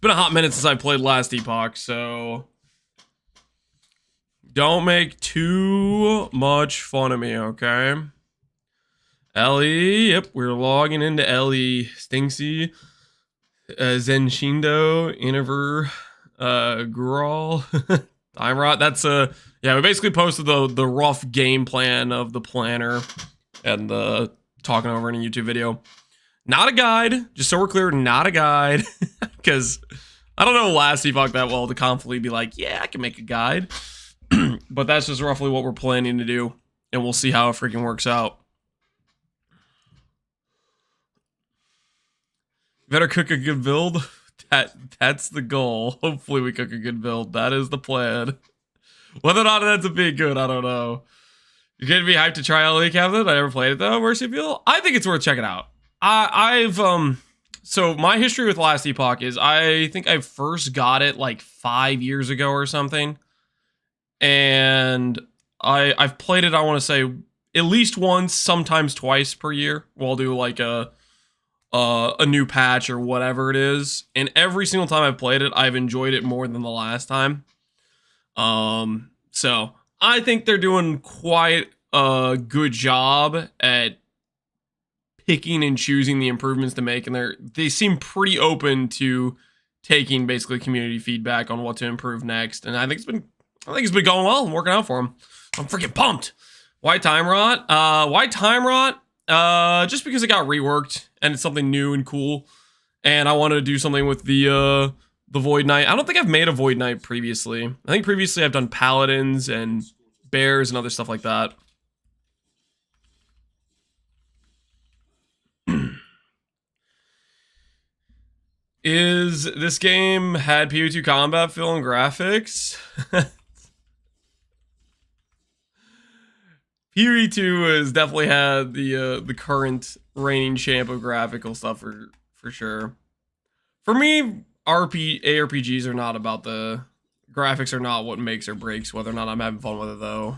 been a hot minute since I played last Epoch, so don't make too much fun of me, okay? Ellie, yep, we're logging into Ellie, Stinksy, Zenshindo, Inniver, Grural, Time Rot. That's yeah, we basically posted the rough game plan of the planner and the talking over in a YouTube video. Not a guide, just so we're clear, not a guide, because I don't know last Epoch that well to confidently be like, yeah, I can make a guide, but that's just roughly what we're planning to do, and we'll see how it freaking works out. Better cook a good build. That's the goal. Hopefully we cook a good build. That is the plan. Whether or not that's a big good, I don't know. You're gonna be hyped to try LA Cabinet? I never played it though. Mercy Appeal? I think it's worth checking out. So my history with Last Epoch is I think I first got it like 5 years ago or something. And I've played it, I want to say, at least once, sometimes twice per year. We'll do like a new patch or whatever it is. And every single time I've played it, I've enjoyed it more than the last time. So I think they're doing quite a good job at picking and choosing the improvements to make, and they seem pretty open to taking basically community feedback on what to improve next. And I think it's been going well and working out for them. I'm freaking pumped. Why Time Rot? Why Time Rot? Just because it got reworked and it's something new and cool, and I wanted to do something with the Void Knight. I don't think I've made a Void Knight previously. I think previously I've done Paladins and Bears and other stuff like that. Is this game had PvE2 combat feel and graphics? PvE2 has definitely had the current reigning champ of graphical stuff for sure. For me, ARPGs are not about the graphics, are not what makes or breaks whether or not I'm having fun with it though.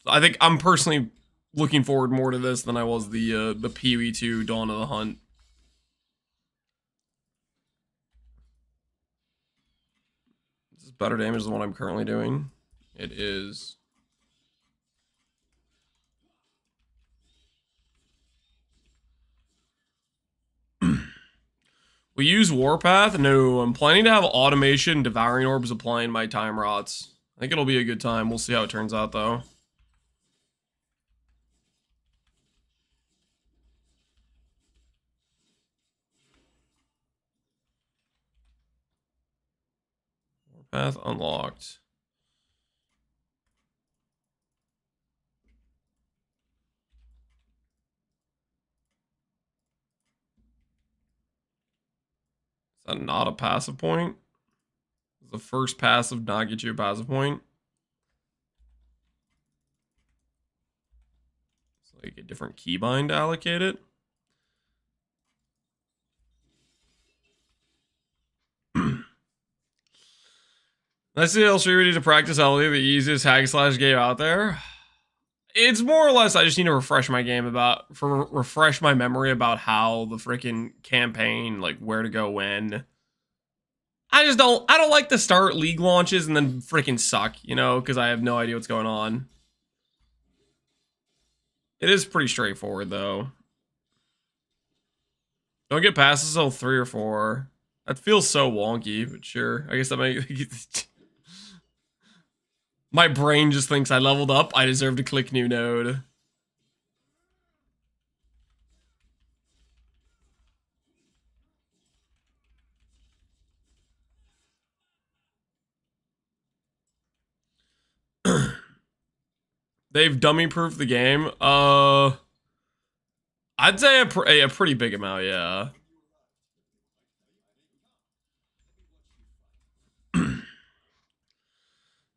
I think I'm personally looking forward more to this than I was the PvE2 Dawn of the Hunt. This is better damage than what I'm currently doing. It is. We use Warpath? No, I'm planning to have automation devouring orbs applying my time rots. I think it'll be a good time. We'll see how it turns out though. Warpath unlocked. Is that not a passive point? Does the first passive not get you a passive point? It's like a different keybind to allocate it. Nice to also ready to practice LA, the easiest hack slash game out there. It's more or less I just need to refresh my refresh my memory about how the freaking campaign, like where to go when. I don't like to start league launches and then freaking suck, you know, because I have no idea what's going on. It is pretty straightforward though. Don't get past this till 3 or 4. That feels so wonky, but sure. I guess that might. My brain just thinks I leveled up. I deserve to click new node. They've dummy-proofed the game. I'd say a pretty big amount, yeah.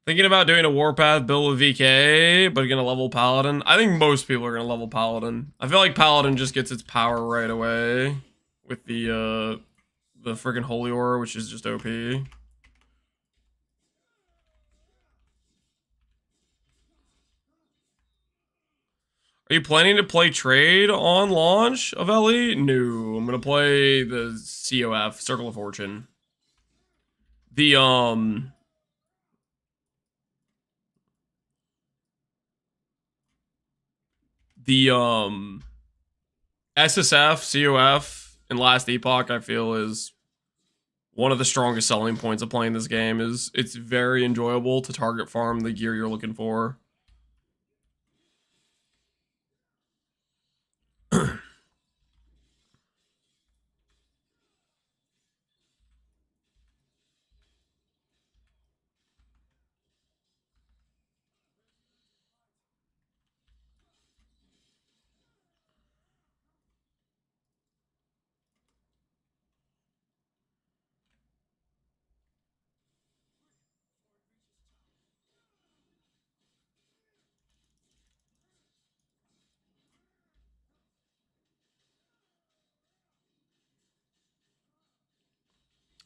Thinking about doing a Warpath build with VK, but gonna level Paladin. I think most people are gonna level Paladin. I feel like Paladin just gets its power right away with the friggin' Holy Aura, which is just OP. Are you planning to play trade on launch of LE? No, I'm gonna play the COF, Circle of Fortune. The SSF, COF, and Last Epoch, I feel, is one of the strongest selling points of playing this game. Is it's very enjoyable to target farm the gear you're looking for.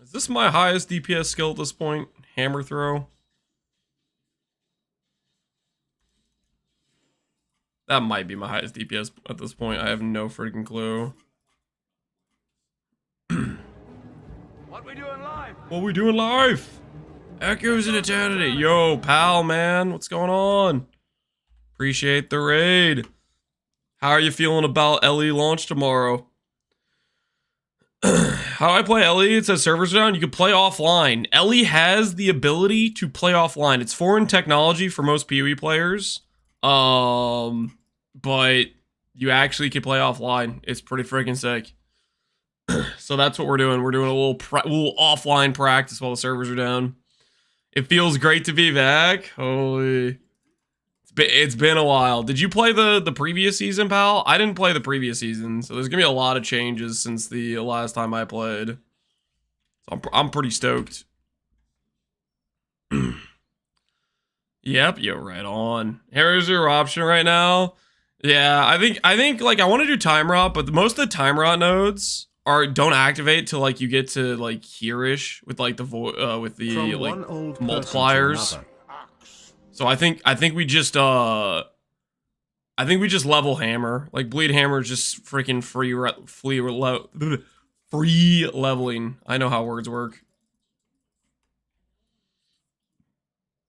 Is this my highest DPS skill at this point? Hammer throw? That might be my highest DPS at this point. I have no freaking clue. What we doing live? What we doing live? Echoes in Eternity. Yo, pal, man. What's going on? Appreciate the raid. How are you feeling about LE launch tomorrow? How do I play LE? It says servers are down. You can play offline. LE has the ability to play offline. It's foreign technology for most PoE players. But you actually can play offline. It's pretty freaking sick. So that's what we're doing. We're doing a little offline practice while the servers are down. It feels great to be back. Holy. It's been a while. Did you play the previous season, pal? I didn't play the previous season, so there's gonna be a lot of changes since the last time I played. So I'm pretty stoked. Yep, you're right on. Here's your option right now. Yeah, I think like I want to do time rot, but most of the time rot nodes don't activate till like you get to like here-ish with like the like multipliers. So I think we just level hammer. Like bleed hammer is just freaking free leveling. I know how words work.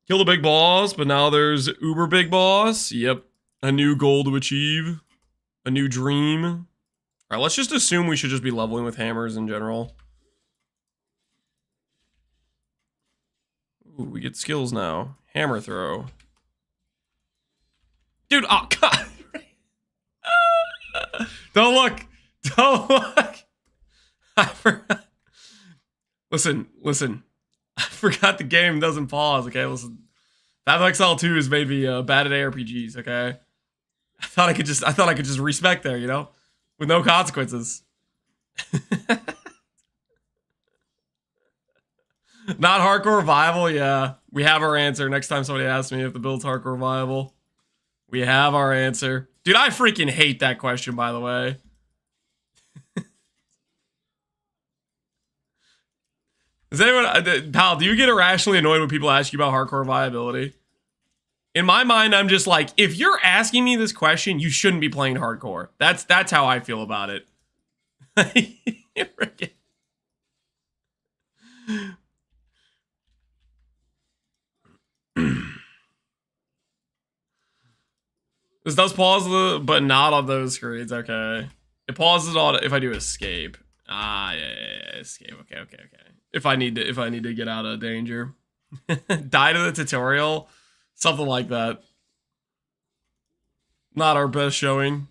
Kill the big boss, but now there's uber big boss. Yep, a new goal to achieve, a new dream. All right, let's just assume we should just be leveling with hammers in general. Ooh, we get skills now. Hammer throw. Dude, oh god. Don't look. Don't look. I forgot. Listen. I forgot the game doesn't pause, okay? Listen. Exile 2 has made me bad at ARPGs, okay? I thought I could just respec there, you know? With no consequences. Not hardcore viable, yeah. We have our answer next time somebody asks me if the build's hardcore viable. We have our answer. Dude, I freaking hate that question, by the way. Does anyone, pal, do you get irrationally annoyed when people ask you about hardcore viability? In my mind, I'm just like, if you're asking me this question, you shouldn't be playing hardcore. That's how I feel about it. This does pause but not on those screens. Okay, it pauses on if I do escape. Ah, yeah, escape. Okay. If I need to get out of danger, die to the tutorial, something like that. Not our best showing.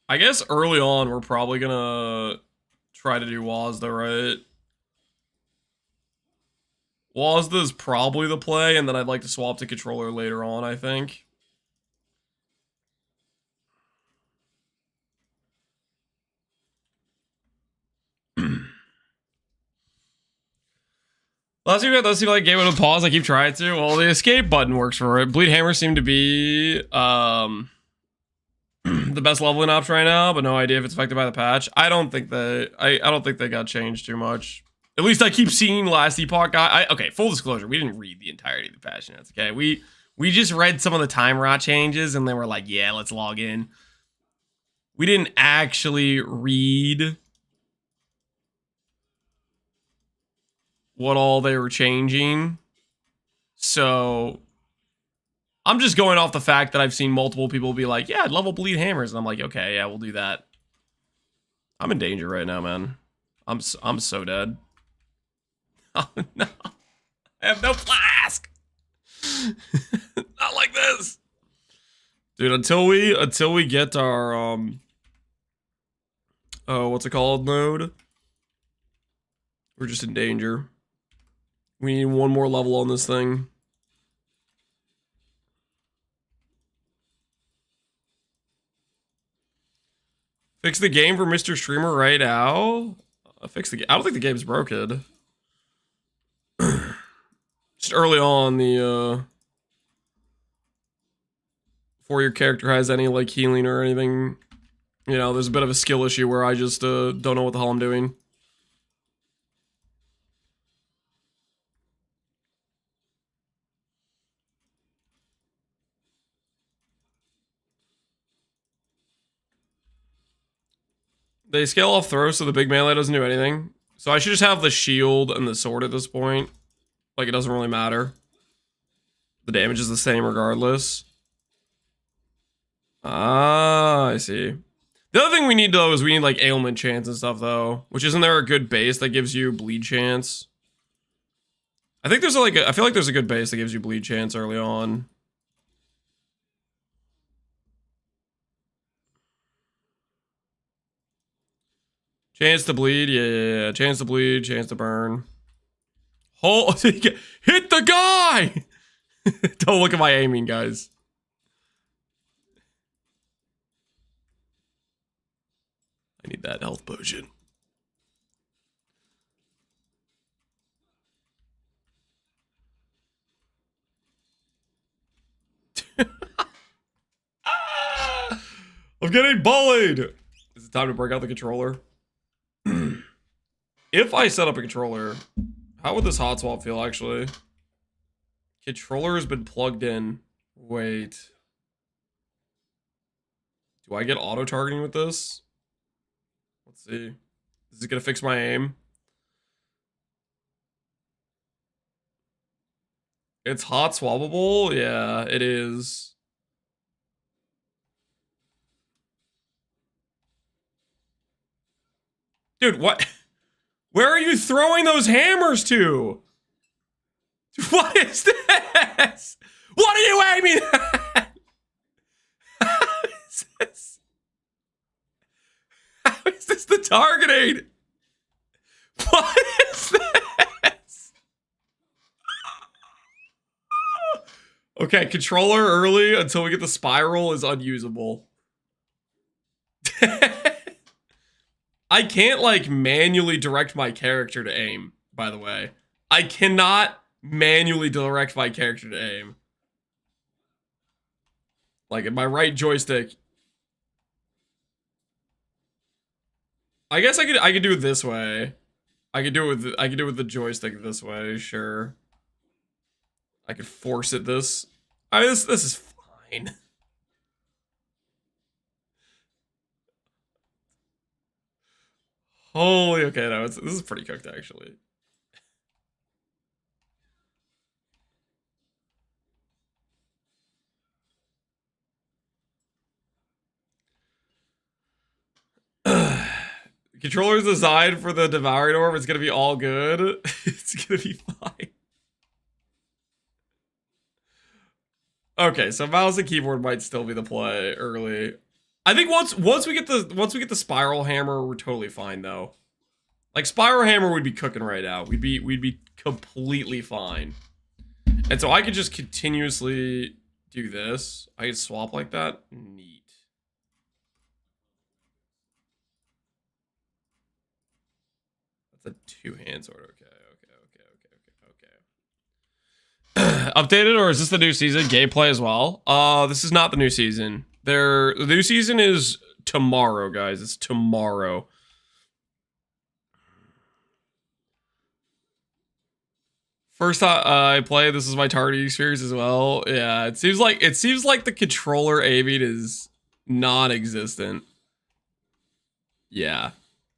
I guess early on we're probably gonna try to do Wazda, right? Wazda is probably the play, and then I'd like to swap to controller later on, I think. Last week, it does seem like game with a pause. I keep trying to. Well, the escape button works for it. Bleed Hammer seemed to be the best leveling option right now, but no idea if it's affected by the patch. I don't think I don't think they got changed too much. At least I keep seeing Last Epoch. Okay, full disclosure, we didn't read the entirety of the patch notes. Okay, we We just read some of the time rot changes and then we're like, yeah, let's log in. We didn't actually read what all they were changing. So I'm just going off the fact that I've seen multiple people be like, yeah, I'd level bleed hammers. And I'm like, okay, yeah, we'll do that. I'm in danger right now, man. I'm so dead. Oh, no. I have no flask. Not like this. Dude, until we get our what's it called node, we're just in danger. We need one more level on this thing. Fix the game for Mr. Streamer right now. Fix the game. I don't think the game's broken. Just early on, the before your character has any like healing or anything, you know, there's a bit of a skill issue where I just don't know what the hell I'm doing. They scale off throw, so the big melee doesn't do anything. So I should just have the shield and the sword at this point. Like, it doesn't really matter. The damage is the same regardless. Ah, I see. The other thing we need, though, is we need, like, ailment chance and stuff, though. Which isn't there a good base that gives you bleed chance? I think there's, like, I feel like there's a good base that gives you bleed chance early on. Chance to bleed, yeah. Chance to bleed, chance to burn. Oh, hit the guy! Don't look at my aiming, guys. I need that health potion. I'm getting bullied! Is it time to break out the controller? If I set up a controller, how would this hot swap feel, actually? Controller has been plugged in. Wait. Do I get auto-targeting with this? Let's see. Is it gonna fix my aim? It's hot swappable? Yeah, it is. Dude, what? Where are you throwing those hammers to? What is this? What are you aiming at? How is this? How is this the targeting? What is this? Okay, controller early until we get the spiral is unusable. I can't, like, manually direct my character to aim, by the way. I cannot manually direct my character to aim. Like, in my right joystick. I guess I could do it this way. I could do it with the joystick this way, sure. I could force it this. I mean, this is fine. Holy, okay, no, this is pretty cooked, actually. Controller's designed for the Devouring Orb. It's gonna be all good. It's gonna be fine. Okay, so mouse and keyboard might still be the play early. I think once we get the spiral hammer, we're totally fine though. Like, spiral hammer would be cooking right now. We'd be completely fine. And so I could just continuously do this. I could swap like that. Neat. That's a two-hand sword. Okay. Updated, or is this the new season? Gameplay as well? This is not the new season. The new season is tomorrow, guys. It's tomorrow. First time I play, this is my targeting experience as well. Yeah, it seems like the controller aiming is non-existent. Yeah.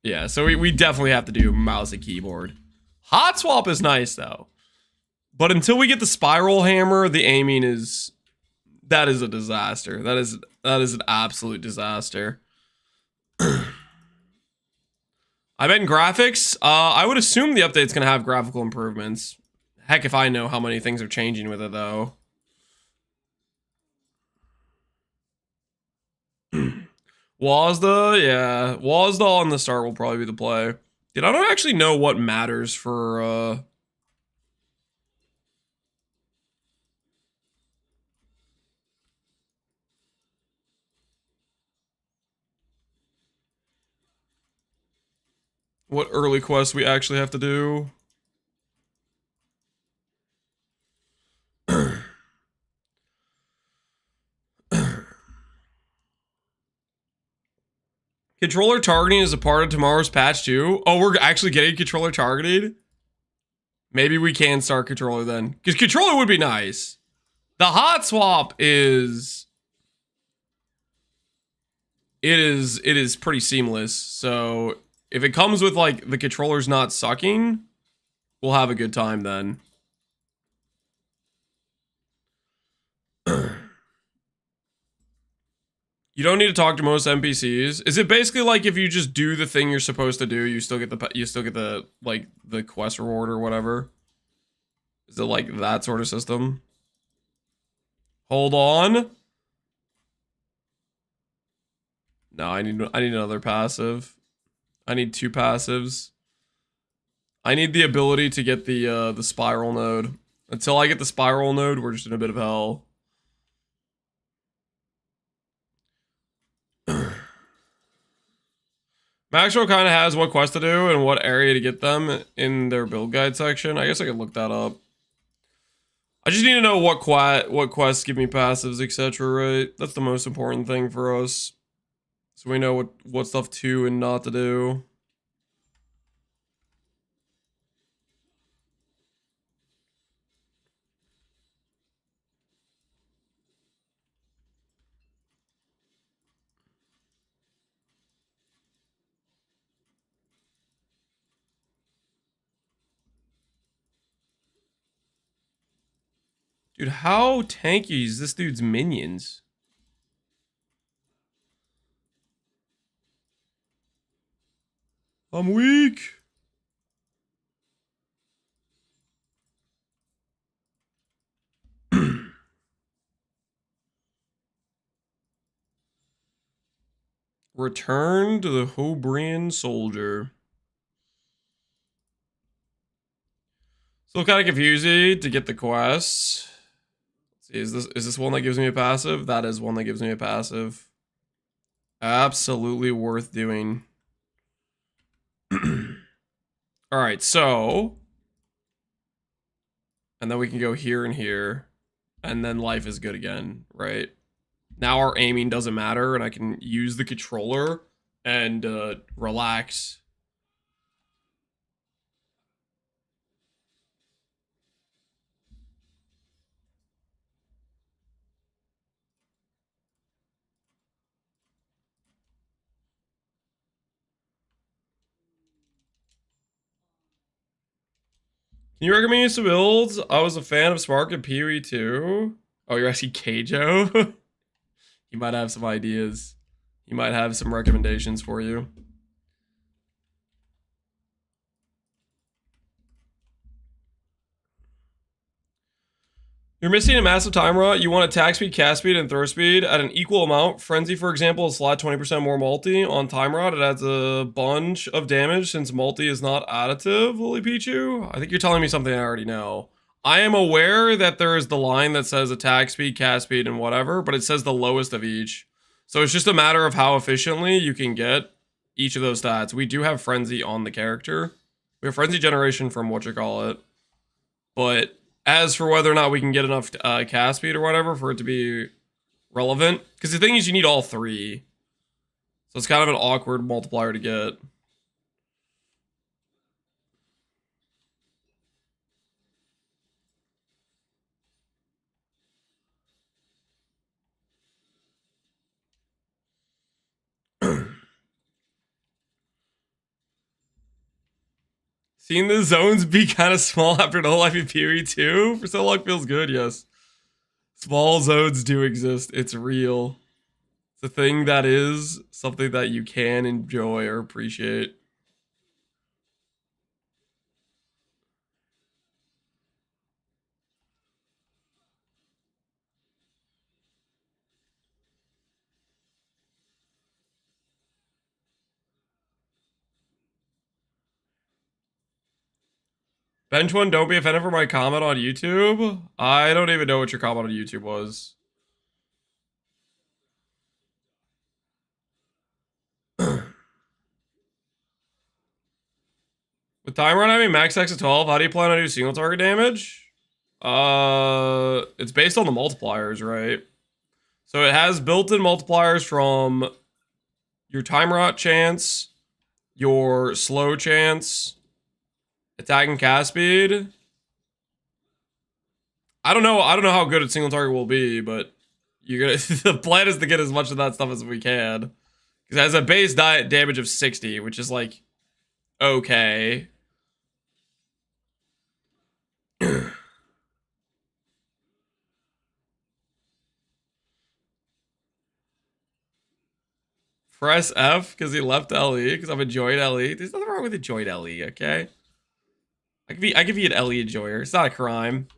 Yeah, so we definitely have to do mouse and keyboard. Hot swap is nice though. But until we get the spiral hammer, the aiming is that is a disaster. That is an absolute disaster. I bet in graphics, I would assume the update's gonna have graphical improvements. Heck if I know how many things are changing with it though. Wazda on the start will probably be the play. Dude, I don't actually know what matters for what early quests we actually have to do. Controller targeting is a part of tomorrow's patch too. Oh, we're actually getting controller targeted? Maybe we can start controller then. Because controller would be nice. The hot swap is... It is pretty seamless. So if it comes with like the controller's not sucking, we'll have a good time then. You don't need to talk to most NPCs. Is it basically like if you just do the thing you're supposed to do, you still get the like the quest reward or whatever? Is it like that sort of system? Hold on. No, I need another passive. I need 2 passives. I need the ability to get the spiral node. Until I get the spiral node, we're just in a bit of hell. Maxwell kind of has what quest to do and what area to get them in their build guide section. I guess I could look that up. I just need to know what quests give me passives, etc. Right? That's the most important thing for us. So we know what stuff to and not to do. Dude, how tanky is this dude's minions? I'm weak. Return to the Hobrian soldier. Still kind of confusing to get the quests. Let's see, is this one that gives me a passive? That is one that gives me a passive. Absolutely worth doing. Alright, so... And then we can go here and here. And then life is good again, right? Now our aiming doesn't matter, and I can use the controller and relax. Can you recommend me some builds? I was a fan of Spark and PoE too. Oh, you're asking Keijo? He might have some ideas. He might have some recommendations for you. You're missing a massive time rot. You want attack speed, cast speed, and throw speed at an equal amount. Frenzy, for example, is slot 20% more multi. On time rot, it adds a bunch of damage since multi is not additive, Lily Pichu. I think you're telling me something I already know. I am aware that there is the line that says attack speed, cast speed, and whatever, but it says the lowest of each. So it's just a matter of how efficiently you can get each of those stats. We do have Frenzy on the character. We have Frenzy generation from whatchamacallit. But as for whether or not we can get enough cast speed or whatever for it to be relevant, because the thing is you need all 3. So it's kind of an awkward multiplier to get. Seeing the zones be kind of small after No Life in PoE 2 for so long feels good, yes. Small zones do exist. It's real. It's a thing that is something that you can enjoy or appreciate. Bench one, don't be offended for my comment on YouTube. I don't even know what your comment on YouTube was. With timer on having max X of 12, how do you plan on doing single target damage? It's based on the multipliers, right? So it has built-in multipliers from your time rot chance, your slow chance, attack and cast speed. I don't know how good a single target will be, but you're gonna the plan is to get as much of that stuff as we can. Because it has a base damage of 60, which is like okay. Press F because he left LE because I'm enjoying LE. There's nothing wrong with enjoying LE, okay? I could be an LE enjoyer. It's not a crime.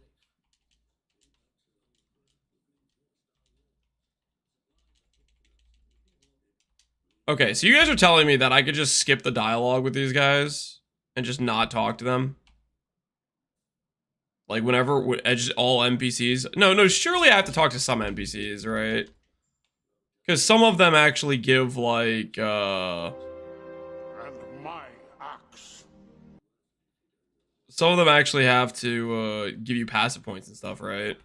Okay, so you guys are telling me that I could just skip the dialogue with these guys and just not talk to them? Like whenever all NPCs? No, surely I have to talk to some NPCs, right? Because some of them actually give like And my axe. some of them actually have to give you passive points and stuff, right?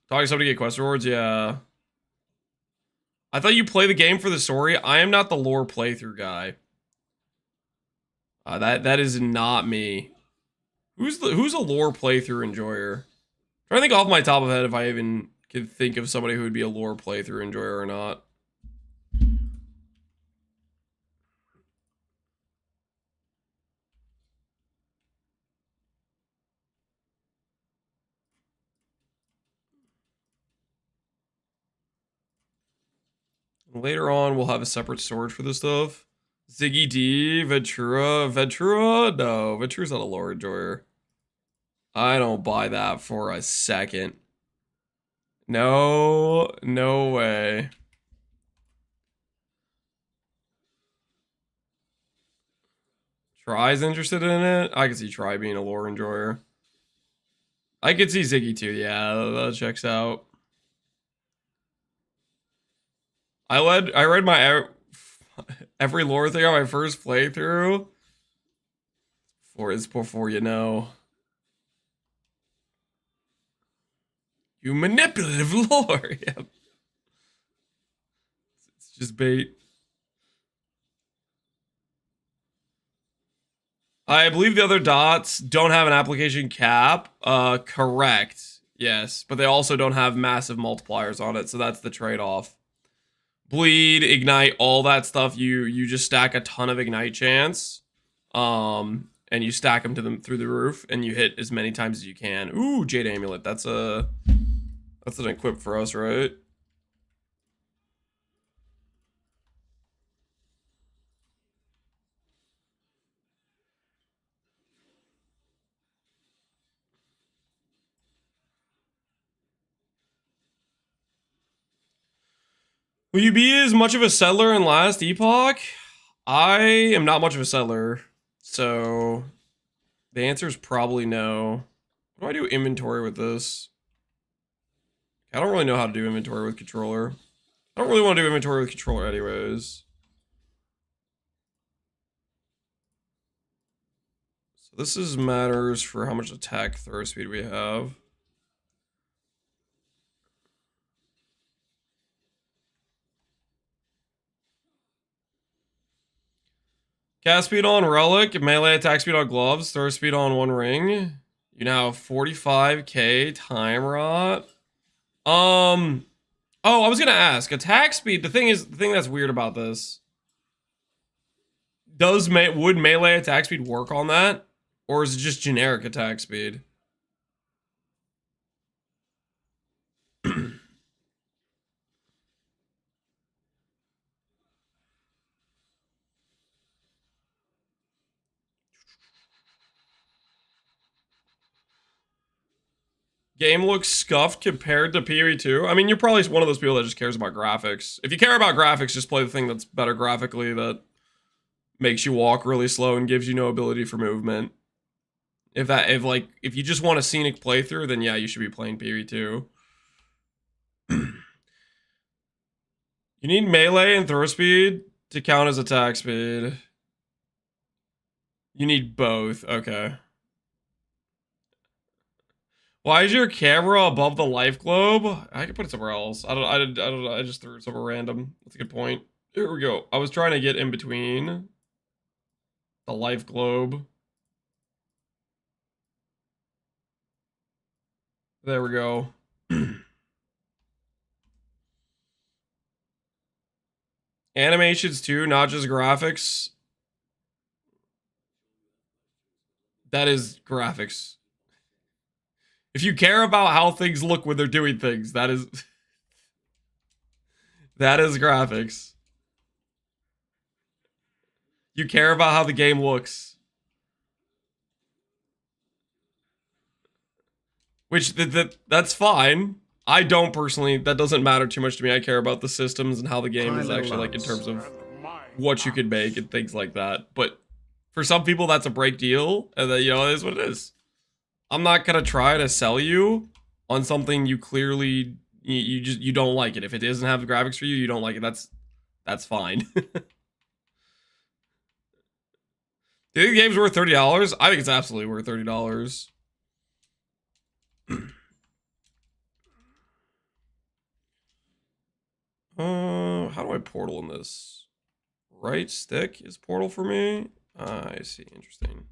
Talking to somebody to get quest rewards, yeah. I thought you play the game for the story. I am not the lore playthrough guy. That is not me. Who's a lore playthrough enjoyer? I'm trying to think off my top of my head if I even could think of somebody who would be a lore playthrough enjoyer or not. Later on, we'll have a separate storage for this stuff. Ziggy D, Ventura. No, Ventura's not a lore enjoyer. I don't buy that for a second. No way. Try's interested in it. I can see Try being a lore enjoyer. I could see Ziggy too. Yeah, that checks out. I read my every lore thing on my first playthrough. Before you know. You manipulative lore. Yep. It's just bait. I believe the other dots don't have an application cap. Correct. Yes, but they also don't have massive multipliers on it, so that's the trade-off. Bleed, ignite, all that stuff. You just stack a ton of ignite chance, and you stack them to them through the roof, and you hit as many times as you can. Ooh, Jade Amulet. That's an equip for us, right? Will you be as much of a settler in last epoch? I am not much of a settler, so the answer is probably no. How do I do inventory with this? I don't really know how to do inventory with controller. I don't really want to do inventory with controller anyways. So this is matters for how much attack throw speed we have. Cast speed on relic, melee attack speed on gloves, throw speed on one ring. You now have 45k time rot. Oh, I was gonna ask attack speed. The thing that's weird about this. would melee attack speed work on that? Or is it just generic attack speed? Game looks scuffed compared to PoE2. I mean, you're probably one of those people that just cares about graphics. If you care about graphics, just play the thing that's better graphically, that makes you walk really slow and gives you no ability for movement. If you just want a scenic playthrough, then yeah, you should be playing PoE2. You need melee and throw speed to count as attack speed. You need both. Okay. Why is your camera above the life globe? I can put it somewhere else. I don't know. I just threw it somewhere random. That's a good point. Here we go. I was trying to get in between the life globe. There we go. Animations too, not just graphics. That is graphics. If you care about how things look when they're doing things, that is graphics. You care about how the game looks. Which that's fine. I don't personally, that doesn't matter too much to me. I care about the systems and how the game is actually like in terms of what you could make and things like that. But for some people that's a break deal, and then, you know, it is what it is. I'm not gonna try to sell you on something you clearly you don't like it. If it doesn't have the graphics for you, you don't like it. That's fine. Do you think the game's worth $30? I think it's absolutely worth $30. How do I portal in this? Right stick is portal for me? I see, interesting.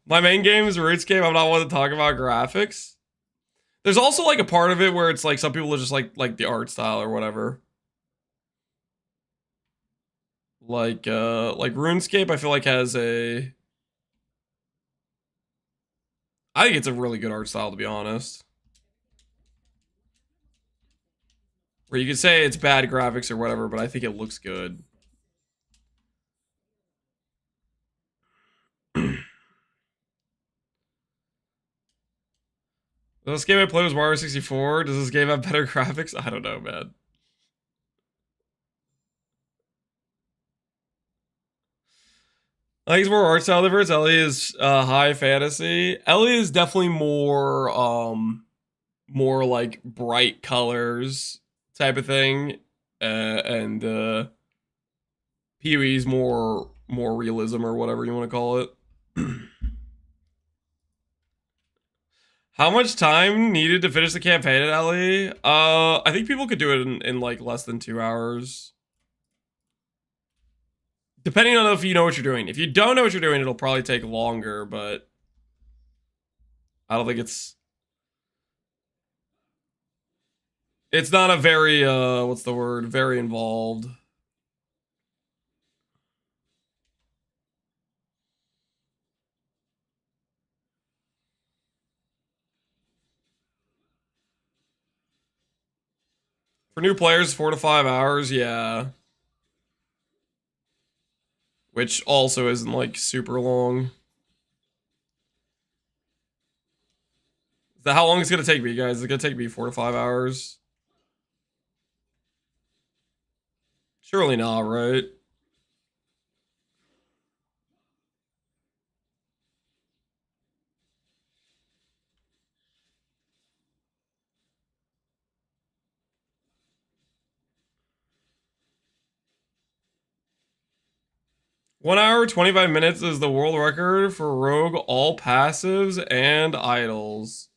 My main game is RuneScape. I'm not one to talk about graphics. There's also like a part of it where it's like some people are just like the art style or whatever. Like RuneScape, I feel like has a... I think it's a really good art style, to be honest. Where you could say it's bad graphics or whatever, but I think it looks good. This game I played was Mario 64. Does this game have better graphics? I don't know, man. I think it's more art style difference. Ellie is high fantasy. Ellie is definitely more like bright colors type of thing, and PoE's more realism or whatever you want to call it. How much time needed to finish the campaign at Ellie? I think people could do it in like less than 2 hours. Depending on if you know what you're doing. If you don't know what you're doing, it'll probably take longer, but I don't think it's not a very what's the word? Very involved. For new players, 4 to 5 hours, yeah. Which also isn't like super long. Is that how long it's gonna take me, guys? Is it gonna take me 4 to 5 hours? Surely not, right? One hour, 25 minutes is the world record for rogue all passives and idols.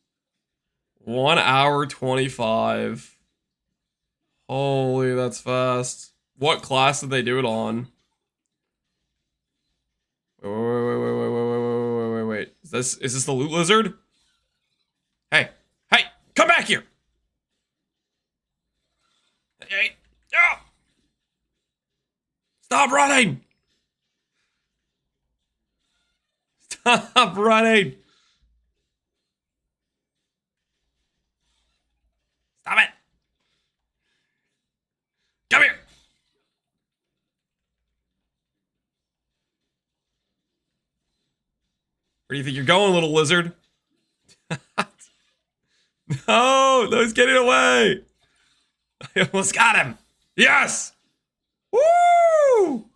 1 hour, 25. Holy, that's fast. What class did they do it on? Wait. Is this the loot lizard? Hey, come back here! Hey, Stop running! Stop running! Stop it! Come here! Where do you think you're going, little lizard? No, he's getting away. I almost got him. Yes. Woo!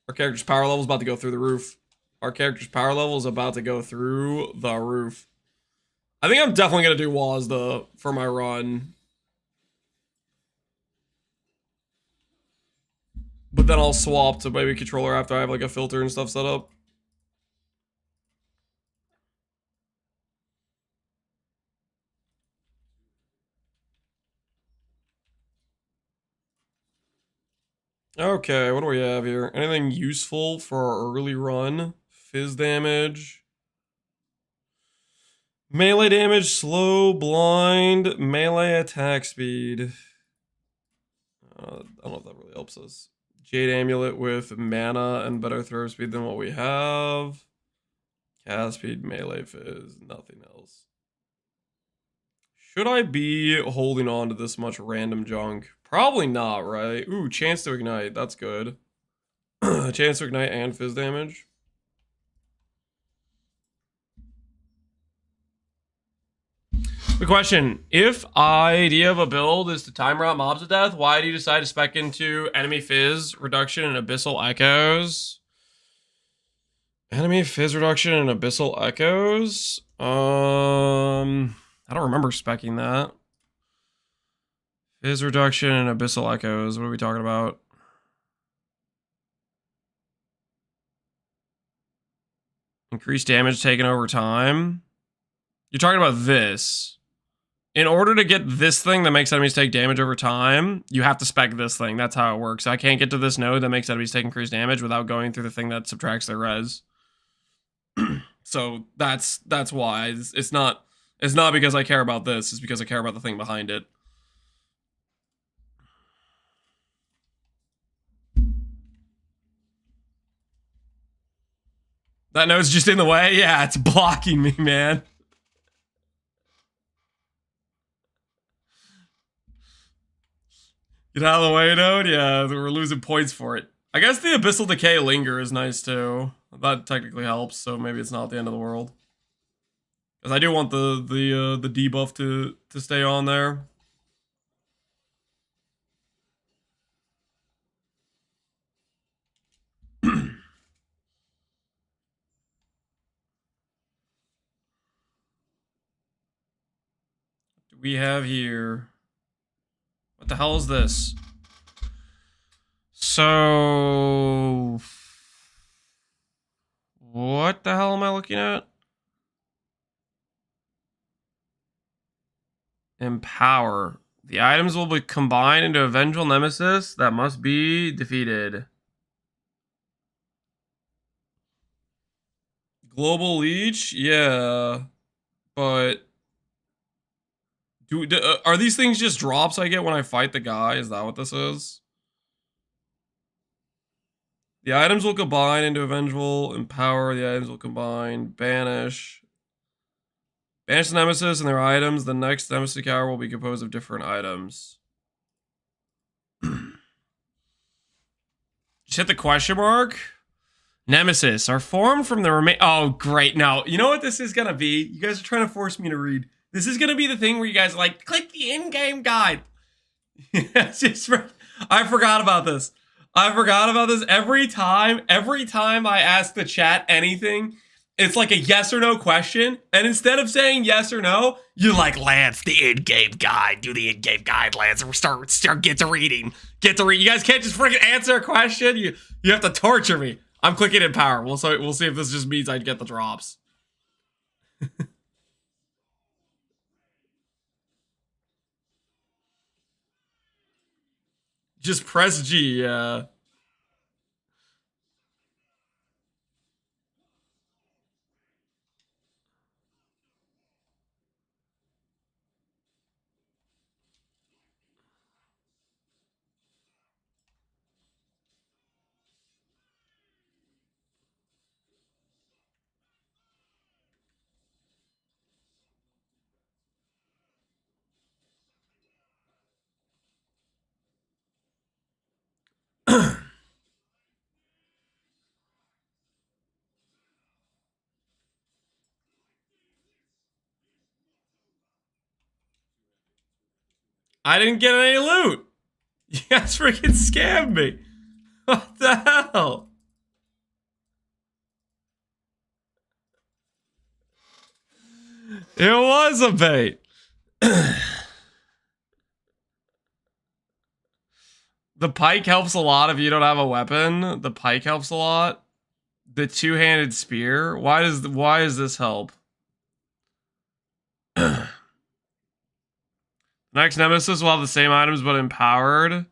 Our character's power level is about to go through the roof. Our character's power level is about to go through the roof. I think I'm definitely gonna do Waz for my run. But then I'll swap to maybe controller after I have like a filter and stuff set up. Okay, what do we have here? Anything useful for our early run? Fizz damage. Melee damage, slow, blind, melee attack speed. I don't know if that really helps us. Jade Amulet with mana and better throw speed than what we have. Cast speed, melee fizz, nothing else. Should I be holding on to this much random junk? Probably not, right? Ooh, chance to ignite, that's good. Chance to ignite and fizz damage. The question, if idea of a build is to timer out mobs to death, why do you decide to spec into enemy fizz reduction and abyssal echoes? Enemy fizz reduction and abyssal echoes? I don't remember specking that. Fizz reduction and abyssal echoes, what are we talking about? Increased damage taken over time. You're talking about this. In order to get this thing that makes enemies take damage over time, you have to spec this thing. That's how it works. I can't get to this node that makes enemies take increased damage without going through the thing that subtracts their res. So that's why. It's not because I care about this, it's because I care about the thing behind it. That node's just in the way? Yeah, it's blocking me, man. Get out of the way, node? Yeah, we're losing points for it. I guess the Abyssal Decay Linger is nice, too. That technically helps, so maybe it's not the end of the world. Because I do want the debuff to stay on there. Do we have here? What the hell is this? So... what the hell am I looking at? Empower. The items will be combined into a vengeful nemesis that must be defeated. Global Leech? Yeah. But... are these things just drops I get when I fight the guy? Is that what this is? The items will combine into a vengeful. Empower. The items will combine. Banish. Banish the Nemesis and their items. The next Nemesis tower will be composed of different items. Just hit the question mark. Nemesis are formed from the remain. Oh, great. Now, you know what this is going to be? You guys are trying to force me to read. This is going to be the thing where you guys are like, click the in-game guide. I forgot about this. I forgot about this. Every time I ask the chat anything, it's like a yes or no question. And instead of saying yes or no, you're like, Lance, the in-game guide. Do the in-game guide, Lance. Start get to reading. Get to read. You guys can't just freaking answer a question. You have to torture me. I'm clicking Empower. We'll see if this just means I get the drops. Just press G, yeah. I didn't get any loot. You guys freaking scammed me. What the hell? It was a bait. The pike helps a lot if you don't have a weapon. The pike helps a lot. The two-handed spear. Why does this help? Next Nemesis will have the same items but empowered.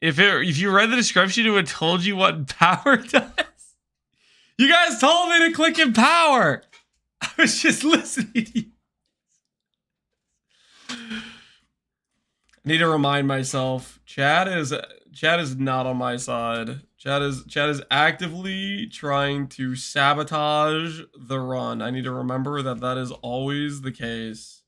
If you read the description, it would have told you what power does. You guys told me to click empower. I was just listening to you. I need to remind myself. Chad is not on my side. Chad is actively trying to sabotage the run. I need to remember that is always the case.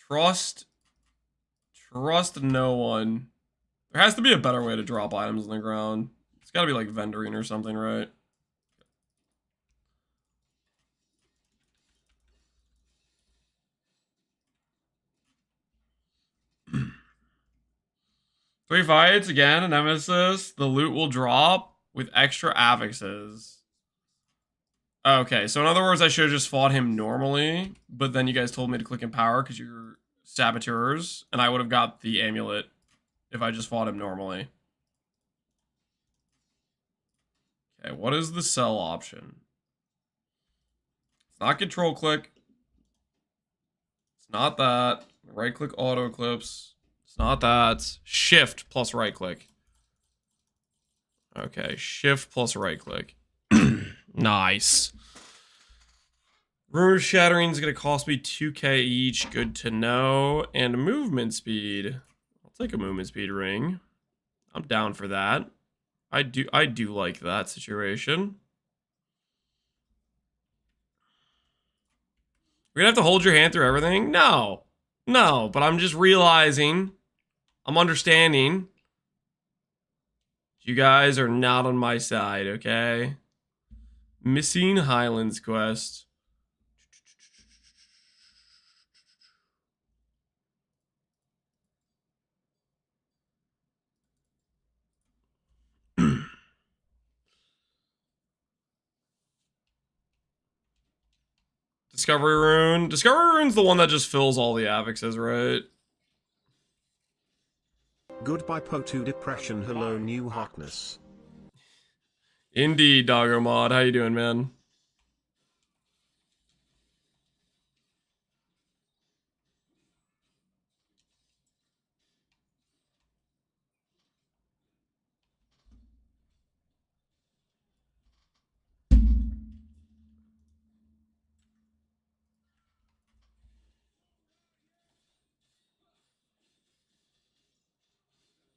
Trust no one. There has to be a better way to drop items on the ground. It's got to be like vendoring or something, right? Three fights again, a Nemesis. The loot will drop with extra affixes. Okay, so in other words, I should have just fought him normally, but then you guys told me to click empower because you're saboteurs, and I would have got the amulet if I just fought him normally. Okay, what is the sell option? It's not control click. It's not that. Right click auto clips. It's not that. Shift plus right click. Okay, shift plus right click. Nice. Rumor shattering is going to cost me 2k each. Good to know. And movement speed. I'll take a movement speed ring. I'm down for that. I do like that situation. We're going to have to hold your hand through everything? No. No, but I'm just realizing, I'm understanding, you guys are not on my side, okay? Missing Highlands quest. Discovery Rune. Discovery Rune's the one that just fills all the affixes, right? Goodbye Po2 depression, hello new hotness. Indeed, Doggo Mod. How you doing, man?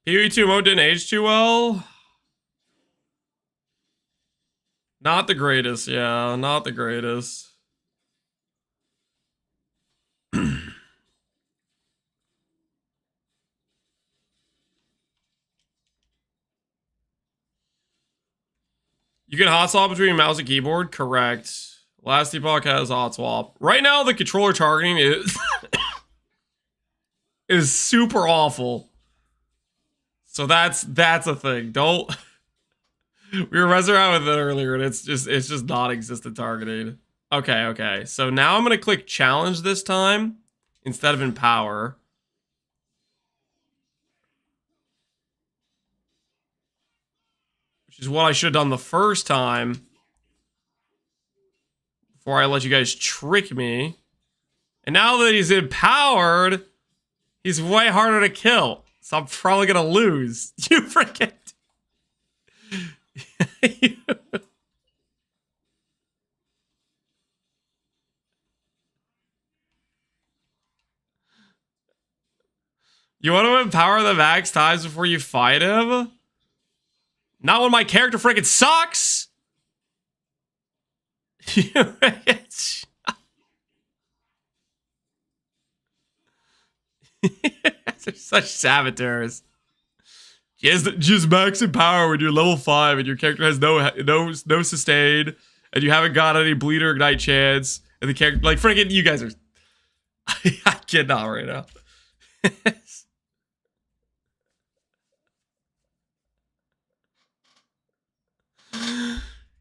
PoE2 mode didn't age too well. Not the greatest, yeah. Not the greatest. You can hot swap between mouse and keyboard? Correct. Last epoch has hot swap. Right now, the controller targeting is super awful. So that's a thing. Don't. We were messing around with it earlier, and it's just non-existent targeting. Okay. So now I'm gonna click challenge this time instead of empower. Which is what I should have done the first time. Before I let you guys trick me. And now that he's empowered, he's way harder to kill. So I'm probably gonna lose. You freaking... You want to empower the max times before you fight him? Not when my character freaking sucks! They're such saboteurs. Just max in power when you're level 5 and your character has no sustain, and you haven't got any bleed or ignite chance, and the character, like, freaking, you guys are. I cannot right now.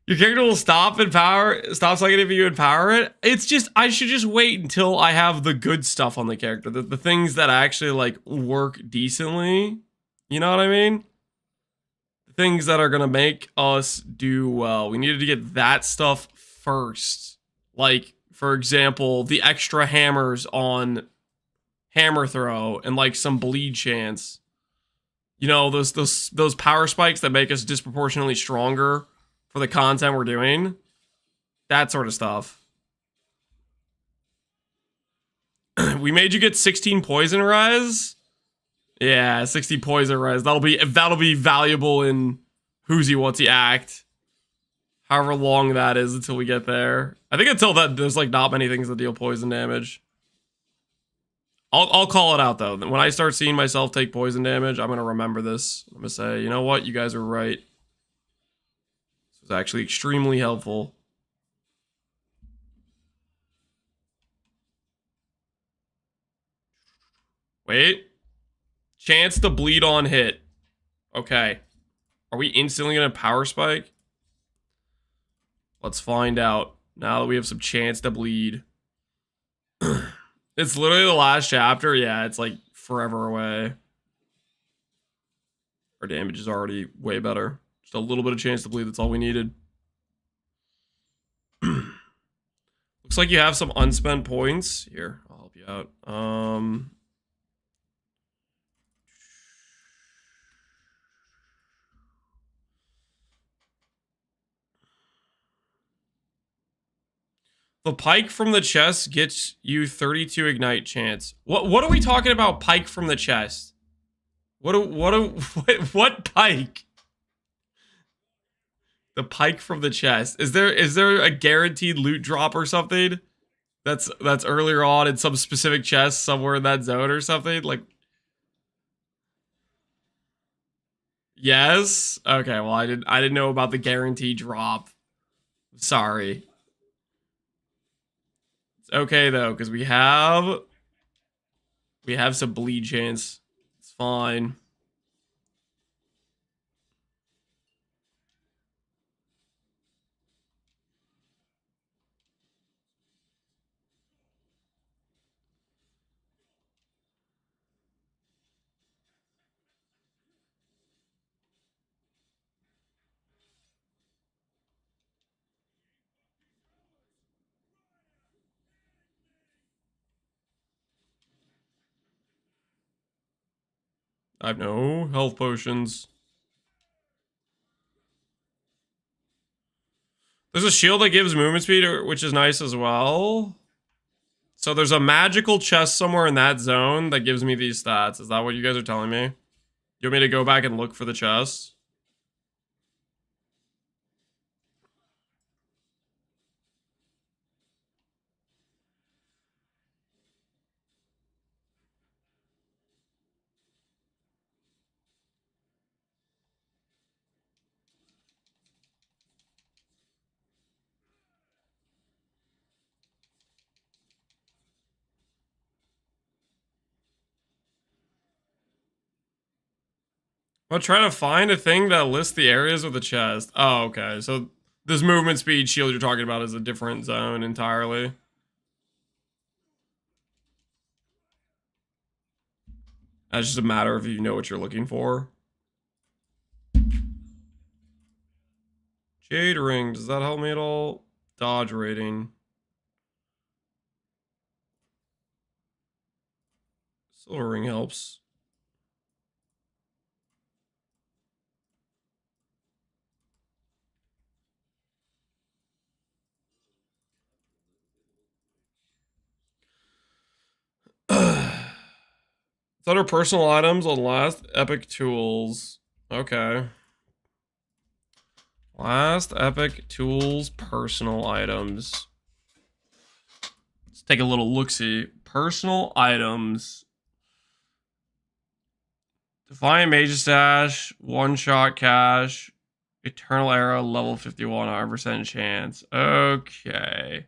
Your character will stop sucking if you empower it. It's just, I should just wait until I have the good stuff on the character. The things that actually, like, work decently. You know what I mean? The things that are going to make us do well. We needed to get that stuff first. Like, for example, the extra hammers on hammer throw and, like, some bleed chance. You know, those power spikes that make us disproportionately stronger for the content we're doing. That sort of stuff. We made you get 16 poison res. Yeah, 60 poison res. That'll be valuable in Who's He What's He Act. However long that is until we get there. I think until that there's like not many things that deal poison damage. I'll call it out though. When I start seeing myself take poison damage, I'm gonna remember this. I'm gonna say, you know what, you guys are right. This was actually extremely helpful. Wait. Chance to bleed on hit. Okay. Are we instantly gonna power spike? Let's find out. Now that we have some chance to bleed. It's literally the last chapter. Yeah, it's like forever away. Our damage is already way better. Just a little bit of chance to bleed. That's all we needed. Looks like you have some unspent points. Here, I'll help you out. The pike from the chest gets you 32 ignite chance. What are we talking about? Pike from the chest. What pike? The pike from the chest. Is there a guaranteed loot drop or something? That's earlier on in some specific chest somewhere in that zone or something? Like, yes? Okay, well I didn't know about the guaranteed drop. Sorry. It's okay though, because we have some bleed chance. It's fine. I have no health potions. There's a shield that gives movement speed, which is nice as well. So there's a magical chest somewhere in that zone that gives me these stats. Is that what you guys are telling me? You want me to go back and look for the chest? I'm trying to find a thing that lists the areas of the chest. Oh, okay. So this movement speed shield you're talking about is a different zone entirely. That's just a matter of if you know what you're looking for. Jade ring, does that help me at all? Dodge rating. Silver ring helps. It's under personal items on last epic tools. Okay. Last epic tools, personal items. Let's take a little look-see. Personal items. Defiant Mage Stash, one-shot cash, Eternal Arrow, level 51, 100% chance. Okay.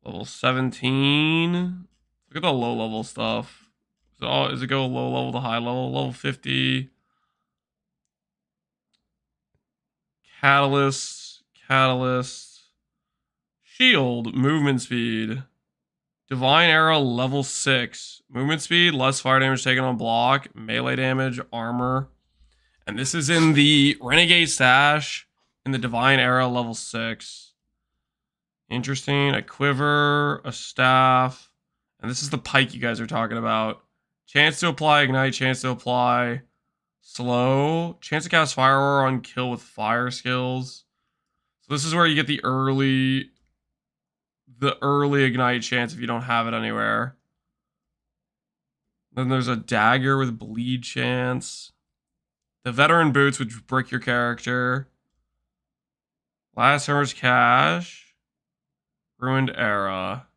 Level 17. Look at the low-level stuff. So, is it go low level to high level? Level 50. Catalyst. Shield, movement speed. Divine Arrow, level 6. Movement speed, less fire damage taken on block, melee damage, armor. And this is in the Renegade Stash in the Divine Arrow, level 6. Interesting. A quiver, a staff. And this is the pike you guys are talking about. Chance to apply ignite, chance to apply slow. Chance to cast fire aura on kill with fire skills. So this is where you get the early ignite chance if you don't have it anywhere. Then there's a dagger with bleed chance. The veteran boots, which brick your character. Last summer's cash. Ruined era.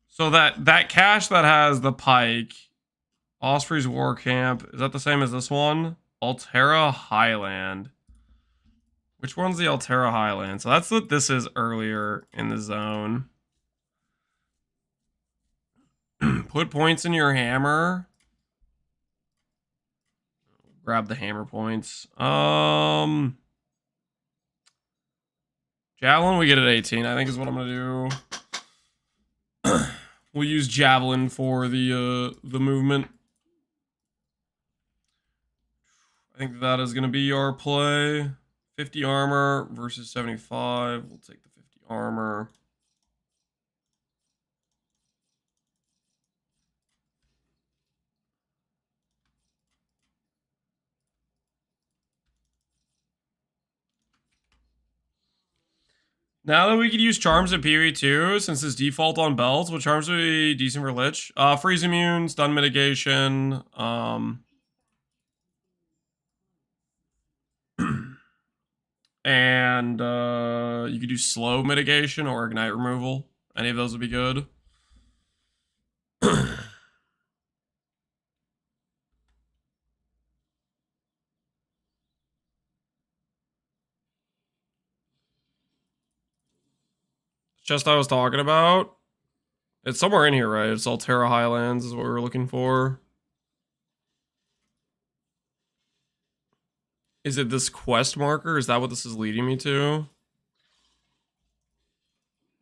So that cache that has the pike, Osprey's War Camp, is that the same as this one? Altera Highland. Which one's the Altera Highland? So that's what this is earlier in the zone. Put points in your hammer. Grab the hammer points. Javelin we get at 18, I think is what I'm gonna do. We'll use Javelin for the movement. I think that is gonna be our play. 50 armor versus 75. We'll take the 50 armor. Now that we could use charms at PoE2, since it's default on belts, what charms would be decent for Lich? Freeze immune, stun mitigation, and you could do slow mitigation or ignite removal. Any of those would be good. Chest I was talking about. It's somewhere in here, right? It's Altera Highlands is what we were looking for. Is it this quest marker? Is that what this is leading me to?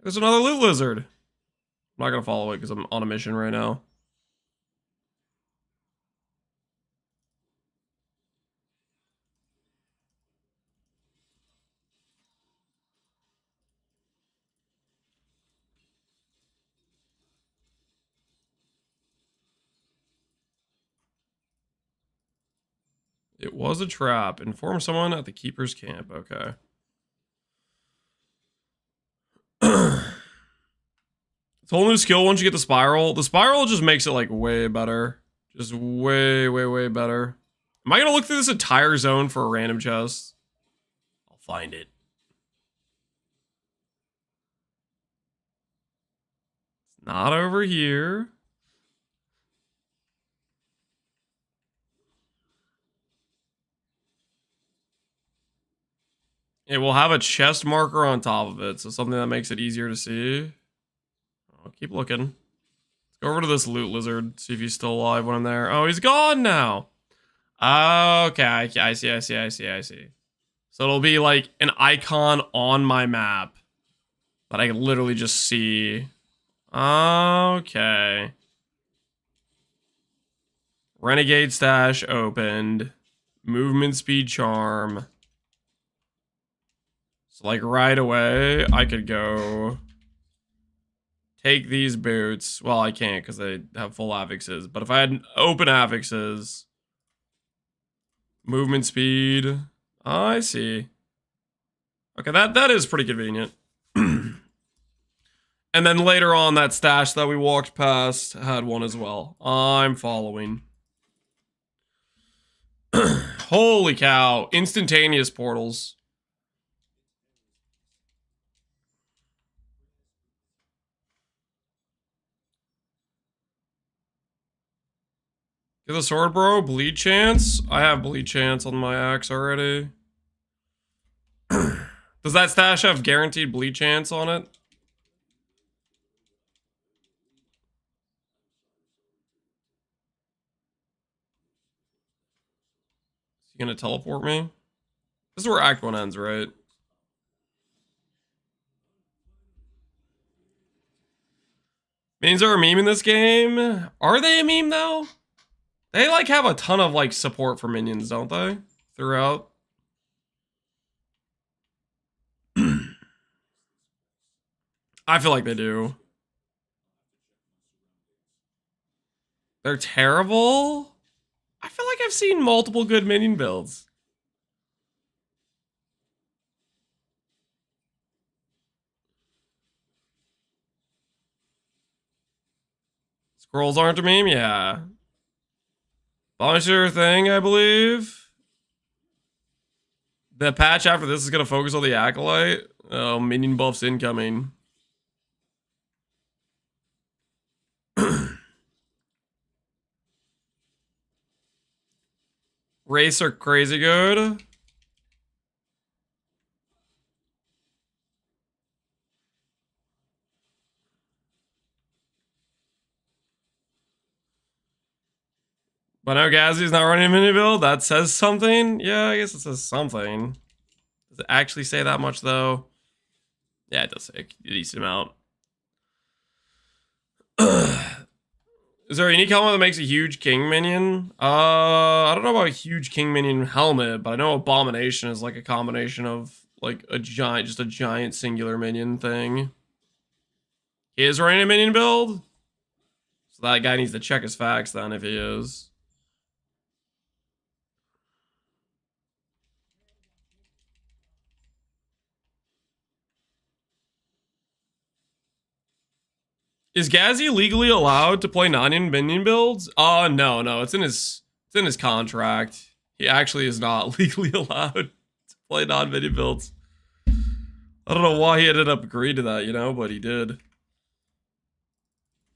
There's another loot lizard. I'm not gonna follow it because I'm on a mission right now. It was a trap. Inform someone at the keeper's camp. Okay. It's a whole new skill once you get the spiral. The spiral just makes it like way better. Just way, way, way better. Am I gonna look through this entire zone for a random chest? I'll find it. It's not over here. It will have a chest marker on top of it, so something that makes it easier to see. I'll keep looking. Let's go over to this loot lizard, see if he's still alive when I'm there. Oh, he's gone now. Okay, I see. So it'll be like an icon on my map that I can literally just see. Okay. Renegade Stash opened. Movement speed charm. So like right away, I could go take these boots. Well, I can't because they have full affixes. But if I had open affixes, movement speed. I see. Okay, that is pretty convenient. And then later on, that stash that we walked past had one as well. I'm following. Holy cow. Instantaneous portals. Get the sword, bro. Bleed chance. I have bleed chance on my axe already. Does that stash have guaranteed bleed chance on it? Is he gonna teleport me? This is where Act 1 ends, right? Memes are a meme in this game. Are they a meme though? They like have a ton of like support for minions, don't they? Throughout. I feel like they do. They're terrible. I feel like I've seen multiple good minion builds. Scrolls aren't a meme, yeah. Punisher thing, I believe. The patch after this is gonna focus on the Acolyte. Oh, minion buffs incoming. Race are crazy good. But now Gazzy's not running a mini build. That says something. Yeah, I guess it says something. Does it actually say that much though? Yeah, it does say a decent amount. Is there a unique helmet that makes a huge king minion? I don't know about a huge king minion helmet, but I know Abomination is like a combination of like a giant, just a giant singular minion thing. He is running a minion build? So that guy needs to check his facts then if he is. Is Gazzy legally allowed to play non-minion builds? No, it's in his contract. He actually is not legally allowed to play non-minion builds. I don't know why he ended up agreeing to that, you know, but he did.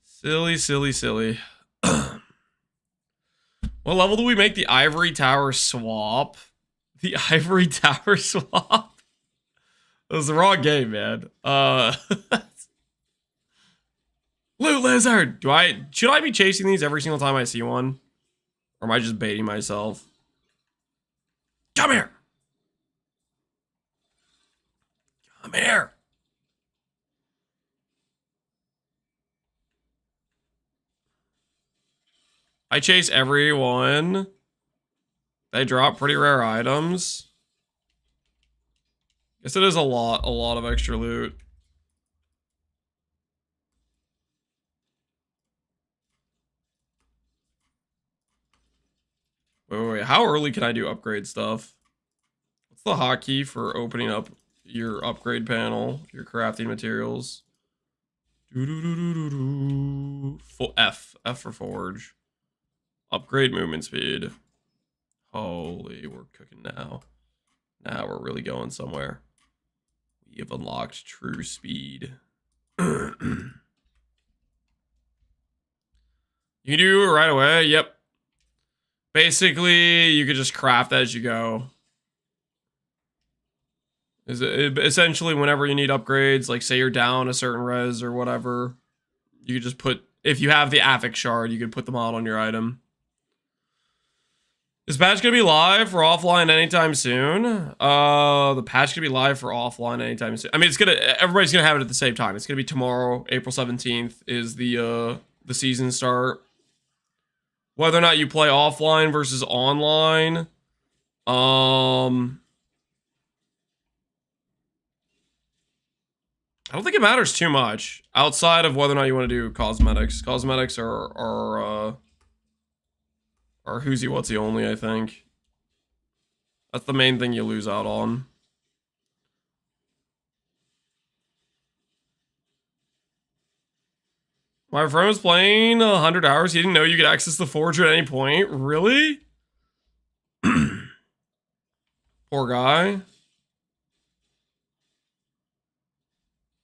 Silly, silly, silly. What level do we make the Ivory Tower swap? The Ivory Tower swap? That was the wrong game, man. Loot Lizard! Should I be chasing these every single time I see one? Or am I just baiting myself? Come here! Come here! I chase everyone. They drop pretty rare items. Guess it is a lot of extra loot. Wait, how early can I do upgrade stuff? What's the hotkey for opening up your upgrade panel, your crafting materials? F for forge. Upgrade movement speed. Holy, we're cooking now. Now we're really going somewhere. We have unlocked true speed. You can do it right away. Yep. Basically, you could just craft as you go. Essentially, whenever you need upgrades, like say you're down a certain res or whatever, you could just put, if you have the Affix shard, you could put them on your item. Is patch gonna be live for offline anytime soon? The patch gonna be live for offline anytime soon. I mean, everybody's gonna have it at the same time. It's gonna be tomorrow, April 17th is the season start. Whether or not you play offline versus online, I don't think it matters too much outside of whether or not you want to do cosmetics. Cosmetics are who's what's the only, I think. That's the main thing you lose out on. My friend was playing 100 hours. He didn't know you could access the forge at any point. Really? Poor guy.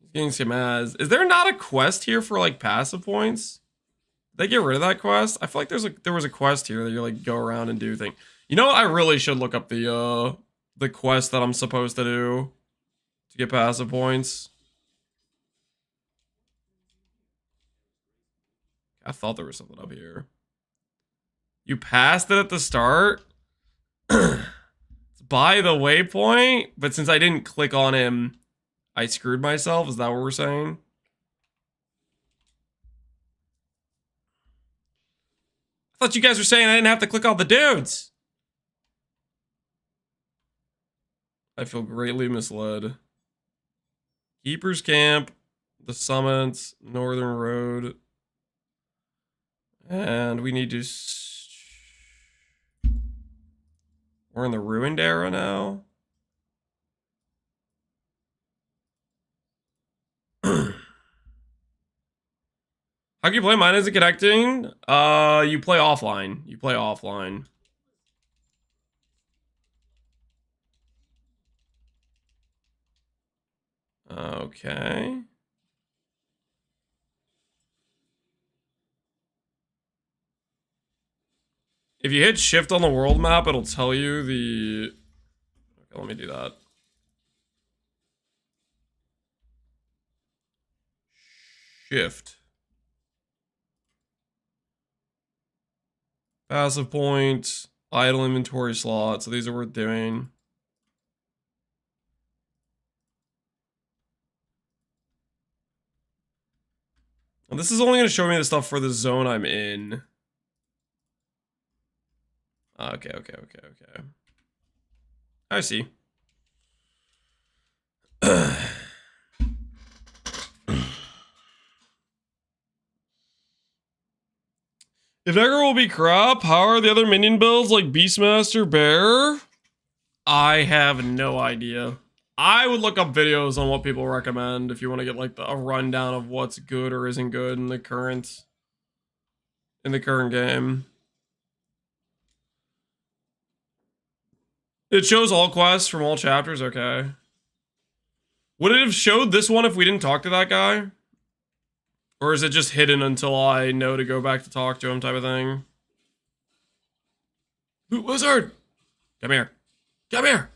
He's getting some ads. Is there not a quest here for like passive points? they get rid of that quest? I feel like there was a quest here that you like go around and do things. You know what? I really should look up the quest that I'm supposed to do to get passive points. I thought there was something up here. You passed it at the start? It's by the waypoint, but since I didn't click on him, I screwed myself. Is that what we're saying? I thought you guys were saying I didn't have to click all the dudes. I feel greatly misled. Keeper's Camp, the Summits, Northern Road. And we need to... We're in the Ruined Era now. How can you play? Mine isn't connecting. You play offline. You play offline. Okay. If you hit shift on the world map, it'll tell you the... Okay, let me do that. Shift. Passive points, idle inventory slot. So these are worth doing. And this is only going to show me the stuff for the zone I'm in. Okay. I see. If Negro will be crap, how are the other minion builds like Beastmaster Bear? I have no idea. I would look up videos on what people recommend if you want to get like a rundown of what's good or isn't good in the current game. It shows all quests from all chapters, okay. Would it have showed this one if we didn't talk to that guy? Or is it just hidden until I know to go back to talk to him type of thing? Loot Wizard! Come here. Come here!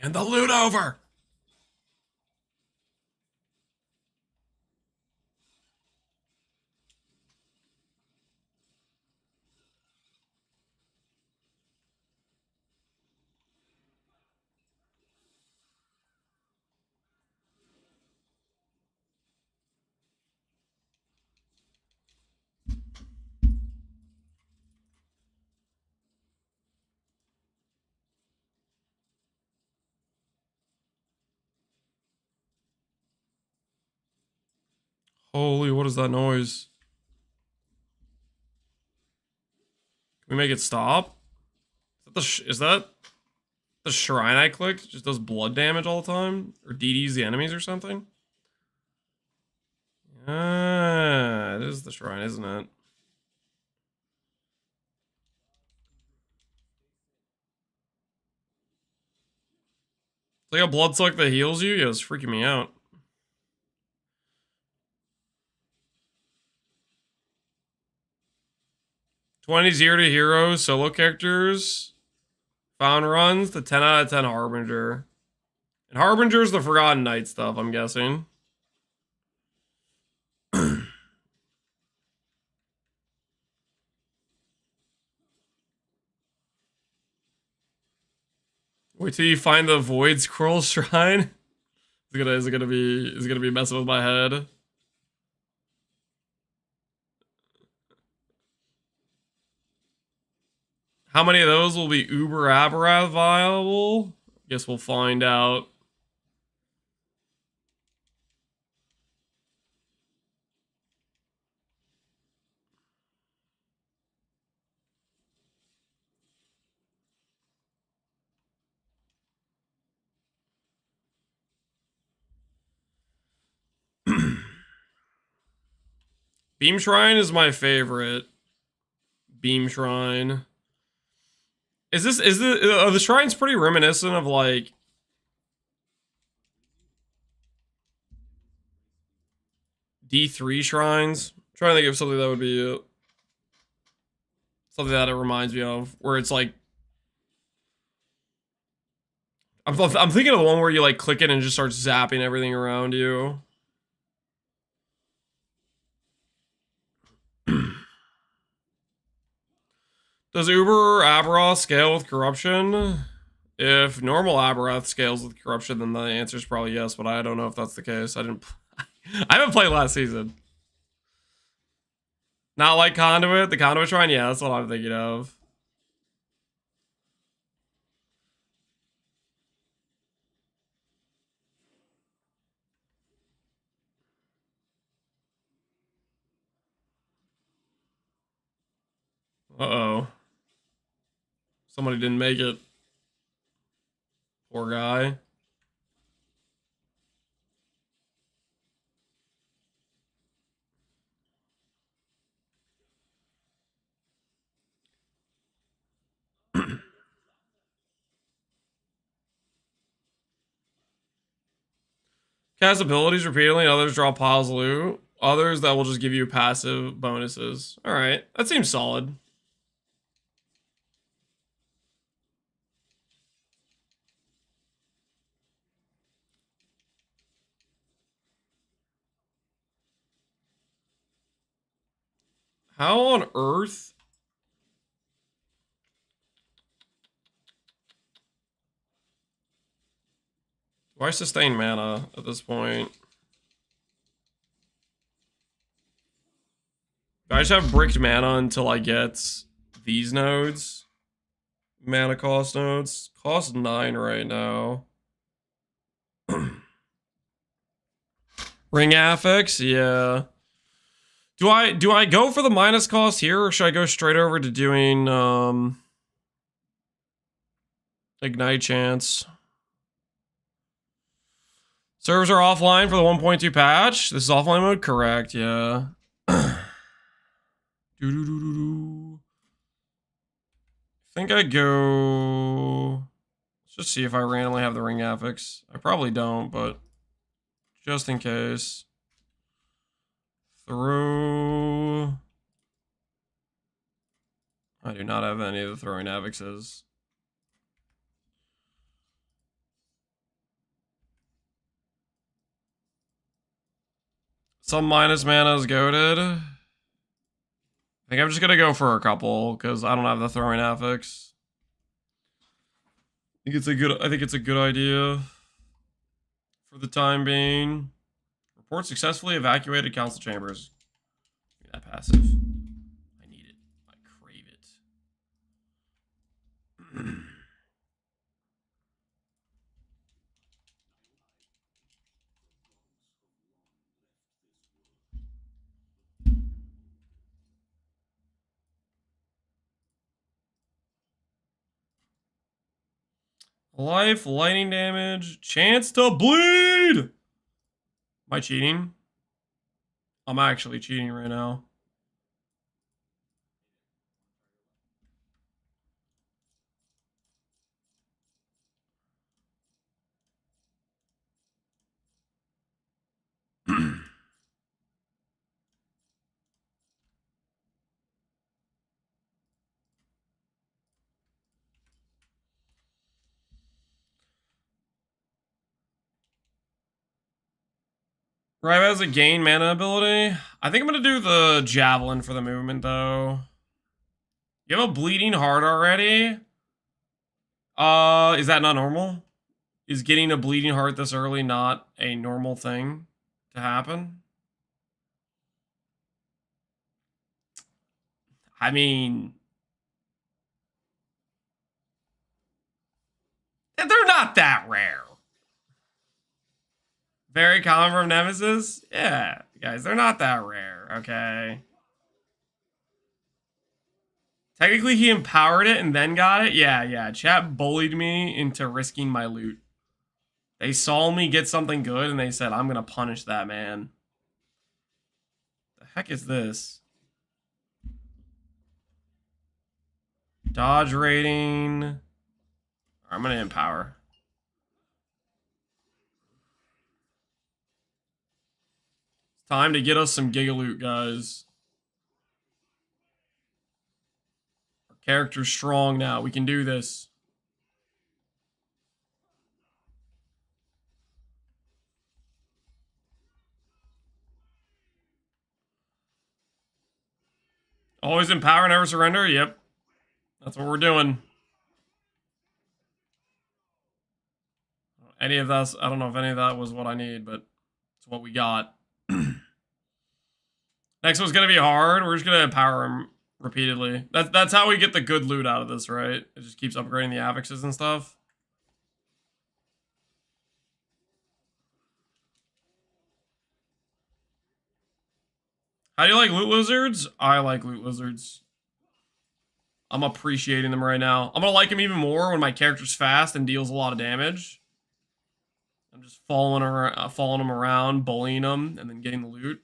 Hand the loot over! Holy, what is that noise? Can we make it stop? Is that the shrine I clicked? It just does blood damage all the time? Or DDs the enemies or something? Ah, it is the shrine, isn't it? It's like a blood suck that heals you? Yeah, it's freaking me out. $20 to heroes, solo characters, found runs, the 10 out of 10 Harbinger. And Harbinger's the Forgotten Knight stuff, I'm guessing. Wait till you find the Void Scroll Shrine. Is it gonna be messing with my head? How many of those will be Uber Aberath viable? Guess we'll find out. Beam Shrine is my favorite. Beam Shrine. Are the shrines pretty reminiscent of like D3 shrines? Trying to think of something that would be something that it reminds me of, where it's like I'm thinking of the one where you like click it and it just starts zapping everything around you. Does Uber Aberoth scale with corruption? If normal Aberoth scales with corruption, then the answer is probably yes, but I don't know if that's the case. I haven't played last season. Not like Conduit? The Conduit Shrine? Yeah, that's what I'm thinking of. Uh-oh. Somebody didn't make it. Poor guy. Cast abilities repeatedly, others draw piles of loot. Others that will just give you passive bonuses. Alright, that seems solid. How on earth? Why sustain mana at this point? I just have bricked mana until I get these nodes. Mana cost nodes. Cost 9 right now. Ring affix, yeah. Do I go for the minus cost here, or should I go straight over to doing Ignite Chance? Servers are offline for the 1.2 patch. This is offline mode? Correct, yeah. Think I go... Let's just see if I randomly have the ring affix. I probably don't, but just in case. Throw... I do not have any of the throwing affixes. Some minus mana is goated. I think I'm just gonna go for a couple because I don't have the throwing affix. I think it's a good idea for the time being. Report successfully evacuated council chambers. Give me that passive. I need it. I crave it. Life, lightning damage, chance to bleed! Am I cheating? I'm actually cheating right now. Rive has a gain mana ability. I think I'm gonna do the javelin for the movement though. You have a bleeding heart already? Is that not normal? Is getting a bleeding heart this early not a normal thing to happen? I mean, they're not that rare. Very common from Nemesis? Yeah, guys, they're not that rare, okay? Technically, he empowered it and then got it? Yeah. Chat bullied me into risking my loot. They saw me get something good and they said, I'm gonna punish that man. The heck is this? Dodge rating. I'm gonna empower. It's time to get us some Giga loot, guys. Character's strong now. We can do this. Always empower, never surrender? Yep. That's what we're doing. Any of that, I don't know if any of that was what I need, but it's what we got. Next one's gonna be hard. We're just gonna empower him repeatedly. That's how we get the good loot out of this, right? It just keeps upgrading the affixes and stuff. How do you like loot lizards? I like loot lizards. I'm appreciating them right now. I'm gonna like them even more when my character's fast and deals a lot of damage. I'm just following them around, bullying them, and then getting the loot.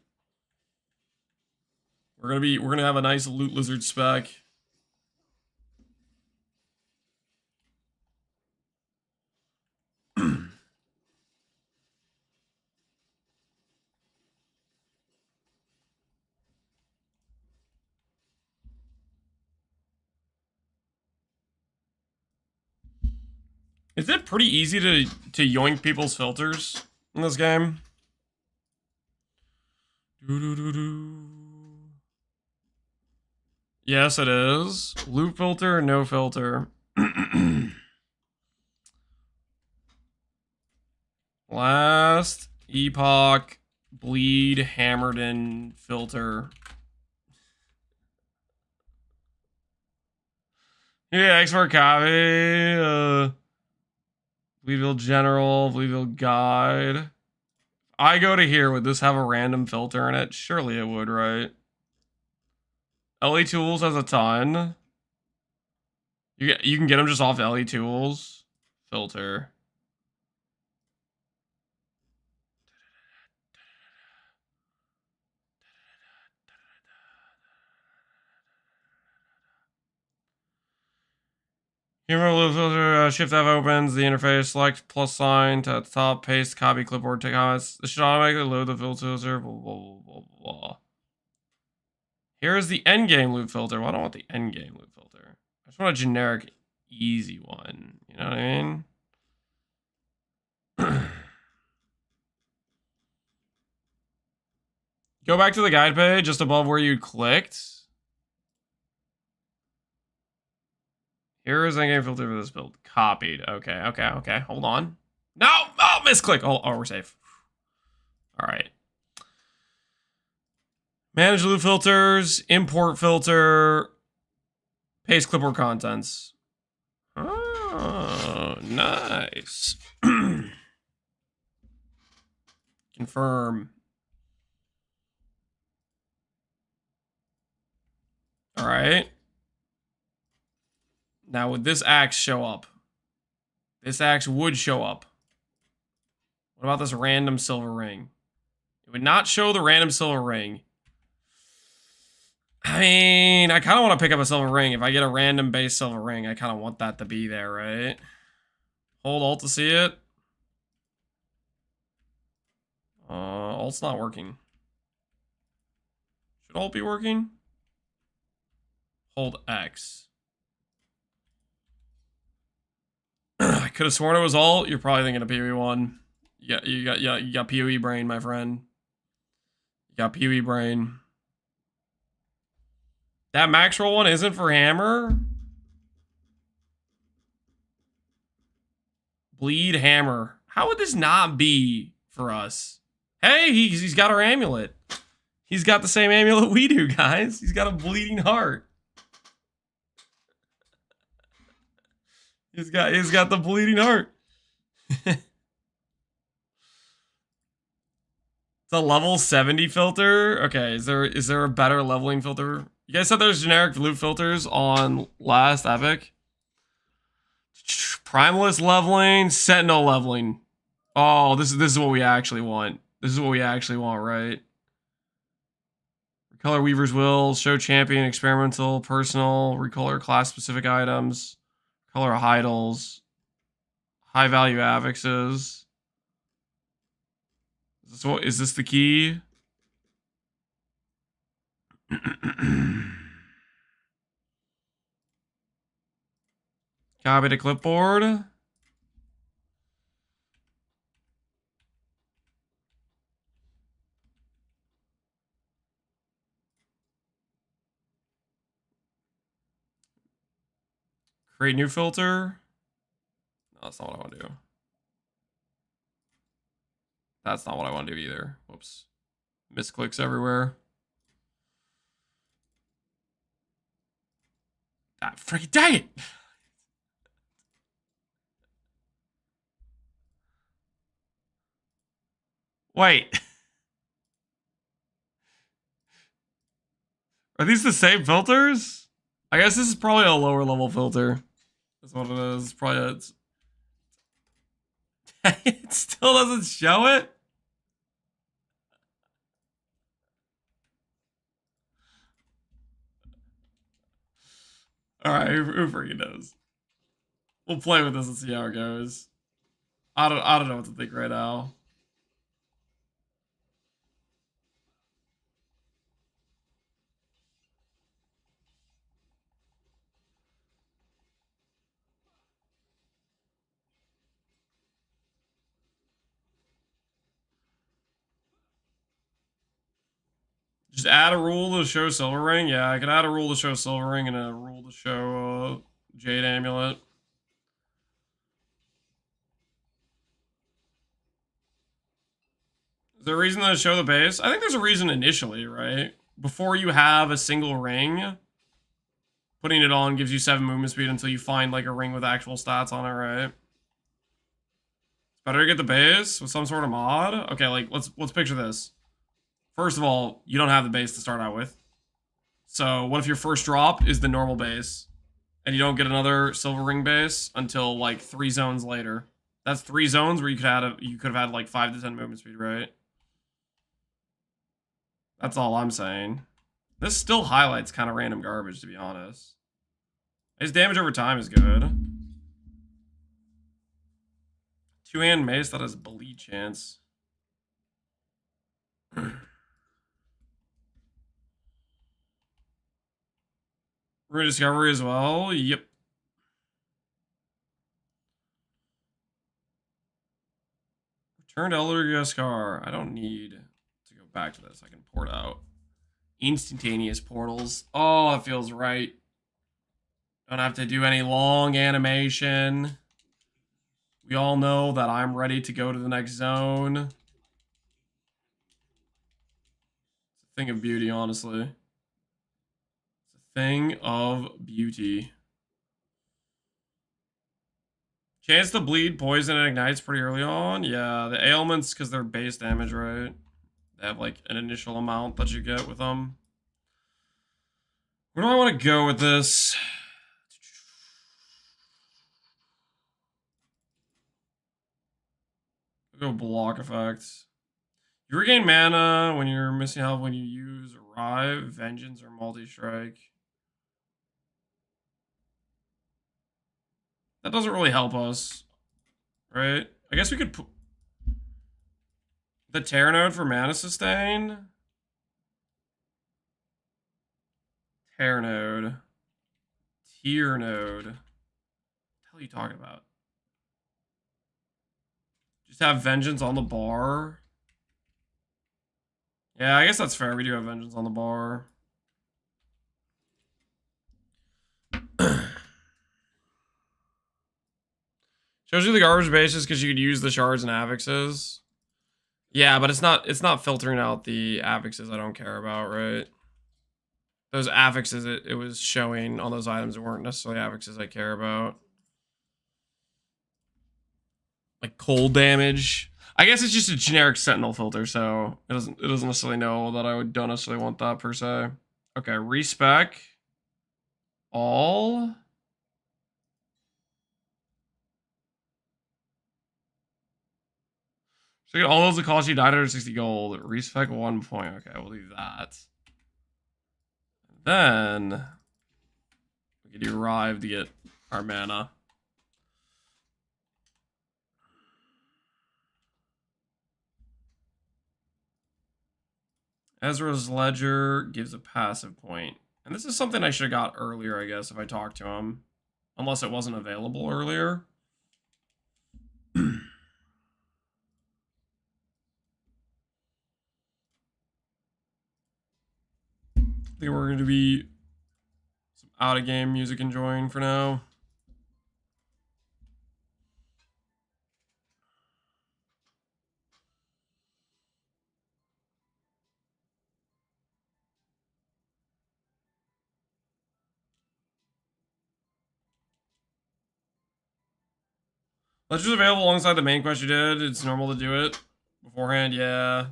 We're gonna have a nice loot lizard spec. Is it pretty easy to yoink people's filters in this game? Yes, it is. Loot filter, no filter. Last epoch bleed hammered in filter. Yeah, export copy. Bleedville General, Bleedville Guide. I go to here. Would this have a random filter in it? Surely it would, right? LE Tools has a ton. You can get them just off LE Tools. Filter. Humor loop filter, shift F opens the interface, select plus sign to the top, paste, copy, clipboard, take comments. This should automatically load the filter, blah, blah, blah, blah, blah. Here is the endgame loop filter. Well, I don't want the endgame loop filter. I just want a generic, easy one. You know what I mean? Go back to the guide page just above where you clicked. Here is endgame filter for this build. Copied. Okay. Hold on. No! Oh, misclick. Oh, we're safe. All right. Manage loop filters, import filter, paste clipboard contents. Oh, nice. Confirm. All right. Now, would this axe show up? This axe would show up. What about this random silver ring? It would not show the random silver ring. I mean, I kind of want to pick up a silver ring. If I get a random base silver ring, I kind of want that to be there, right? Hold Alt to see it. Alt's not working. Should Alt be working? Hold X. I could have sworn it was Alt. You're probably thinking of PoE1. You got PoE brain, my friend. You got PoE brain. That max roll one isn't for hammer? Bleed hammer. How would this not be for us? Hey, he's got our amulet. He's got the same amulet we do, guys. He's got a bleeding heart. He's got the bleeding heart. It's a level 70 filter. Okay, is there a better leveling filter? You guys said there's generic loot filters on last epic. Primalist leveling, Sentinel leveling. Oh, this is what we actually want. This is what we actually want, right? Recolor Weaver's Will, show champion, experimental, personal, recolor class specific items, color Heidels, high value affixes. Is this the key? Copy to clipboard. Create new filter. No, that's not what I want to do. That's not what I want to do either. Whoops. Misclicks everywhere. Ah, freaking dang it! Wait. Are these the same filters? I guess this is probably a lower level filter. That's what it is. Probably it's. It still doesn't show it? Alright, who freaking knows? We'll play with this and see how it goes. I don't know what to think right now. Just add a rule to show Silver Ring. Yeah, I can add a rule to show Silver Ring and a rule to show Jade Amulet. Is there a reason to show the base? I think there's a reason initially, right? Before you have a single ring, putting it on gives you 7 movement speed until you find like a ring with actual stats on it, right? It's better to get the base with some sort of mod. Okay, like let's picture this. First of all, you don't have the base to start out with. So what if your first drop is the normal base and you don't get another silver ring base until like 3 zones later? That's 3 zones where you could have had like 5 to 10 movement speed, right? That's all I'm saying. This still highlights kind of random garbage, to be honest. His damage over time is good. 2-hand mace, that has bleed chance. Rune Discovery as well. Yep. Return to Elder Yaskar. I don't need to go back to this. I can port out. Instantaneous portals. Oh, it feels right. Don't have to do any long animation. We all know that I'm ready to go to the next zone. It's a thing of beauty, honestly. It's a thing of beauty. Chance to bleed, poison, and ignites pretty early on. Yeah, the ailments, because they're base damage, right? They have like an initial amount that you get with them. Where do I want to go with this? I'll go block effects. You regain mana when you're missing health when you use Arrive, Vengeance, or Multi-Strike. That doesn't really help us, right? I guess we could put the Terror Node for mana sustain. Terror Node. Tier Node. What the hell are you talking about? Just have Vengeance on the bar. Yeah, I guess that's fair. We do have Vengeance on the bar. Shows you the garbage bases because you could use the shards and affixes. Yeah, but it's not filtering out the affixes I don't care about, right? Those affixes it was showing on those items weren't necessarily affixes I care about. Like cold damage. I guess it's just a generic sentinel filter, so it doesn't necessarily know that don't necessarily want that per se. Okay, respec. All. So you get all those that cost you 960 gold. Respec 1 point. Okay, we'll do that. Then we can do Rive to get our mana. Ezra's Ledger gives a passive point. And this is something I should have got earlier, I guess, if I talked to him. Unless it wasn't available earlier. I think we're going to be some out-of-game music enjoying for now. Legend's available alongside the main quest you did. It's normal to do it beforehand, yeah.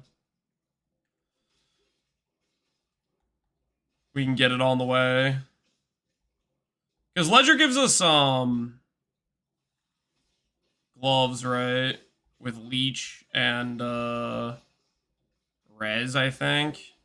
We can get it on the way. Because Ledger gives us gloves, right? With Leech and Rez, I think.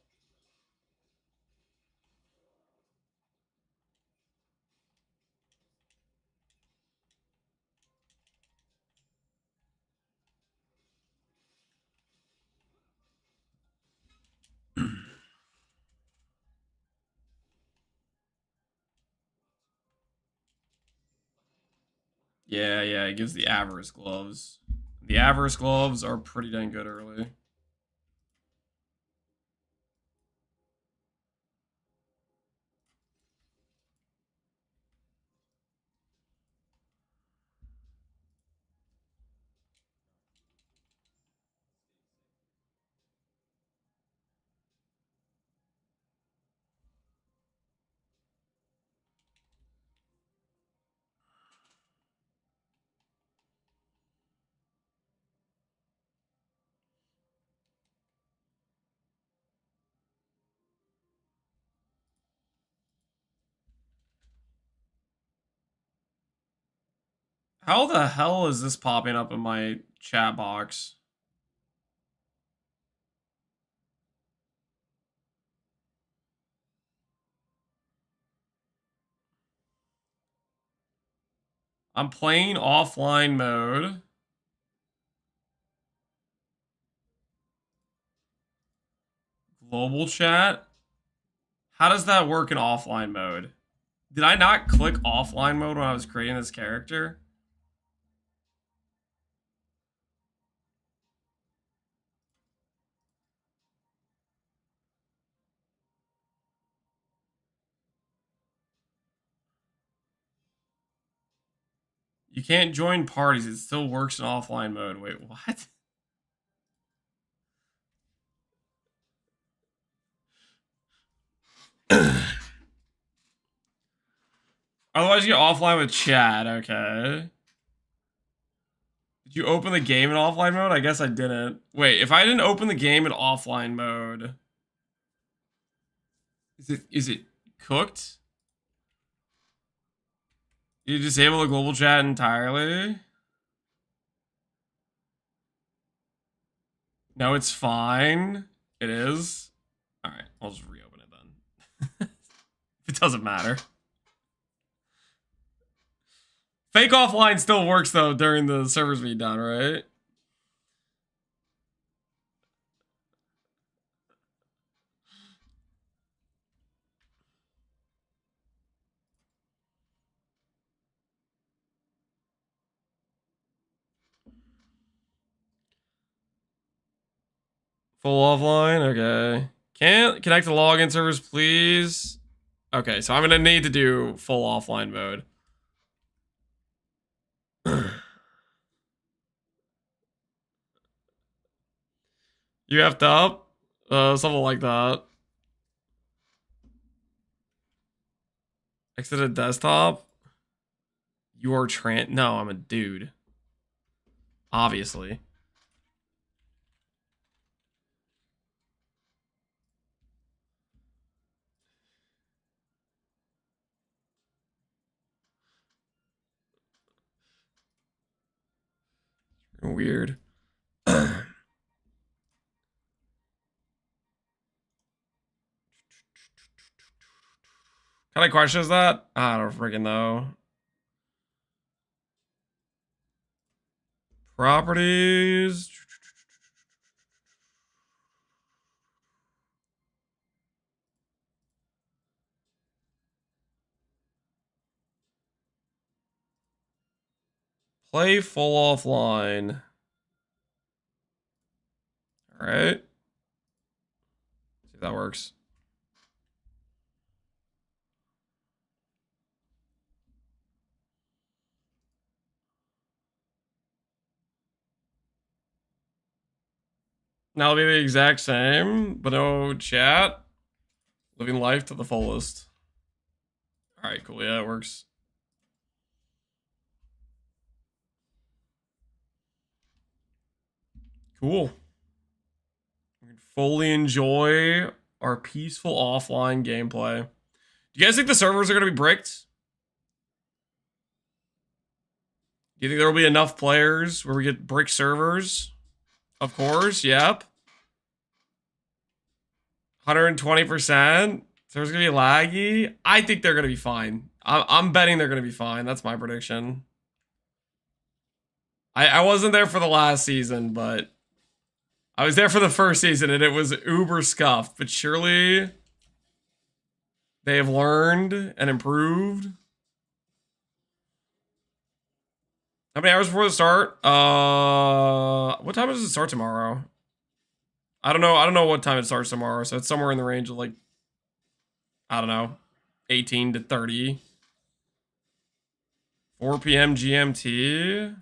Yeah, it gives the Avarice gloves. The Avarice gloves are pretty dang good early. How the hell is this popping up in my chat box? I'm playing offline mode. Global chat? How does that work in offline mode? Did I not click offline mode when I was creating this character? You can't join parties. It still works in offline mode. Wait, what? Otherwise, you get offline with chat. Okay. Did you open the game in offline mode? I guess I didn't. Wait, if I didn't open the game in offline mode, is it cooked? You disable the global chat entirely? No, it's fine. It is. All right, I'll just reopen it then. It doesn't matter. Fake offline still works though during the servers being down, right? Full offline, okay. Can't connect to login servers, please. Okay, so I'm gonna need to do full offline mode. You have to up? Something like that. Exit a desktop? You are no, I'm a dude. Obviously. Weird. What kind of question is that? I don't freaking know. Properties. Play full offline. All right. See if that works. Now it'll be the exact same, but no chat. Living life to the fullest. All right, cool. Yeah, it works. Cool. We can fully enjoy our peaceful offline gameplay. Do you guys think the servers are going to be bricked? Do you think there will be enough players where we get brick servers? Of course, yep. 120%. Servers going to be laggy. I think they're going to be fine. I'm betting they're going to be fine. That's my prediction. I wasn't there for the last season, but I was there for the first season and it was uber scuffed. But surely they have learned and improved. How many hours before the start? What time does it start tomorrow? I don't know what time it starts tomorrow, so it's somewhere in the range of like, I don't know, 18 to 30. 4 p.m. GMT.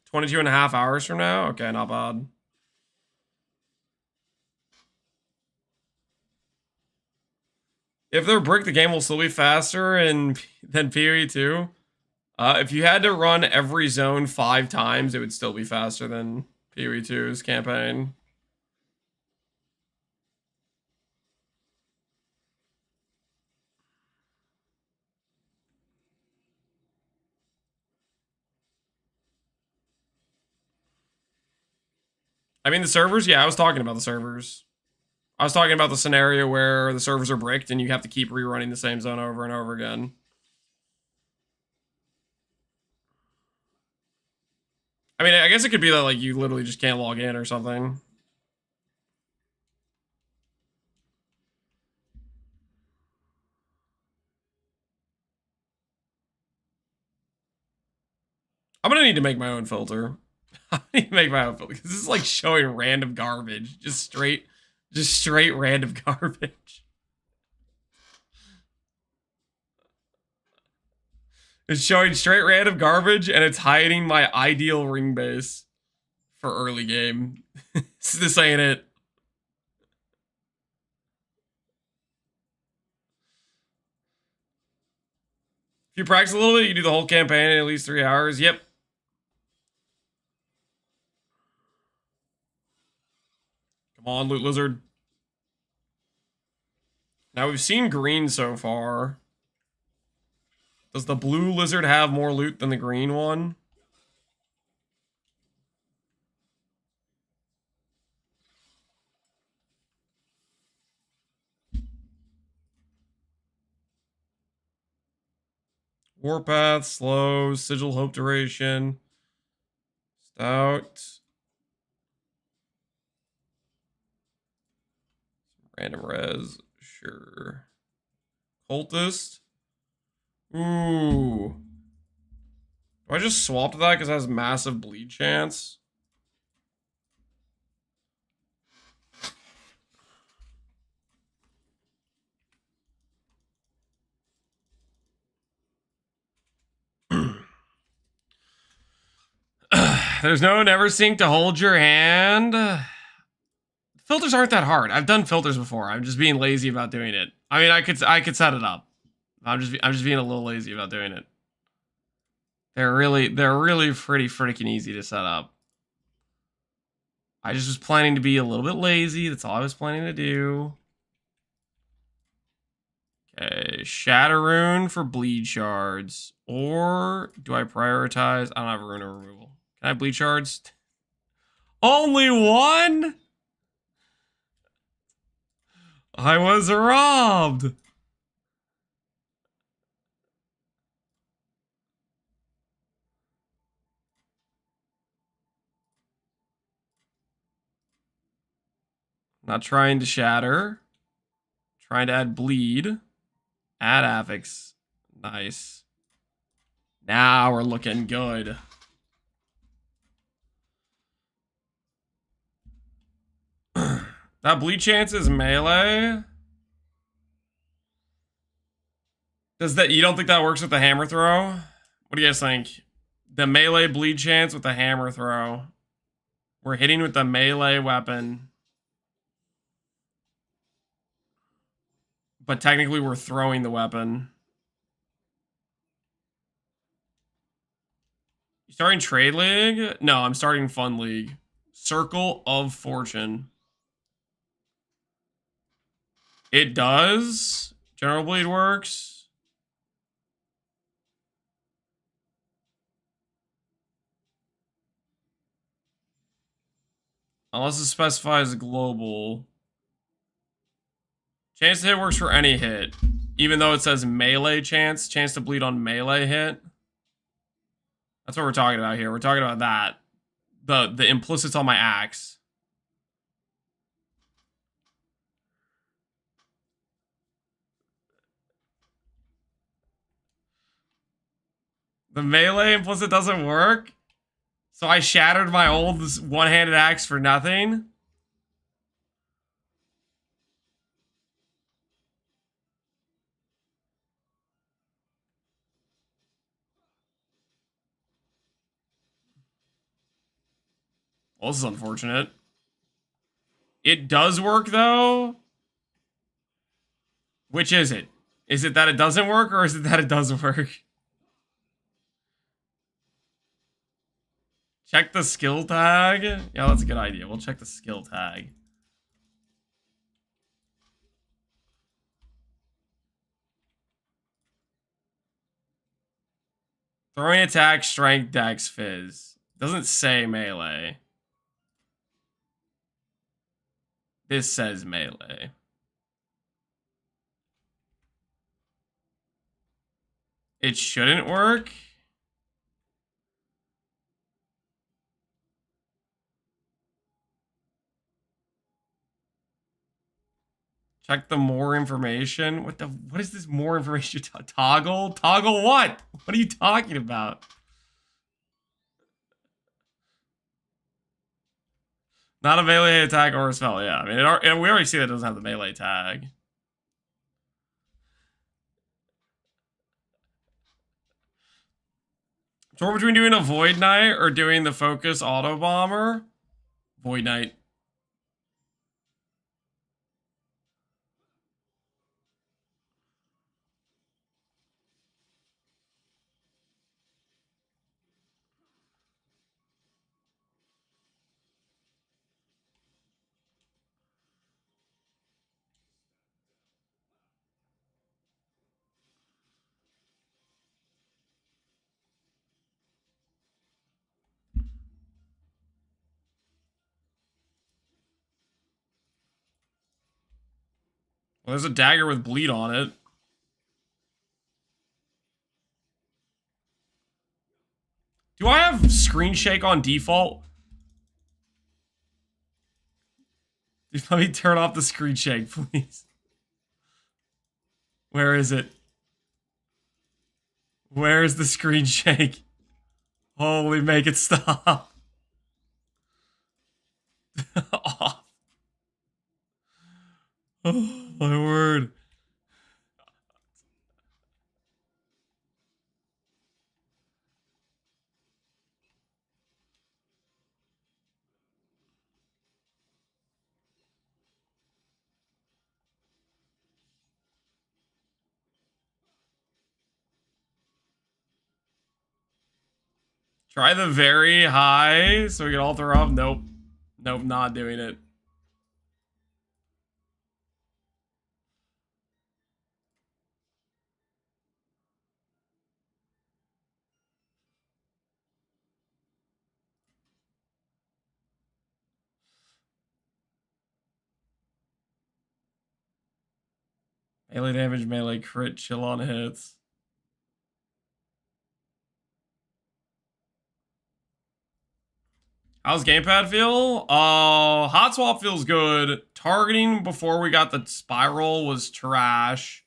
22 and a half hours from now? Okay, not bad. If they're brick, the game will still be faster than PoE 2. If you had to run every zone 5 times, it would still be faster than PoE 2's campaign. I mean, the servers? Yeah, I was talking about the servers. I was talking about the scenario where the servers are bricked and you have to keep rerunning the same zone over and over again. I mean, I guess it could be that like you literally just can't log in or something. I'm gonna need to make my own filter. I need to make my own filter because this is like showing random garbage, just straight random garbage. It's showing straight random garbage and it's hiding my ideal ring base for early game. This ain't it. If you practice a little bit, you do the whole campaign in at least 3 hours. Yep. Come on, Loot Lizard. Now we've seen green so far. Does the blue lizard have more loot than the green one? Warpath, slow, sigil, hope duration, stout, random res, sure. Cultist. Ooh. Do I just swap to that because it has massive bleed chance? There's no never sync to hold your hand. Filters aren't that hard. I've done filters before. I'm just being lazy about doing it. I mean, I could set it up. I'm just being a little lazy about doing it. They're really pretty freaking easy to set up. I just was planning to be a little bit lazy. That's all I was planning to do. Okay, Shatter Rune for bleed shards. Or do I prioritize? I don't have rune removal. Can I have bleed shards? Only one? I was robbed. Not trying to shatter. Trying to add bleed. Add affix. Nice. Now we're looking good. That bleed chance is melee. Does that, you don't think that works with the hammer throw? What do you guys think? The melee bleed chance with the hammer throw. We're hitting with the melee weapon. But technically we're throwing the weapon. You starting Trade League? No, I'm starting Fun League. Circle of Fortune. It does. General Bleed works. Unless it specifies global. Chance to hit works for any hit. Even though it says melee chance. Chance to bleed on melee hit. That's what we're talking about here. We're talking about that. The implicits on my axe. The melee implicit doesn't work? So I shattered my old one-handed axe for nothing? Well, this is unfortunate. It does work, though? Which is it? Is it that it doesn't work, or is it that it does work? Check the skill tag? Yeah, that's a good idea. We'll check the skill tag. Throwing attack, strength, dex, fizz. Doesn't say melee. This says melee. It shouldn't work. Check the more information. What is this more information? Toggle? Toggle what? What are you talking about? Not a melee attack or a spell, yeah. I mean, and we already see that it doesn't have the melee tag. So we're between doing a Void Knight or doing the Focus Auto Bomber. Void Knight. Well, there's a dagger with bleed on it. Do I have screen shake on default? Let me turn off the screen shake, please. Where is it? Where is the screen shake? Holy, make it stop. Off. Oh, my word. Try the very high so we can all throw up. Nope. Nope, not doing it. Melee damage, melee crit, chill on hits. How's gamepad feel? Hot swap feels good. Targeting before we got the spiral was trash.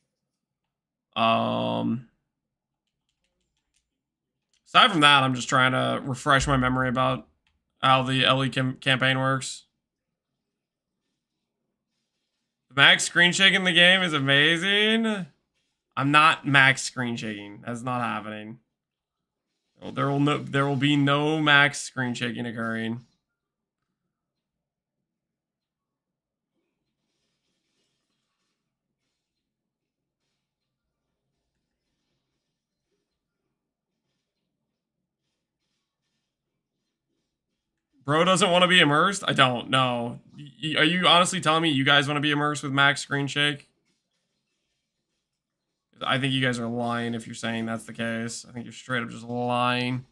Aside from that, I'm just trying to refresh my memory about how the LE campaign works. The max screen shaking in the game is amazing. I'm not max screen shaking. That's not happening. There will be no max screen shaking occurring. Bro doesn't want to be immersed? I don't know. Are you honestly telling me you guys want to be immersed with max screen shake? I think you guys are lying if you're saying that's the case. I think you're straight up just lying.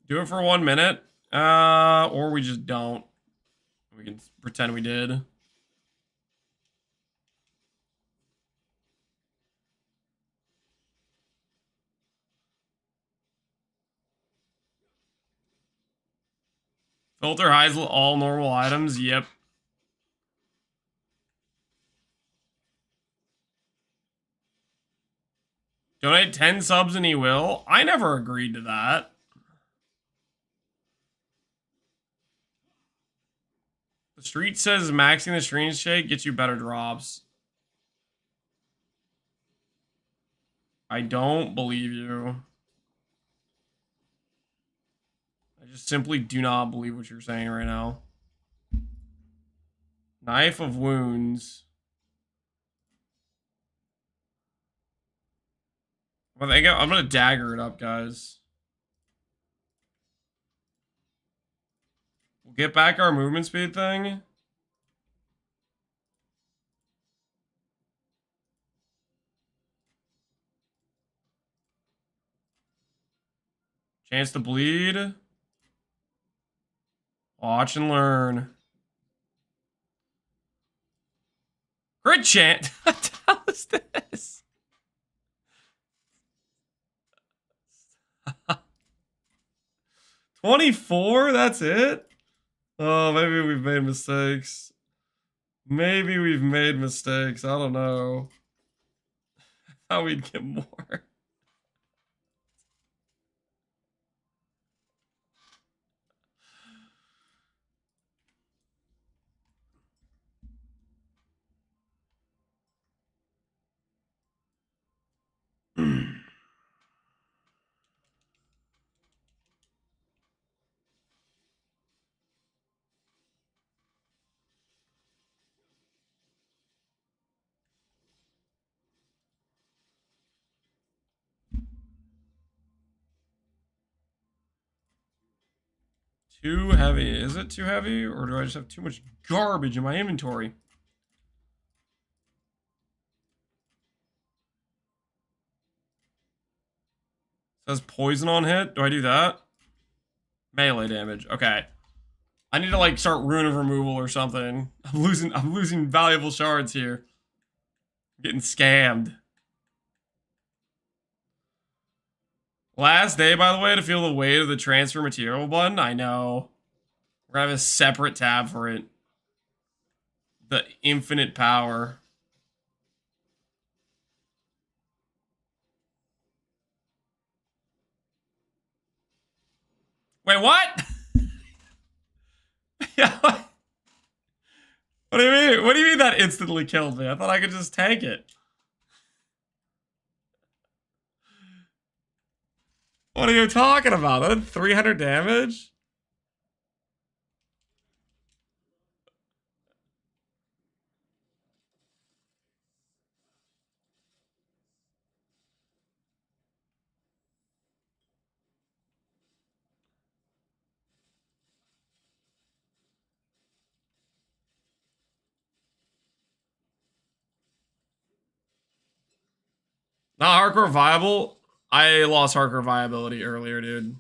Do it for 1 minute. Or we just don't. We can pretend we did. Filter hides all normal items. Yep. Donate 10 subs and he will. I never agreed to that. The street says maxing the screen shake gets you better drops. I don't believe you. I just simply do not believe what you're saying right now. Knife of Wounds. I'm gonna dagger it up, guys. We'll get back our movement speed thing. Chance to bleed. Watch and learn. Crit chant. What the hell is this? $24? That's it? Oh, maybe we've made mistakes. Maybe we've made mistakes. I don't know. How we'd get more. Too heavy. Is it too heavy? Or do I just have too much garbage in my inventory? It says poison on hit. Do I do that? Melee damage. Okay. I need to like start rune of removal or something. I'm losing valuable shards here. I'm getting scammed. Last day, by the way, to feel the weight of the transfer material button. I know. We're gonna have a separate tab for it. The infinite power. Wait, what? Yeah. What do you mean? What do you mean that instantly killed me? I thought I could just tank it. What are you talking about? That did 300 damage? Not hardcore viable. I lost hardcore viability earlier, dude.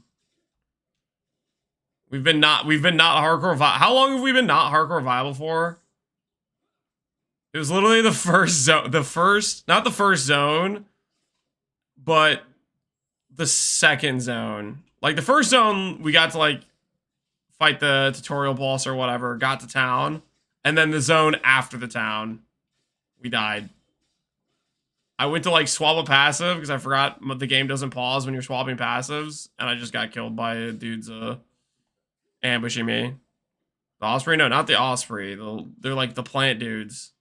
We've been not hardcore how long have we been not hardcore viable for? It was literally the first zone, not the first zone, but the second zone. Like the first zone, we got to like fight the tutorial boss or whatever, got to town. And then the zone after the town, we died. I went to like swap a passive because I forgot the game doesn't pause when you're swapping passives, and I just got killed by a dude's ambushing me. The Osprey? No, not the Osprey. They're like the plant dudes.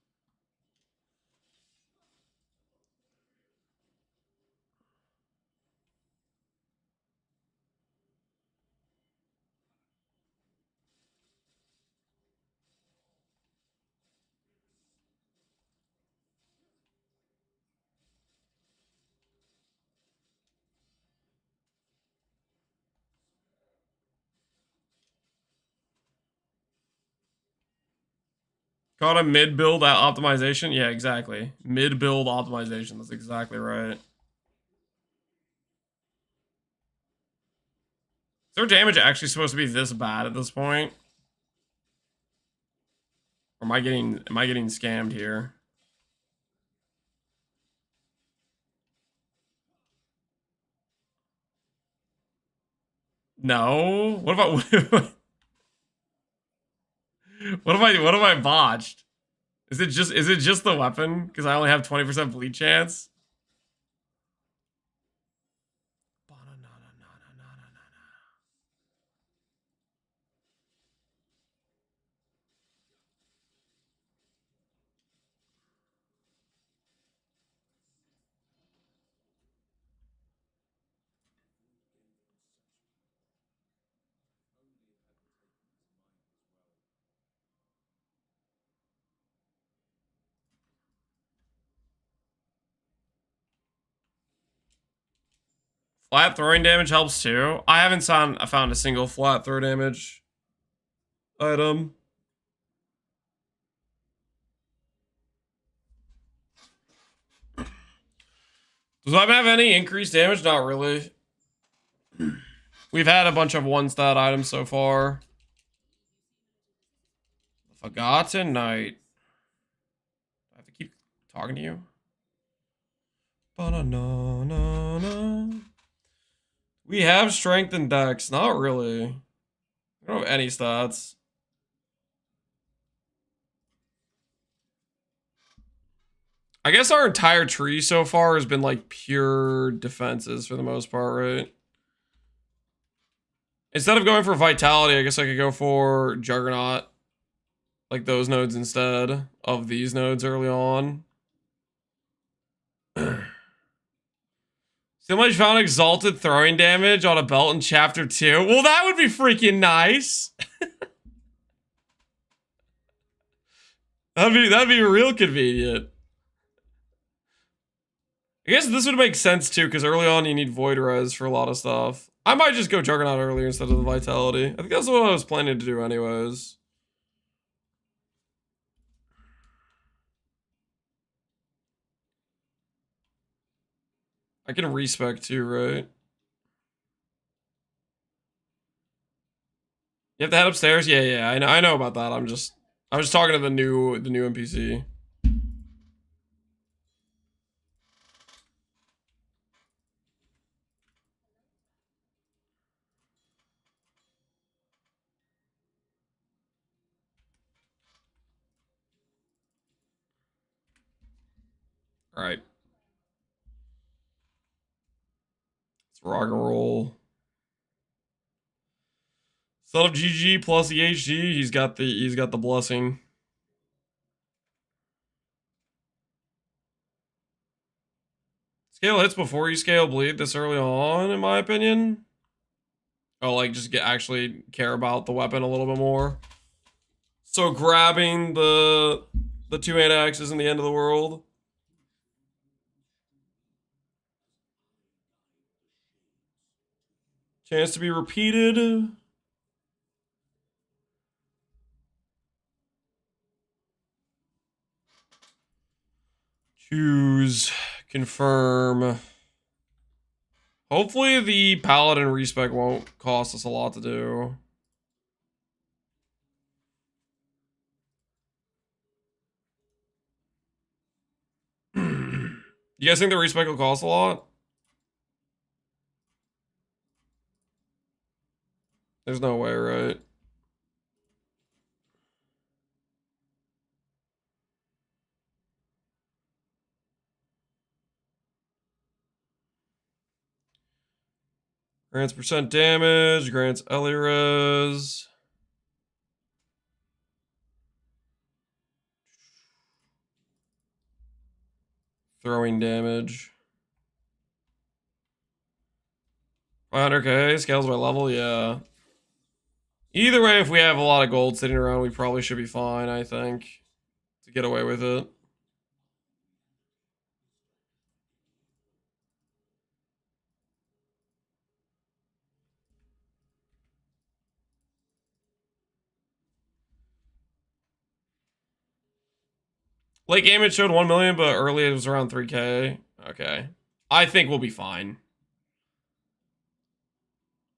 Called a mid-build optimization? Yeah, exactly. Mid-build optimization. That's exactly right. Is their damage actually supposed to be this bad at this point? Or am I getting scammed here? No. What about what have I botched? Is it just the weapon? Because I only have 20% bleed chance? Flat throwing damage helps too. I haven't found a single flat throw damage item. Does weapon have any increased damage? Not really. We've had a bunch of one stat items so far. Forgotten Night. I have to keep talking to you. We have strength and dex. Not really. I don't have any stats. I guess our entire tree so far has been like pure defenses for the most part, right? Instead of going for vitality, I guess I could go for Juggernaut. Like those nodes instead of these nodes early on. Somebody found exalted throwing damage on a belt in chapter 2. Well, that would be freaking nice. that'd be real convenient. I guess this would make sense too, because early on you need Void Res for a lot of stuff. I might just go Juggernaut earlier instead of the Vitality. I think that's what I was planning to do anyways. I can respec too, right? You have to head upstairs? Yeah, I know about that. I was just talking to the new NPC. Alright. Let's rock and roll. Son of GG plus EHG, he's got the blessing. Scale hits before you scale bleed this early on, in my opinion. Oh, like just actually care about the weapon a little bit more. So grabbing the 2-hand axe isn't the end of the world. Chance to be repeated. Choose. Confirm. Hopefully the paladin respec won't cost us a lot to do. You guys think the respec will cost a lot? There's no way, right? Grants percent damage, grants Elirez. Throwing damage. 500k, scales by level, yeah. Either way, if we have a lot of gold sitting around, we probably should be fine, I think, to get away with it. Late game it showed 1 million, but early it was around 3k. Okay. I think we'll be fine.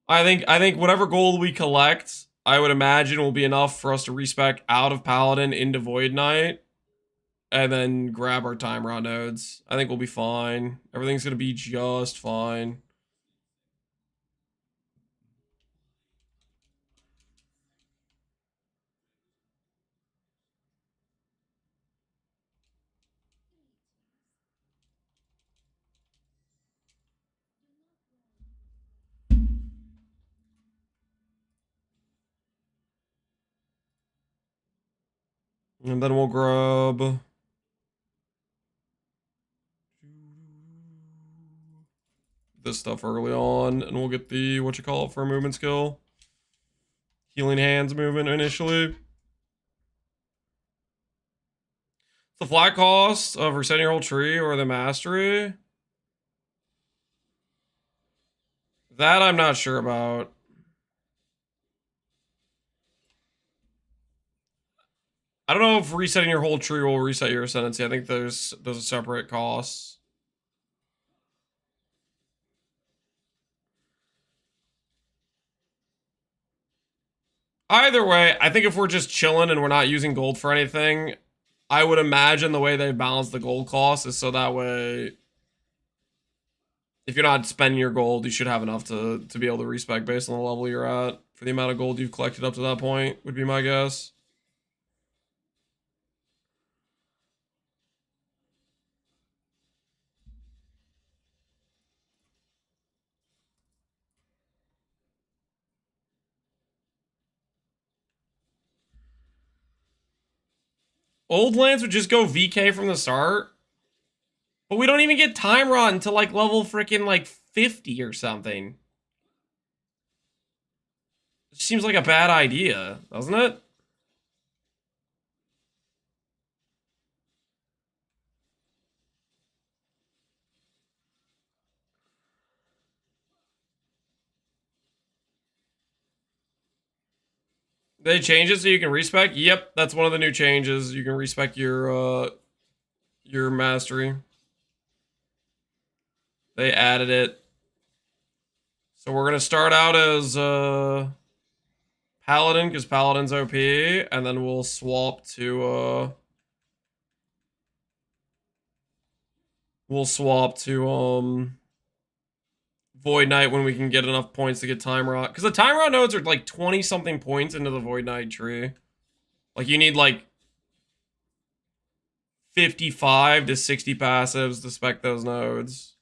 I think whatever gold we collect, I would imagine will be enough for us to respec out of Paladin into Void Knight. And then grab our time rod nodes. I think we'll be fine. Everything's gonna be just fine. And then we'll grab this stuff early on, and we'll get the for a movement skill. Healing hands movement initially. The flat cost of resetting your whole tree or the mastery. That I'm not sure about. I don't know if resetting your whole tree will reset your ascendancy. I think there's a separate costs. Either way, I think if we're just chilling and we're not using gold for anything, I would imagine the way they balance the gold cost is so that way, if you're not spending your gold, you should have enough to be able to respec based on the level you're at for the amount of gold you've collected up to that point, would be my guess. Old lands would just go VK from the start. But we don't even get time rod until like level freaking like 50 or something. It seems like a bad idea, doesn't it? They change it so you can respec? Yep, that's one of the new changes. You can respec your mastery. They added it. So we're gonna start out as Paladin, because Paladin's OP, and then we'll swap to Void Knight when we can get enough points to get Time Rod. Because the Time Rod nodes are like 20 something points into the Void Knight tree. Like you need like 55 to 60 passives to spec those nodes.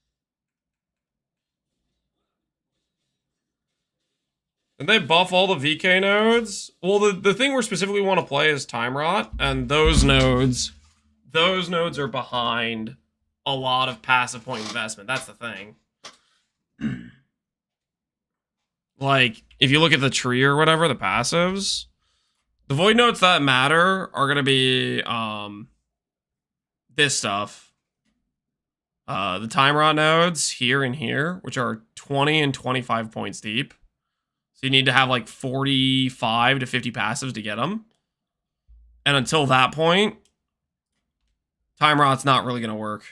And they buff all the VK nodes? Well, the thing we specifically want to play is Time Rot, and those nodes are behind a lot of passive point investment. That's the thing. Like, if you look at the tree or whatever, the passives, the void nodes that matter are going to be this stuff. The Time Rot nodes here and here, which are 20 and 25 points deep. So you need to have like 45 to 50 passives to get them. And until that point, Time Rot's not really going to work.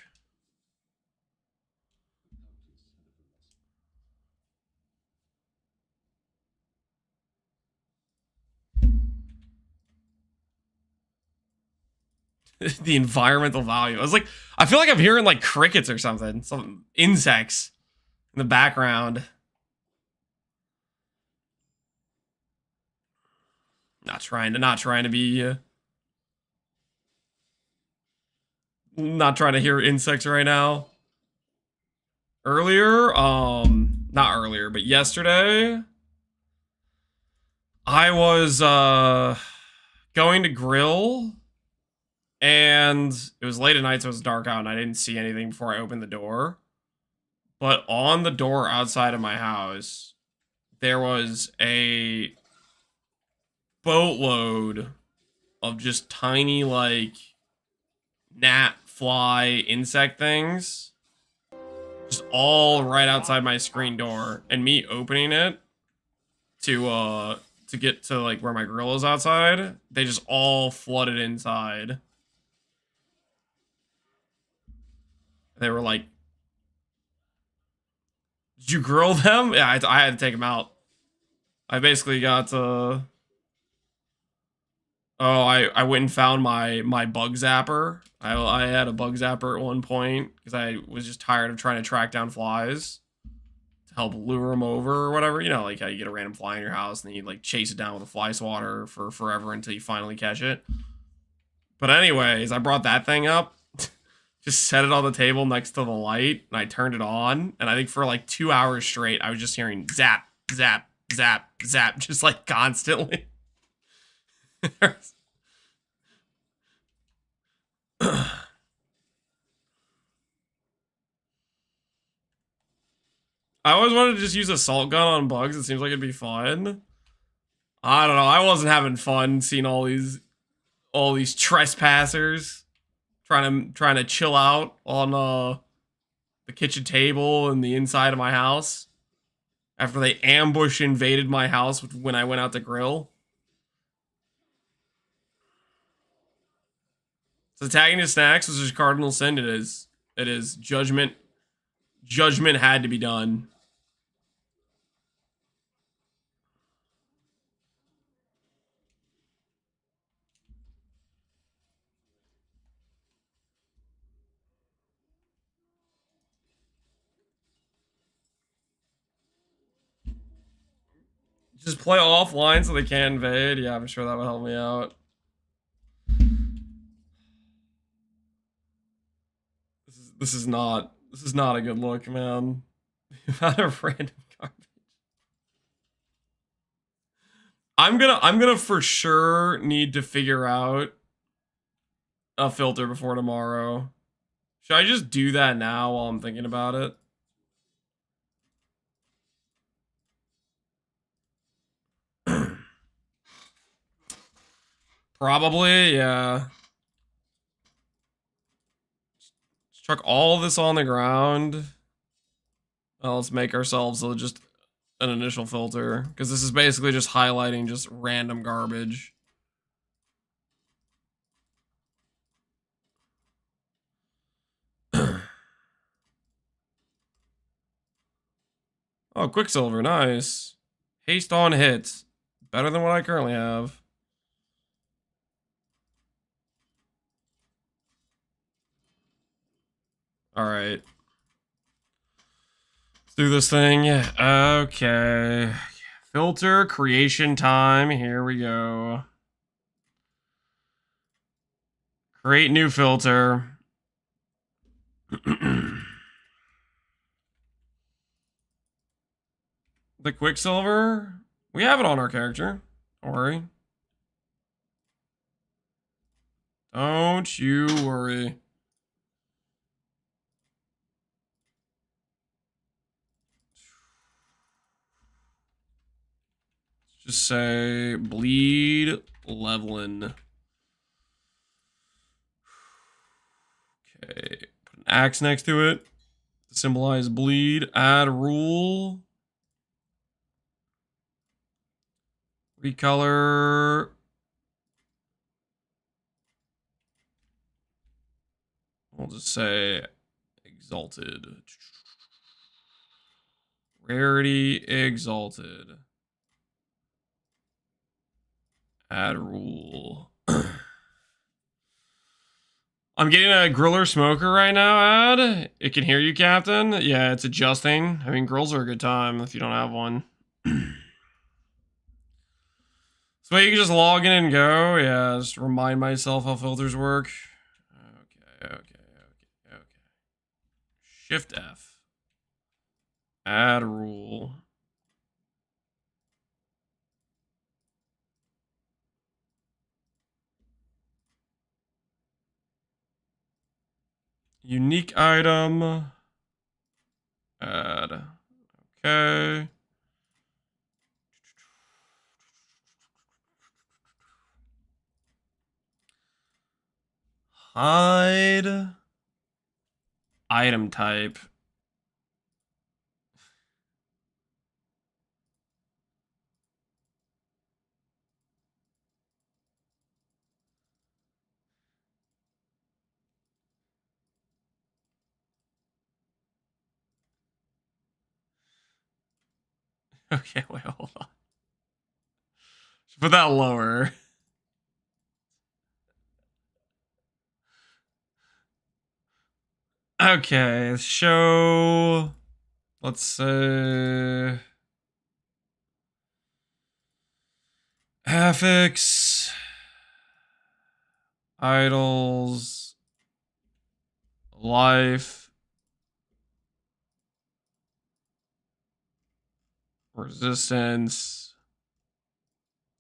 The environmental value. I feel like I'm hearing like crickets or something. Some insects in the background. Not trying to be not trying to hear insects right now. Earlier, not earlier, but yesterday, I was going to grill, and it was late at night, so it was dark out, and I didn't see anything before I opened the door. But on the door outside of my house, there was a boatload of just tiny, like, gnat, fly, insect things. Just all right outside my screen door. And me opening it to get to, like, where my grill is outside, they just all flooded inside. They were like, did you grill them? Yeah, I had to take them out. I basically got, I went and found my bug zapper. I had a bug zapper at one point because I was just tired of trying to track down flies to help lure them over or whatever. You know, like how you get a random fly in your house and then you like chase it down with a fly swatter for forever until you finally catch it. But anyways, I brought that thing up, just set it on the table next to the light, and I turned it on. And I think for like 2 hours straight, I was just hearing zap, zap, zap, zap, just like constantly. I always wanted to just use a salt gun on bugs. It seems like it'd be fun. I don't know. I wasn't having fun seeing all these trespassers trying to chill out on the kitchen table and the inside of my house after they invaded my house when I went out to grill. So tagging his snacks was just cardinal sin. It is. It is judgment. Judgment had to be done. Just play offline so they can't invade. Yeah, I'm sure that would help me out. This is not a good look, man. Not a random garbage. I'm gonna for sure need to figure out a filter before tomorrow. Should I just do that now while I'm thinking about it? Probably, yeah. Let's chuck all of this on the ground. Well, let's make ourselves just an initial filter, because this is basically just highlighting just random garbage. Oh, Quicksilver, nice. Haste on hits. Better than what I currently have. Alright. Let's do this thing. Okay. Filter creation time. Here we go. Create new filter. The Quicksilver? We have it on our character. Don't worry. Don't you worry. Just say bleed leveling. Okay. Put an axe next to it to symbolize bleed. Add rule. Recolor. We'll just say exalted. Rarity exalted. Add rule. I'm getting a griller smoker right now, Ad. It can hear you, Captain. Yeah, it's adjusting. I mean, grills are a good time if you don't have one. So you can just log in and go. Yeah, just remind myself how filters work. Okay. Shift F. Add rule. Unique item. Add. Okay. Hide. Item type. Okay, wait, hold on. Should put that lower. Okay, show. Let's say affix, idols, life, resistance.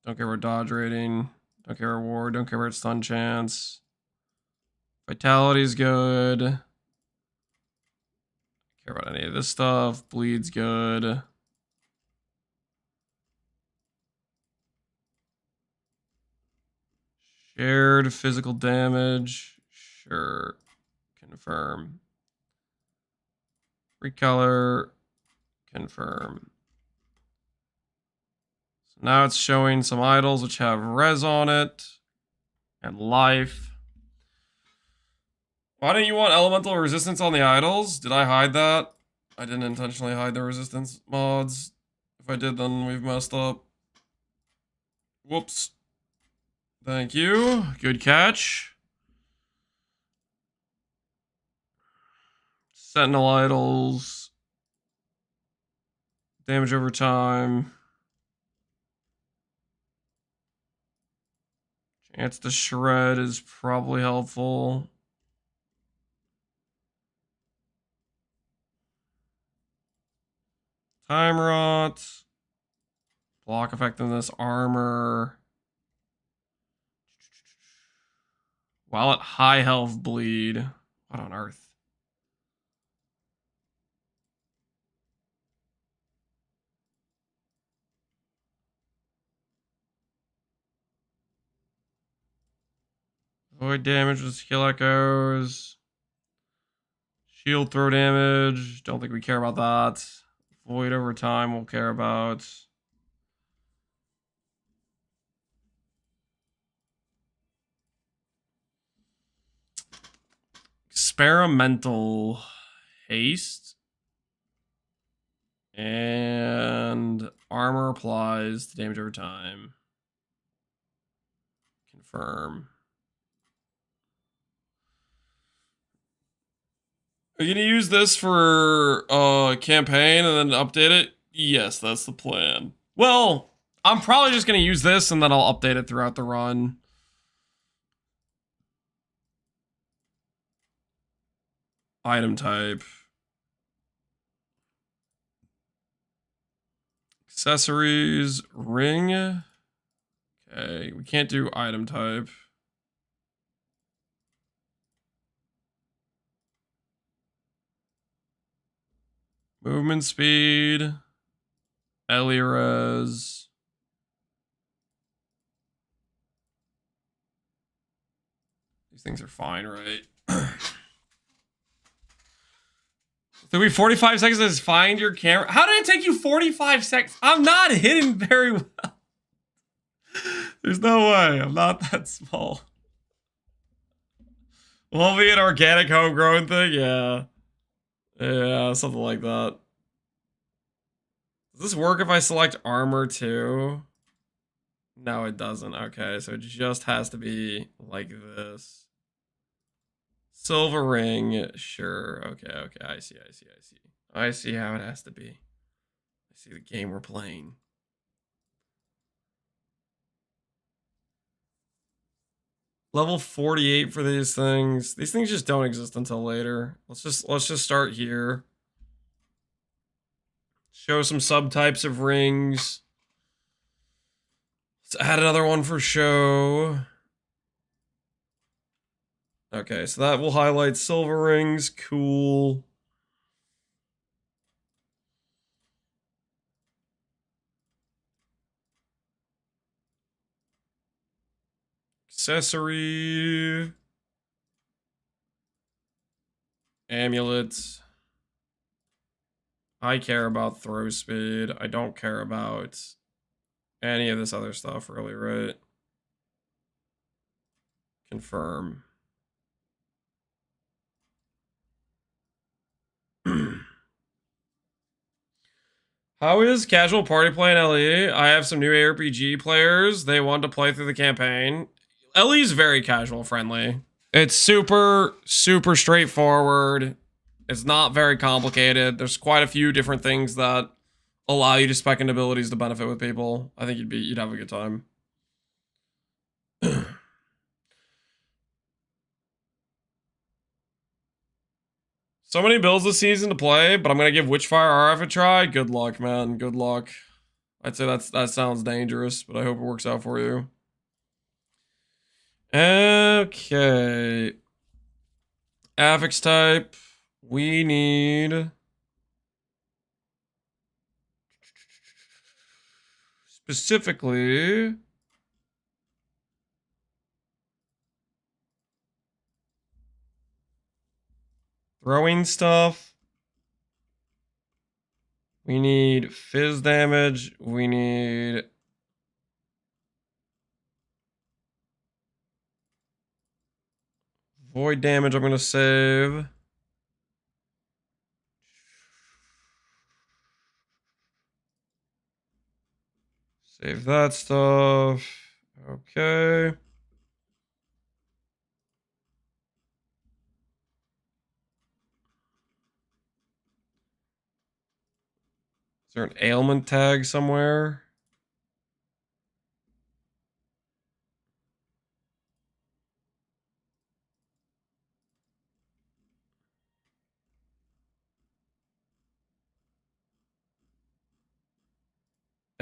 Don't care about dodge rating. Don't care about ward. Don't care about stun chance. Vitality's good. Don't care about any of this stuff. Bleed's good. Shared physical damage. Sure. Confirm. Recolor. Confirm. So now it's showing some idols which have res on it. And life. Why don't you want elemental resistance on the idols? Did I hide that? I didn't intentionally hide the resistance mods. If I did, then we've messed up. Whoops. Thank you. Good catch. Sentinel idols. Damage over time. Chance to shred is probably helpful. Time rot. Block effectiveness, armor. While at high health, bleed. What on earth? Void damage with skill echoes. Shield throw damage. Don't think we care about that. Void over time we'll care about. Experimental haste. And armor applies to damage over time. Confirm. Are you gonna use this for campaign and then update it? Yes, that's the plan. Well, I'm probably just gonna use this and then I'll update it throughout the run. Item type. Accessories, ring. Okay, we can't do item type. Movement speed. Elires. These things are fine, right? Took me 45 seconds to find your camera. How did it take you 45 seconds? I'm not hidden very well. There's no way. I'm not that small. Will it be an organic homegrown thing? Yeah. Yeah, something like that. Does this work if I select armor too? No, it doesn't. Okay, so it just has to be like this. Silver ring, sure. Okay, I see. I see how it has to be. I see the game we're playing. Level 48 for these things. These things just don't exist until later. Let's just start here. Show some subtypes of rings. Let's add another one for show. Okay, so that will highlight silver rings. Cool. Accessory. Amulets. I care about throw speed. I don't care about any of this other stuff, really, right? Confirm. How is casual party play in LE? I have some new ARPG players. They want to play through the campaign. LE's very casual friendly. It's super, super straightforward. It's not very complicated. There's quite a few different things that allow you to spec in abilities to benefit with people. I think you'd have a good time. So many builds this season to play, but I'm gonna give Witchfire RF a try. Good luck, man. Good luck. I'd say that sounds dangerous, but I hope it works out for you. Okay. Affix type. We need specifically throwing stuff. We need fizz damage. We need void damage. I'm gonna save. Save that stuff. Okay. Is there an ailment tag somewhere?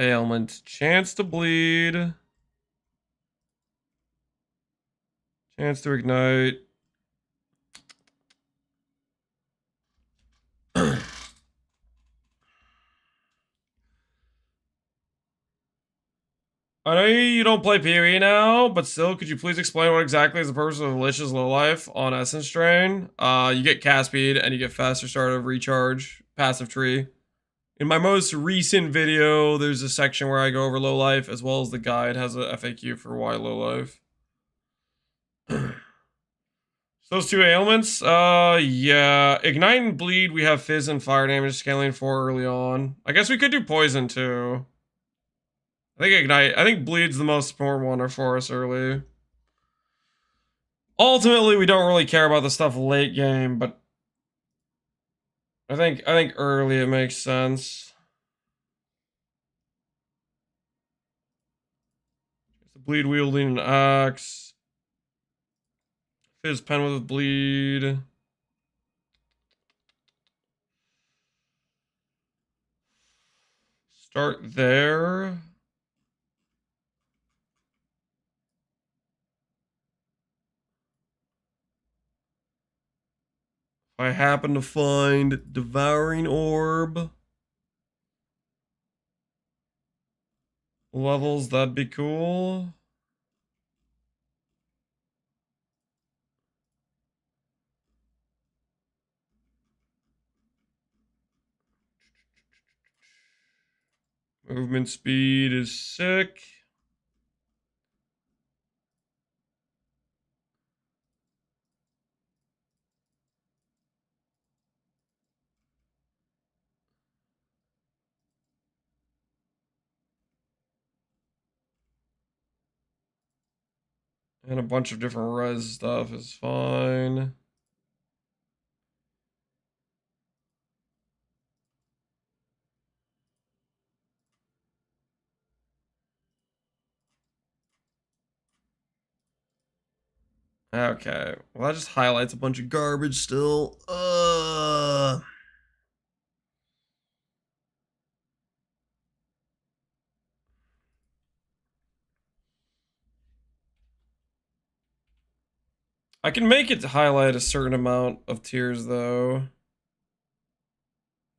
Ailment. Chance to bleed. Chance to ignite. I know you don't play PoE now, but still, could you please explain what exactly is the purpose of Lish's Lowlife on Essence Drain? You get cast speed and you get faster start of recharge, passive tree. In my most recent video, there's a section where I go over Lowlife, as well as the guide has a FAQ for why Lowlife. Those two ailments, yeah. Ignite and Bleed, we have Fizz and Fire damage scaling for early on. I guess we could do Poison too. I think Bleed's the most important one for us early. Ultimately, we don't really care about the stuff late game, but I think early it makes sense. The Bleed wielding an axe. Fizz pen with Bleed. Start there. If I happen to find Devouring Orb levels, that'd be cool. Movement speed is sick. And a bunch of different res stuff is fine. Okay, well that just highlights a bunch of garbage still. I can make it highlight a certain amount of tiers though.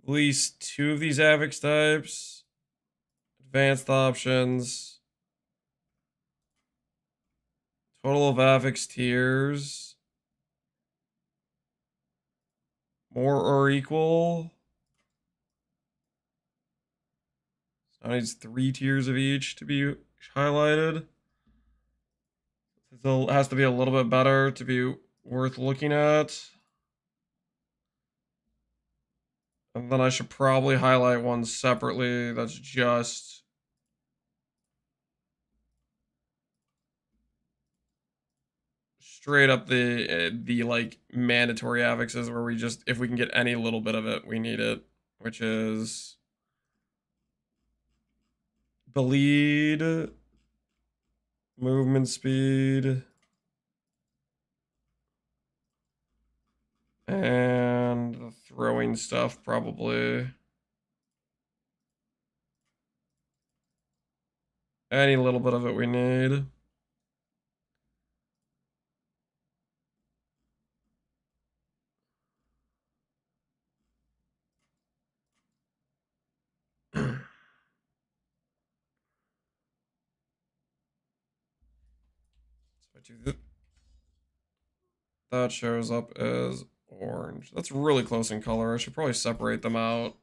At least 2 of these affix types. Advanced options. Total of affix tiers. More or equal. So I need 3 tiers of each to be highlighted. It has to be a little bit better to be worth looking at. And then I should probably highlight one separately that's just straight up the like mandatory affixes where we just, if we can get any little bit of it, we need it, which is bleed, movement speed, and the throwing stuff probably. Any little bit of it we need. That shows up as orange. That's really close in color. I should probably separate them out.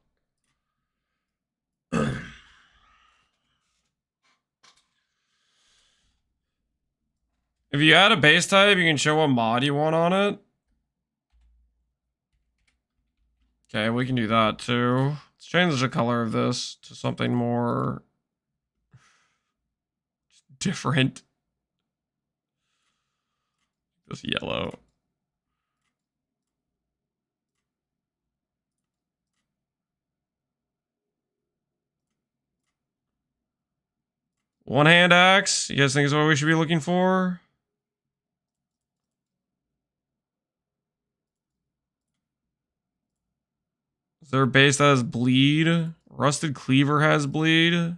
If you add a base type, you can show what mod you want on it. Okay, we can do that too. Let's change the color of this to something more different. This yellow. One hand axe. You guys think is what we should be looking for? Is there a base that has bleed? Rusted cleaver has bleed.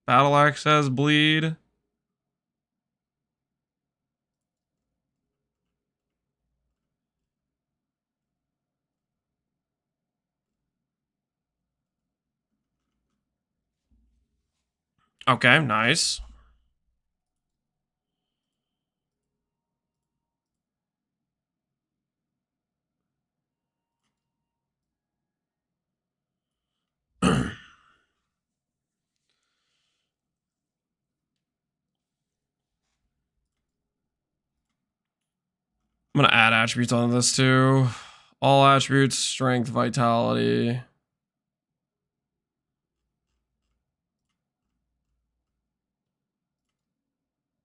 Battle axe has bleed. Okay, nice. I'm gonna add attributes on this too. All attributes, strength, vitality.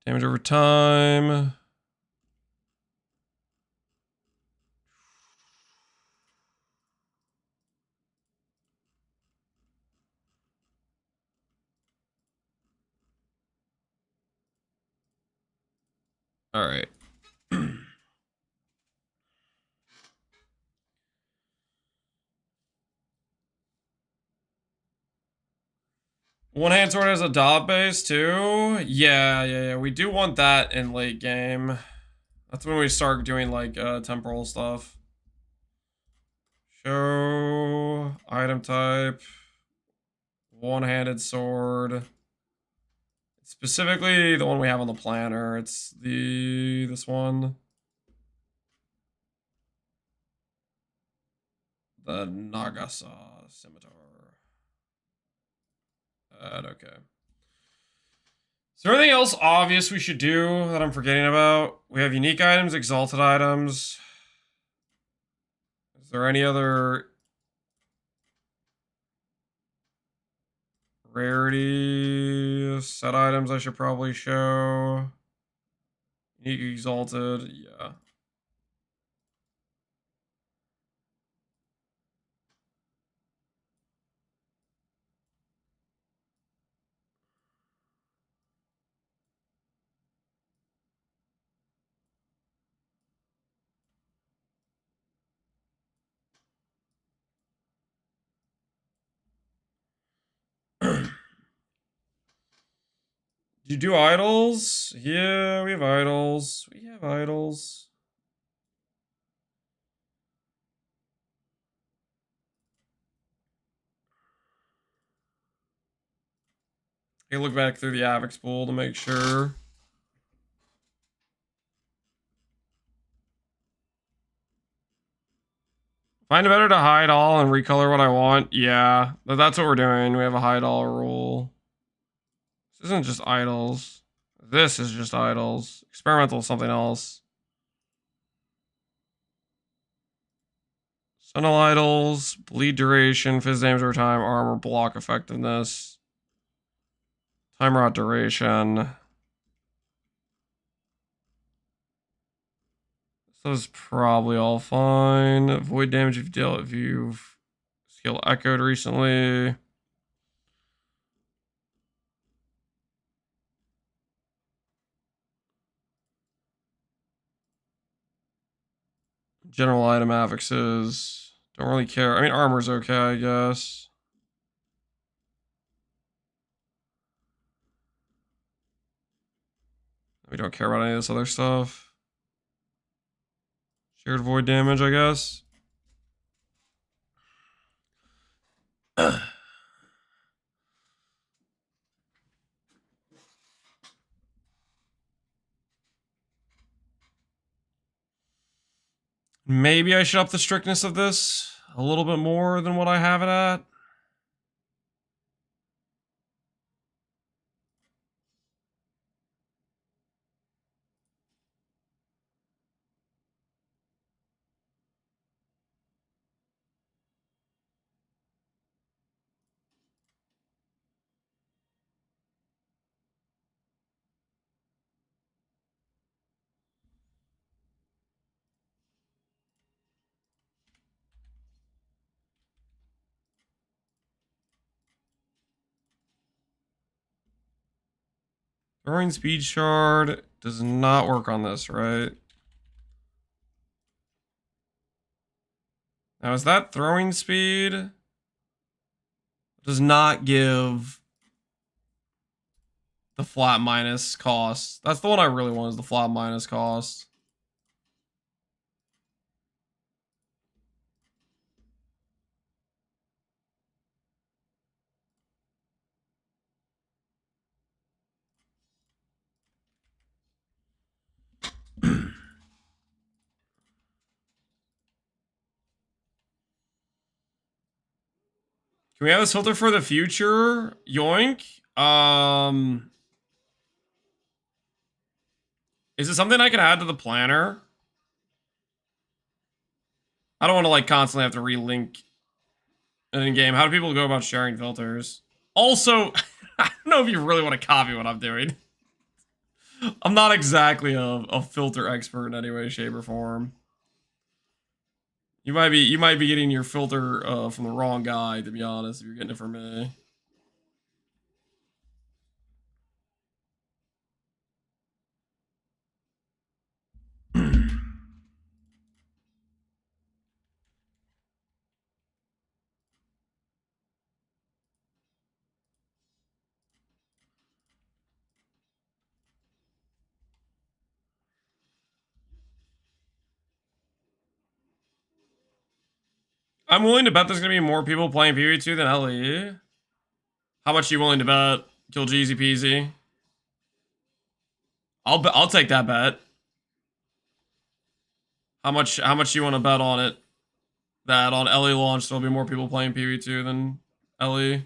Damage over time. All right. One hand sword has a dot base too. Yeah. We do want that in late game. That's when we start doing like temporal stuff. Show item type. One-handed sword. Specifically the one we have on the planner. It's this one. The Nagasa scimitar. Okay. Is there anything else obvious we should do that I'm forgetting about? We have unique items, exalted items. Is there any other rarity set items I should probably show? Unique, exalted, yeah. Do you do idols? Yeah, we have idols. We have idols. I look back through the Avix pool to make sure. Find it better to hide all and recolor what I want. Yeah, that's what we're doing. We have a hide all rule. This isn't just idols. This is just idols. Experimental is something else. Sentinel idols, bleed duration, fizz damage over time, armor, block effectiveness, time rot duration. So is probably all fine. Avoid damage if you've skill echoed recently. General item affixes. Don't really care. I mean, armor's okay, I guess. We don't care about any of this other stuff. Shared void damage, I guess. Maybe I should up the strictness of this a little bit more than what I have it at. Throwing speed shard does not work on this, right? Now, is that throwing speed? Does not give the flat minus cost. That's the one I really want, is the flat minus cost. Can we have this filter for the future? Yoink. Is it something I can add to the planner? I don't want to like constantly have to relink in game. How do people go about sharing filters? Also, I don't know if you really want to copy what I'm doing. I'm not exactly a filter expert in any way, shape, or form. You might be getting your filter from the wrong guy, to be honest, if you're getting it from me. I'm willing to bet there's gonna be more people playing PvE2 than LE. How much are you willing to bet? Kill Jeezy Peasy. I'll take that bet. How much you want to bet on it? That on LE launch there'll be more people playing PvE2 than LE.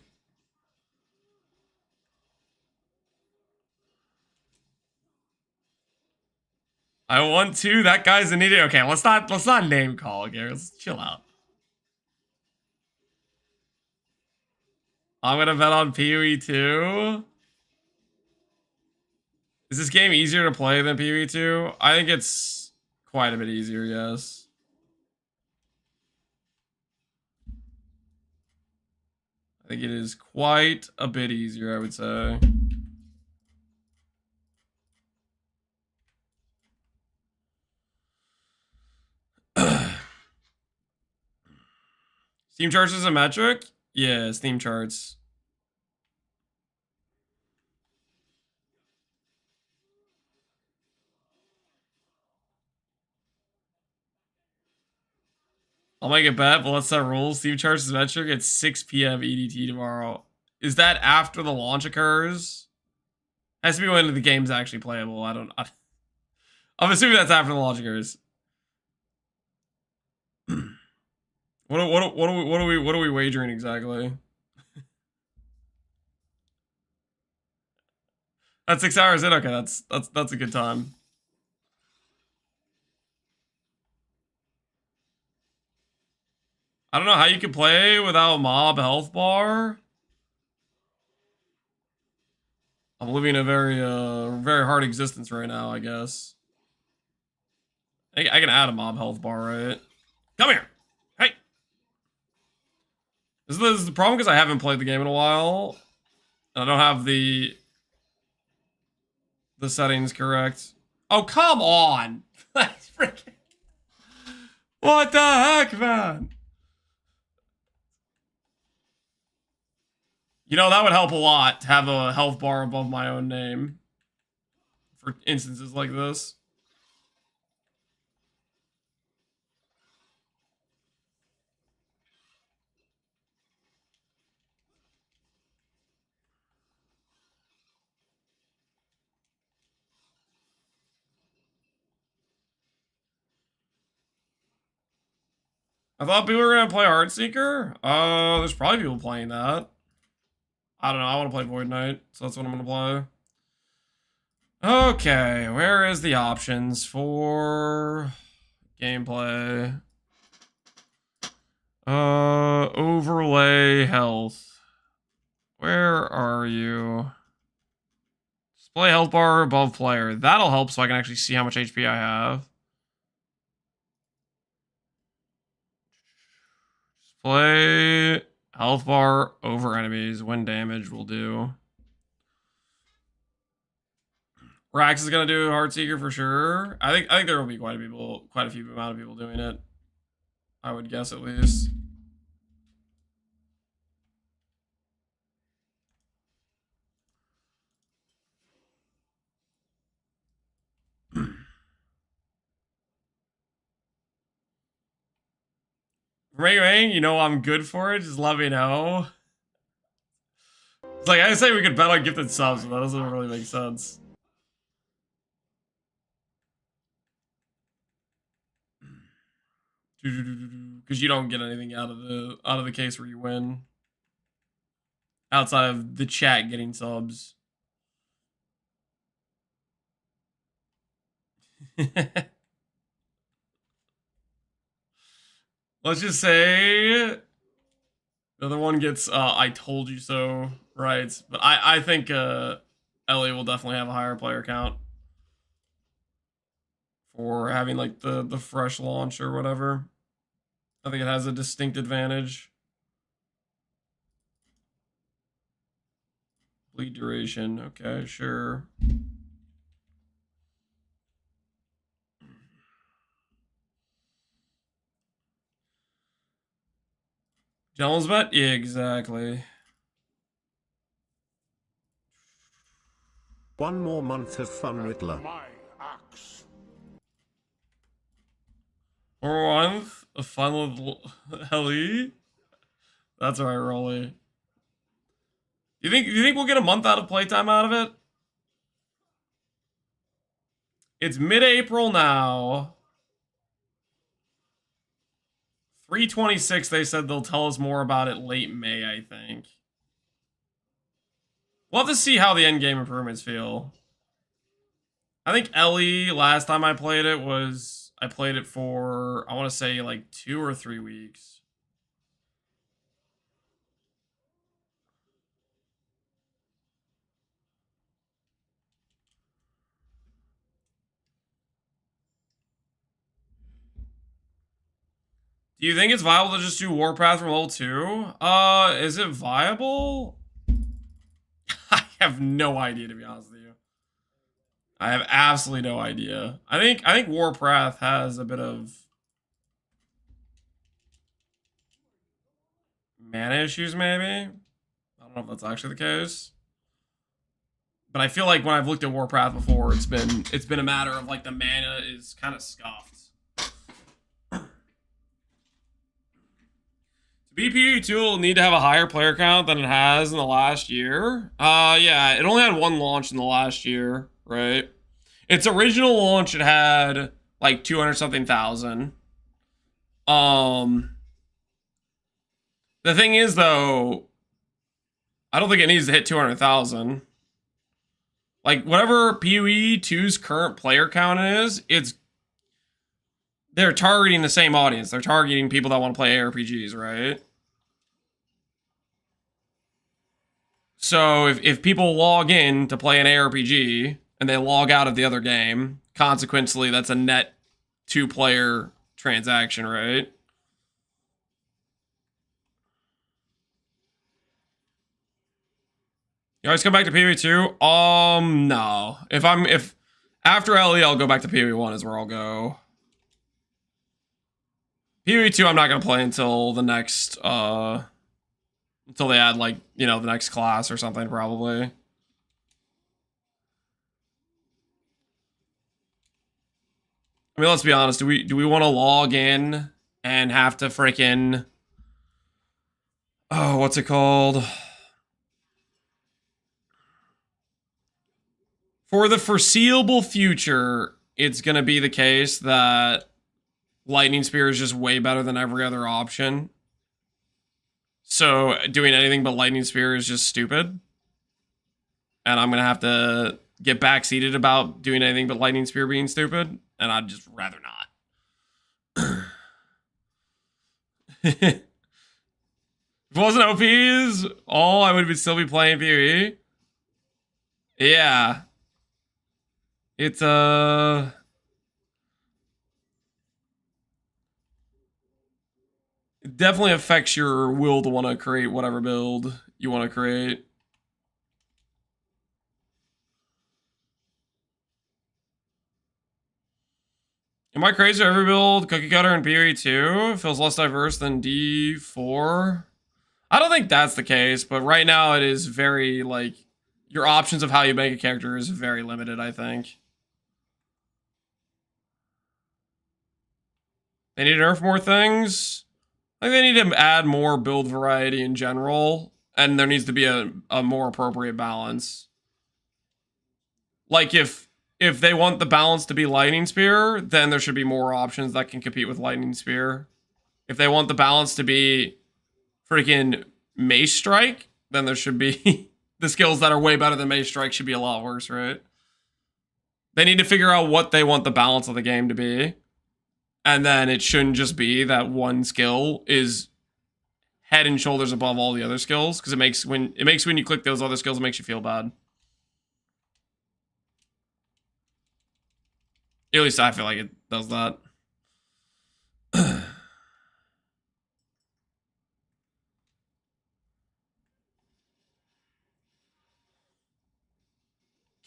I want to. That guy's an idiot. Okay, let's not name call, okay? Let's chill out. I'm gonna bet on PoE2. Is this game easier to play than PoE2? I think it's quite a bit easier, yes. I think it is quite a bit easier, I would say. Steam charts is a metric? Yeah, Steam charts. I'll make a bet, but let's set rules. Steam charts is a metric at 6 p.m. EDT tomorrow. Is that after the launch occurs? Has to be when the game's actually playable. I'm assuming that's after the launch occurs. What are we wagering exactly? That's 6 hours in. Okay, that's a good time. I don't know how you can play without mob health bar. I'm living a very very hard existence right now, I guess. I can add a mob health bar, right? Come here. Hey. This is the problem because I haven't played the game in a while. And I don't have the settings correct. Oh, come on. That's freaking... What the heck, man? You know, that would help a lot to have a health bar above my own name for instances like this. I thought people were gonna play Heartseeker. There's probably people playing that. I don't know. I want to play Void Knight, so that's what I'm gonna play. Okay, where is the options for gameplay? Overlay health. Where are you? Display health bar above player. That'll help so I can actually see how much HP I have. Display health bar over enemies when damage will do. Rax is gonna do Heartseeker for sure. I think there will be quite a few amount of people doing it. I would guess at least. Ray, you know I'm good for it. Just let me know. It's like I say we could bet on gifted subs, but that doesn't really make sense. Because you don't get anything out of the case where you win. Outside of the chat getting subs. Let's just say the other one gets I told you so right. But I think Ellie will definitely have a higher player count for having like the fresh launch or whatever. I think it has a distinct advantage. Bleed duration. Okay, sure. Gentleman's bet? Yeah, exactly. One more month of fun, Riddler. My axe. Or month of fun with Helly. That's right, Rolly. You think we'll get a month out of playtime out of it? It's mid-April now. 3/26, they said they'll tell us more about it late May, I think. We'll have to see how the endgame improvements feel. I think Ellie, last time I played it, I played it for, I want to say, like 2 or 3 weeks. Do you think it's viable to just do Warpath from level 2? Is it viable? I have no idea, to be honest with you. I have absolutely no idea. I think Warpath has a bit of mana issues, maybe. I don't know if that's actually the case. But I feel like when I've looked at Warpath before, it's been a matter of like the mana is kind of scuffed. To BPU2 will need to have a higher player count than it has in the last year. Yeah, it only had one launch in the last year, right? Its original launch, it had like 200 something thousand. The thing is, though, I don't think it needs to hit 200,000. Like, whatever PoE 2's current player count is, they're targeting the same audience. They're targeting people that want to play ARPGs, right? So if people log in to play an ARPG and they log out of the other game, consequently, that's a net 2-player transaction, right? You always come back to PoE2? No. If after LE, I'll go back to PoE1 is where I'll go. PoE2 I'm not gonna play until the next until they add, like, you know, the next class or something, probably. I mean, let's be honest, do we want to log in and have to freaking, oh, what's it called? For the foreseeable future, it's going to be the case that Lightning Spear is just way better than every other option. So doing anything but Lightning Spear is just stupid. And I'm going to have to get backseated about doing anything but Lightning Spear being stupid. And I'd just rather not. If it wasn't OPs, I would still be playing PoE. Yeah. It's it definitely affects your will to want to create whatever build you want to create. Am I crazy? Every build cookie cutter in PoE2 feels less diverse than D4. I don't think that's the case, but right now it is very, like, your options of how you make a character is very limited, I think. They need to nerf more things. I think they need to add more build variety in general, and there needs to be a more appropriate balance. Like, if they want the balance to be Lightning Spear, then there should be more options that can compete with Lightning Spear. If they want the balance to be freaking Mace Strike, then there should be the skills that are way better than Mace Strike should be a lot worse, right? They need to figure out what they want the balance of the game to be. And then it shouldn't just be that one skill is head and shoulders above all the other skills, because it makes when you click those other skills, it makes you feel bad. At least I feel like it does that.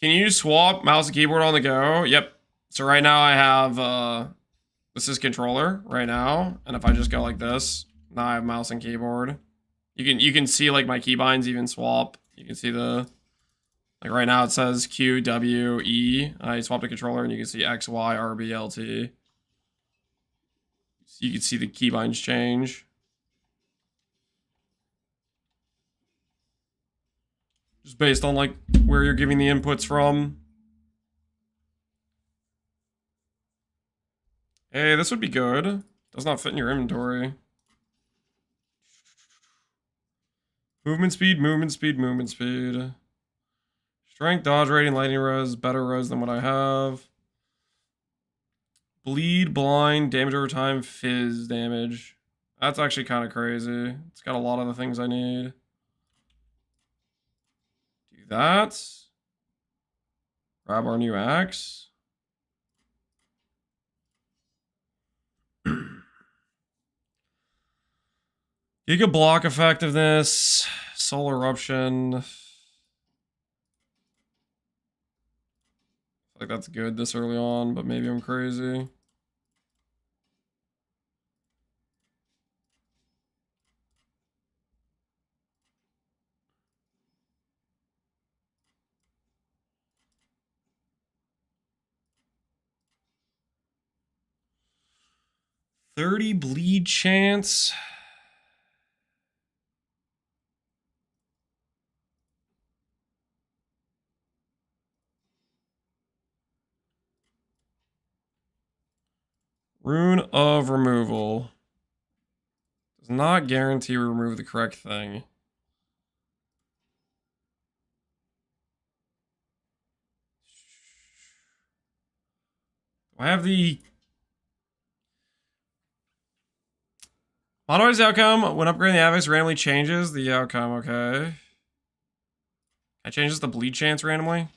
Can you swap mouse and keyboard on the go? Yep. So right now I have this is controller right now, and if I just go like this, now I have mouse and keyboard. You can see, like, my keybinds even swap. You can see like right now it says Q, W, E. I swapped a controller and you can see X, Y, R, B, L, T. So you can see the keybinds change. Just based on, like, where you're giving the inputs from. Hey, this would be good. Does not fit in your inventory. Movement speed, movement speed, movement speed. Strength, dodge rating, lightning res, better res than what I have. Bleed, blind, damage over time, fizz damage. That's actually kind of crazy. It's got a lot of the things I need. Do that. Grab our new axe. Giga block effectiveness, solar eruption. I feel like that's good this early on, but maybe I'm crazy. $30 bleed chance. Rune of removal. Does not guarantee we remove the correct thing. Do I have the... Modify the outcome when upgrading the affix randomly changes the outcome, okay. I change this to bleed chance randomly.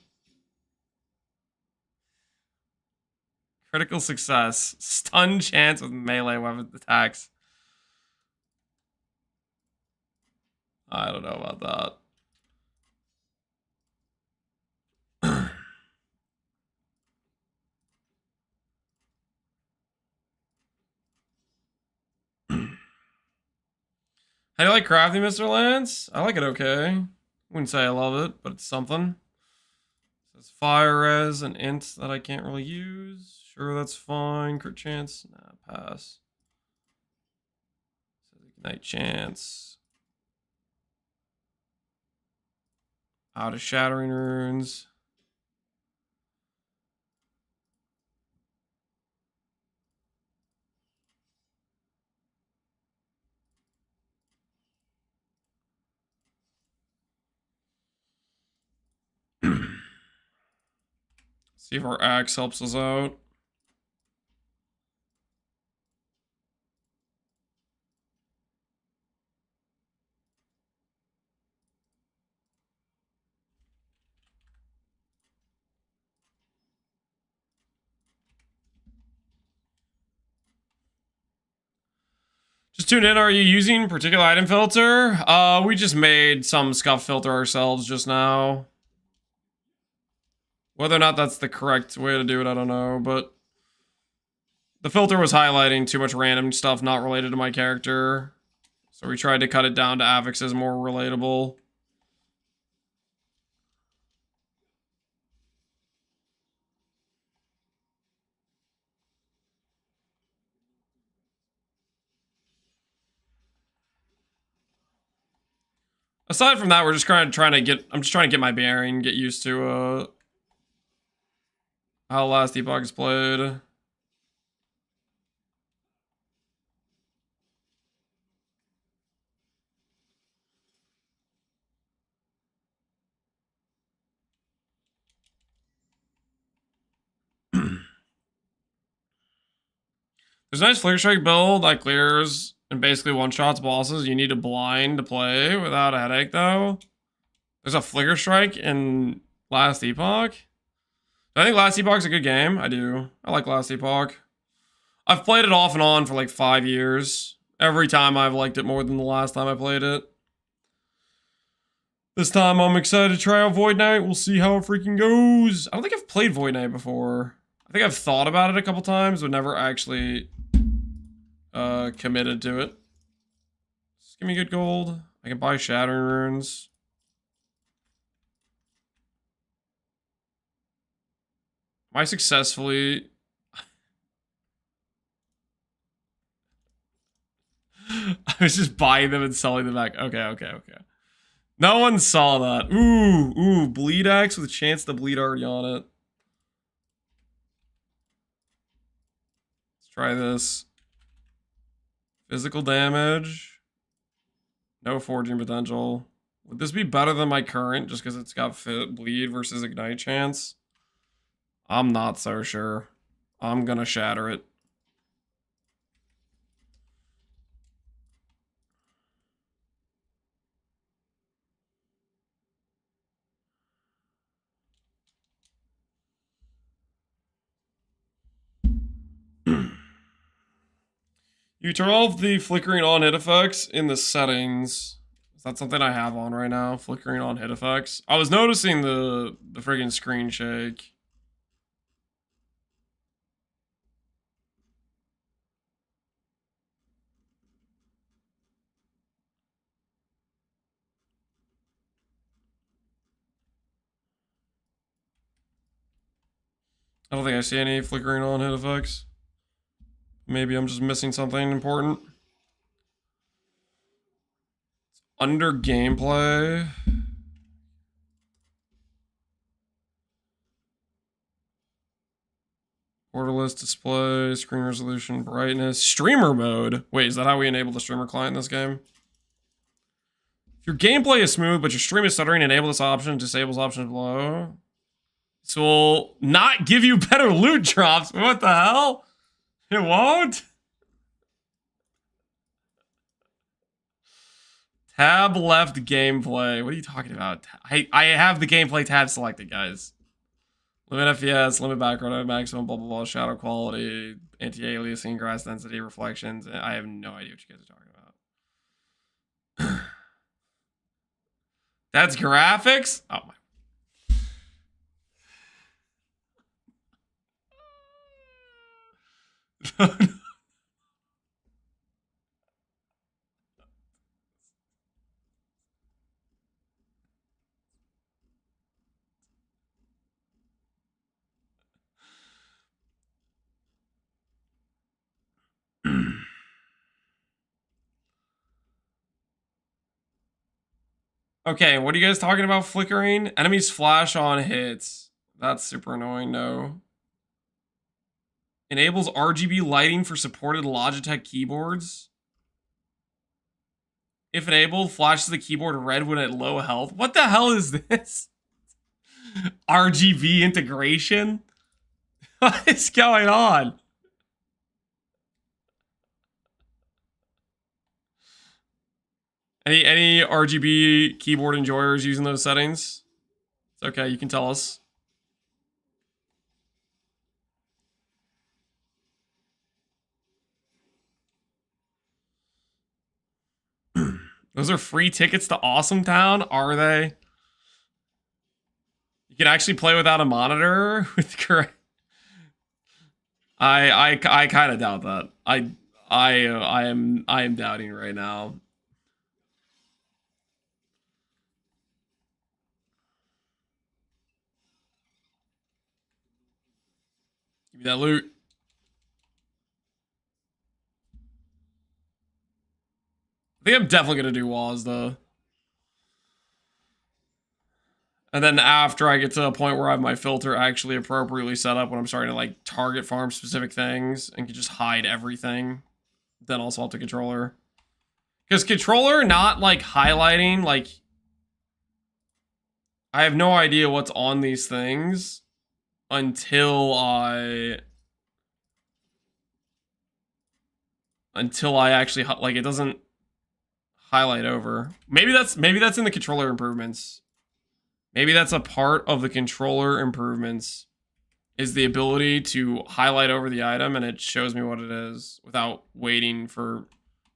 Critical success. Stun chance with melee weapon attacks. I don't know about that. How do you like crafting, Mr. Lance? I like it okay. Wouldn't say I love it, but it's something. It says fire res and int that I can't really use. Sure, that's fine. Crit chance. Nah, pass. It says ignite chance. Out of shattering runes. See if our axe helps us out. Just tune in. Are you using particular item filter? We just made some scuff filter ourselves just now. Whether or not that's the correct way to do it, I don't know, but the filter was highlighting too much random stuff not related to my character. So we tried to cut it down to affixes more relatable. Aside from that, we're just trying to get, I'm just trying to get my bearing, get used to how Last Epoch is played. There's a nice Flicker Strike build that clears and basically one-shots bosses. You need to blind to play without a headache, though. There's a Flicker Strike in Last Epoch. I think Last Epoch's a good game. I do. I like Last Epoch. I've played it off and on for like 5 years. Every time I've liked it more than the last time I played it. This time I'm excited to try out Void Knight. We'll see how it freaking goes. I don't think I've played Void Knight before. I think I've thought about it a couple times, but never actually committed to it. Just give me good gold. I can buy Shattering Runes. Am I successfully... I was just buying them and selling them back. Okay. No one saw that. Ooh, bleed axe with a chance to bleed already on it. Let's try this. Physical damage. No forging potential. Would this be better than my current just because it's got bleed versus ignite chance? I'm not so sure. I'm gonna shatter it. You turn off the flickering on hit effects in the settings. Is that something I have on right now? Flickering on hit effects. I was noticing the friggin' screen shake. I don't think I see any flickering on hit effects. Maybe I'm just missing something important. It's under gameplay. Borderless display, screen resolution, brightness, streamer mode. Wait, is that how we enable the streamer client in this game? If your gameplay is smooth, but your stream is stuttering, enable this option, disables options below. This will not give you better loot drops. What the hell? It won't? Tab left gameplay. What are you talking about? I have the gameplay tab selected, guys. Limit FPS, limit background, maximum, blah, blah, blah, shadow quality, anti-aliasing, grass density, reflections. I have no idea what you guys are talking about. That's graphics? Oh my. Okay, what are you guys talking about flickering? Enemies flash on hits. That's super annoying, no. Enables RGB lighting for supported Logitech keyboards. If enabled, flashes the keyboard red when at low health. What the hell is this? RGB integration? What is going on? Any RGB keyboard enjoyers using those settings? It's okay, you can tell us. Those are free tickets to Awesome Town, are they? You can actually play without a monitor with correct. I kind of doubt that. I am doubting right now. Give me that loot. I think I'm definitely gonna do Waz though. And then after I get to a point where I have my filter actually appropriately set up when I'm starting to like target farm specific things and can just hide everything, then I'll swap to controller. Because controller not like highlighting, like I have no idea what's on these things until I actually like it doesn't highlight over. Maybe that's in the controller improvements. Maybe that's a part of the controller improvements is the ability to highlight over the item and it shows me what it is without waiting for,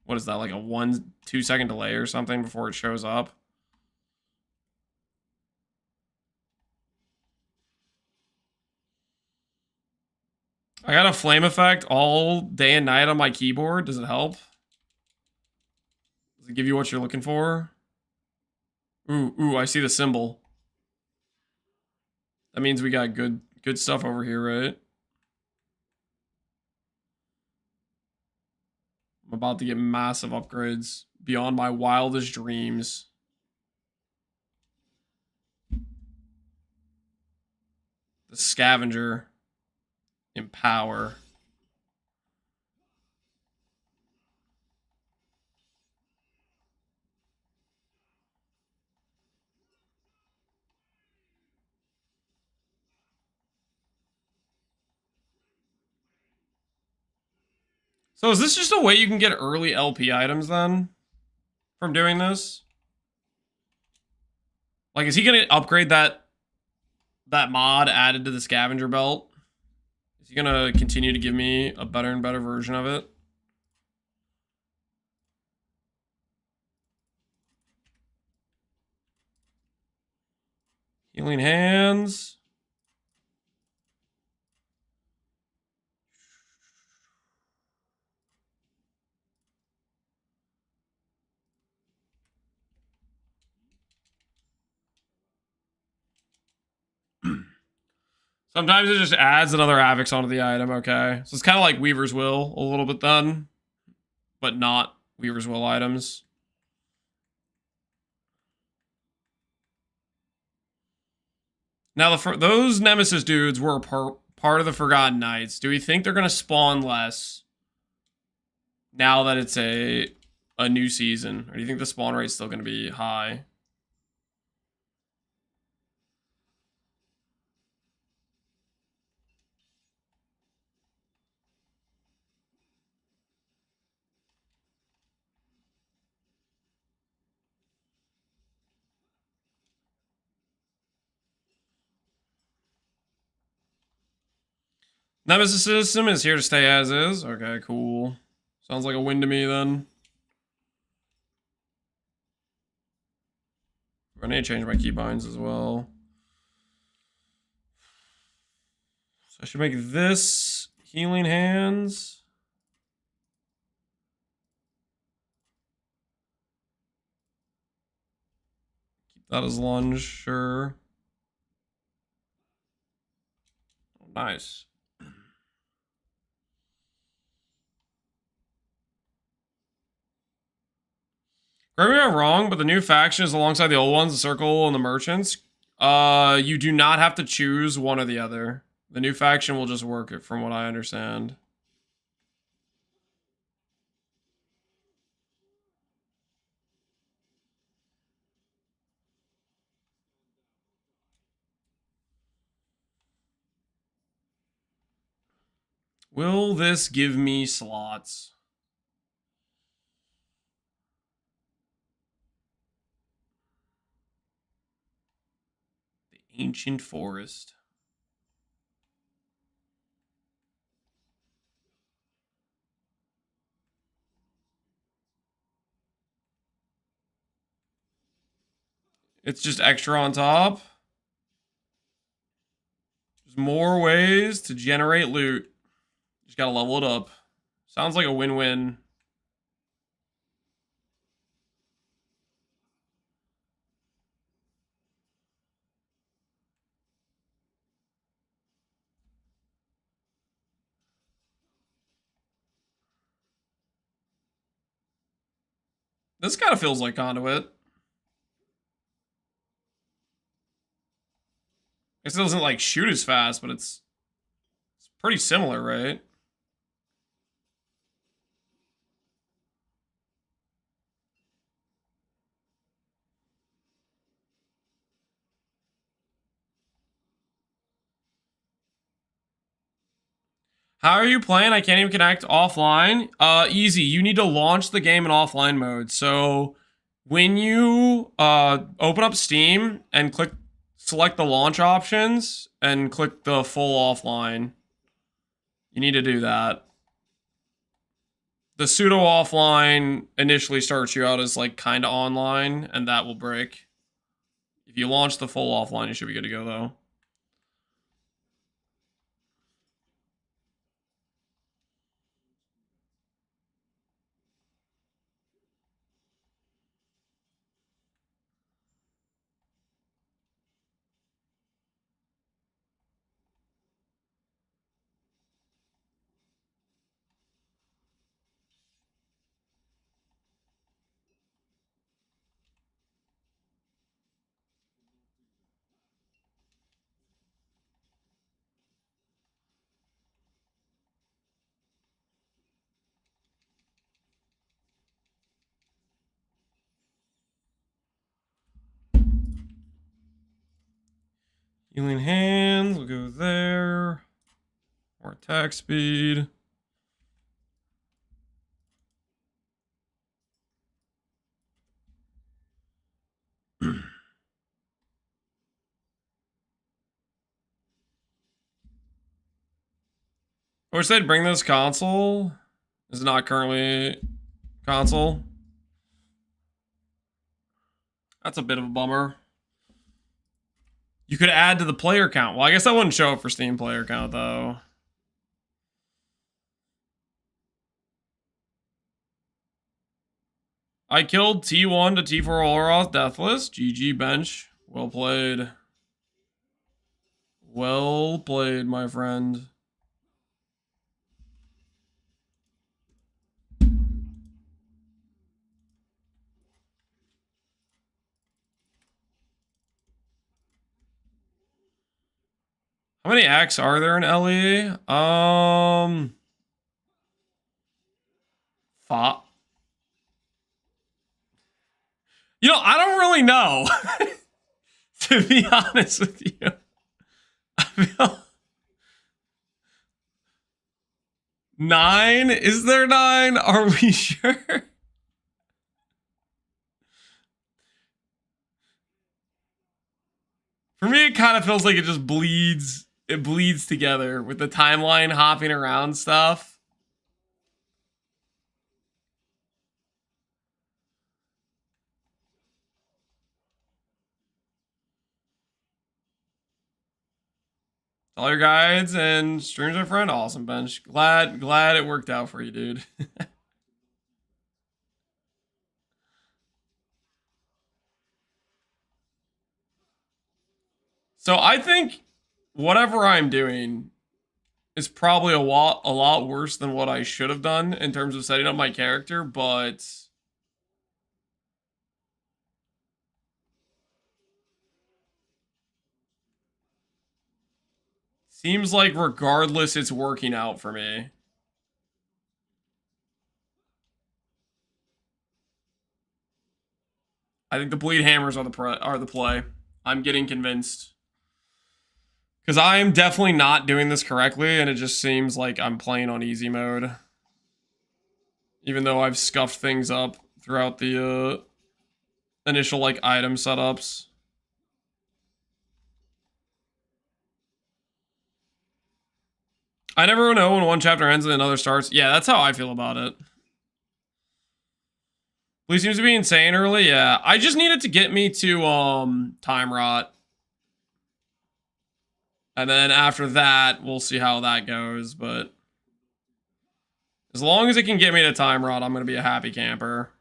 what is that, like a 1-2 second delay or something before it shows up. I got a flame effect all day and night on my keyboard. Does it help? Does it give you what you're looking for? Ooh, I see the symbol. That means we got good stuff over here, right? I'm about to get massive upgrades beyond my wildest dreams. The scavenger. Empower. So is this just a way you can get early LP items then? From doing this? Like, is he gonna upgrade that mod added to the scavenger belt? Is he gonna continue to give me a better and better version of it? Healing hands. Sometimes it just adds another Avix onto the item, okay? So it's kind of like Weaver's Will a little bit then, but not Weaver's Will items. Now, those Nemesis dudes were part part of the Forgotten Knights. Do we think they're going to spawn less now that it's a new season? Or do you think the spawn rate's still going to be high? Nemesis system is here to stay as is. Okay, cool. Sounds like a win to me then. I need to change my keybinds as well. So I should make this healing hands. Keep that as lunge, sure. Oh, nice. Correct me if I'm wrong, but the new faction is alongside the old ones, the Circle and the Merchants. You do not have to choose one or the other. The new faction will just work it, from what I understand. Will this give me slots? The Ancient Forest. It's just extra on top. There's more ways to generate loot. Just gotta level it up. Sounds like a win-win. This kind of feels like Conduit. It still doesn't like shoot as fast, but it's pretty similar, right? How are you playing? I can't even connect offline. Easy. You need to launch the game in offline mode. So when you open up Steam and select the launch options and click the full offline, you need to do that. The pseudo offline initially starts you out as like kind of online, and that will break. If you launch the full offline, you should be good to go though. Healing hands, we'll go there. More attack speed. I wish they'd bring this console. Is it not currently console? That's a bit of a bummer. You could add to the player count. Well, I guess that wouldn't show up for Steam player count, though. I killed T1 to T4 Olroth Deathless. GG bench. Well played. Well played, my friend. How many acts are there in LE? 5. You know, I don't really know. To be honest with you. I feel 9? Is there 9? Are we sure? For me, it kind of feels like it just bleeds. It bleeds together with the timeline hopping around stuff. All your guides and streams are friend. Awesome, Bench. Glad it worked out for you, dude. So I think whatever I'm doing is probably a lot worse than what I should have done in terms of setting up my character, but seems like regardless, it's working out for me. I think the bleed hammers are the play. I'm getting convinced. Because I am definitely not doing this correctly, and it just seems like I'm playing on easy mode. Even though I've scuffed things up throughout the initial, like, item setups. I never know when one chapter ends and another starts. Yeah, that's how I feel about it. Bleed seems to be insane early, yeah. I just needed to get me to, Time Rot. And then after that, we'll see how that goes, but as long as it can get me to Time Rot, I'm going to be a happy camper.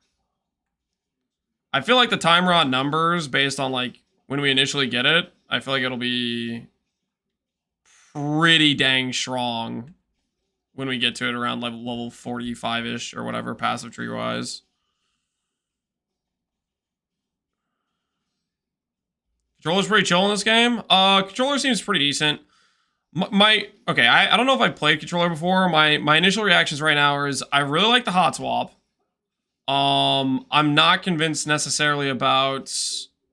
I feel like the Time Rot numbers, based on, like, when we initially get it, I feel like it'll be pretty dang strong when we get to it around level 45-ish or whatever, passive tree-wise. Controller's pretty chill in this game. Controller seems pretty decent. Okay, I don't know if I've played controller before. My initial reactions right now is I really like the hot swap. I'm not convinced necessarily about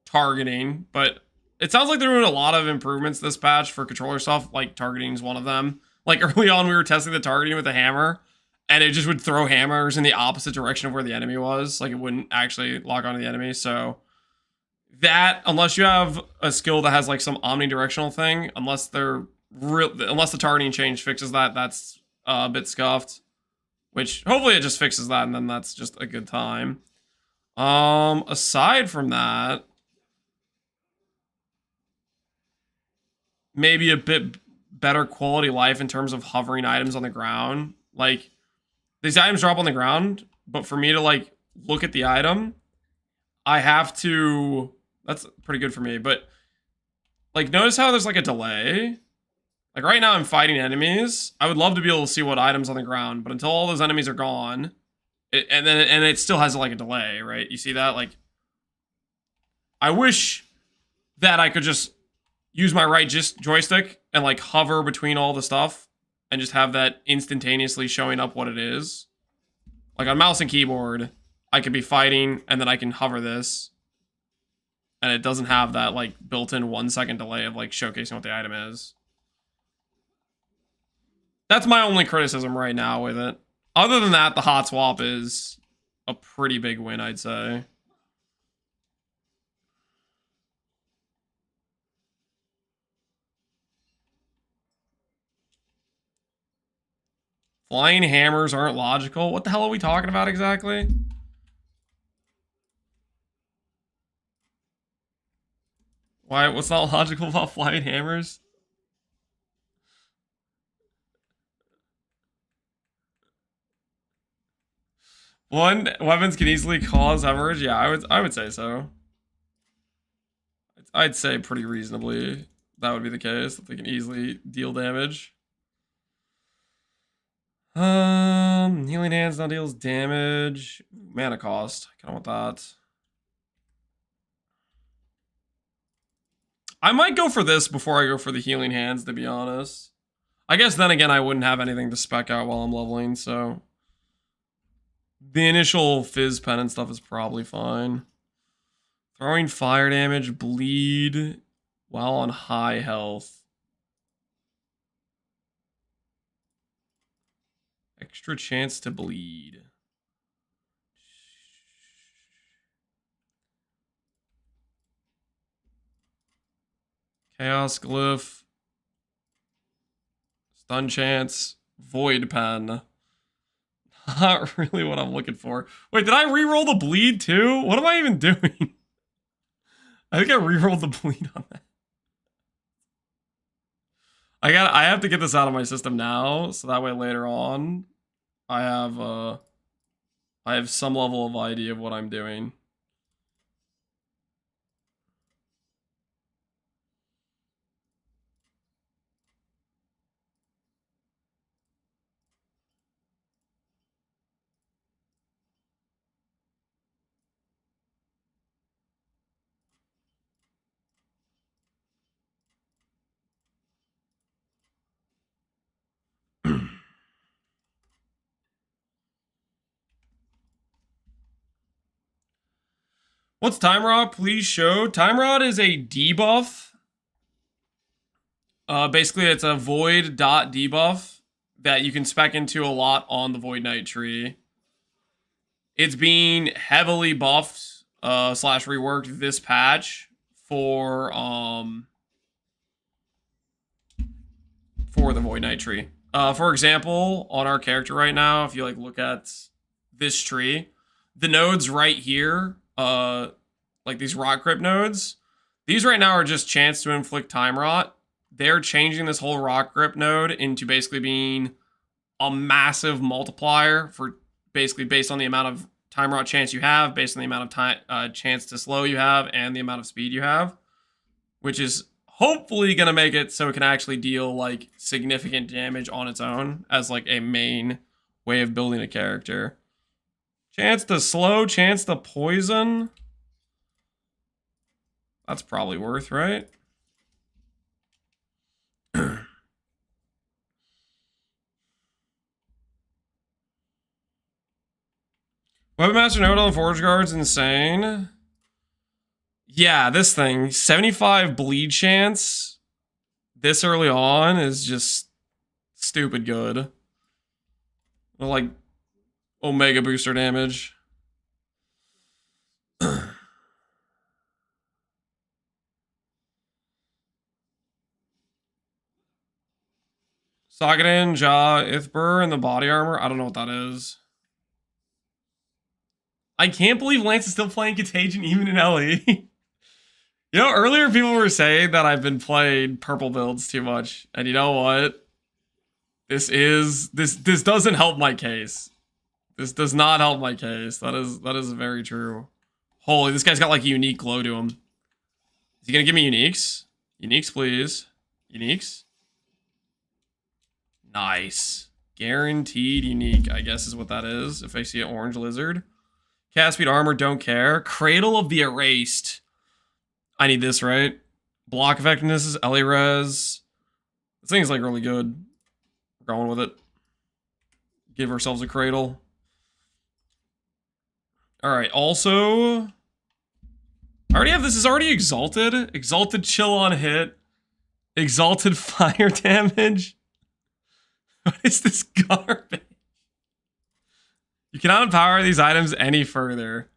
targeting, but it sounds like they're doing a lot of improvements this patch for controller stuff, like targeting is one of them. Like early on, we were testing the targeting with a hammer, and it just would throw hammers in the opposite direction of where the enemy was. Like it wouldn't actually lock onto the enemy, so that, unless you have a skill that has like some omnidirectional thing, unless the targeting change fixes that, that's a bit scuffed. Which hopefully it just fixes that, and then that's just a good time. Aside from that, maybe a bit better quality life in terms of hovering items on the ground. Like these items drop on the ground, but for me to like look at the item, I have to. That's pretty good for me, but like notice how there's like a delay. Like right now I'm fighting enemies. I would love to be able to see what items on the ground, but until all those enemies are gone, and it still has like a delay, right? You see that? Like I wish that I could just use my right joystick and like hover between all the stuff and just have that instantaneously showing up what it is. Like on mouse and keyboard, I could be fighting and then I can hover this. And it doesn't have that like built-in 1-second delay of like showcasing what the item is. That's my only criticism right now with it. Other than that, the hot swap is a pretty big win, I'd say. Flying hammers aren't logical. What the hell are we talking about exactly? Why? What's not logical about flying hammers? One, weapons can easily cause hemorrhage. Yeah, I would say so. I'd say pretty reasonably that would be the case, that they can easily deal damage. Healing hands now deals damage. Mana cost. I kind of want that. I might go for this before I go for the healing hands, to be honest. I guess then again, I wouldn't have anything to spec out while I'm leveling, so... The initial fizz pen and stuff is probably fine. Throwing fire damage, bleed, while on high health. Extra chance to bleed. Chaos Glyph. Stun chance. Void pen. Not really what I'm looking for. Wait, did I reroll the bleed too? What am I even doing? I think I rerolled the bleed on that. I have to get this out of my system now, so that way later on I have some level of idea of what I'm doing. What's Time Rod? Please show. Time Rod is a debuff. Basically, it's a void dot debuff that you can spec into a lot on the Void Knight tree. It's being heavily buffed slash reworked this patch for the Void Knight tree. For example, on our character right now, if you like look at this tree, the nodes right here, like these rot grip nodes, these right now are just chance to inflict time rot. They're changing this whole rock grip node into basically being a massive multiplier for basically based on the amount of time rot chance you have, based on the amount of time chance to slow you have, and the amount of speed you have, which is hopefully gonna make it so it can actually deal like significant damage on its own as like a main way of building a character. Chance to slow, chance to poison. That's probably worth, right? Weapon Master node on Forge Guard's insane. Yeah, this thing, 75 bleed chance this early on is just stupid good. Like Omega booster damage. Sagadan, Ja, Ithbur, and the body armor. I don't know what that is. I can't believe Lance is still playing Contagion even in LE. You know, earlier people were saying that I've been playing purple builds too much. And you know what? This doesn't help my case. This does not help my case. That is very true. Holy, this guy's got like a unique glow to him. Is he gonna give me uniques? Uniques, please. Uniques. Nice. Guaranteed unique, I guess is what that is. If I see an orange lizard. Cast speed armor, don't care. Cradle of the Erased. I need this, right? Block effectiveness is LA res. This thing is like really good. We're going with it. Give ourselves a cradle. Alright, also... I already have this. Is already exalted. Exalted chill on hit. Exalted fire damage. What is this garbage? You cannot empower these items any further.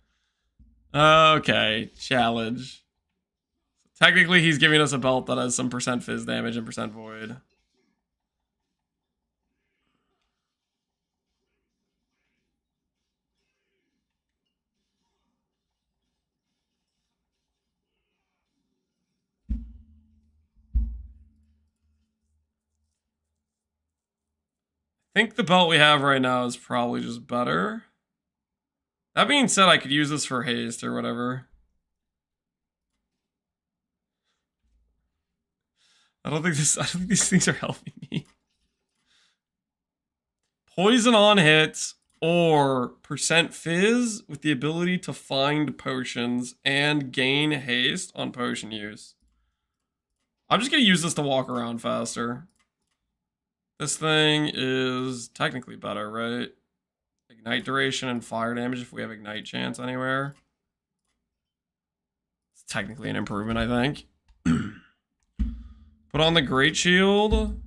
Okay, challenge. Technically, he's giving us a belt that has some percent fizz damage and percent void. I think the belt we have right now is probably just better. That being said, I could use this for haste or whatever. I don't think these things are helping me. Poison on hits or percent fizz with the ability to find potions and gain haste on potion use. I'm just gonna use this to walk around faster. This thing is technically better, right? Ignite duration and fire damage if we have ignite chance anywhere. It's technically an improvement, I think. Put on the Great Shield.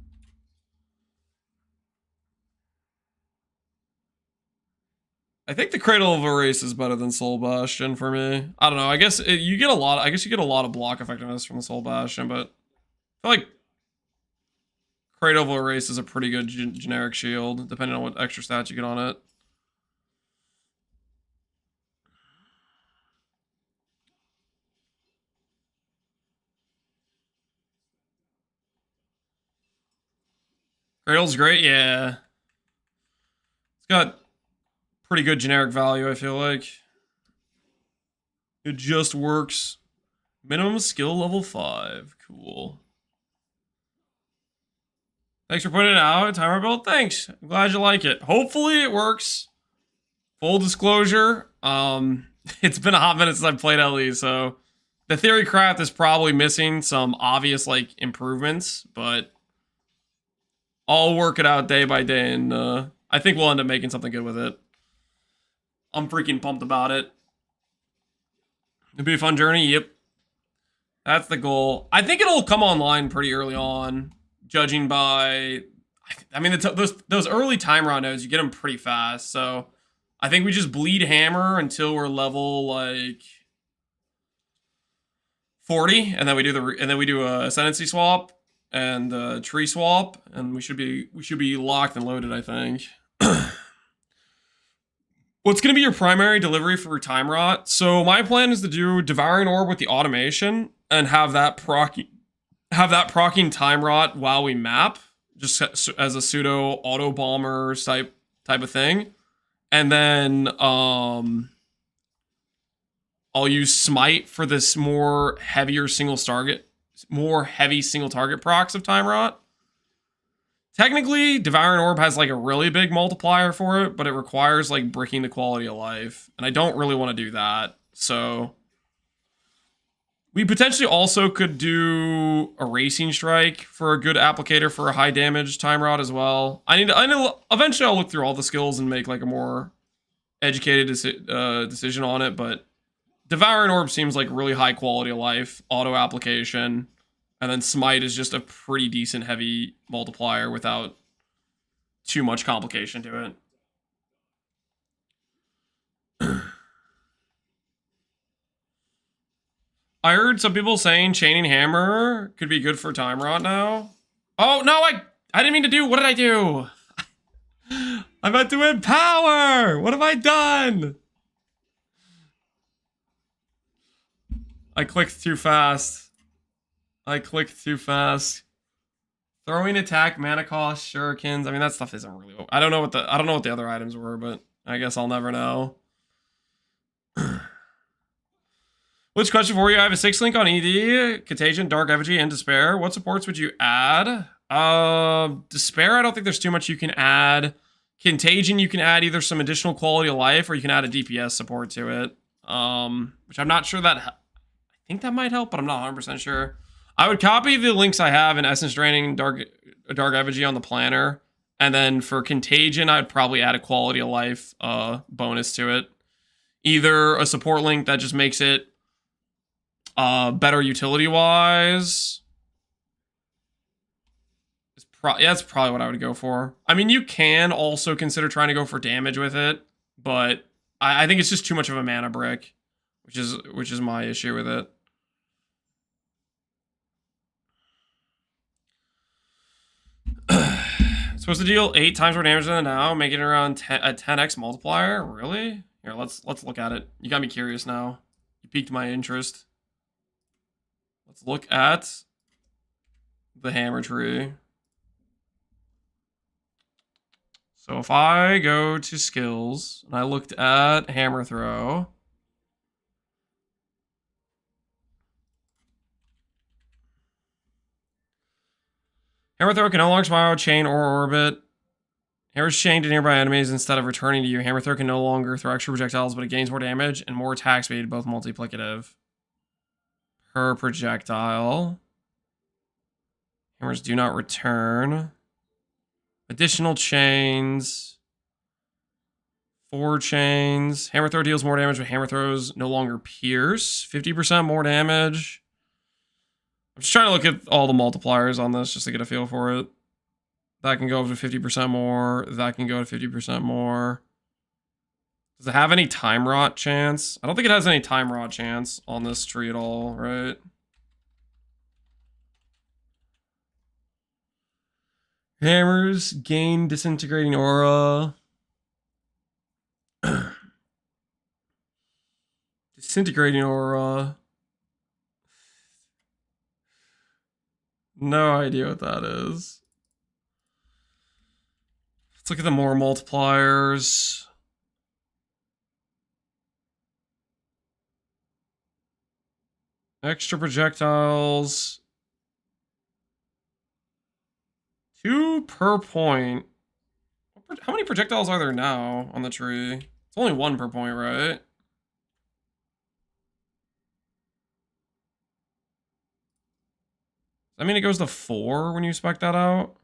I think the Cradle of Erase is better than Soul Bastion for me. I don't know. I guess you get a lot. I guess you get a lot of block effectiveness from the Soul Bastion, but I feel like Cradle of Erase is a pretty good generic shield, depending on what extra stats you get on it. Cradle's great, yeah. It's got pretty good generic value, I feel like. It just works. Minimum skill level 5. Cool. Thanks for putting it out. Timer build. Thanks. I'm glad you like it. Hopefully it works. Full disclosure. It's been a hot minute since I've played LE, so the theory craft is probably missing some obvious like improvements, but I'll work it out day by day, and I think we'll end up making something good with it. I'm freaking pumped about it. It'll be a fun journey. Yep. That's the goal. I think it'll come online pretty early on, judging by... I mean, those early time rod nodes, you get them pretty fast, so I think we just bleed hammer until we're level, like, 40, and then we do a Ascendancy swap and tree swap, and we should be locked and loaded, I think. What's going to be your primary delivery for time rot? So my plan is to do Devouring Orb with the automation and have that procking time rot while we map, just as a pseudo auto bomber type of thing. And then I'll use Smite for this more heavy single target procs of time rot. Technically, Devouring Orb has like a really big multiplier for it, but it requires like bricking the quality of life, and I don't really want to do that. So we potentially also could do a Racing Strike for a good applicator for a high damage time rod as well. I know eventually I'll look through all the skills and make like a more educated decision on it, but Devouring Orb seems like really high quality of life, auto application. And then Smite is just a pretty decent heavy multiplier without too much complication to it. I heard some people saying Chaining Hammer could be good for time rot now. Oh, no, I didn't mean to do... What did I do? I meant to empower! What have I done? I clicked too fast. Throwing attack, mana cost, shurikens. I mean, that stuff isn't really... I don't know what the other items were, but I guess I'll never know. Which question for you? I have a 6-link on ED, Contagion, Dark Effigy, and Despair. What supports would you add? Despair, I don't think there's too much you can add. Contagion, you can add either some additional quality of life or you can add a DPS support to it. Which I'm not sure that... I think that might help, but I'm not 100% sure. I would copy the links I have in Essence Draining, Dark Effigy on the planner. And then for Contagion, I'd probably add a quality of life bonus to it. Either a support link that just makes it better utility-wise. Yeah, that's probably what I would go for. I mean, you can also consider trying to go for damage with it, but I think it's just too much of a mana brick, which is my issue with it. Supposed to deal 8 times more damage than now, making it around a 10x multiplier. Really? Here, let's look at it. You got me curious now. You piqued my interest. Let's look at the hammer tree. So if I go to skills and I looked at hammer throw, hammer throw can no longer spiral, chain, or orbit. Hammer is chained to nearby enemies instead of returning to you. Hammer throw can no longer throw extra projectiles, but it gains more damage and more attack speed, both multiplicative per projectile. Hammers do not return. Additional chains. 4 chains. Hammer throw deals more damage, but hammer throws no longer pierce. 50% more damage. I'm just trying to look at all the multipliers on this just to get a feel for it. That can go up to 50% more. That can go to 50% more. Does it have any time rot chance? I don't think it has any time rot chance on this tree at all, right? Hammers gain disintegrating aura. Disintegrating aura. No idea what that is. Let's look at the more multipliers. Extra projectiles. 2 per point. How many projectiles are there now on the tree? It's only 1 per point, right? I mean, it goes to 4 when you spec that out.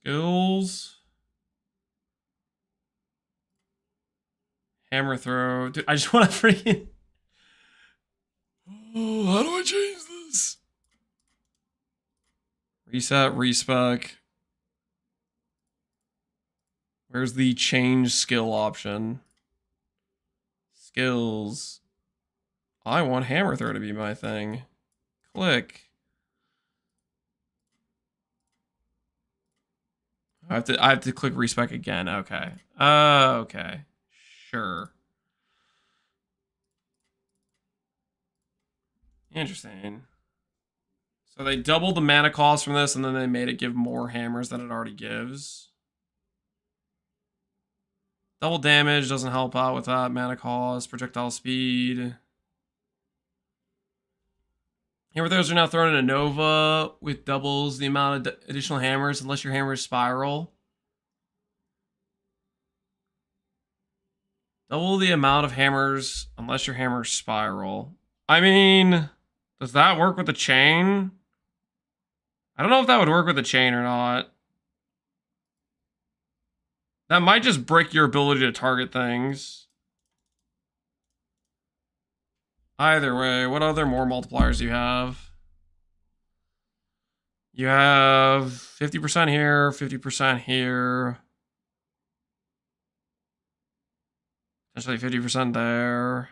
Skills. Hammer throw. Dude, I just want to freaking... Oh, how do I change this? Reset, respec. Where's the change skill option? Skills. I want hammer throw to be my thing. Click. I have to click respec again. Okay. Okay. Sure. Interesting. So they doubled the mana cost from this, and then they made it give more hammers than it already gives. Double damage doesn't help out with that. Mana cost, projectile speed. Hammer throws are now thrown in a Nova, with doubles the amount of additional hammers unless your hammers spiral. Double the amount of hammers unless your hammers spiral. I mean, does that work with the chain? I don't know if that would work with the chain or not. That might just break your ability to target things. Either way, what other more multipliers do you have? You have 50% here, 50% here. Potentially 50% there.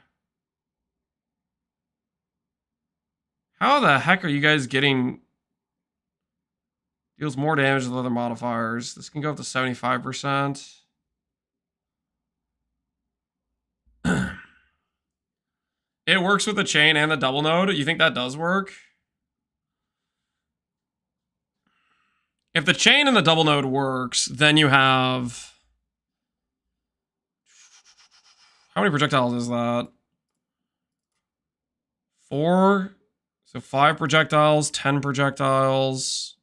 How the heck are you guys getting... Deals more damage with other modifiers. This can go up to 75%. It works with the chain and the double node. You think that does work? If the chain and the double node works, then you have... How many projectiles is that? 4? So 5 projectiles, 10 projectiles.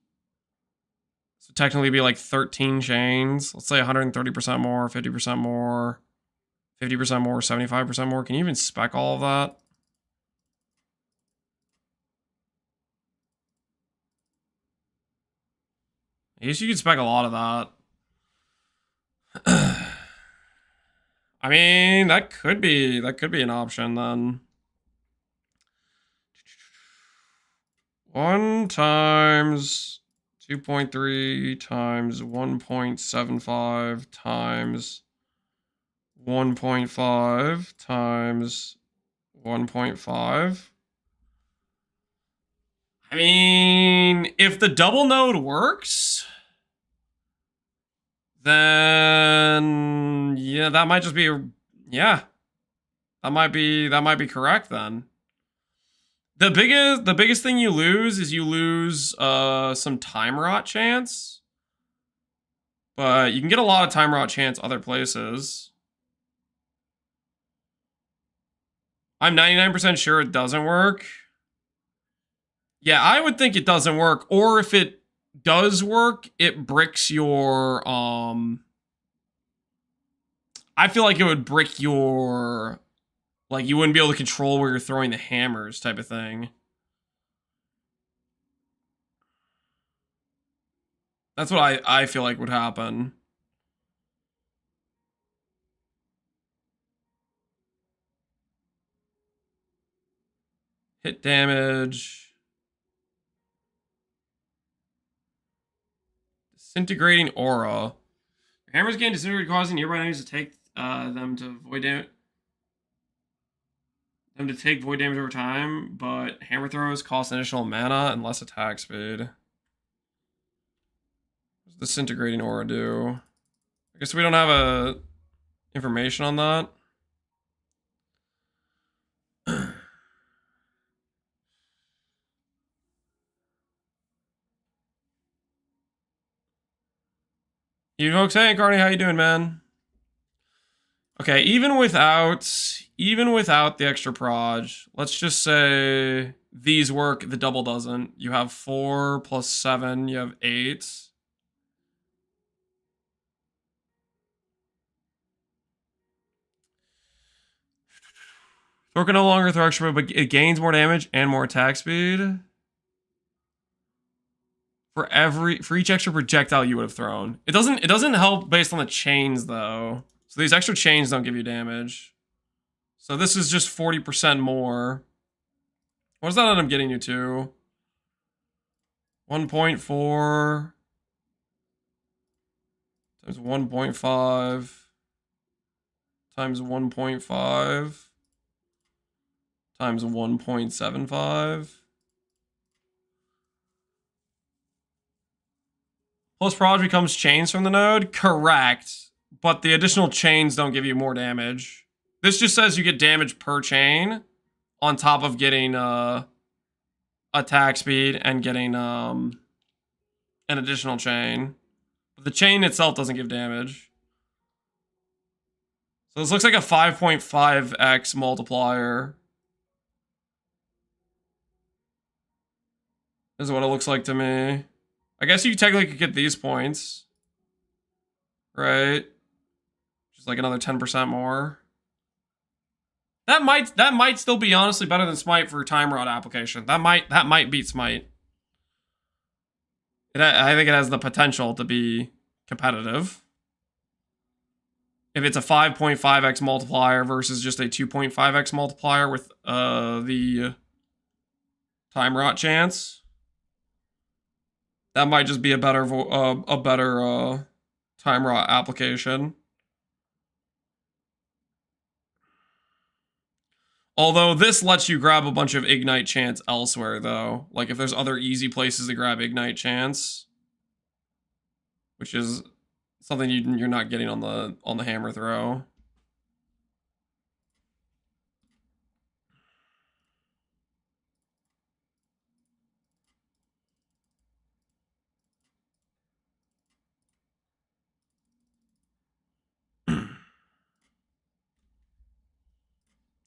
So technically it'd be like 13 chains. Let's say 130% more, 50% more, 50% more, 75% more. Can you even spec all of that? I guess you could spec a lot of that. I mean, that could be an option then. 1 times 2.3 times 1.75 times 1.5 times 1.5. I mean, if the double node works, then yeah, that might just be yeah. That might be correct then. The biggest thing you lose is you lose some time rot chance. But you can get a lot of time rot chance other places. I'm 99% sure it doesn't work. Yeah, I would think it doesn't work. Or if it does work, it bricks your I feel like it would brick your, like, you wouldn't be able to control where you're throwing the hammers type of thing. That's what I feel like would happen. Hit damage. Disintegrating aura. Your hammers gain disintegrate, causing nearby enemies to take them to void damage. Them to take void damage over time, but hammer throws cost additional mana and less attack speed. What does disintegrating aura do? I guess we don't have a information on that. You folks, hey Carney, how you doing, man? Okay, even without the extra proj, let's just say these work, the double doesn't. You have 4 plus 7, you have 8. Thor can no longer throw extra, but it gains more damage and more attack speed. For each extra projectile you would have thrown. It doesn't help based on the chains though. So these extra chains don't give you damage. So this is just 40% more. What does that end up getting you to? 1.4 times 1.5 times 1.5 times 1.75. Plus proj becomes chains from the node? Correct. But the additional chains don't give you more damage. This just says you get damage per chain on top of getting attack speed and getting an additional chain. But the chain itself doesn't give damage. So this looks like a 5.5x multiplier. Is what it looks like to me. I guess you technically could get these points. Right? Just like another 10% more. That might still be honestly better than Smite for time rod application. That might beat Smite. I think it has the potential to be competitive. If it's a 5.5x multiplier versus just a 2.5x multiplier with the time rot chance, that might just be a better time rot application. Although this lets you grab a bunch of Ignite chance elsewhere, though. Like if there's other easy places to grab Ignite chance, which is something you're not getting on the hammer throw.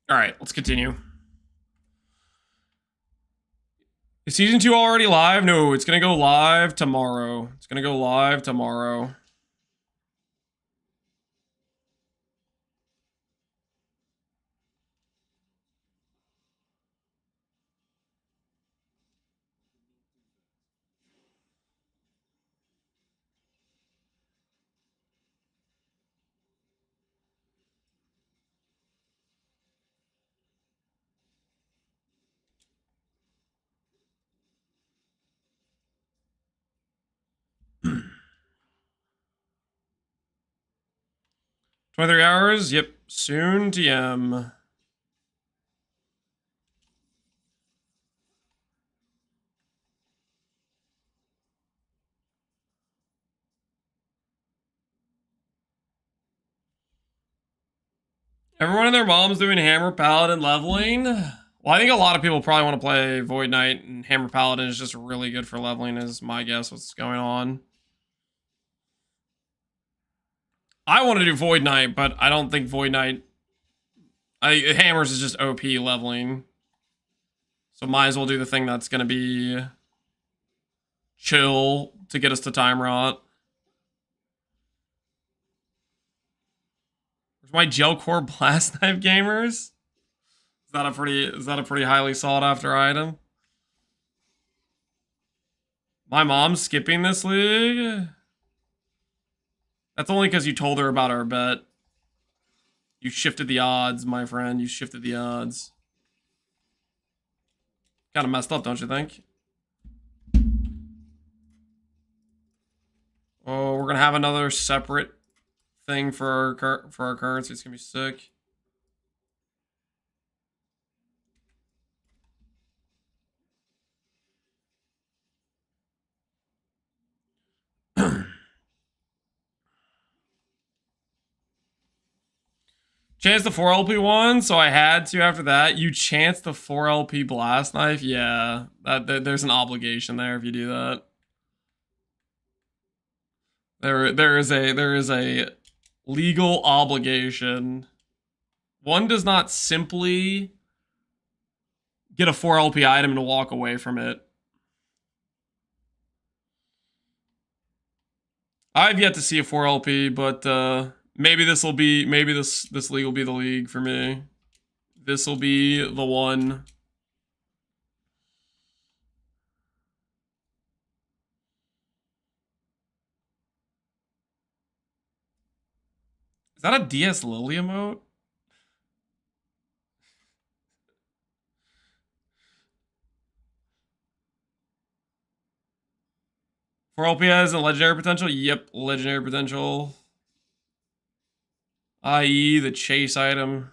All right, let's continue. Is season 2 already live? No, it's gonna go live tomorrow. It's gonna go live tomorrow. $23 hours? Yep. Soon TM. Everyone and their mom's doing Hammer Paladin leveling. Well, I think a lot of people probably want to play Void Knight, and Hammer Paladin is just really good for leveling, is my guess what's going on. I want to do Void Knight, but I don't think Void Knight... Hammers is just OP leveling. So might as well do the thing that's going to be chill to get us to Time Rot. Where's my Gel Core Blast Knife gamers? Is that a pretty highly sought after item? My mom's skipping this league? That's only because you told her about our bet. You shifted the odds, my friend. You shifted the odds. Kind of messed up, don't you think? Oh, we're gonna have another separate thing for our currency. It's gonna be sick. Chance the 4 LP one, so I had to after that. You chance the 4 LP blast knife? Yeah, there's an obligation there if you do that. There is a legal obligation. One does not simply get a 4 LP item and walk away from it. I've yet to see a 4 LP, but maybe this league will be the league for me. This will be the one. Is that a DS Lily emote? For LP has a legendary potential? Yep, legendary potential. I.e. the chase item.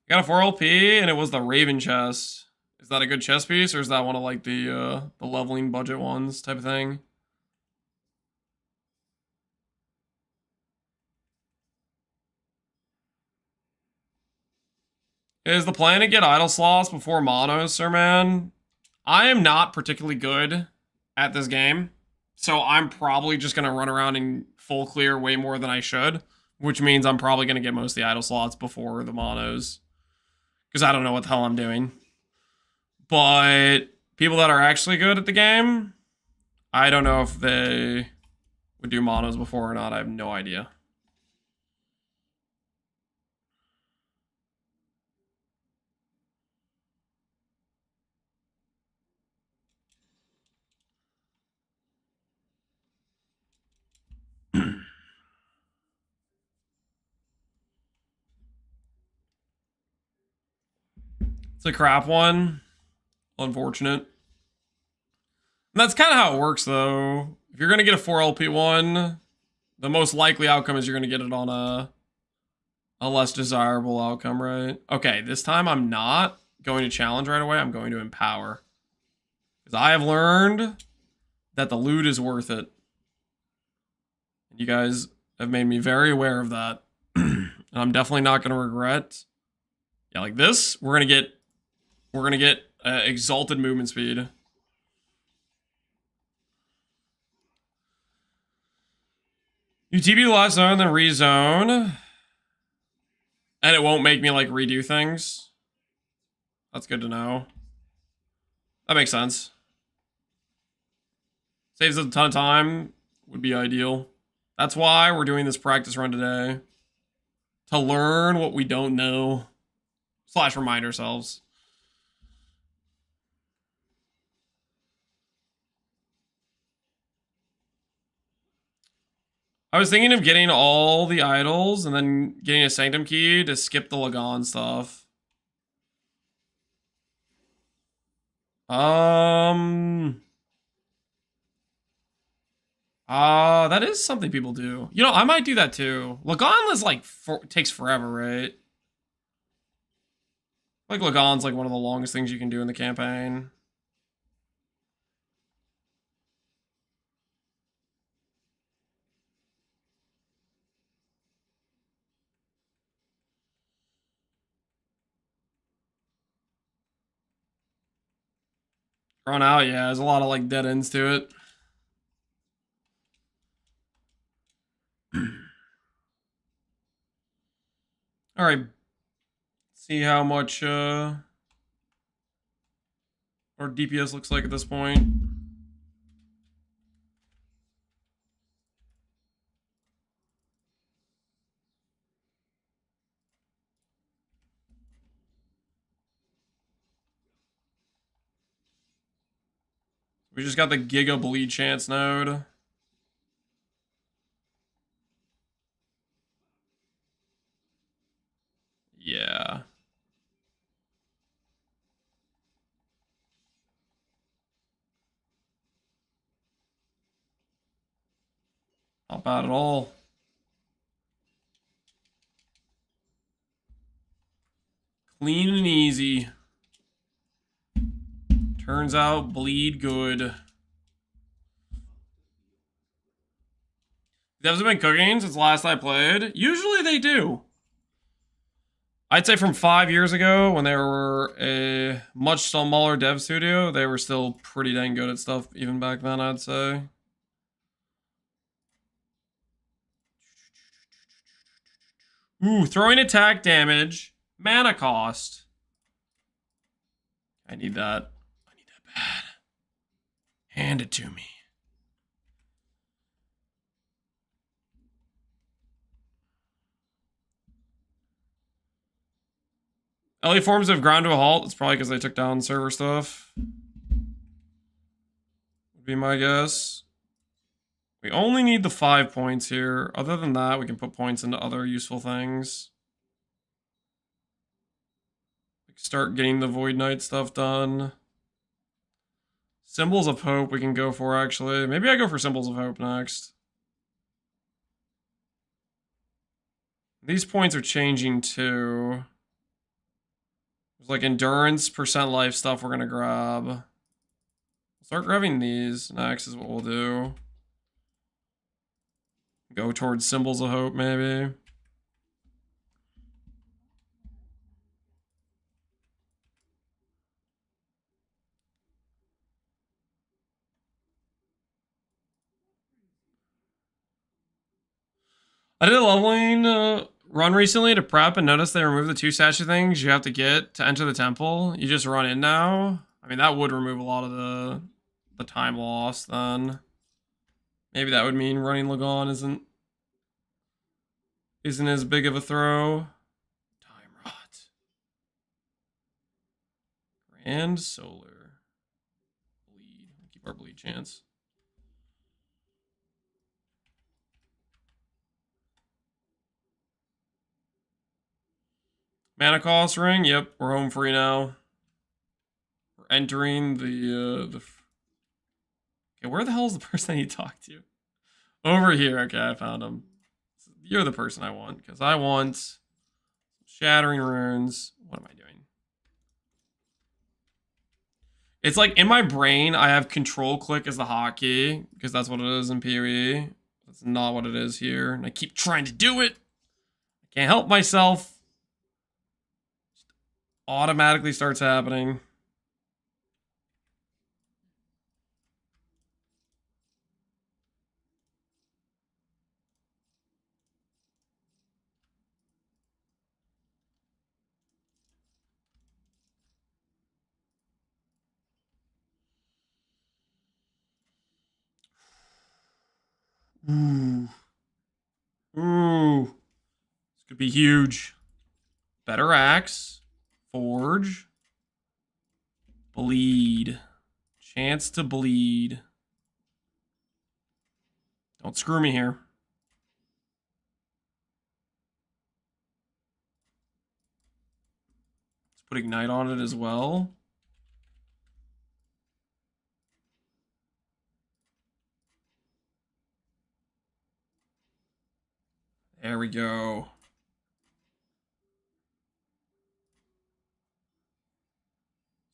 I got a 4 LP and it was the Raven chest. Is that a good chest piece, or is that one of like the leveling budget ones type of thing? Is the plan to get idle slots before monos, sir man? I am not particularly good at this game, so I'm probably just gonna run around and full clear way more than I should, which means I'm probably gonna get most of the idle slots before the monos, because I don't know what the hell I'm doing. But people that are actually good at the game, I don't know if they would do monos before or not. I have no idea. It's a crap one. Unfortunate. And that's kind of how it works, though. If you're going to get a 4 LP one, the most likely outcome is you're going to get it on a less desirable outcome, right? Okay, this time I'm not going to challenge right away. I'm going to empower. Because I have learned that the loot is worth it. And you guys have made me very aware of that. And I'm definitely not going to regret. Yeah, like this, we're going to get exalted movement speed. You TP the last zone, then rezone. And it won't make me, like, redo things. That's good to know. That makes sense. Saves us a ton of time. Would be ideal. That's why we're doing this practice run today. To learn what we don't know. / remind ourselves. I was thinking of getting all the idols and then getting a Sanctum key to skip the Lagan stuff. That is something people do. You know, I might do that too. Lagan is like, takes forever, right? Like Lagan's like one of the longest things you can do in the campaign. Drawn out, yeah. There's a lot of like dead ends to it. All right. See how much our DPS looks like at this point. We just got the Giga Bleed Chance node. Yeah. Not bad at all. Clean and easy. Turns out bleed good. Devs have been cooking since last I played. Usually they do. I'd say from 5 years ago when they were a much smaller dev studio, they were still pretty dang good at stuff even back then, I'd say. Ooh, throwing attack damage. Mana cost. I need that. I need that bad. Hand it to me. LA forms have ground to a halt. It's probably because they took down server stuff. Would be my guess. We only need the 5 points here. Other than that, we can put points into other useful things. Like start getting the Void Knight stuff done. Symbols of Hope we can go for, actually. Maybe I go for Symbols of Hope next. These points are changing too. There's like endurance, percent life stuff we're gonna grab. Start grabbing these next is what we'll do. Go towards Symbols of Hope, maybe. I did a leveling run recently to prep and noticed they removed the 2 statue things you have to get to enter the temple. You just run in now. I mean, that would remove a lot of the time lost then. Maybe that would mean running Lagon isn't as big of a throw. Time Rot. Grand Solar. Bleed. Keep our bleed chance. Mana cost ring. Yep, we're home free now. We're entering the. Okay, where the hell is the person I need to talk to? Over here. Okay, I found him. You're the person I want because I want Shattering Runes. What am I doing? It's like in my brain, I have Control Click as the hotkey because that's what it is in PoE. That's not what it is here, and I keep trying to do it. I can't help myself. Automatically starts happening. Ooh. Ooh. This could be huge. Better axe. Forge. Bleed. Chance to bleed. Don't screw me here. Let's put Ignite on it as well. There we go.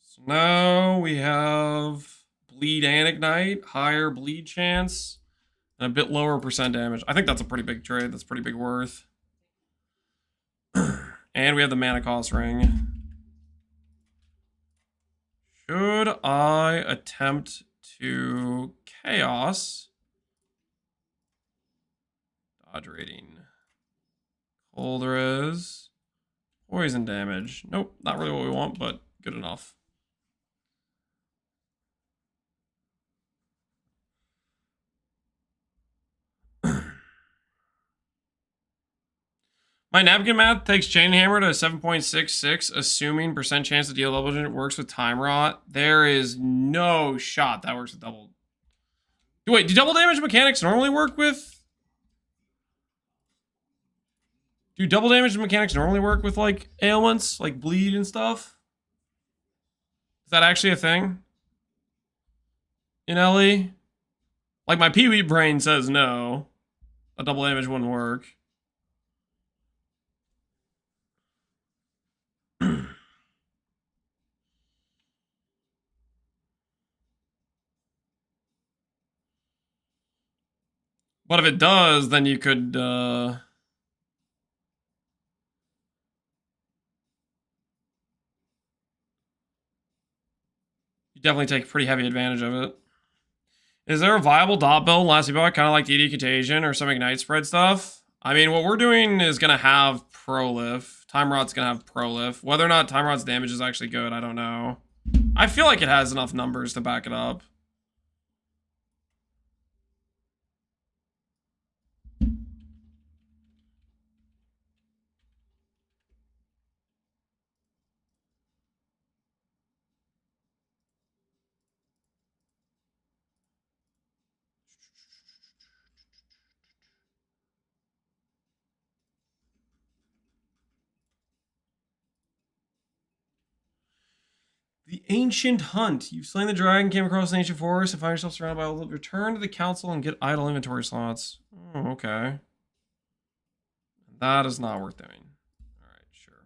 So now we have bleed and ignite, higher bleed chance, and a bit lower percent damage. I think that's a pretty big trade. That's pretty big worth. And we have the mana cost ring. Could I attempt to chaos? Dodge rating. Cold res. Poison damage. Nope, not really what we want, but good enough. My napkin math takes Chain Hammer to 7.66, assuming percent chance to deal double damage works with Time Rot. There is no shot that works with double. Wait, do double damage mechanics normally work with? Do double damage mechanics normally work with, like, ailments? Like bleed and stuff? Is that actually a thing? In LE? Like, my Pee-wee brain says no. A double damage wouldn't work. But if it does, then you could, you definitely take pretty heavy advantage of it. Is there a viable dot build, last build, kind of like DD Contagion or some Ignite spread stuff? I mean, what we're doing is going to have Prolif. Time Rot's going to have Prolif. Whether or not Time Rot's damage is actually good, I don't know. I feel like it has enough numbers to back it up. The Ancient Hunt. You've slain the dragon, came across an ancient forest, and find yourself surrounded by all. Return to the council and get idle inventory slots. Oh, okay. That is not worth doing. Alright, sure.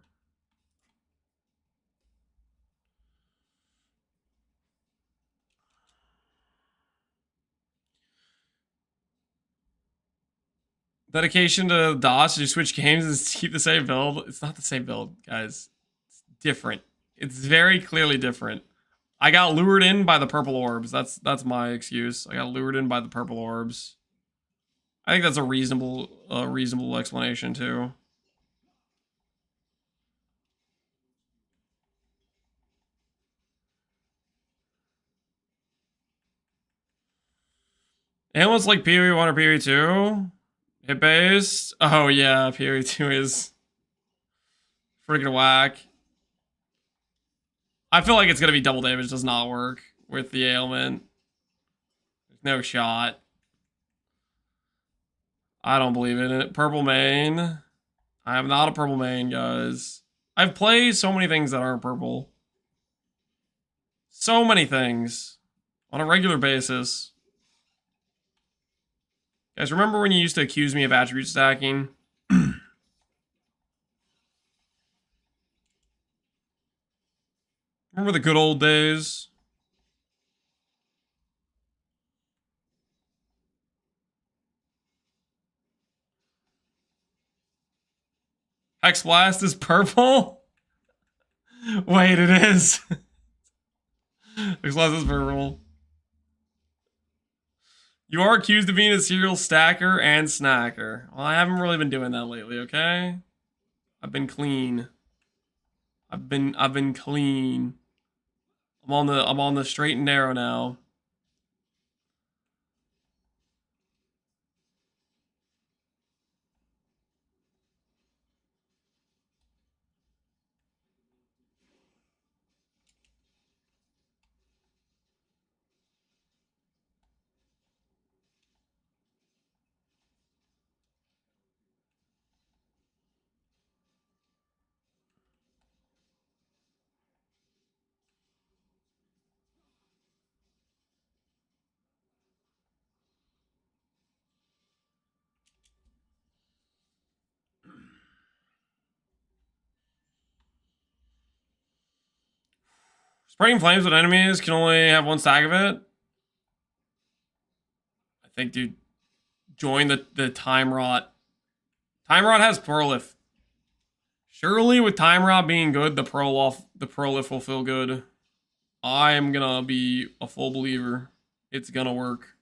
Dedication to DOS to switch games is to keep the same build. It's not the same build, guys. It's different. It's very clearly different. I got lured in by the purple orbs. That's my excuse. I got lured in by the purple orbs. I think that's a reasonable explanation too. Ailments like Pee-wee 1 or Pee-wee 2? Hit based? Oh yeah, Pee-wee 2 is freaking whack. I feel like it's gonna be double damage does not work with the ailment. There's no shot. I don't believe in it. Purple main. I am not a purple main, guys. I've played so many things that aren't purple. So many things. On a regular basis. Guys, remember when you used to accuse me of attribute stacking? Remember the good old days? Hex Blast is purple? Wait, it is. Hex Blast is purple. You are accused of being a serial stacker and snacker. Well, I haven't really been doing that lately, okay? I've been clean. I've been clean. I'm on the straight and narrow now. Spraying flames with enemies can only have one stack of it. I think, dude, join the Time Rot. Time Rot has Prolif. Surely with Time Rot being good, the Prolif will feel good. I'm gonna be a full believer. It's gonna work.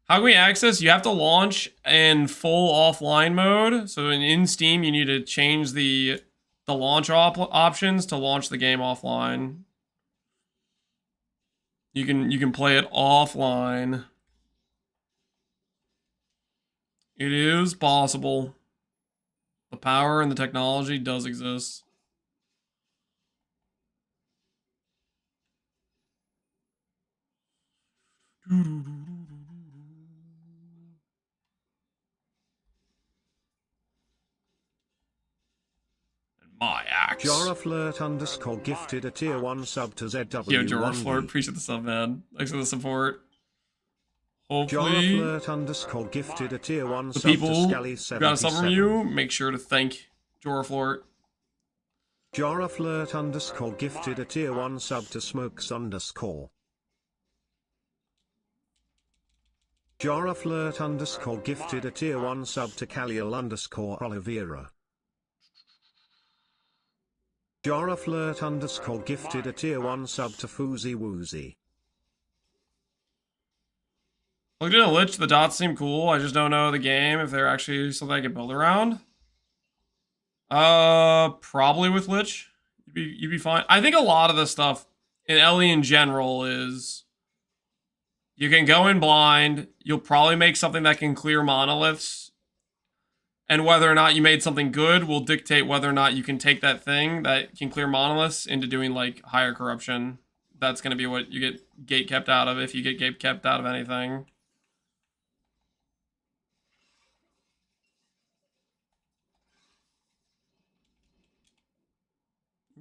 How can we access? You have to launch in full offline mode. So in Steam, you need to change the launch options to launch the game offline. You can play it offline. It is possible. The power and the technology does exist. My axe. Joraflirt underscore gifted a tier 1 sub to ZW1. Yo, Joraflirt, appreciate the sub, man. Thanks for the support. Hopefully, Joraflirt underscore gifted a tier 1 the sub to people Scally who got a sub from 77. you, make sure to thank Joraflirt. Joraflirt underscore gifted a tier 1 sub to Smokes underscore. Joraflirt underscore gifted a tier 1 sub to Kaliel underscore Oliveira. Joraflirt underscore gifted a tier 1 sub to Foozy Woozy. Looked at a Lich, the dots seem cool. I just don't know the game if they're actually something I can build around. Probably with Lich. You'd be fine. I think a lot of the stuff in Ellie in general is you can go in blind, you'll probably make something that can clear monoliths. And whether or not you made something good will dictate whether or not you can take that thing that can clear monoliths into doing like higher corruption. That's going to be what you get gate kept out of if you get gate kept out of anything.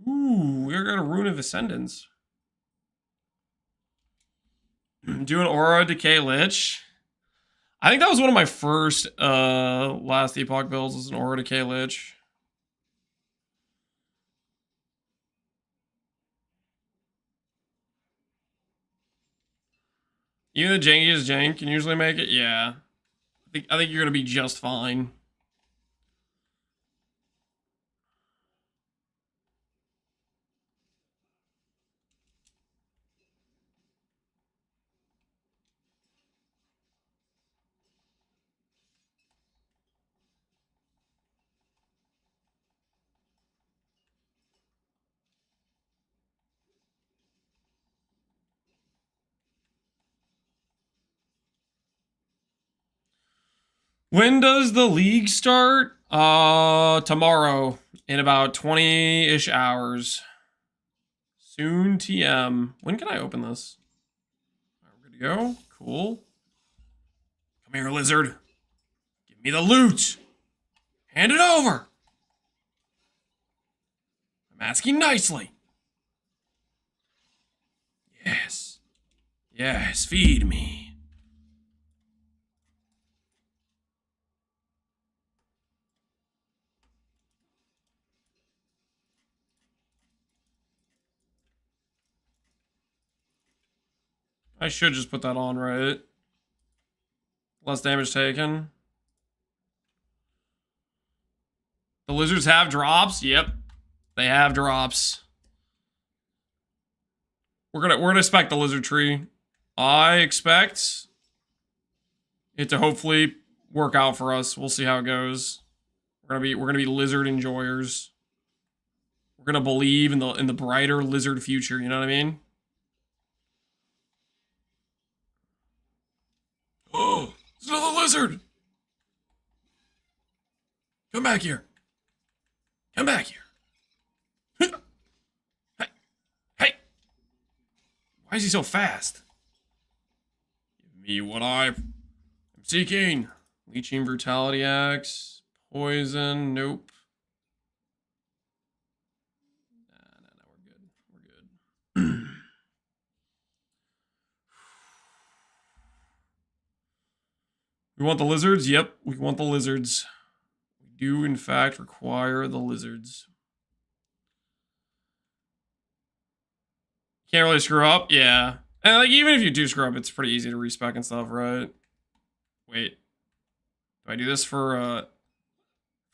Ooh, we're going to Rune of Ascendance. Do an Aura Decay Lich. I think that was one of my first last Epoch builds, was an Aura Decay Lich. Even the jankiest jank can usually make it. Yeah, I think you're gonna be just fine. When does the league start? Tomorrow in about 20-ish hours. Soon TM. When can I open this? We're good to go. Cool. Come here, lizard. Give me the loot. Hand it over. I'm asking nicely. Yes. Yes, feed me. I should just put that on, right? Less damage taken. The lizards have drops. Yep. They have drops. We're gonna expect the lizard tree. I expect it to hopefully work out for us. We'll see how it goes. We're gonna be lizard enjoyers. We're gonna believe in the brighter lizard future, you know what I mean? Oh, it's another lizard! Come back here. Come back here. Hey. Hey. Why is he so fast? Give me what I'm seeking. Leeching Brutality Axe. Poison. Nope. No, we're good. We're good. We want the lizards? Yep, we want the lizards. We do, in fact, require the lizards. Can't really screw up? Yeah. And like, even if you do screw up, it's pretty easy to respec and stuff, right? Wait. Do I do this for,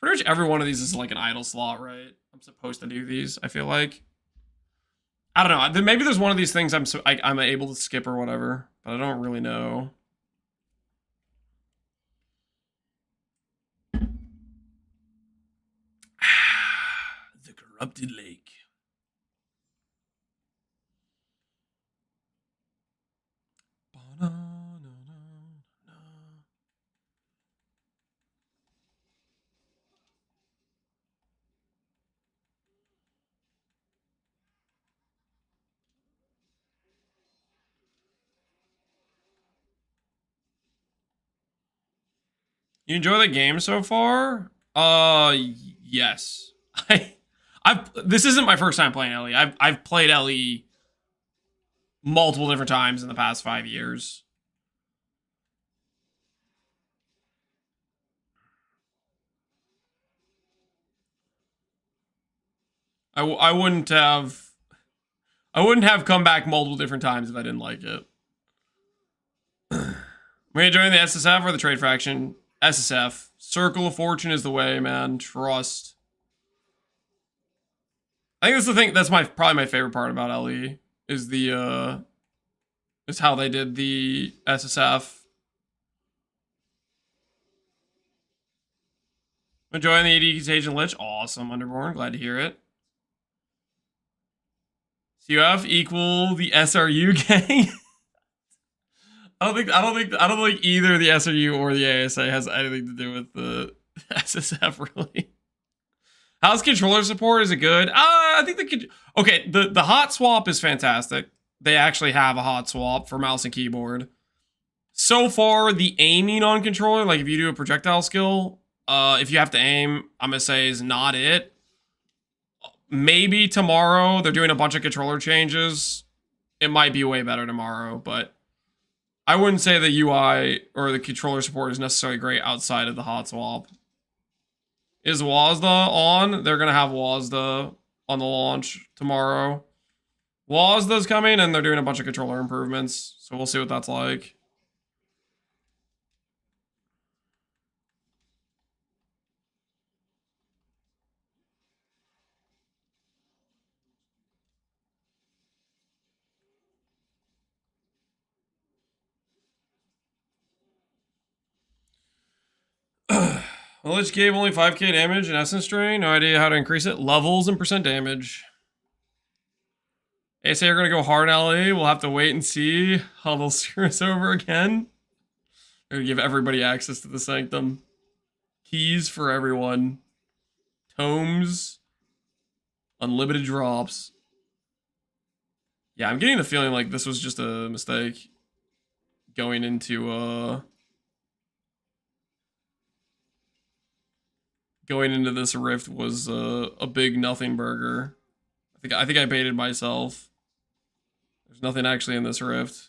pretty much every one of these is like an idle slot, right? I'm supposed to do these, I feel like. I don't know. Maybe there's one of these things I'm able to skip or whatever, but I don't really know. The corrupted lake. You enjoy the game so far? Yes. This isn't my first time playing LE. I've played LE multiple different times in the past 5 years. I wouldn't have come back multiple different times if I didn't like it. Are you joining the SSF or the trade faction? SSF. Circle of Fortune is the way, man. Trust. I think that's the thing. That's probably my favorite part about LE is is how they did the SSF. Enjoying the AD Contagion Lich. Awesome, Underborn. Glad to hear it. CUF equal the SRU gang. I don't think either the SRU or the ASA has anything to do with the SSF really. How's controller support? Is it good? I think the hot swap is fantastic. They actually have a hot swap for mouse and keyboard. So far, the aiming on controller, like if you do a projectile skill, if you have to aim, I'm gonna say is not it. Maybe tomorrow they're doing a bunch of controller changes. It might be way better tomorrow, but I wouldn't say the UI or the controller support is necessarily great outside of the hot swap. Is Wazda on? They're going to have Wazda on the launch tomorrow. Wazda's coming and they're doing a bunch of controller improvements. So we'll see what that's like. The Lich gave only 5k damage in Essence Drain. No idea how to increase it. Levels and percent damage. They say you're going to go hard LA. We'll have to wait and see how they'll screw us over again. They're going to give everybody access to the Sanctum. Keys for everyone. Tomes. Unlimited drops. Yeah, I'm getting the feeling like this was just a mistake. Going into this rift was a big nothing burger. I think I baited myself. There's nothing actually in this rift.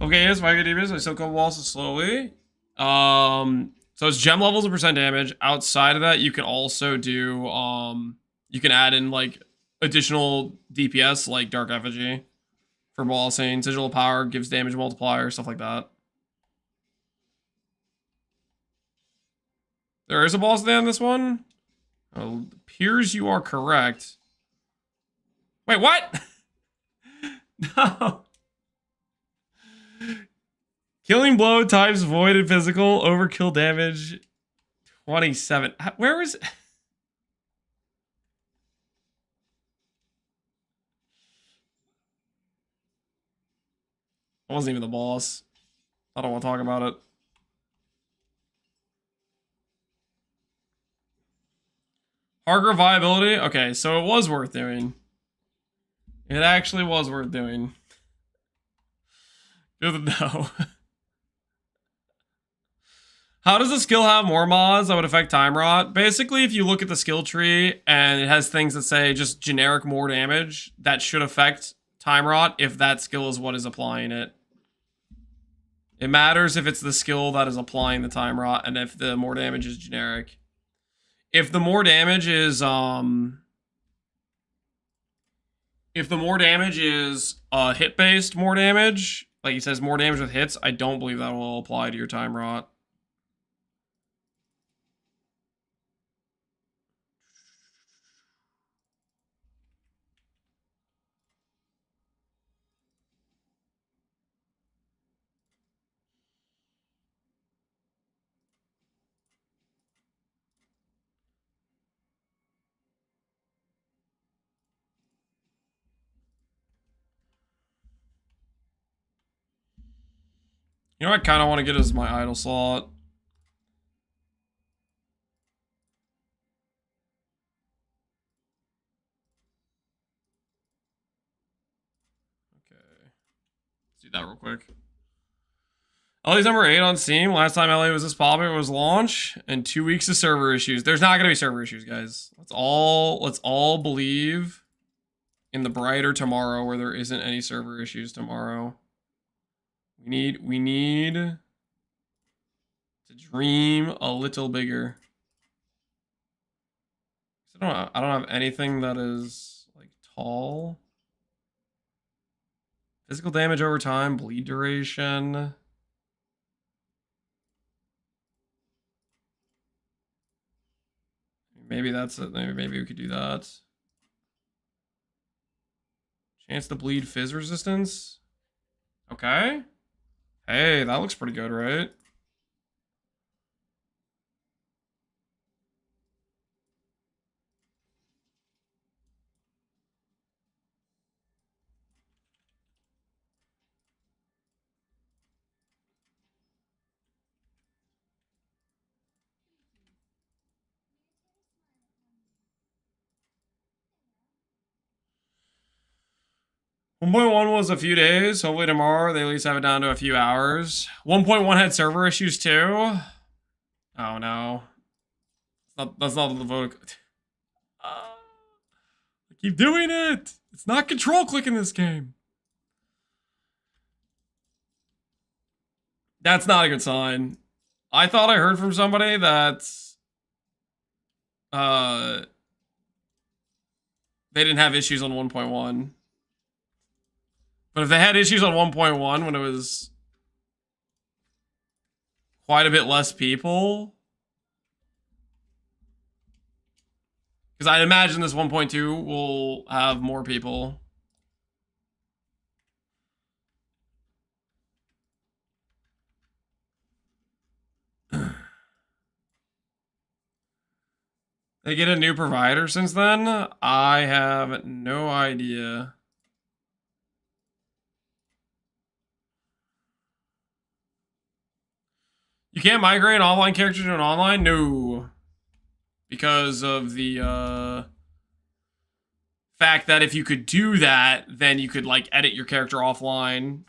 Okay, yes, 5k DPS. I still come walls slowly. So it's gem levels and percent damage. Outside of that, you can also do you can add in like additional DPS like Dark Effigy for bossing. Sigil of Power gives damage multiplier, stuff like that. There is a boss at the end of this one. Oh, appears you are correct. Wait, what? No. Killing blow times void and physical. Overkill damage 27. Where is it? I wasn't even the boss. I don't want to talk about it. Harger viability? Okay, so it was worth doing. It actually was worth doing. Good to know. How does the skill have more mods that would affect time rot? Basically, if you look at the skill tree and it has things that say just generic more damage, that should affect time rot if that skill is what is applying it. It matters if it's the skill that is applying the time rot and if the more damage is generic. If the more damage is hit-based more damage, Like he says, more damage with hits. I don't believe that will apply to your time rot. You know what I kind of want to get as my idle slot? Okay. Let's do that real quick. LA's number 8 on Steam. Last time LA was this popular was launch, and 2 weeks of server issues. There's not gonna be server issues, guys. Let's all believe in the brighter tomorrow where there isn't any server issues tomorrow. We need to dream a little bigger. I don't have anything that is like tall. Physical damage over time, bleed duration. Maybe that's it. Maybe we could do that. Chance to bleed fizz resistance. Okay. Hey, that looks pretty good, right? One 1.1 was a few days. Hopefully tomorrow they at least have it down to a few hours. 1.1 had server issues too. Oh no. That's not the vote. I keep doing it. It's not control click in this game. That's not a good sign. I thought I heard from somebody that they didn't have issues on 1.1. But if they had issues on 1.1 when it was quite a bit less people, because I'd imagine this 1.2 will have more people. They get a new provider since then? I have no idea. You can't migrate an offline character to an online? No. Because of the fact that if you could do that, then you could like edit your character offline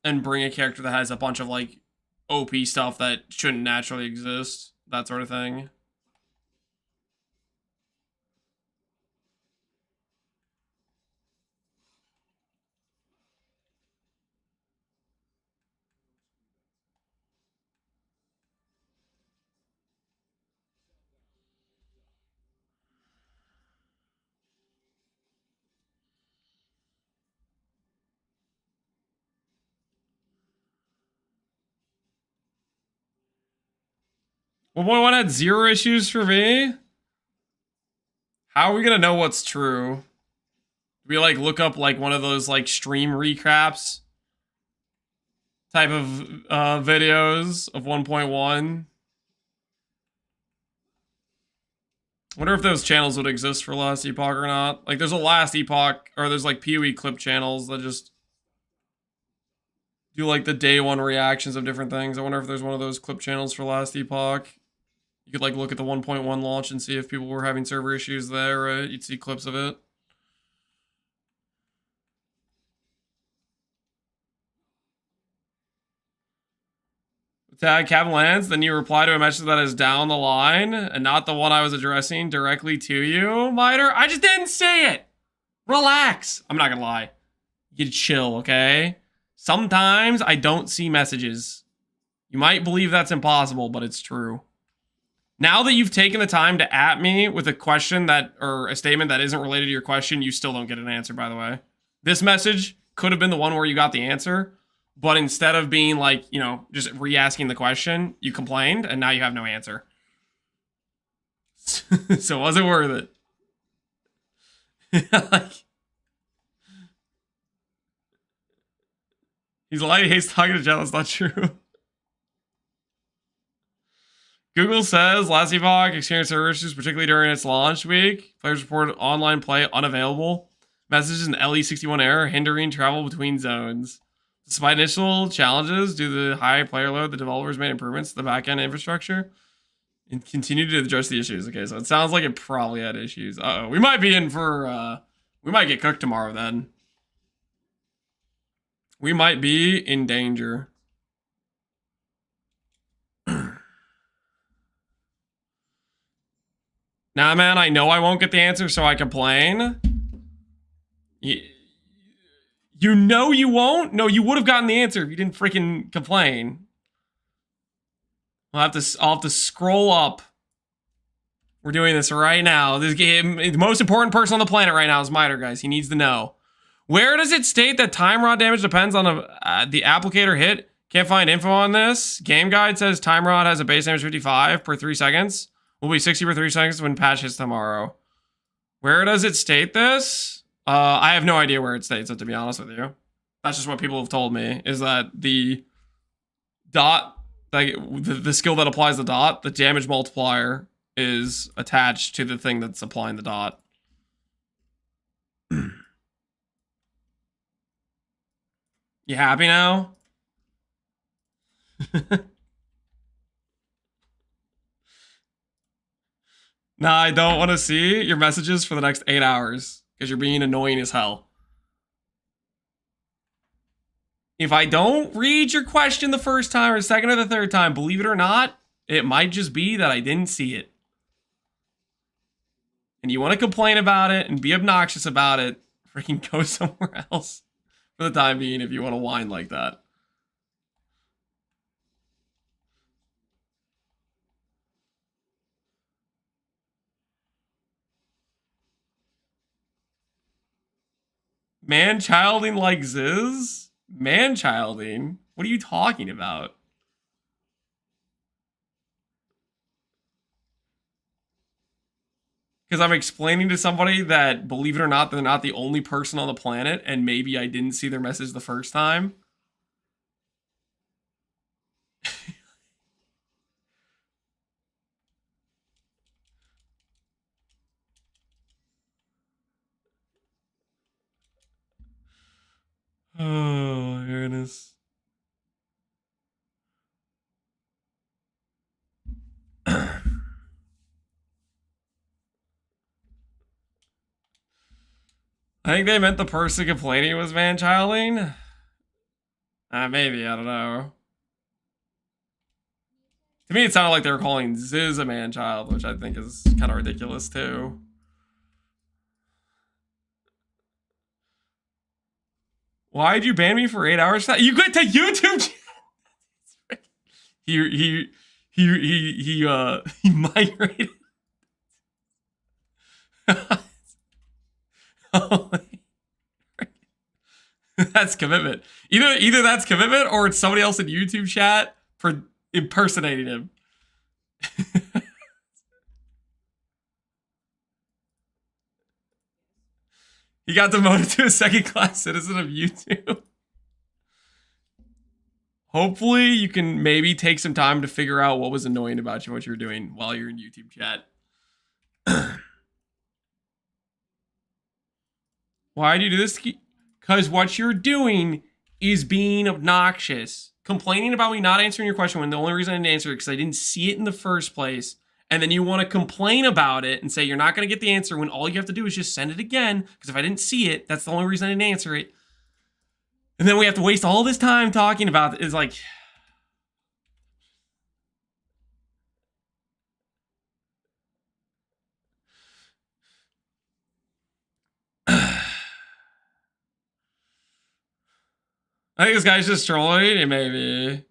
and bring a character that has a bunch of like OP stuff that shouldn't naturally exist. That sort of thing. Well, 1.1 had 0 issues for me? How are we gonna know what's true? Do we like look up like one of those like stream recaps type of videos of 1.1? Wonder if those channels would exist for Last Epoch or not. Like there's a Last Epoch, or there's like PoE clip channels that just do like the day one reactions of different things. I wonder if there's one of those clip channels for Last Epoch. You could like look at the 1.1 launch and see if people were having server issues there, right? You'd see clips of it. Tag Captain Lance, then you reply to a message that is down the line and not the one I was addressing directly to you, Miter. I just didn't say it. Relax. I'm not gonna lie. You chill, okay? Sometimes I don't see messages. You might believe that's impossible, but it's true. Now that you've taken the time to at me with a question that, or a statement that isn't related to your question, you still don't get an answer, by the way. This message could have been the one where you got the answer, but instead of being like, you know, just re-asking the question, you complained, and now you have no answer. So was it worth it? Like, he's lying. He's talking to Jen. That's not true. Google says last epoch experienced server issues, particularly during its launch week. Players reported online play unavailable. Messages in LE61 error hindering travel between zones. Despite initial challenges due to the high player load, the developers made improvements to the backend infrastructure and continued to address the issues. Okay, so it sounds like it probably had issues. Uh-oh, we might be in for, we might get cooked tomorrow then. We might be in danger. Nah, man, I know I won't get the answer, so I complain. You know you won't? No, you would have gotten the answer if you didn't freaking complain. I'll have to scroll up. We're doing this right now. This game, the most important person on the planet right now is Miter, guys. He needs to know. Where does it state that time rod damage depends on the applicator hit? Can't find info on this. Game guide says time rod has a base damage 55 per 3 seconds. Will be 60 per 3 seconds when patch hits tomorrow. Where does it state this? I have no idea where it states it, to be honest with you. That's just what people have told me, is that the dot, like the skill that applies the dot, the damage multiplier is attached to the thing that's applying the dot. You happy now? Nah, I don't want to see your messages for the next 8 hours because you're being annoying as hell. If I don't read your question the first time or the second or the third time, believe it or not, it might just be that I didn't see it. And you want to complain about it and be obnoxious about it, freaking go somewhere else for the time being if you want to whine like that. Man-childing like Ziz? Man-childing? What are you talking about? Because I'm explaining to somebody that, believe it or not, they're not the only person on the planet, and maybe I didn't see their message the first time. Oh, here it is. I think they meant the person complaining was man-childing. Maybe, I don't know. To me, it sounded like they were calling Ziz a man-child, which I think is kind of ridiculous, too. Why'd you ban me for 8 hours? You went to YouTube. he migrated. That's commitment. Either that's commitment or it's somebody else in YouTube chat for impersonating him. He got demoted to a second-class citizen of YouTube. Hopefully, you can maybe take some time to figure out what was annoying about you, what you were doing while you're in YouTube chat. Why do you do this? Because what you're doing is being obnoxious. Complaining about me not answering your question when the only reason I didn't answer it because I didn't see it in the first place. And then you want to complain about it and say you're not going to get the answer when all you have to do is just send it again. Because if I didn't see it, that's the only reason I didn't answer it. And then we have to waste all this time talking about it. It's like... I think this guy's just trolling. Maybe.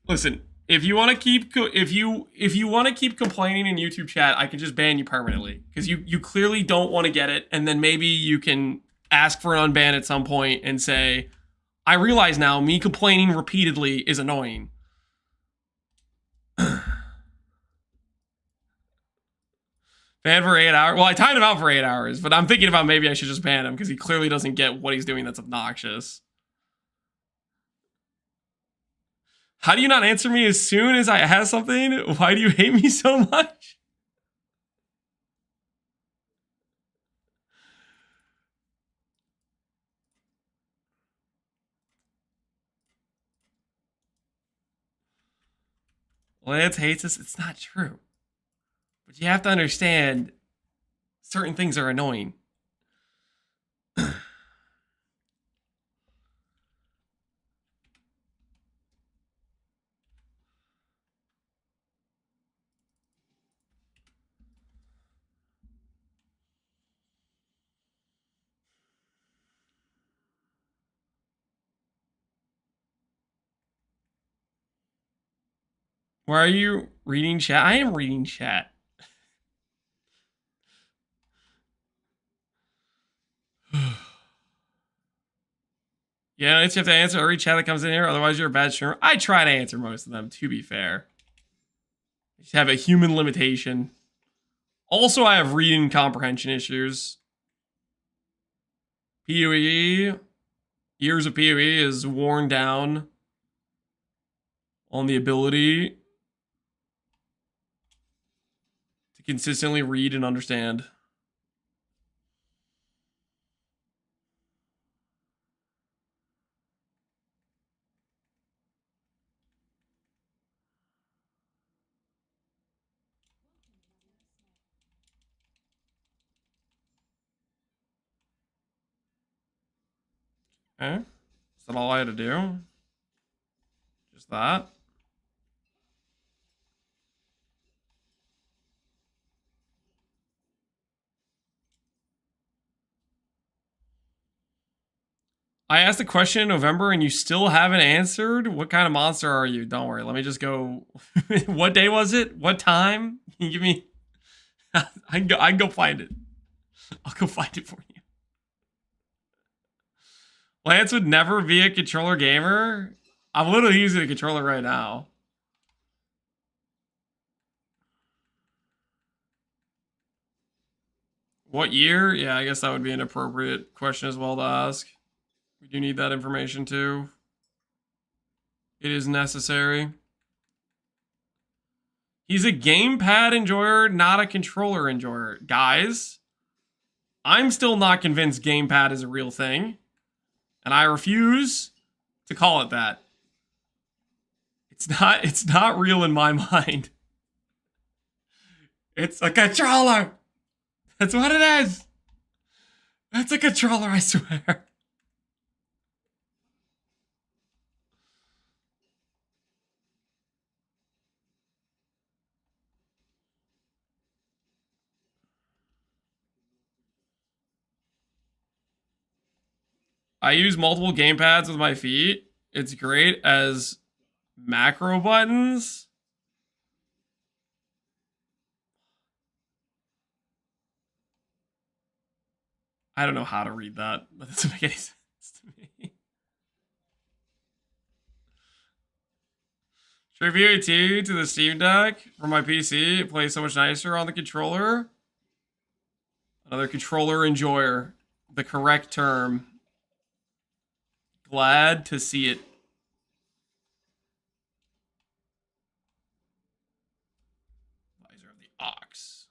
Listen, If you want to keep complaining in YouTube chat, I can just ban you permanently because you clearly don't want to get it, and then maybe you can ask for an unban at some point and say, I realize now me complaining repeatedly is annoying. Ban for 8 hours. Well, I timed him out for 8 hours, but I'm thinking about maybe I should just ban him because he clearly doesn't get what he's doing that's obnoxious. How do you not answer me as soon as I have something? Why do you hate me so much? Lance hates us. It's not true. But you have to understand, certain things are annoying. Why are you reading chat? I am reading chat. Yeah, it's you have to answer every chat that comes in here, otherwise you're a bad streamer. I try to answer most of them, to be fair. You just have a human limitation. Also, I have reading comprehension issues. PoE, years of PoE is worn down on the ability to consistently read and understand. Okay, is that all I had to do? Just that? I asked a question in November and you still haven't answered? What kind of monster are you? Don't worry, let me just go. What day was it? What time? Can you give me... I can go find it. I'll go find it for you. Lance would never be a controller gamer? I'm literally using a controller right now. What year? Yeah, I guess that would be an appropriate question as well to ask. We do need that information too. It is necessary. He's a gamepad enjoyer, not a controller enjoyer. Guys, I'm still not convinced gamepad is a real thing, and I refuse to call it that. It's not real in my mind. It's a controller. That's what it is. It's a controller, I swear. I use multiple gamepads with my feet. It's great as macro buttons. I don't know how to read that. That doesn't make any sense to me. Tribute to the Steam Deck from my PC. It plays so much nicer on the controller. Another controller enjoyer. The correct term. Glad to see it. Visor of the Ox.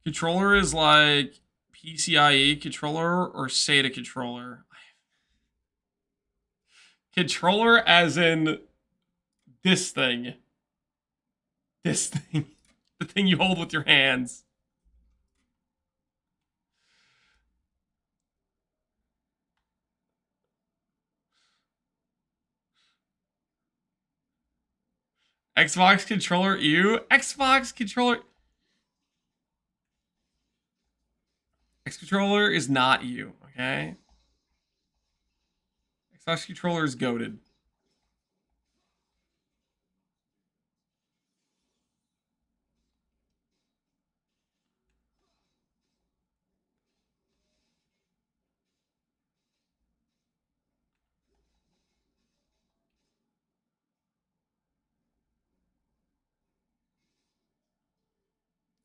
Controller is like PCIe controller or SATA controller. Controller as in this thing. This thing. The thing you hold with your hands. Xbox controller, ew. Xbox controller. X controller is not you, okay? Xbox controller is goated.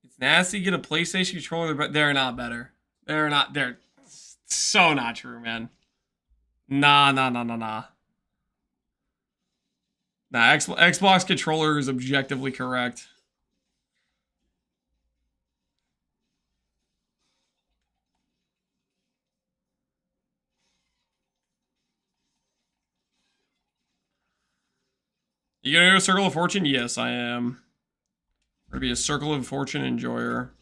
It's nasty to get a PlayStation controller, but they're not better. They're so not true, man. Nah. Nah, Xbox controller is objectively correct. You gonna go to Circle of Fortune? Yes, I am. Or be a Circle of Fortune enjoyer.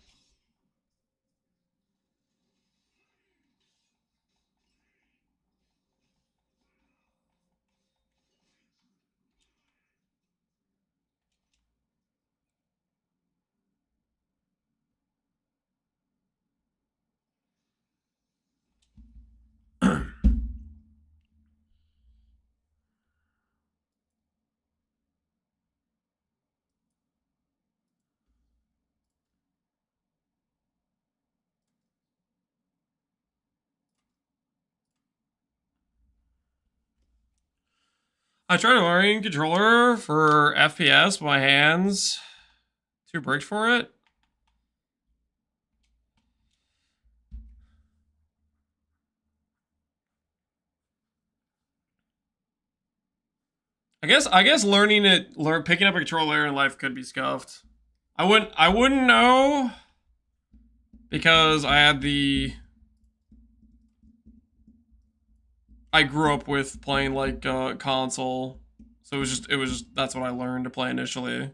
I tried learning controller for FPS, but my hands too big for it. I guess picking up a controller in life could be scuffed. I wouldn't know because I grew up with playing like console, so it was just that's what I learned to play initially.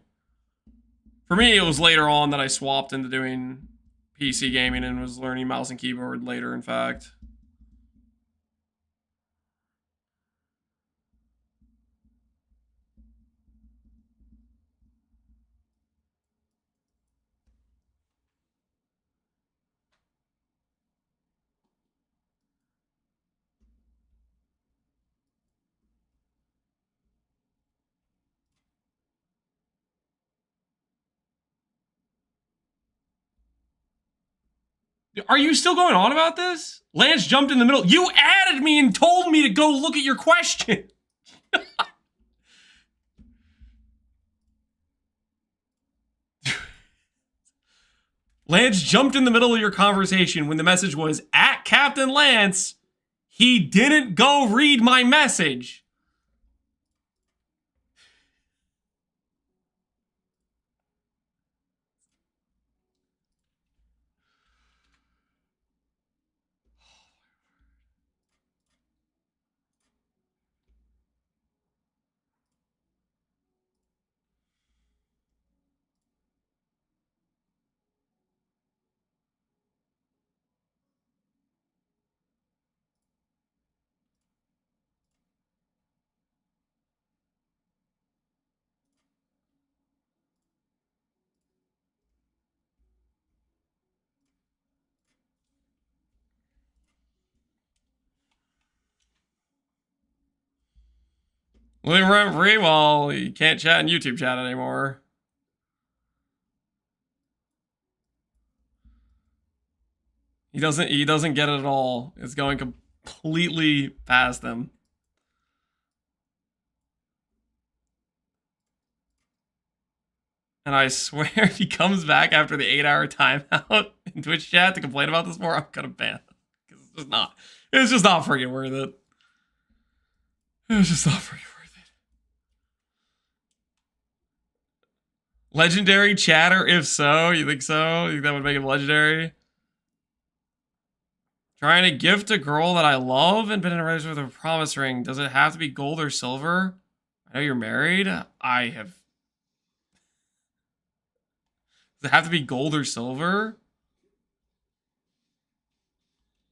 For me, it was later on that I swapped into doing PC gaming and was learning mouse and keyboard later, in fact. Are you still going on about this? Lance jumped in the middle. You added me and told me to go look at your question. Lance jumped in the middle of your conversation when the message was at Captain Lance. He didn't go read my message. Living rent free while you can't chat in YouTube chat anymore. He doesn't get it at all. It's going completely past him. And I swear if he comes back after the 8-hour timeout in Twitch chat to complain about this more, I'm gonna ban him. Because it's just not freaking worth it. It's just not freaking worth it. Legendary chatter, if so. You think so? You think that would make him legendary? Trying to gift a girl that I love and been in a relationship with a promise ring. Does it have to be gold or silver? I know you're married. Does it have to be gold or silver?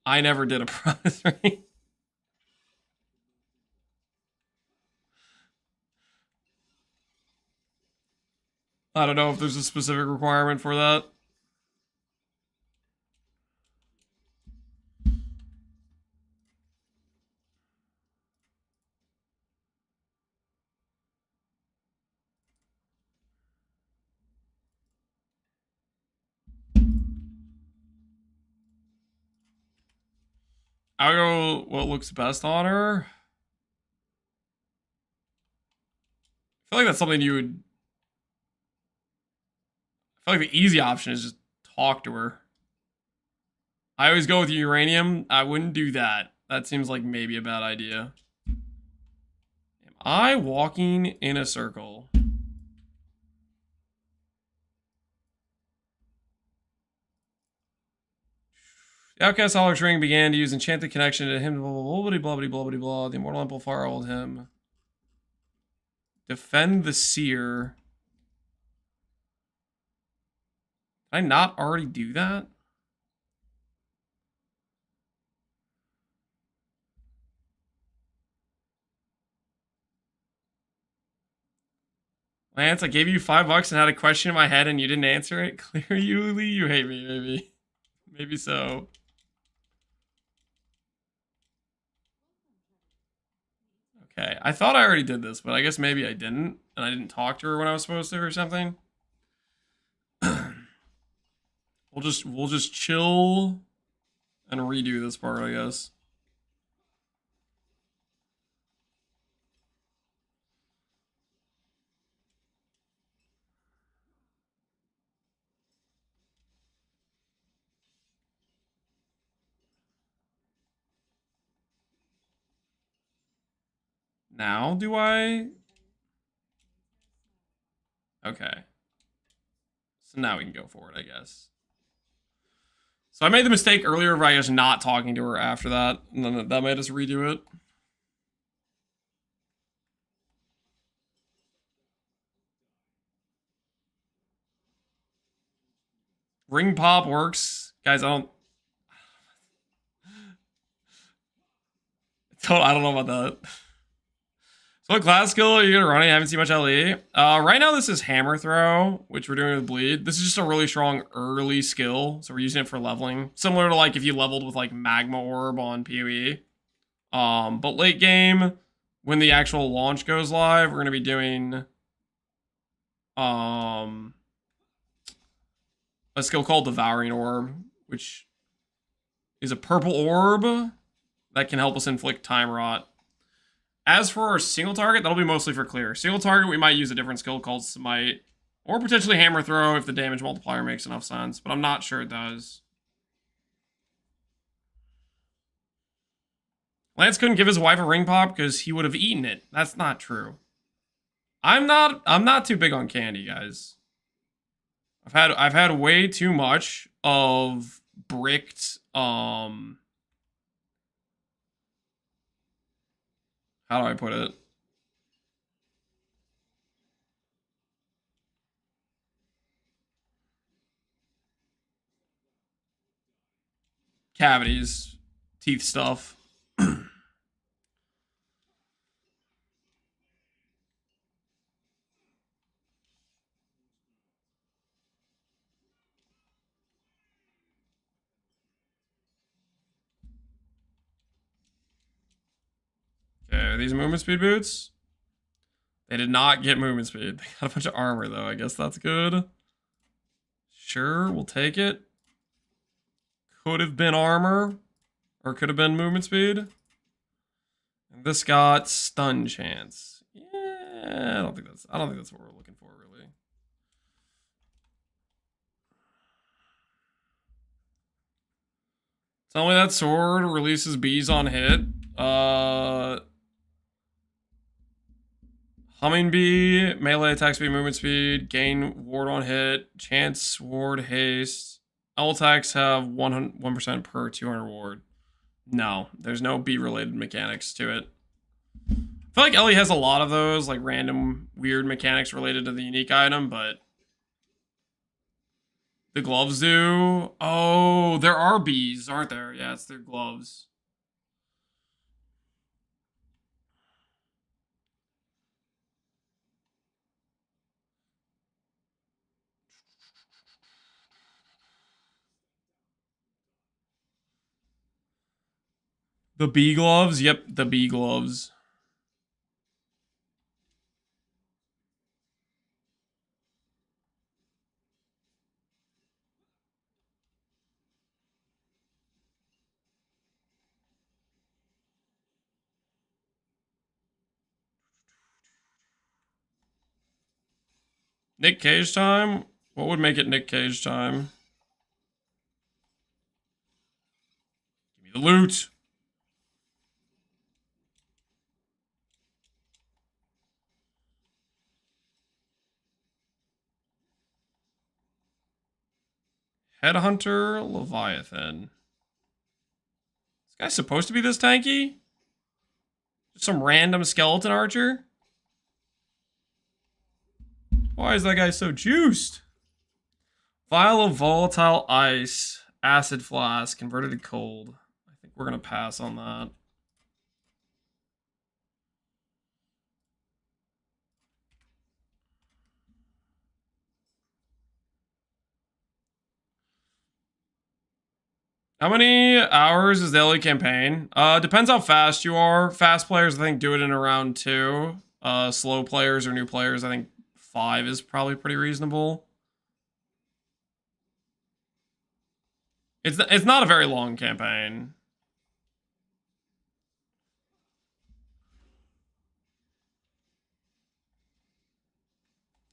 I never did a promise ring. I don't know if there's a specific requirement for that. I'll go what looks best on her. I feel like that's something you would... I feel like the easy option is just talk to her. I always go with uranium. I wouldn't do that. That seems like maybe a bad idea. Am I walking in a circle? The outcast Alex Ring began to use enchanted connection to him. Blah blah blah blah blah blah blah blah. The immortal amplifier hold him. Defend the seer. Did I not already do that? Lance, I gave you $5 and had a question in my head and you didn't answer it. Clearly, you hate me, maybe. Maybe so. Okay, I thought I already did this, but I guess maybe I didn't, and I didn't talk to her when I was supposed to or something. We'll just chill and redo this part, I guess. Now, do I? Okay. So now we can go for it, I guess. So I made the mistake earlier of I guess not talking to her after that, and then that made us redo it. Ring pop works. Guys, I don't know about that. So what class skill are you gonna run? I haven't seen much LE. Right now this is hammer throw, which we're doing with bleed. This is just a really strong early skill, so we're using it for leveling. Similar to like if you leveled with like magma orb on PoE. But late game, when the actual launch goes live, we're gonna be doing a skill called Devouring Orb, which is a purple orb that can help us inflict time rot. As for our single target, that'll be mostly for clear. Single target, we might use a different skill called Smite, or potentially Hammer Throw if the damage multiplier makes enough sense, but I'm not sure it does. Lance couldn't give his wife a ring pop because he would have eaten it. That's not true. I'm not too big on candy, guys. I've had way too much of bricked how do I put it? Cavities, teeth stuff. Okay, are these movement speed boots? They did not get movement speed. They got a bunch of armor, though. I guess that's good. Sure, we'll take it. Could have been armor. Or could have been movement speed. And this got stun chance. Yeah, I don't think that's what we're looking for, really. Tell me that sword releases bees on hit. Humming bee, melee attack speed, movement speed, gain ward on hit, chance ward haste. All attacks have 1% per 200 ward. No, there's no bee related mechanics to it. I feel like Ellie has a lot of those, like random weird mechanics related to the unique item, but the gloves do. Oh, there are bees, aren't there? Yeah, it's their gloves. The bee gloves? Yep, the bee gloves. Nick Cage time? What would make it Nick Cage time? Give me the loot. Headhunter Leviathan. This guy's supposed to be this tanky? Just some random skeleton archer? Why is that guy so juiced? Vial of volatile ice. Acid flask. Converted to cold. I think we're going to pass on that. How many hours is the LA campaign? Depends how fast you are. Fast players, I think, do it in around 2. Slow players or new players, I think 5 is probably pretty reasonable. It's not a very long campaign.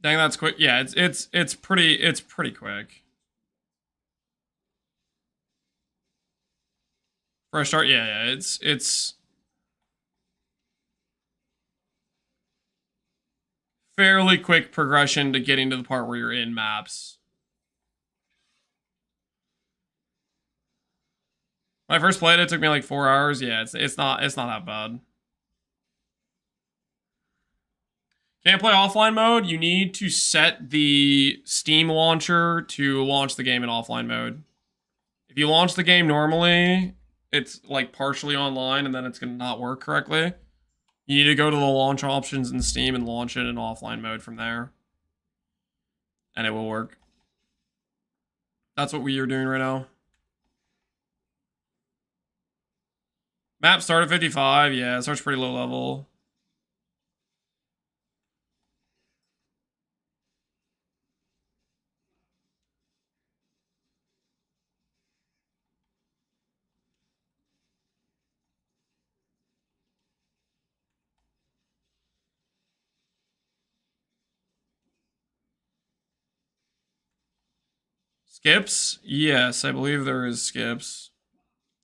Dang, that's quick. Yeah, it's pretty quick. For a start, yeah, it's fairly quick progression to getting to the part where you're in maps. When I first played it, it took me like 4 hours. Yeah, it's not that bad. Can't play offline mode. You need to set the Steam launcher to launch the game in offline mode. If you launch the game normally, it's like partially online and then it's gonna not work correctly. You need to go to the launch options in Steam and launch it in offline mode from there. And it will work. That's what we are doing right now. Map start at 55. Yeah, it starts pretty low level. Skips? Yes, I believe there is skips.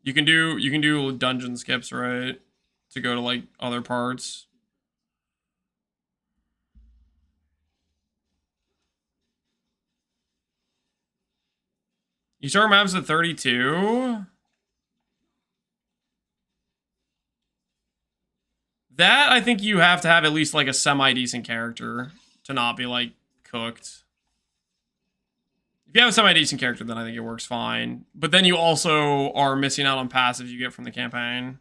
You can do dungeon skips, right? To go to like other parts. You start maps at 32. That I think you have to have at least like a semi-decent character to not be like cooked. If you have a semi-decent character, then I think it works fine. But then you also are missing out on passives you get from the campaign.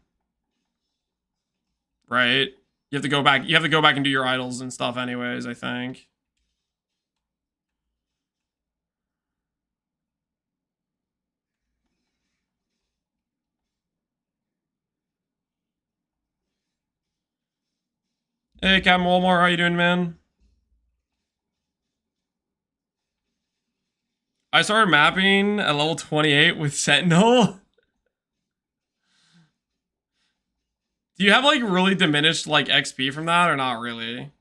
Right? You have to go back. You have to go back and do your idols and stuff anyways, I think. Hey, Captain Walmart, how you doing, man? I started mapping at level 28 with Sentinel. Do you have like really diminished like XP from that or not really?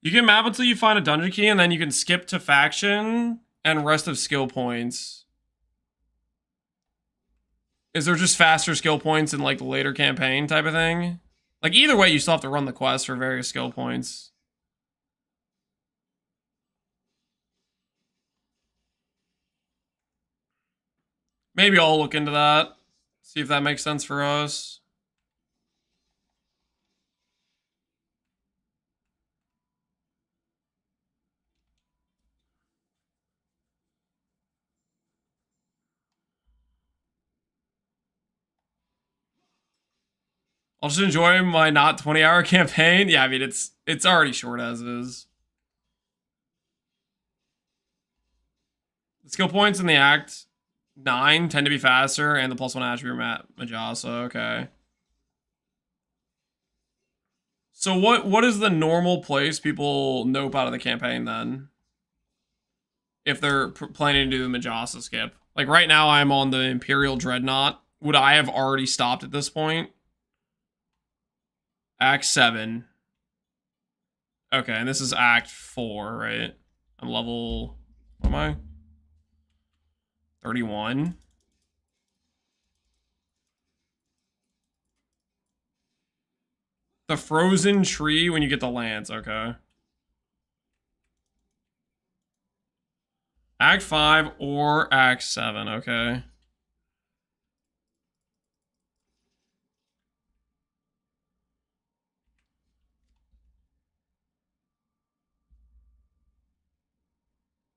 You can map until you find a dungeon key and then you can skip to faction and rest of skill points. Is there just faster skill points in like the later campaign type of thing? Like either way, you still have to run the quest for various skill points. Maybe I'll look into that. See if that makes sense for us. I'll just enjoy my not 20-hour campaign. Yeah, I mean it's already short as is. The skill points in the Act 9 tend to be faster, and the +1 attribute Majasa. Okay. So what is the normal place people nope out of the campaign then? If they're planning to do the Majasa skip. Like right now I'm on the Imperial Dreadnought. Would I have already stopped at this point? Act 7. Okay, and this is Act 4, right? I'm level... What am I? 31. The frozen tree when you get the lance, okay. Act 5 or Act 7, okay.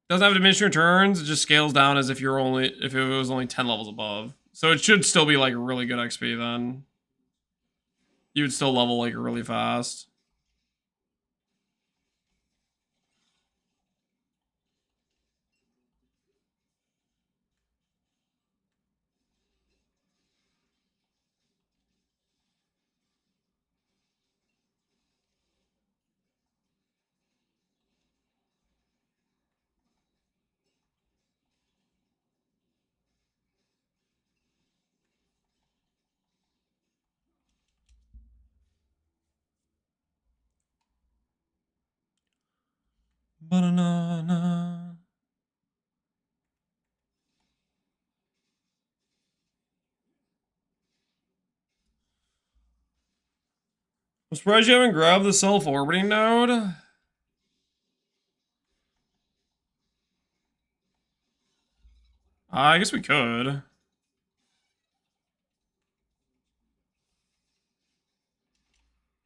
Doesn't have diminishing returns, it just scales down as if it was only 10 levels above. So it should still be like really good XP then. You would still level like really fast. Banana. I'm surprised you haven't grabbed the self-orbiting node. I guess we could.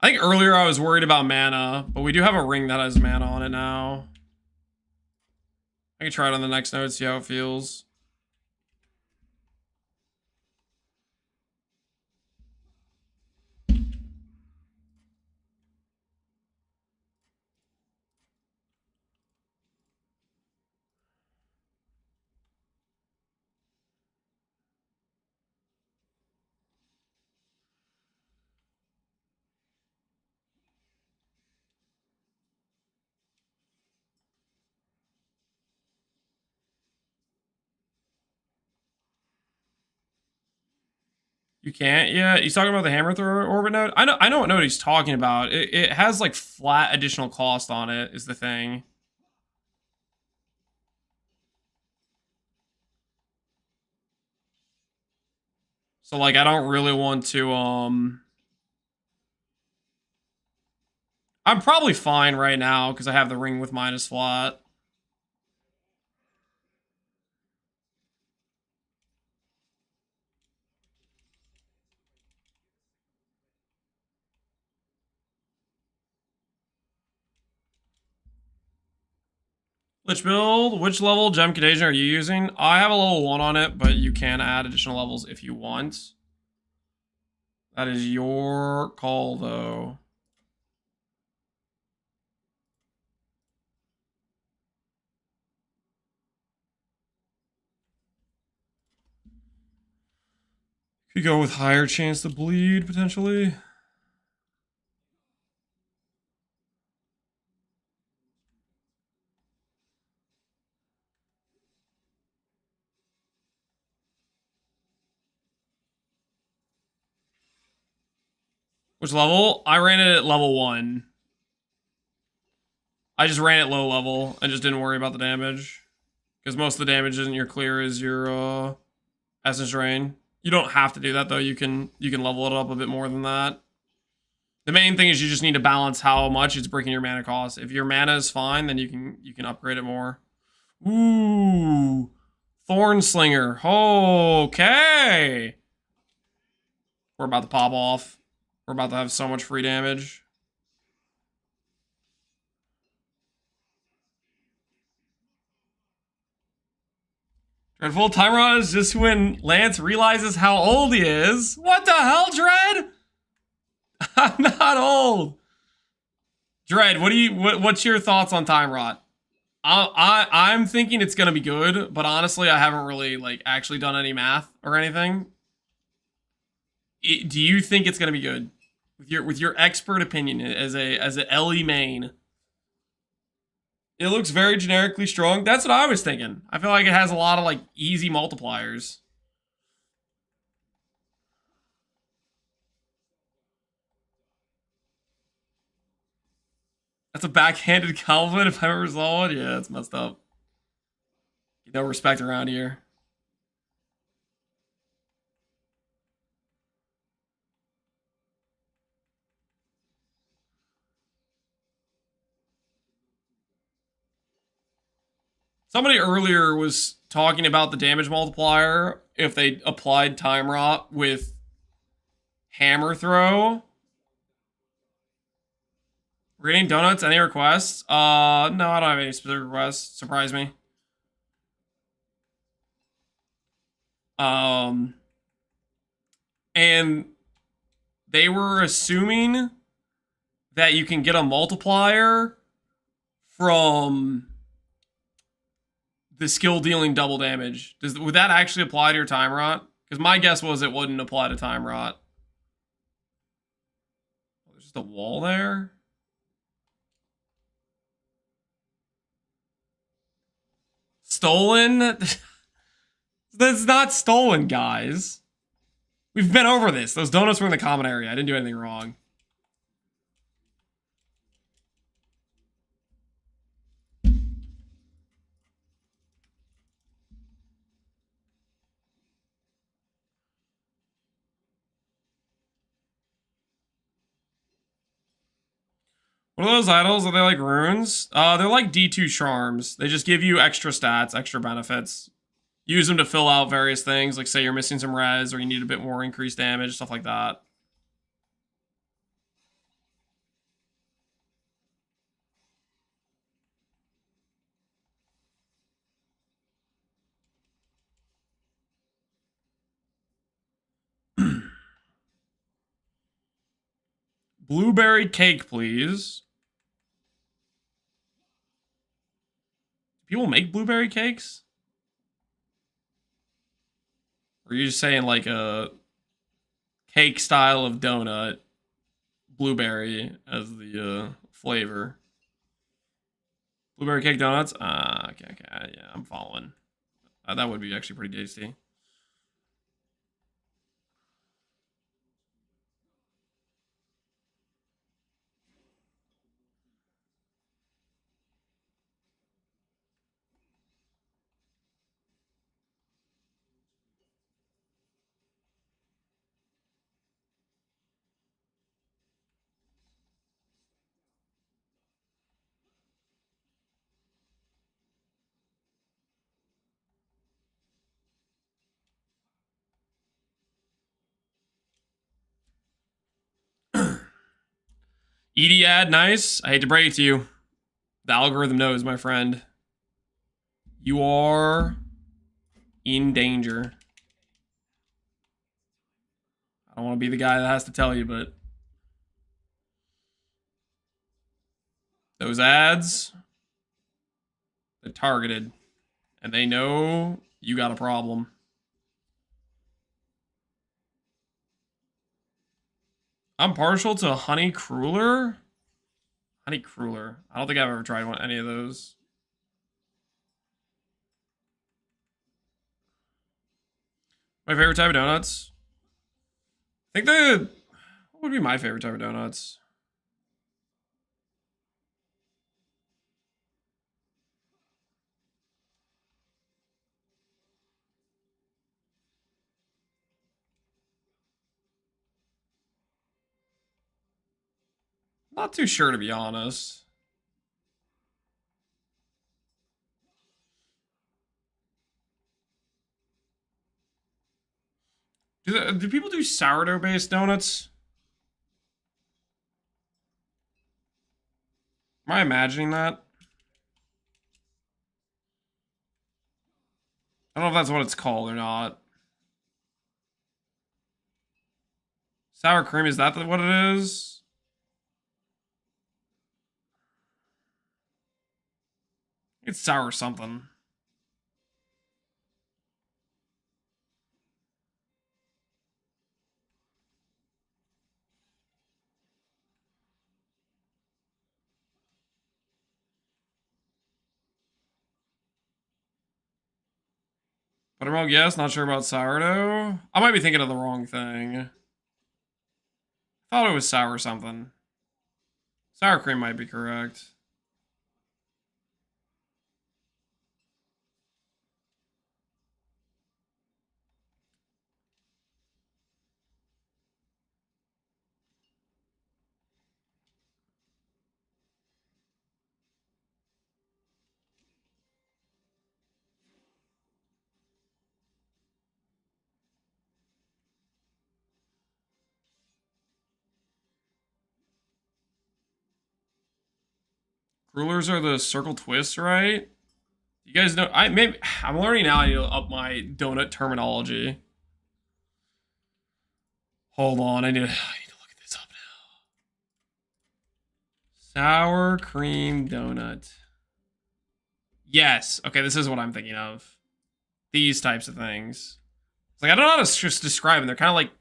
I think earlier I was worried about mana, but we do have a ring that has mana on it now. I can try it on the next node, see how it feels. You can't yet? He's talking about the hammer thrower orbit node? I know what node he's talking about. It has like flat additional cost on it, is the thing. So like I don't really want to I'm probably fine right now because I have the ring with minus flat. Lich build, which level gem contagion are you using? I have a level 1 on it, but you can add additional levels if you want. That is your call, though. Could go with higher chance to bleed, potentially. Which level? I ran it at level 1. I just ran it low level and just didn't worry about the damage. Because most of the damage in your clear is your essence drain. You don't have to do that though. You can level it up a bit more than that. The main thing is you just need to balance how much it's breaking your mana cost. If your mana is fine, then you can upgrade it more. Ooh, Thorn Slinger. Okay, we're about to pop off. We're about to have so much free damage. Dreadful time run is just when Lance realizes how old he is. What the hell, Dread? I'm not old. Dread, what's your thoughts on time rot? I'm thinking it's gonna be good, but honestly, I haven't really like actually done any math or anything. Do you think it's gonna be good with your expert opinion as a LE main? It looks very generically strong. That's what I was thinking. I feel like it has a lot of like easy multipliers. That's a backhanded compliment if I ever saw one. Yeah, that's messed up. No respect around here. Somebody earlier was talking about the damage multiplier if they applied time rot with hammer throw. We're getting donuts. Any requests? No, I don't have any specific requests. Surprise me. Um, and they were assuming that you can get a multiplier from the skill dealing double damage. Would that actually apply to your time rot? Because my guess was it wouldn't apply to time rot. There's just a wall there. Stolen? That's not stolen, guys. We've been over this. Those donuts were in the common area. I didn't do anything wrong. What are those idols? Are they like runes? They're like D2 charms. They just give you extra stats, extra benefits. Use them to fill out various things, like say you're missing some res or you need a bit more increased damage, stuff like that. Blueberry cake, please. People make blueberry cakes? Or are you just saying like a cake style of donut, blueberry as the flavor? Blueberry cake donuts? Okay, yeah, I'm following. That would be actually pretty tasty. ED ad, nice. I hate to break it to you. The algorithm knows, my friend. You are in danger. I don't want to be the guy that has to tell you, but those ads, they're targeted. And they know you got a problem. I'm partial to Honey Cruller. Honey Cruller. I don't think I've ever tried any of those. My favorite type of donuts? I think what would be my favorite type of donuts? Not too sure, to be honest. Do people do sourdough-based donuts? Am I imagining that? I don't know if that's what it's called or not. Sour cream, is that what it is? It's sour something. Buttermilk, yes. Not sure about sourdough. I might be thinking of the wrong thing. Thought it was sour something. Sour cream might be correct. Rulers are the circle twists, right? You guys know, I'm learning now. I need to up my donut terminology. Hold on, I need to look at this up now. Sour cream donut. Yes. Okay, this is what I'm thinking of. These types of things. It's like I don't know how to just describe them. They're kind of like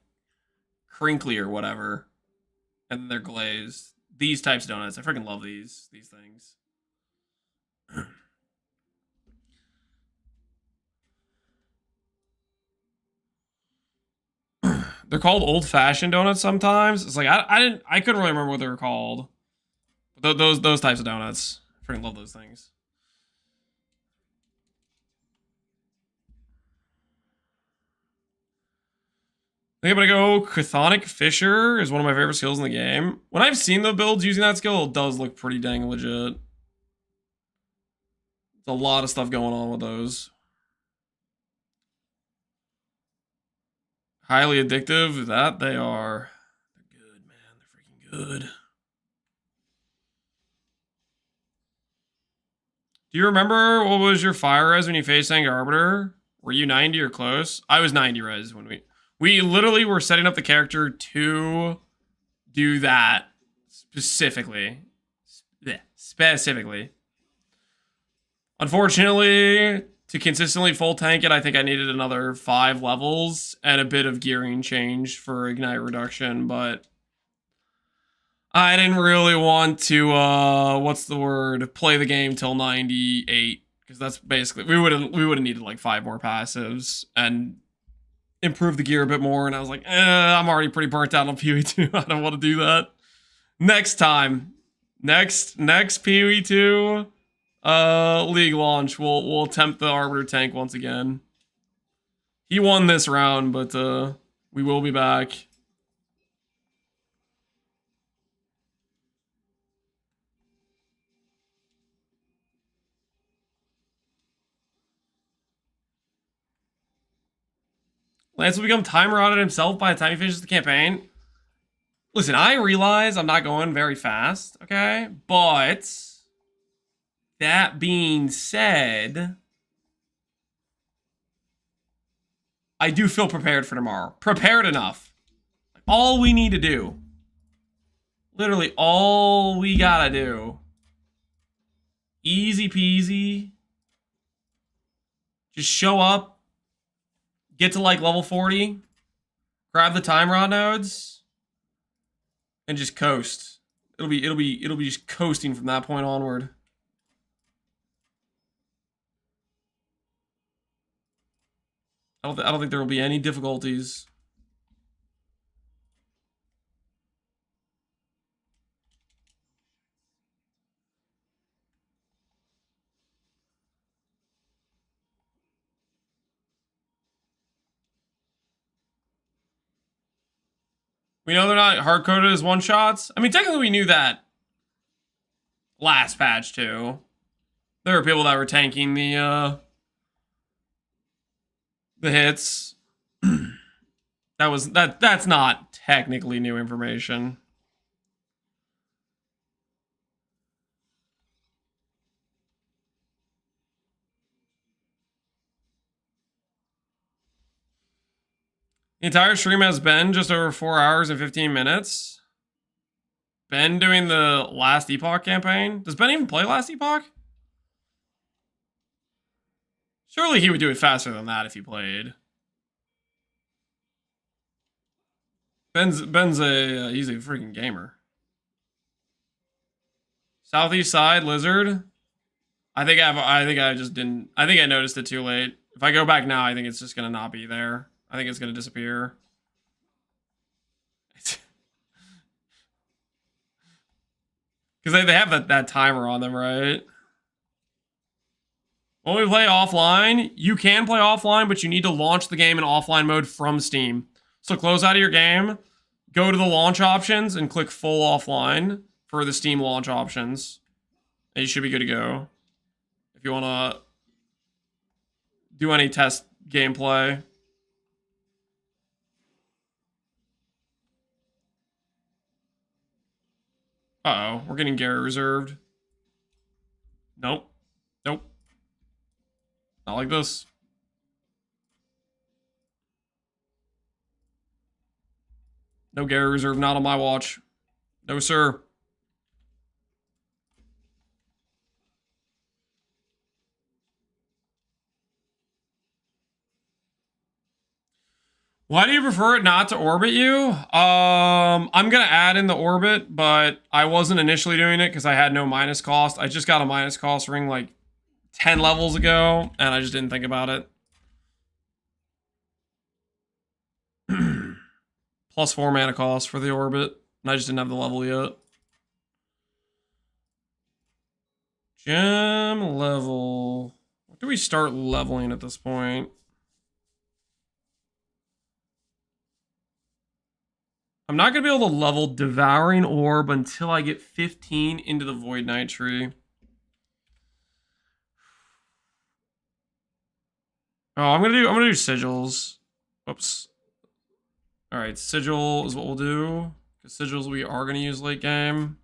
crinkly or whatever, and they're glazed. These types of donuts. I freaking love these things. They're called old-fashioned donuts sometimes. It's like I couldn't really remember what they were called. But those types of donuts. I freaking love those things. I think I'm gonna go Chthonic Fisher is one of my favorite skills in the game. When I've seen the builds using that skill, it does look pretty dang legit. There's a lot of stuff going on with those. Highly addictive, that they are. They're good, man. They're freaking good. Do you remember what was your fire res when you faced Anger Arbiter? Were you 90 or close? I was 90 res when we literally were setting up the character to do that specifically. Specifically. Unfortunately, to consistently full tank it, I think I needed another 5 levels and a bit of gearing change for ignite reduction, but I didn't really want to, what's the word, play the game till 98, because that's basically, we would have needed like 5 more passives and improve the gear a bit more, and I was like, I'm already pretty burnt out on PoE2, I don't want to do that. Next time, next PoE2 league launch, we'll attempt the Arbiter tank once again. He won this round, but we will be back. Lance will become timer on it himself by the time he finishes the campaign. Listen, I realize I'm not going very fast, okay? But that being said, I do feel prepared for tomorrow. Prepared enough. All we need to do, literally all we gotta do, easy peasy, just show up, get to like level 40, grab the time rod nodes, and just coast. It'll be just coasting from that point onward. I don't think there will be any difficulties. We know they're not hard-coded as one-shots. I mean, technically we knew that last patch, too. There were people that were tanking the hits. That's not technically new information. The entire stream has been just over 4 hours and 15 minutes. Ben doing the Last Epoch campaign. Does Ben even play Last Epoch? Surely he would do it faster than that if he played. Ben's a he's a freaking gamer. Southeast side lizard. I think I just didn't. I think I noticed it too late. If I go back now, I think it's just gonna not be there. I think it's gonna disappear. Because they have that timer on them, right? When we play offline, you can play offline, but you need to launch the game in offline mode from Steam. So close out of your game, go to the launch options, and click full offline for the Steam launch options. And you should be good to go. If you want to do any test gameplay. Uh-oh, we're getting Gary reserved. Nope. Nope. Not like this. No Gary reserve, not on my watch. No, sir. Why do you prefer it not to orbit you? I'm gonna add in the orbit, but I wasn't initially doing it because I had no minus cost. I just got a minus cost ring like 10 levels ago, and I just didn't think about it. Plus 4 mana cost for the orbit, and I just didn't have the level yet. Gem level. What do we start leveling at this point? I'm not going to be able to level Devouring Orb until I get 15 into the Void Knight tree. Oh, I'm gonna do sigils. Whoops. Alright, sigil is what we'll do. Because sigils we are gonna use late game.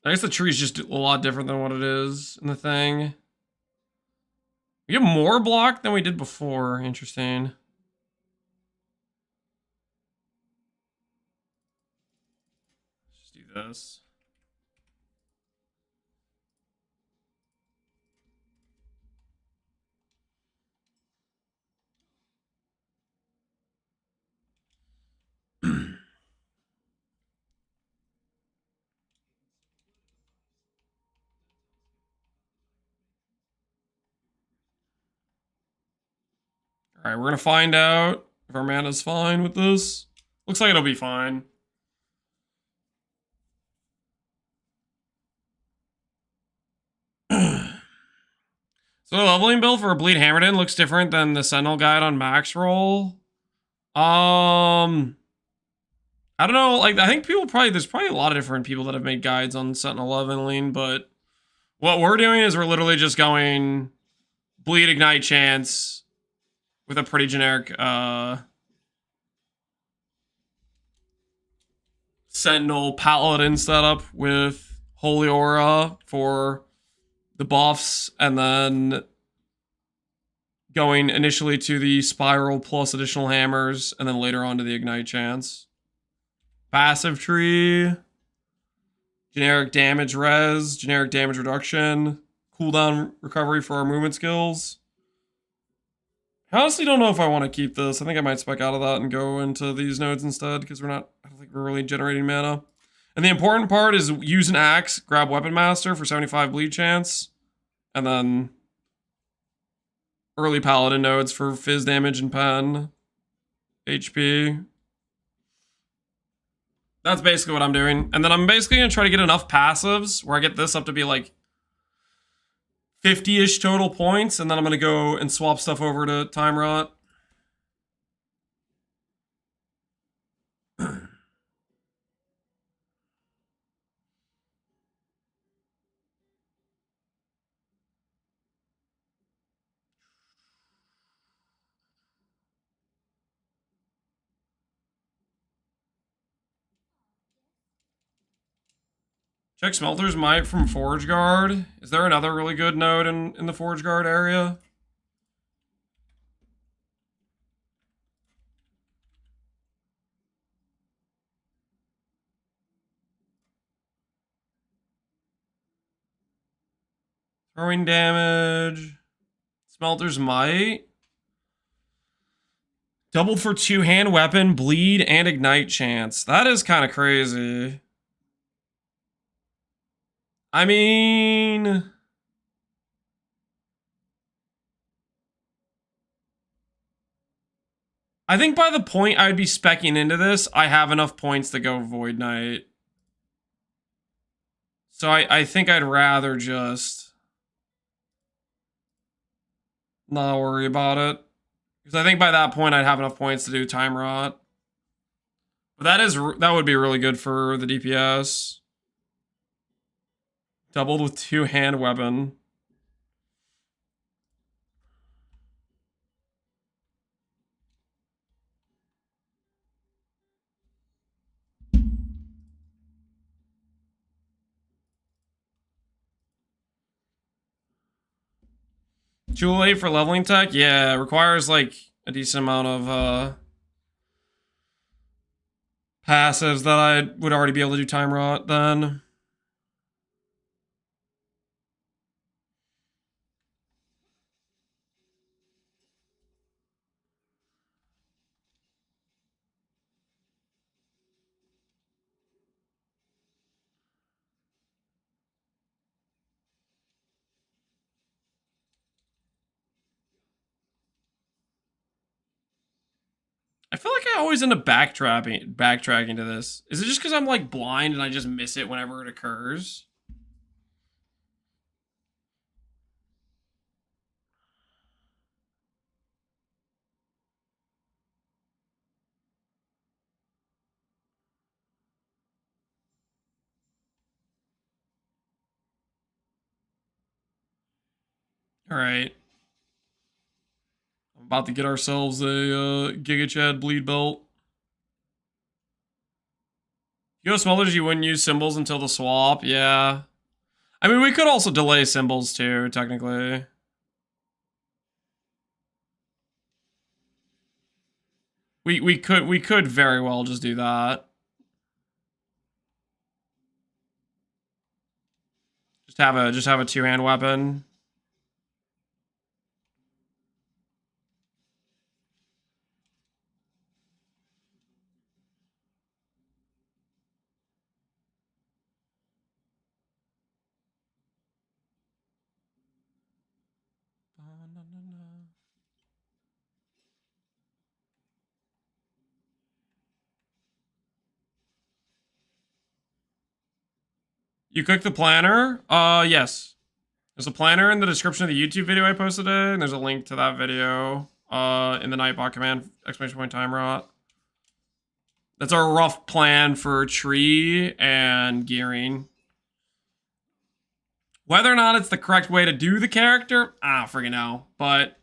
I guess the tree is just a lot different than what it is in the thing. We get more block than we did before. Interesting. Let's just do this. Alright, we're gonna find out if our mana's fine with this. Looks like it'll be fine. So the leveling build for a Bleed Hammerden looks different than the Sentinel guide on Max Roll. I don't know, like I think there's probably a lot of different people that have made guides on Sentinel leveling, but what we're doing is we're literally just going Bleed Ignite Chance with a pretty generic Sentinel Paladin setup with Holy Aura for the buffs, and then going initially to the Spiral plus additional hammers, and then later on to the Ignite Chance. Passive tree, generic damage res, generic damage reduction, cooldown recovery for our movement skills. I honestly don't know if I want to keep this. I think I might spec out of that and go into these nodes instead, because I don't think we're really generating mana. And the important part is use an axe, grab Weapon Master for 75 bleed chance, and then early Paladin nodes for fizz damage and pen, HP. That's basically what I'm doing. And then I'm basically going to try to get enough passives where I get this up to be like 50-ish total points, and then I'm going to go and swap stuff over to Time Rot. Check Smelter's Might from Forge Guard. Is there another really good node in the Forge Guard area? Throwing damage. Smelter's Might. Doubled for 2-hand weapon, bleed, and ignite chance. That is kind of crazy. I mean... I think by the point I'd be speccing into this, I have enough points to go Void Knight. So I think I'd rather just not worry about it. Because I think by that point I'd have enough points to do Time Rot. But that would be really good for the DPS. Doubled with 2-hand weapon. Jewel 8 for leveling tech? Yeah, it requires like a decent amount of passives that I would already be able to do Time Rot then. I feel like I always end up backtracking to this. Is it just because I'm like blind and I just miss it whenever it occurs? All right. I'm about to get ourselves a Giga Chad bleed belt. You know, Smelters, you wouldn't use symbols until the swap. Yeah. I mean, we could also delay symbols too, technically. We could very well just do that. Just have a 2-hand weapon. You cooked the planner? Yes. There's a planner in the description of the YouTube video I posted today, and there's a link to that video in the Nightbot command, ! Time Rot. That's our rough plan for tree and gearing. Whether or not it's the correct way to do the character, I don't freaking know. But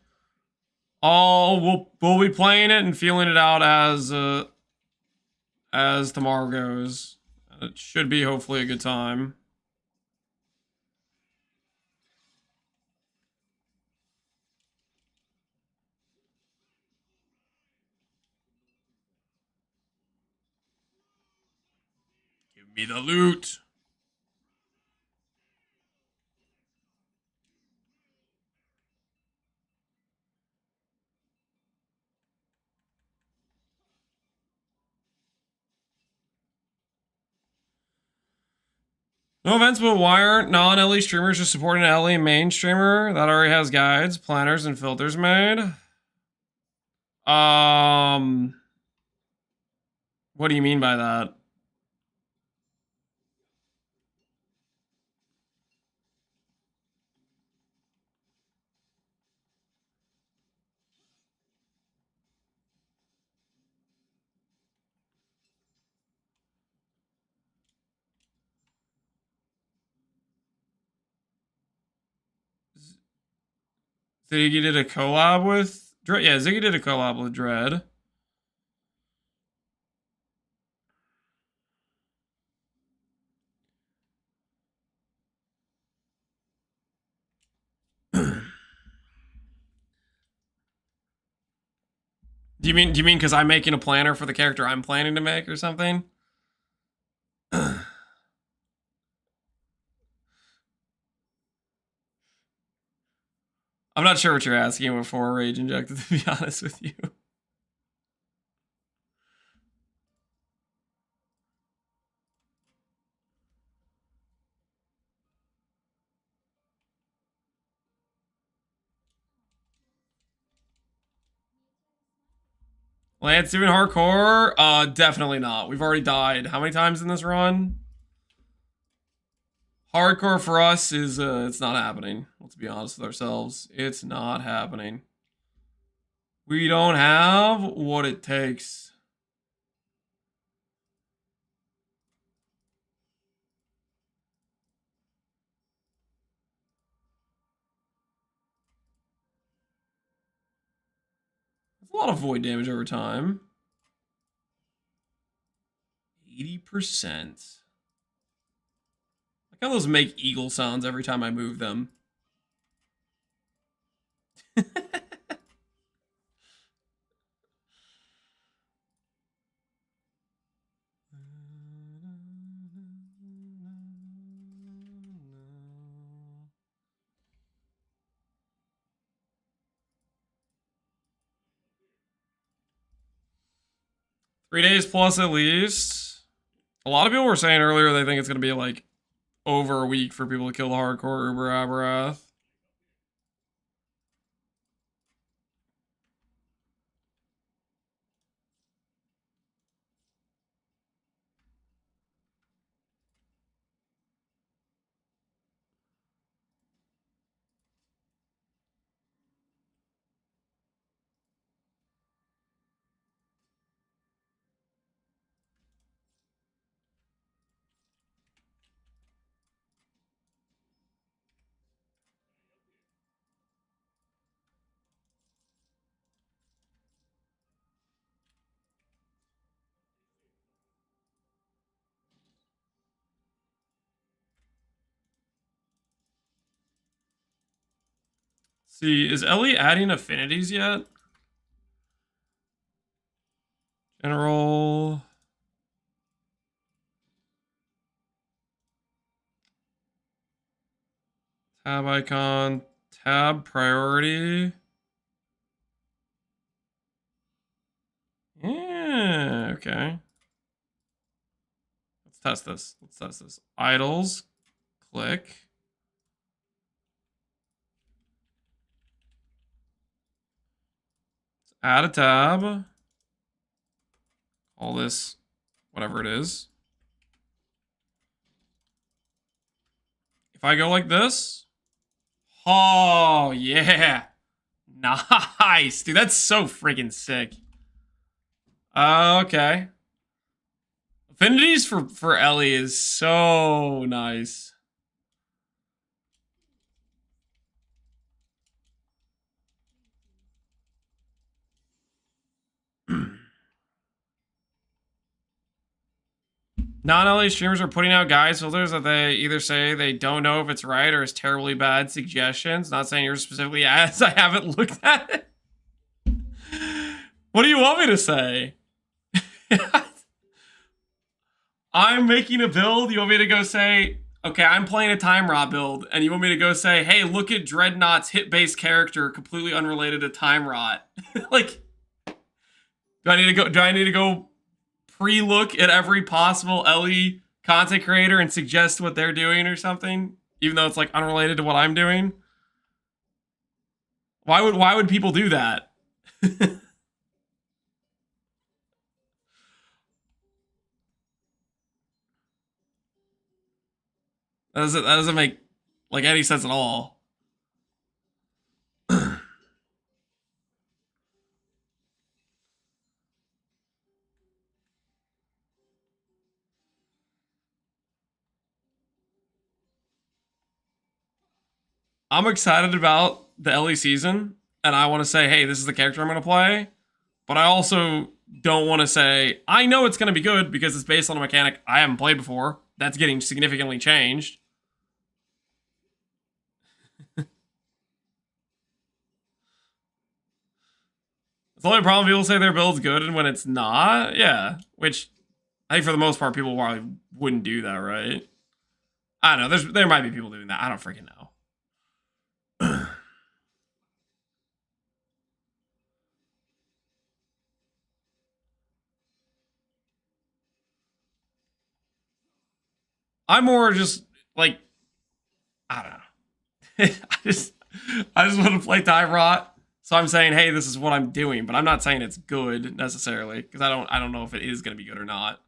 we'll be playing it and feeling it out as tomorrow goes. It should be hopefully a good time. Give me the loot. No events, but why aren't non-LE streamers just supporting an LE main streamer that already has guides, planners, and filters made? What do you mean by that? Ziggy did a collab with Dread. Yeah, Ziggy did a collab with Dread. Do you mean because I'm making a planner for the character I'm planning to make or something? I'm not sure what you're asking before Rage Injected, to be honest with you. Lance doing hardcore? Definitely not. We've already died. How many times in this run? Hardcore for us is, it's not happening. Let's be honest with ourselves. It's not happening. We don't have what it takes. That's a lot of void damage over time. 80%. Like how those make eagle sounds every time I move them. 3 days plus at least. A lot of people were saying earlier they think it's going to be like over a week for people to kill the hardcore Uber Aberrath. See, is Ellie adding affinities yet? General. Tab icon. Tab priority. Yeah, okay. Let's test this. Let's test this. Idols. Click. Let's add a tab. Call this whatever it is. If I go like this. Oh, yeah. Nice. Dude, that's so freaking sick. Okay. Affinities for Ellie is so nice. Non-LA streamers are putting out guide filters that they either say they don't know if it's right or it's terribly bad suggestions. Not saying yours specifically, as I haven't looked at it. What do you want me to say? I'm making a build. You want me to go say, okay, I'm playing a Time Rot build, and you want me to go say, hey, look at Dreadnought's hit-based character, completely unrelated to Time Rot. Like, do I need to go pre-look at every possible Ellie content creator and suggest what they're doing or something, even though it's like unrelated to what I'm doing? Why would people do that? That doesn't make like any sense at all. I'm excited about the Ellie season, and I want to say, hey, this is the character I'm going to play. But I also don't want to say, I know it's going to be good because it's based on a mechanic I haven't played before. That's getting significantly changed. It's the only problem. People say their build's good, and when it's not, yeah. Which I think for the most part, people probably wouldn't do that, right? I don't know. There might be people doing that. I don't freaking know. I'm more just like, I don't know. I just want to play Time Rot. So I'm saying, hey, this is what I'm doing, but I'm not saying it's good necessarily because I don't know if it is going to be good or not.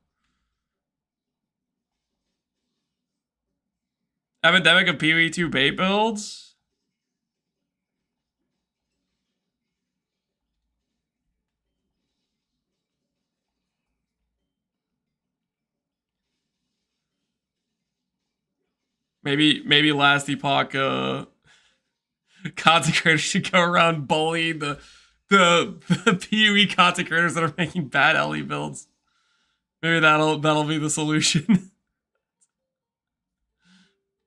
Epidemic of PoE2 bait builds. Maybe last epoch consecrators should go around bullying the PoE consecrators that are making bad LE builds. Maybe that'll be the solution.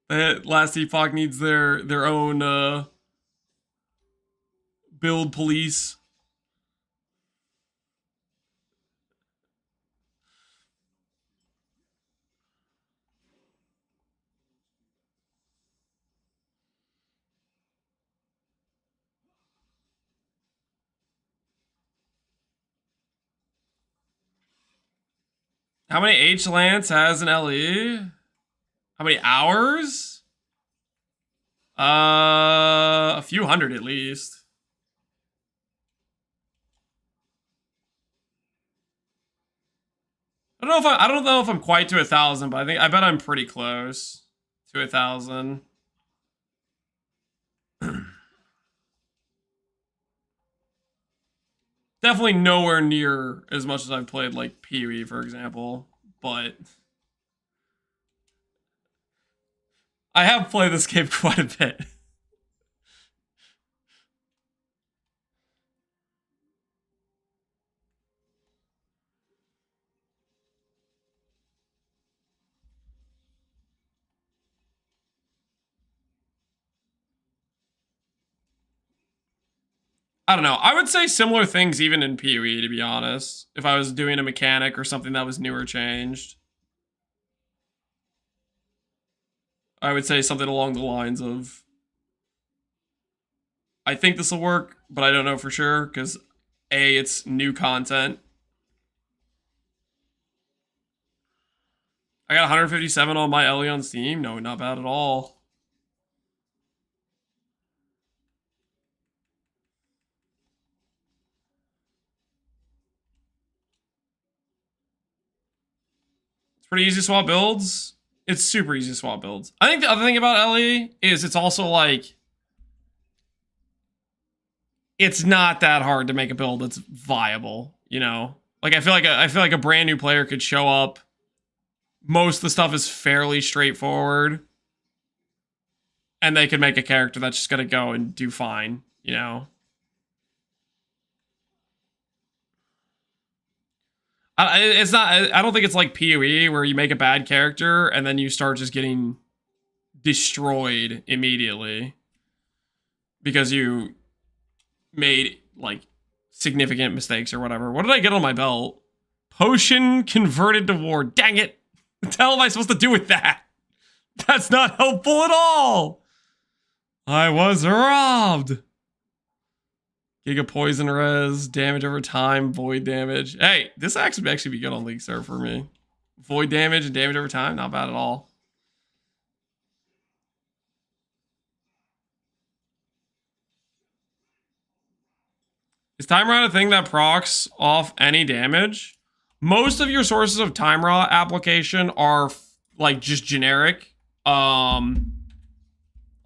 That last epoch needs their own build police. How many H Lance has an LE? How many hours? A few hundred at least. I don't know if I'm quite to 1,000, but I bet I'm pretty close to 1,000. Definitely nowhere near as much as I've played like PoE, for example, but I have played this game quite a bit. I don't know. I would say similar things even in PoE, to be honest. If I was doing a mechanic or something that was new or changed, I would say something along the lines of, I think this will work, but I don't know for sure because A, it's new content. I got 157 on my LE on Steam. No, not bad at all. It's pretty easy to swap builds. It's super easy to swap builds. I think the other thing about LE is it's also like, it's not that hard to make a build that's viable, you know? Like I feel like a brand new player could show up. Most of the stuff is fairly straightforward. And they could make a character that's just gonna go and do fine, you know? It's not. I don't think it's like PoE where you make a bad character and then you start just getting destroyed immediately because you made like significant mistakes or whatever. What did I get on my belt? Potion converted to war. Dang it! What the hell am I supposed to do with that? That's not helpful at all. I was robbed. Giga poison res, damage over time, void damage. Hey, this actually be good on League Serve for me. Void damage and damage over time, not bad at all. Is Time Rot a thing that procs off any damage? Most of your sources of Time Rot application are like just generic. On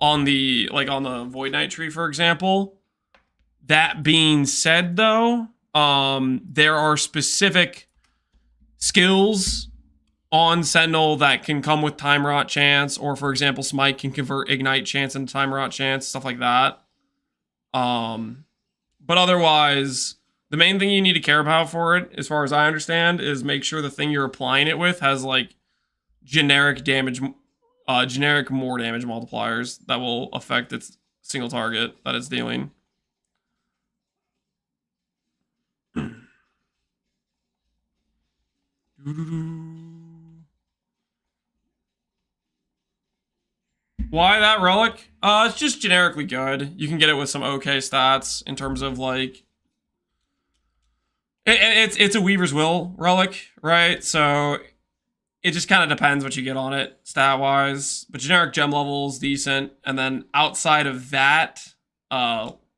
the Void Knight tree, for example. That being said, though, there are specific skills on Sentinel that can come with Time Rot chance, or for example, Smite can convert Ignite chance into Time Rot chance, stuff like that. But otherwise, the main thing you need to care about for it, as far as I understand, is make sure the thing you're applying it with has like generic damage, generic more damage multipliers that will affect its single target that it's dealing. Why that relic? It's just generically good. You can get it with some okay stats in terms of like it's a Weaver's Will relic, right? So it just kind of depends what you get on it stat wise. But generic gem levels decent, and then outside of that,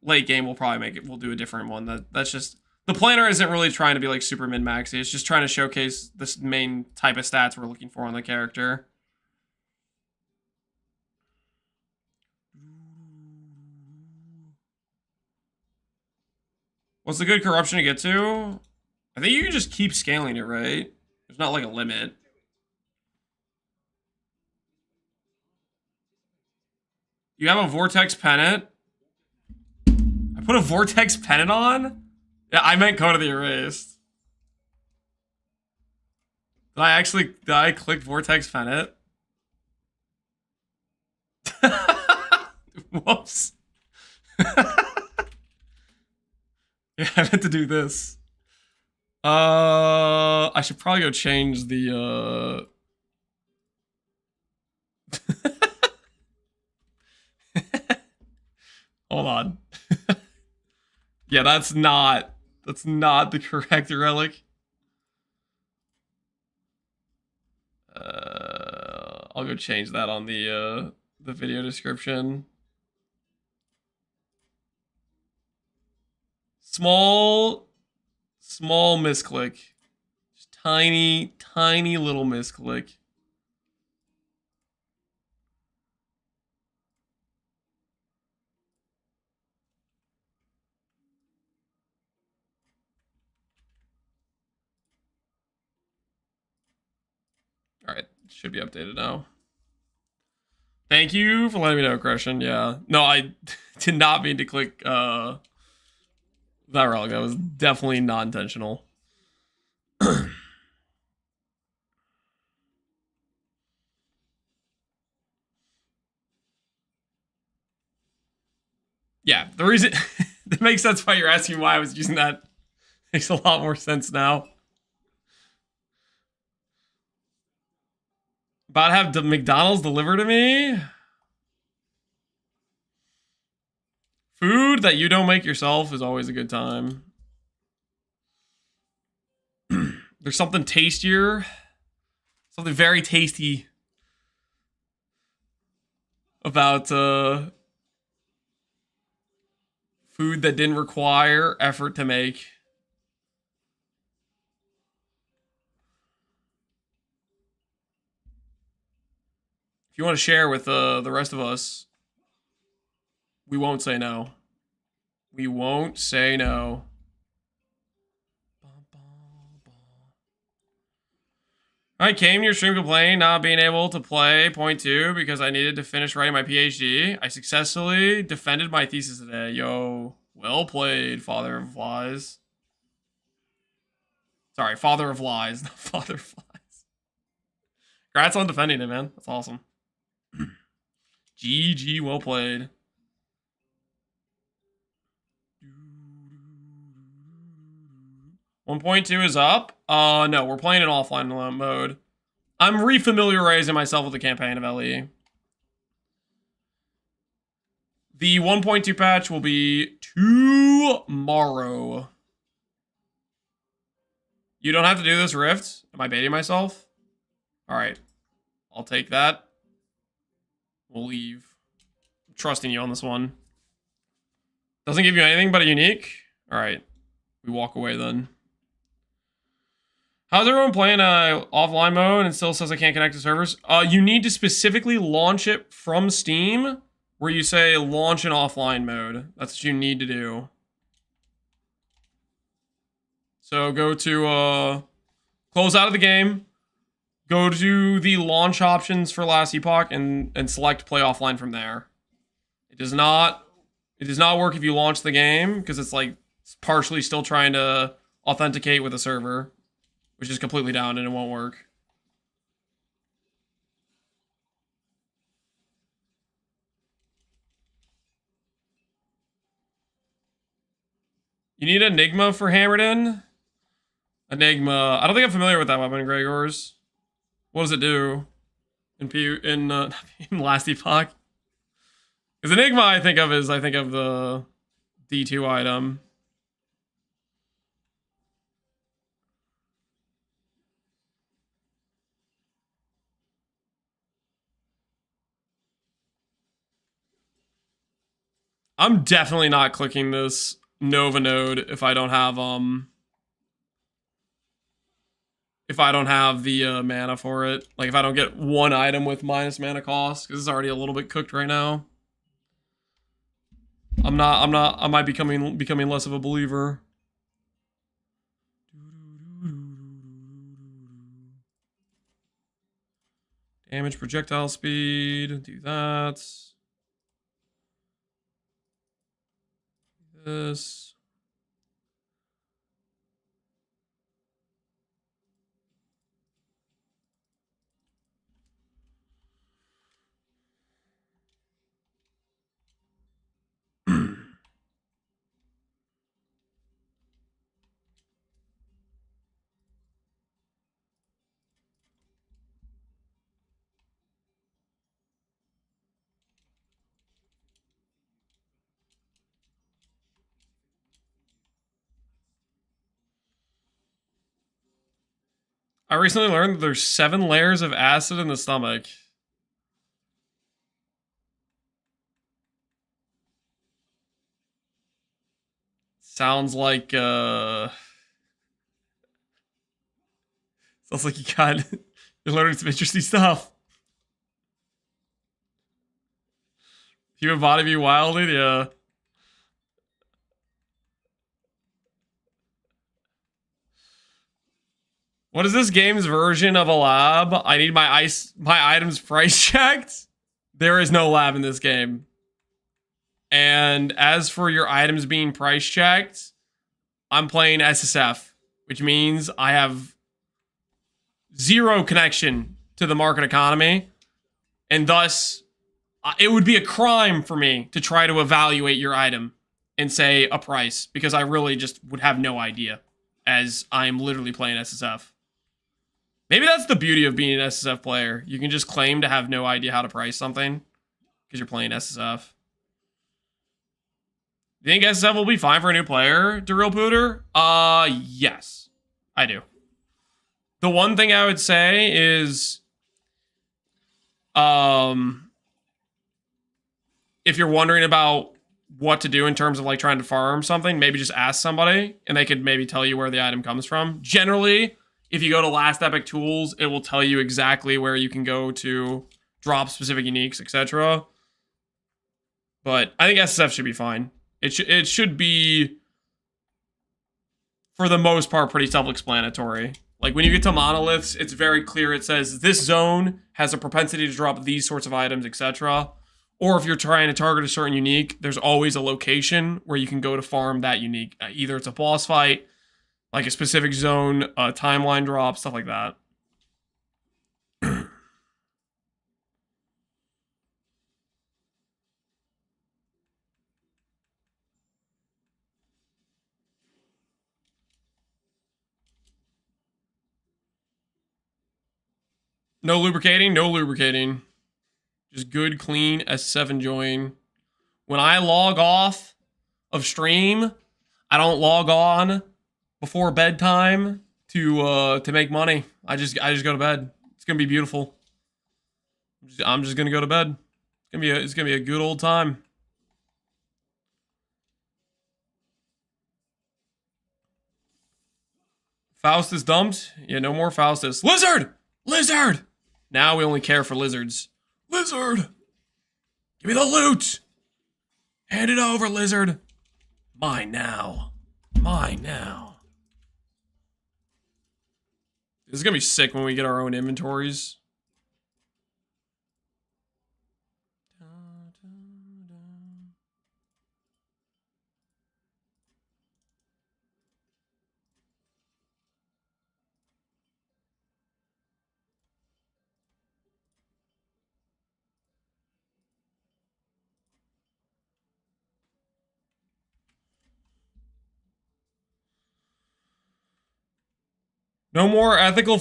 late game we'll probably make it. We'll do a different one. That's just the planner isn't really trying to be like super min maxy. It's just trying to showcase this main type of stats we're looking for on the character. What's the good corruption to get to? I think you can just keep scaling it, right? There's not like a limit. You have a vortex pennant. I put a vortex pennant on? Yeah, I meant Code of the Erased. Did I click vortex pennant? Whoops. Yeah, I meant to do this. I should probably go change the hold on. Yeah, that's not the correct relic. I'll go change that on the video description. Small misclick. Just tiny little misclick. All right, should be updated now. Thank you for letting me know, Crushing. Yeah. No, I did not mean to click that relic. That was definitely not intentional. Yeah, the reason that makes sense why you're asking why I was using that. Makes a lot more sense now. About to have the McDonald's delivered to me? Food that you don't make yourself is always a good time. There's something tastier. Something very tasty about food that didn't require effort to make. If you want to share with the rest of us, we won't say no. We won't say no. I came to your stream complaining not being able to play point 2 because I needed to finish writing my PhD. I successfully defended my thesis today. Yo, well played, Father of Lies. Sorry, Father of Lies, not Father of Lies. Congrats on defending it, man. That's awesome. GG, well played. 1.2 is up. No, we're playing in offline mode. I'm refamiliarizing myself with the campaign of LE. The 1.2 patch will be tomorrow. You don't have to do this, Rift. Am I baiting myself? All right. I'll take that. We'll leave. I'm trusting you on this one. Doesn't give you anything but a unique? All right. We walk away then. How's everyone playing offline mode and still says I can't connect to servers? You need to specifically launch it from Steam, where you say launch in offline mode. That's what you need to do. So go to close out of the game, go to the launch options for Last Epoch, and select play offline from there. It does not work if you launch the game because it's like partially still trying to authenticate with a server, which is completely down and it won't work. You need Enigma for Hammered In? Enigma. I don't think I'm familiar with that weapon, Gregors. What does it do in Last Epoch? Because Enigma, I think of the D2 item. I'm definitely not clicking this Nova node if I don't have the mana for it. Like if I don't get one item with minus mana cost, because it's already a little bit cooked right now. I might be becoming less of a believer. Damage projectile speed, do that. This. I recently learned that there's 7 layers of acid in the stomach. Sounds like you you're learning some interesting stuff. Human body be wilded, yeah. What is this game's version of a lab? I need my items price checked. There is no lab in this game. And as for your items being price checked, I'm playing SSF, which means I have zero connection to the market economy, and thus it would be a crime for me to try to evaluate your item and say a price, because I really just would have no idea, as I'm literally playing SSF. Maybe that's the beauty of being an SSF player. You can just claim to have no idea how to price something because you're playing SSF. Do you think SSF will be fine for a new player, Darryl Pooter? Yes, I do. The one thing I would say is, if you're wondering about what to do in terms of like trying to farm something, maybe just ask somebody and they could maybe tell you where the item comes from. Generally, if you go to Last Epic Tools, it will tell you exactly where you can go to drop specific uniques, etc. But I think SSF should be fine. It should be, for the most part, pretty self-explanatory. Like when you get to monoliths, it's very clear. It says this zone has a propensity to drop these sorts of items, etc. Or if you're trying to target a certain unique, there's always a location where you can go to farm that unique. Either it's a boss fight, like a specific zone, a timeline drop, stuff like that. No lubricating, no lubricating. Just good, clean S7 join. When I log off of stream, I don't log on before bedtime to make money. I just go to bed. It's gonna be beautiful. I'm just gonna go to bed. It's gonna be a good old time. Faustus dumped. Yeah, no more Faustus. Lizard! Lizard! Now we only care for lizards. Lizard! Give me the loot! Hand it over, lizard! Mine now. Mine now. This is gonna be sick when we get our own inventories. No more unethical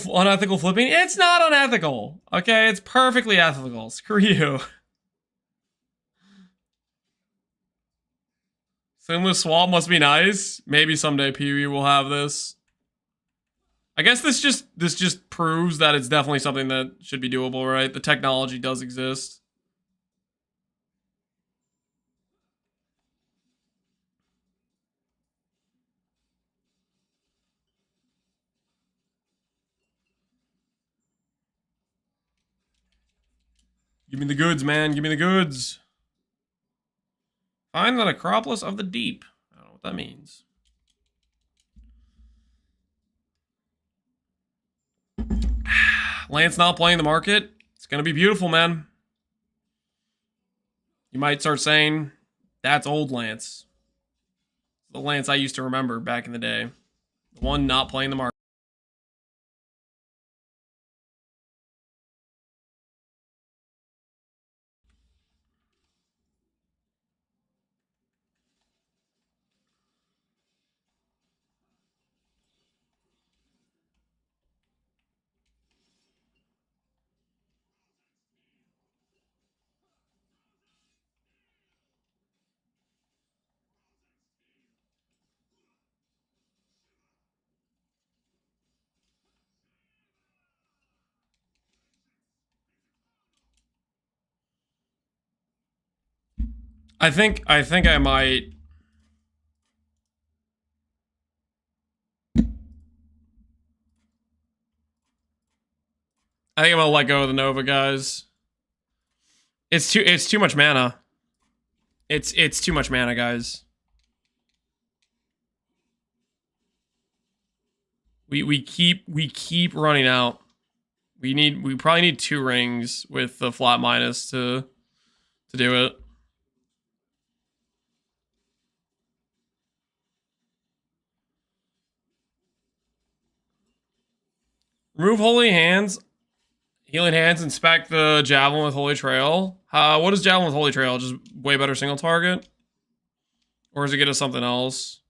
flipping. It's not unethical. Okay, it's perfectly ethical. Screw you. Sinless swap must be nice. Maybe someday PvE will have this. I guess this just proves that it's definitely something that should be doable, right? The technology does exist. Give me the goods, man. Give me the goods. Find the necropolis of the deep. I don't know what that means. Lance not playing the market. It's going to be beautiful, man. You might start saying, that's old Lance. The Lance I used to remember back in the day. The one not playing the market. I think I might. I think I'm gonna let go of the Nova, guys. It's too much mana. It's too much mana, guys. We keep running out. We probably need 2 rings with the flat minus to do it. Remove Holy Hands, Healing Hands, inspect the Javelin with Holy Trail. What is Javelin with Holy Trail? Just way better single target? Or does it get us something else?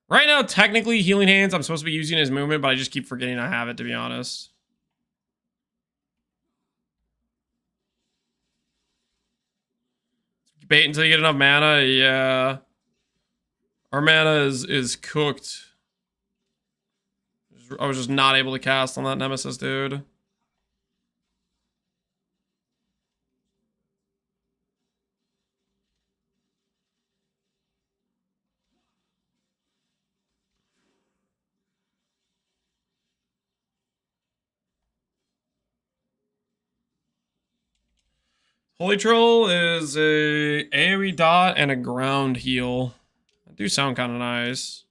Right now, technically, Healing Hands, I'm supposed to be using as movement, but I just keep forgetting I have it, to be honest. Bait until you get enough mana, yeah. Our mana is cooked. I was just not able to cast on that Nemesis, dude. Holy Troll is a AoE dot and a ground heal. That do sound kind of nice.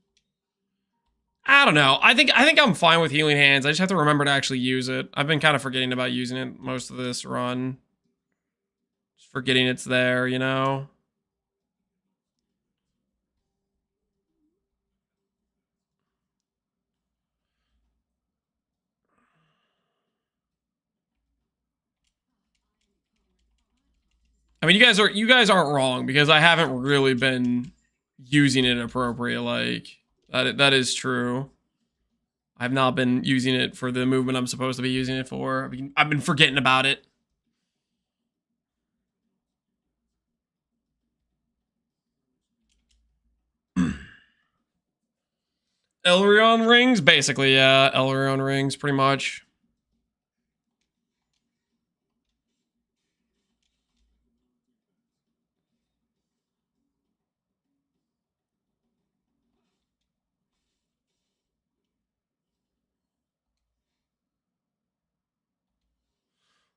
I don't know. I think I'm fine with Healing Hands. I just have to remember to actually use it. I've been kind of forgetting about using it most of this run. Just forgetting it's there, you know? I mean, you guys aren't wrong because I haven't really been using it appropriate. Like that is true. I've not been using it for the movement I'm supposed to be using it for. I've been forgetting about it. Elrion rings, basically, yeah. Elrion rings, pretty much.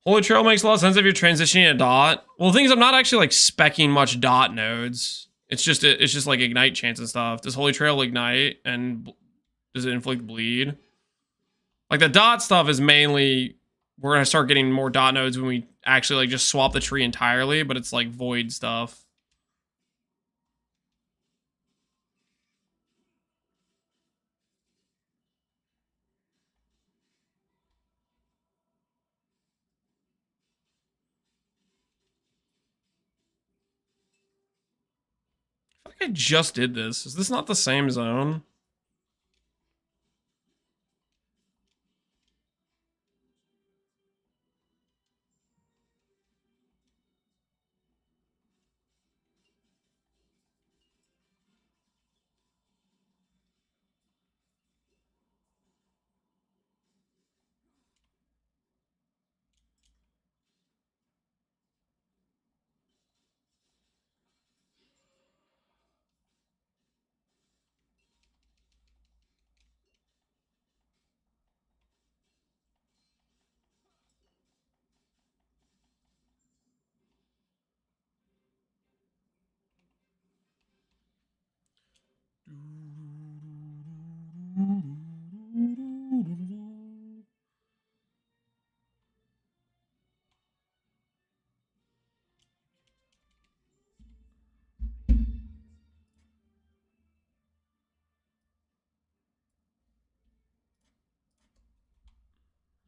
Holy Trail makes a lot of sense if you're transitioning a dot. Well, the thing is, I'm not actually like specking much dot nodes. It's just like ignite chance and stuff. Does Holy Trail ignite and does it inflict bleed? Like the dot stuff is mainly we're gonna start getting more dot nodes when we actually like just swap the tree entirely, but it's like void stuff. I feel like I just did this. Is this not the same zone?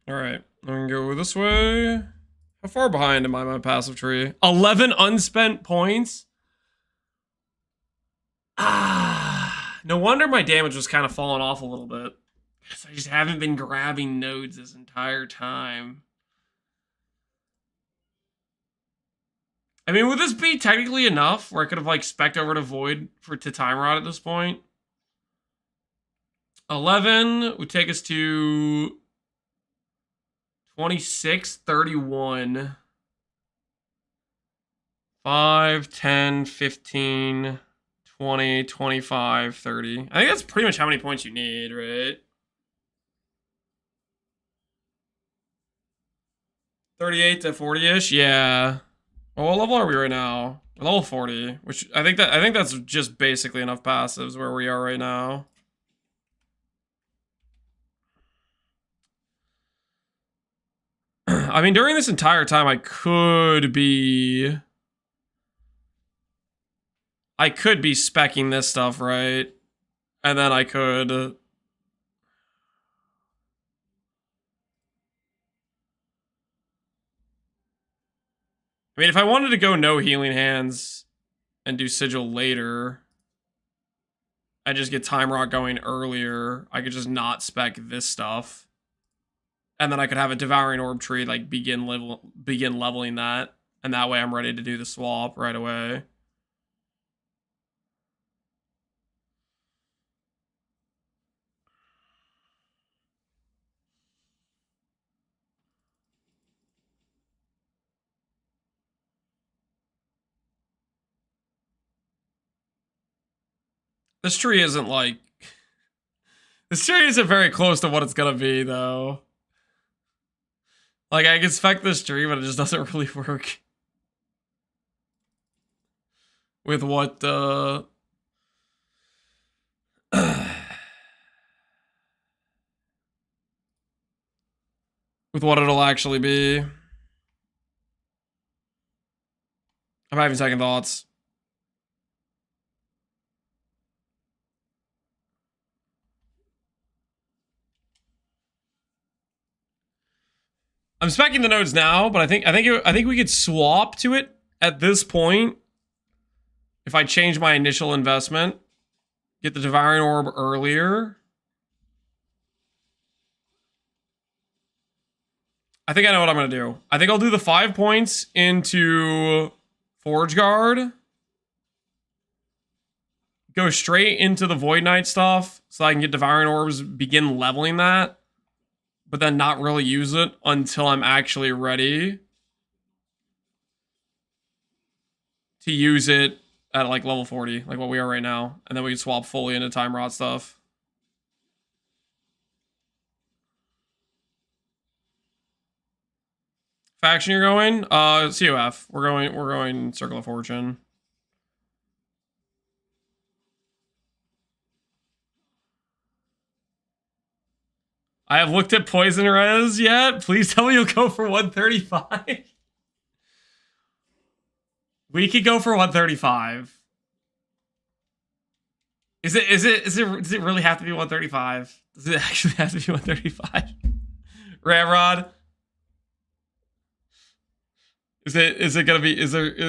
All right, I'm gonna go this way. How far behind am I my passive tree? 11 unspent points. Ah, no wonder my damage was kind of falling off a little bit. Because I just haven't been grabbing nodes this entire time. I mean, would this be technically enough where I could have like spec'd over to Void to Time Rod at this point? 11 would take us to 26, 31. 5, 10, 15, 20, 25, 30. I think that's pretty much how many points you need, right? 38 to 40-ish? Yeah. Well, what level are we right now? We're level 40, which I think that's just basically enough passives where we are right now. I mean, during this entire time, I could be speccing this stuff, right? And then I could... I mean, if I wanted to go no healing hands and do sigil later, I just get time rock going earlier. I could just not spec this stuff. And then I could have a devouring orb tree, like begin leveling that. And that way I'm ready to do the swap right away. This tree isn't like... This tree isn't very close to what it's gonna be, though. Like, I can spec this tree, but it just doesn't really work. With what, with what it'll actually be. I'm having second thoughts. I'm speccing the nodes now, but I think we could swap to it at this point. If I change my initial investment, get the devouring orb earlier. I think I know what I'm gonna do. I think I'll do the 5 points into Forge Guard. Go straight into the Void Knight stuff so I can get devouring orbs, begin leveling that. But then not really use it until I'm actually ready to use it at like level 40, like what we are right now. And then we can swap fully into Time Rot stuff. Faction you're going? COF. We're going Circle of Fortune. I have looked at Poison Res yet. Please tell me you'll go for 135. We could go for 135. Does it really have to be 135? Does it actually have to be 135? Ramrod? Is it gonna be,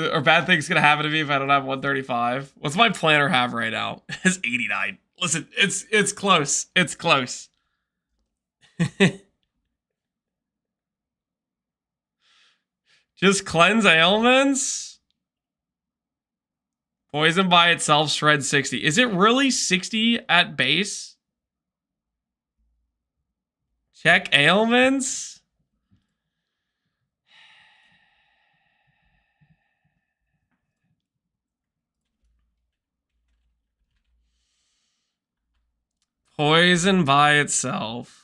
are bad things gonna happen to me if I don't have 135? What's my planner have right now? It's 89. Listen, it's close. It's close. Just cleanse ailments? Poison by itself shreds 60. Is it really 60 at base? Check ailments? Poison by itself.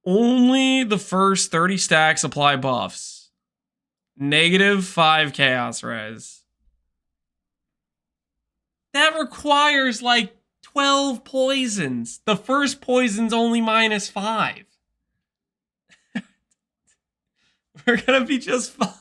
Only the first 30 stacks apply buffs. -5 chaos res. That requires like 12 poisons. The first poison's only -5. We're gonna be just fine.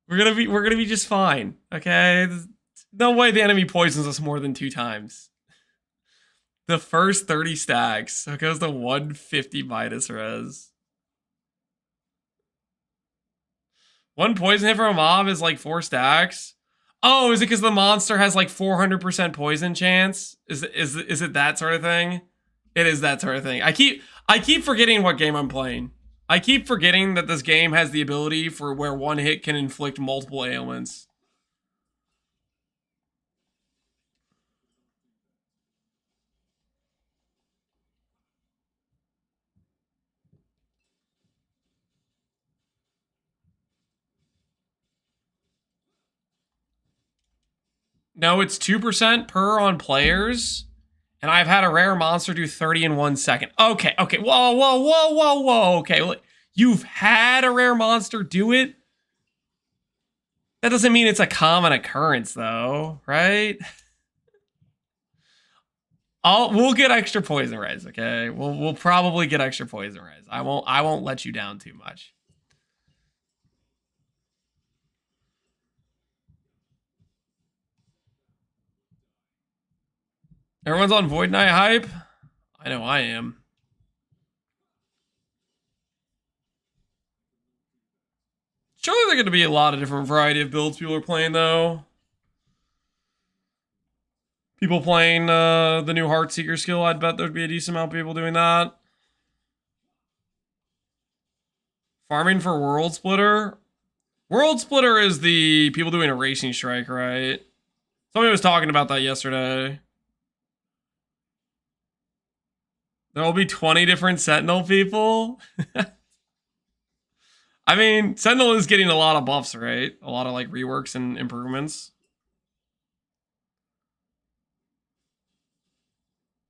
We're gonna be just fine. Okay? There's no way the enemy poisons us more than 2 times. The first 30 stacks. So it goes to 150 minus res. One poison hit from a mob is like 4 stacks. Oh, is it because the monster has like 400% poison chance? Is it that sort of thing? It is that sort of thing. I keep forgetting what game I'm playing. I keep forgetting that this game has the ability for where one hit can inflict multiple ailments. No, it's 2% per on players. And I've had a rare monster do 30 in 1 second. Okay. Whoa. Okay, you've had a rare monster do it? That doesn't mean it's a common occurrence, though, right? We'll get extra poison res, okay? We'll probably get extra poison res. I won't let you down too much. Everyone's on Void Knight hype? I know I am. Surely there are going to be a lot of different variety of builds people are playing, though. People playing the new Heartseeker skill, I'd bet there'd be a decent amount of people doing that. Farming for World Splitter? World Splitter is the people doing a racing strike, right? Somebody was talking about that yesterday. There will be 20 different Sentinel people. I mean, Sentinel is getting a lot of buffs, right? A lot of like reworks and improvements.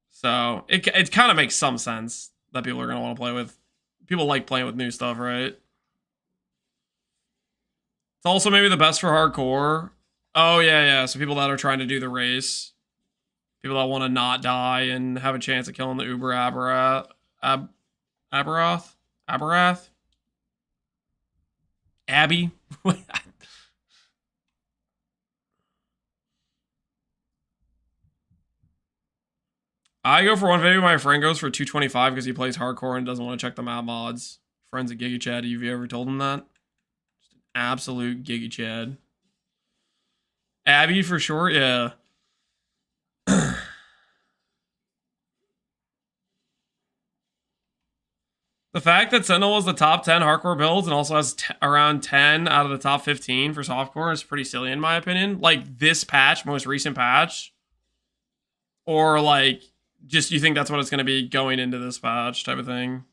So it kind of makes some sense that people are going to want to play with. People like playing with new stuff, right? It's also maybe the best for hardcore. Oh, yeah. So people that are trying to do the race. People that want to not die and have a chance of killing the Uber Aberath. Abby? I go for 150. My friend goes for 225 because he plays hardcore and doesn't want to check the map mods. Friends at Giga Chad, have you ever told him that? Just an absolute Giga Chad. Abby for sure, yeah. The fact that Sentinel was the top 10 hardcore builds and also has around 10 out of the top 15 for softcore is pretty silly in my opinion. Like this patch, most recent patch, or like just you think that's what it's going to be going into this patch type of thing.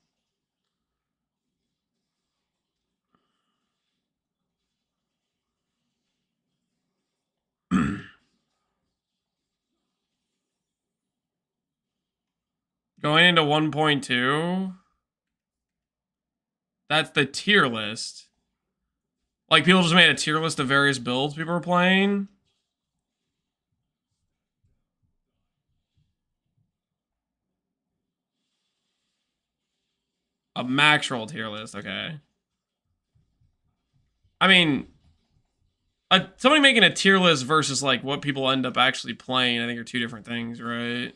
Going into 1.2, that's the tier list. Like people just made a tier list of various builds people are playing. A max roll tier list, okay. I mean, somebody making a tier list versus like what people end up actually playing, I think are two different things, right?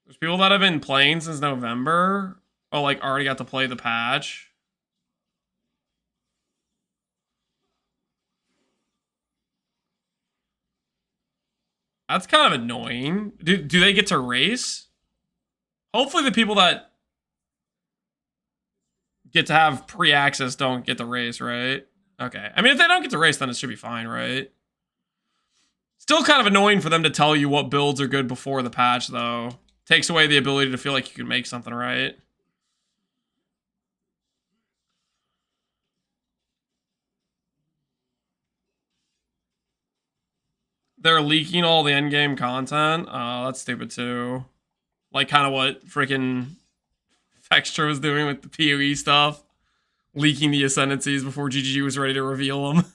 There's people that have been playing since November, or like already got to play the patch. That's kind of annoying. Do they get to race? Hopefully the people that get to have pre-access don't get to race, right? Okay. I mean, if they don't get to race, then it should be fine, right? Still kind of annoying for them to tell you what builds are good before the patch, though. Takes away the ability to feel like you can make something right. they're leaking all the endgame content. That's stupid too. Like kind of what freaking Fextra was doing with the PoE stuff. Leaking the Ascendancies before GGG was ready to reveal them.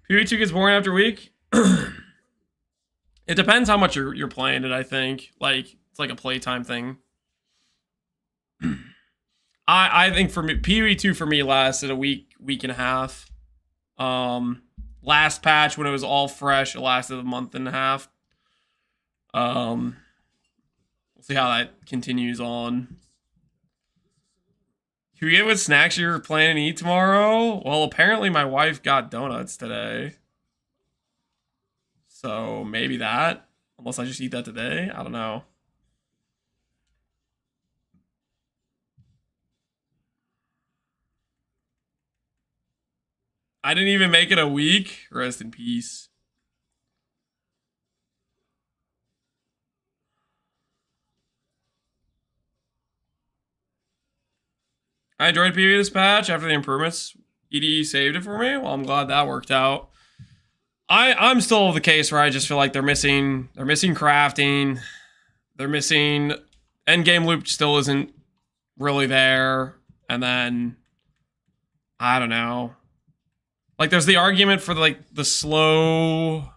PoE 2 gets boring after a week. It depends how much you're playing it, I think. Like, it's like a playtime thing. I think for me, PoE 2 for me lasted a week and a half. Last patch when it was all fresh, it lasted a month and a half. We'll see how that continues on. Can we get what snacks you're planning to eat tomorrow? Well, apparently my wife got donuts today. So maybe that. Unless I just eat that today. I don't know. I didn't even make it a week. Rest in peace. I enjoyed PvE this patch after the improvements. EDE saved it for me. Well, I'm glad that worked out. I'm still of the case where I just feel like they're missing crafting. They're missing endgame loop still isn't really there. And then I don't know. Like there's the argument for the slow,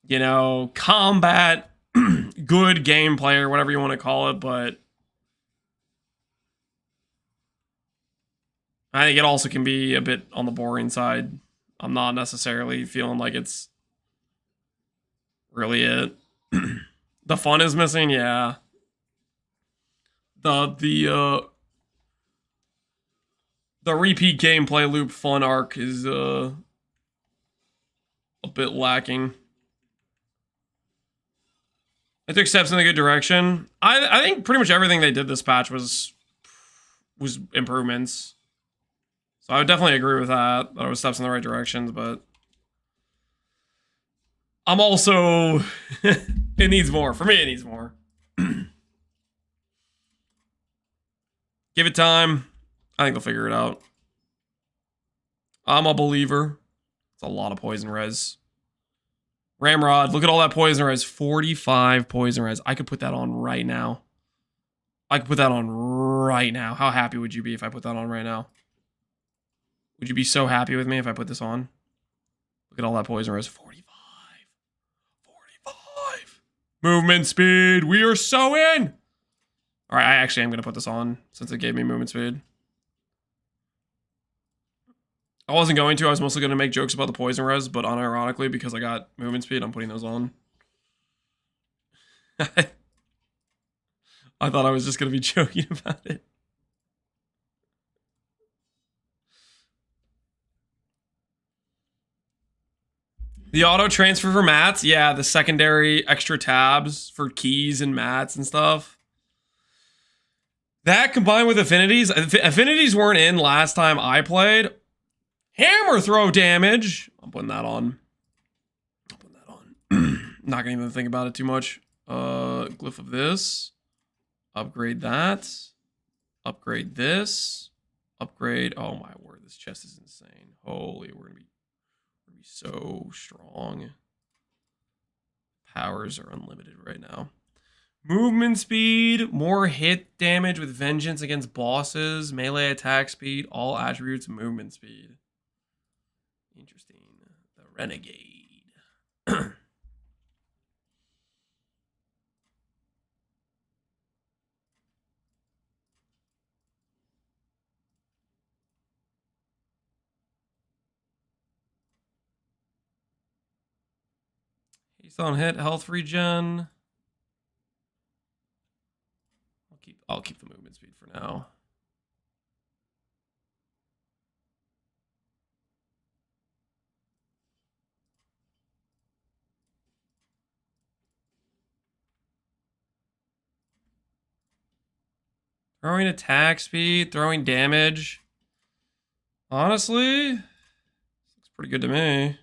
you know, combat, good gameplay or whatever you want to call it, but I think it also can be a bit on the boring side. I'm not necessarily feeling like it's really it. The fun is missing, yeah. The repeat gameplay loop fun arc is a bit lacking. It took steps in a good direction. I think pretty much everything they did this patch was improvements. So I would definitely agree with that. That it was steps in the right directions, but I'm also it needs more. For me, it needs more. Give it time. I think they'll figure it out. I'm a believer. It's a lot of poison res. Ramrod, look at all that poison res. 45 poison res. I could put that on right now. I could put that on right now. How happy would you be if I put that on right now? Would you be so happy with me if I put this on? Look at all that poison res. 45. 45. Movement speed. We are so in. All right, I actually am going to put this on since it gave me movement speed. I wasn't going to. I was mostly going to make jokes about the poison res, but unironically, because I got movement speed, I'm putting those on. I thought I was just going to be joking about it. The auto transfer for mats, yeah, the secondary extra tabs for keys and mats and stuff. That combined with affinities. Affinities weren't in last time I played. Hammer throw damage. I'm putting that on. I'm putting that on. Not gonna even think about it too much. Glyph of this. Upgrade that. Upgrade this. Upgrade. Oh my word, this chest is insane. Holy, we're gonna be so strong. Powers are unlimited right now. Movement speed, more hit damage with vengeance against bosses, melee attack speed, all attributes, movement speed. Interesting. The Renegade. He's on hit, health regen. I'll keep the movement speed for now. Throwing attack speed, throwing damage. Honestly, looks pretty good to me.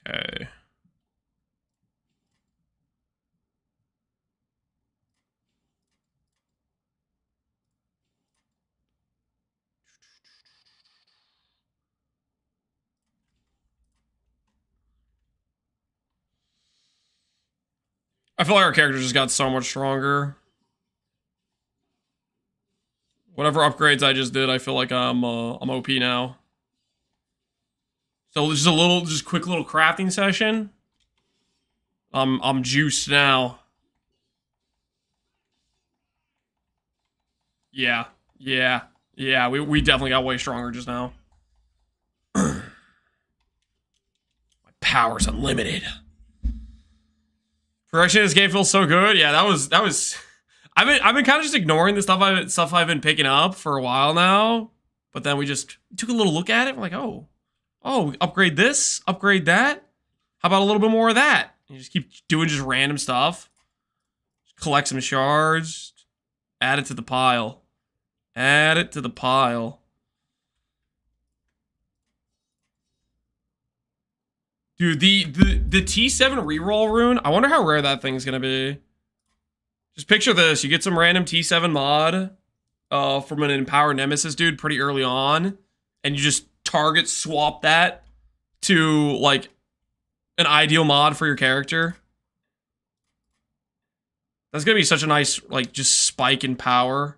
Okay. I feel like our character just got so much stronger. Whatever upgrades I just did, I feel like I'm OP now. So just quick little crafting session. I'm juiced now. Yeah, we definitely got way stronger just now. My power's unlimited. Progression in this game feels so good. Yeah, that was. I've been kind of just ignoring the stuff I've been picking up for a while now. But then we just took a little look at it. We're like, oh, upgrade this, upgrade that. How about a little bit more of that? You just keep doing just random stuff. Collect some shards. Add it to the pile. Add it to the pile. Dude, the T7 reroll rune, I wonder how rare that thing's gonna be. Just picture this. You get some random T7 mod from an empowered Nemesis dude pretty early on, and you just target swap that to, like, an ideal mod for your character. That's gonna be such a nice, like, just spike in power.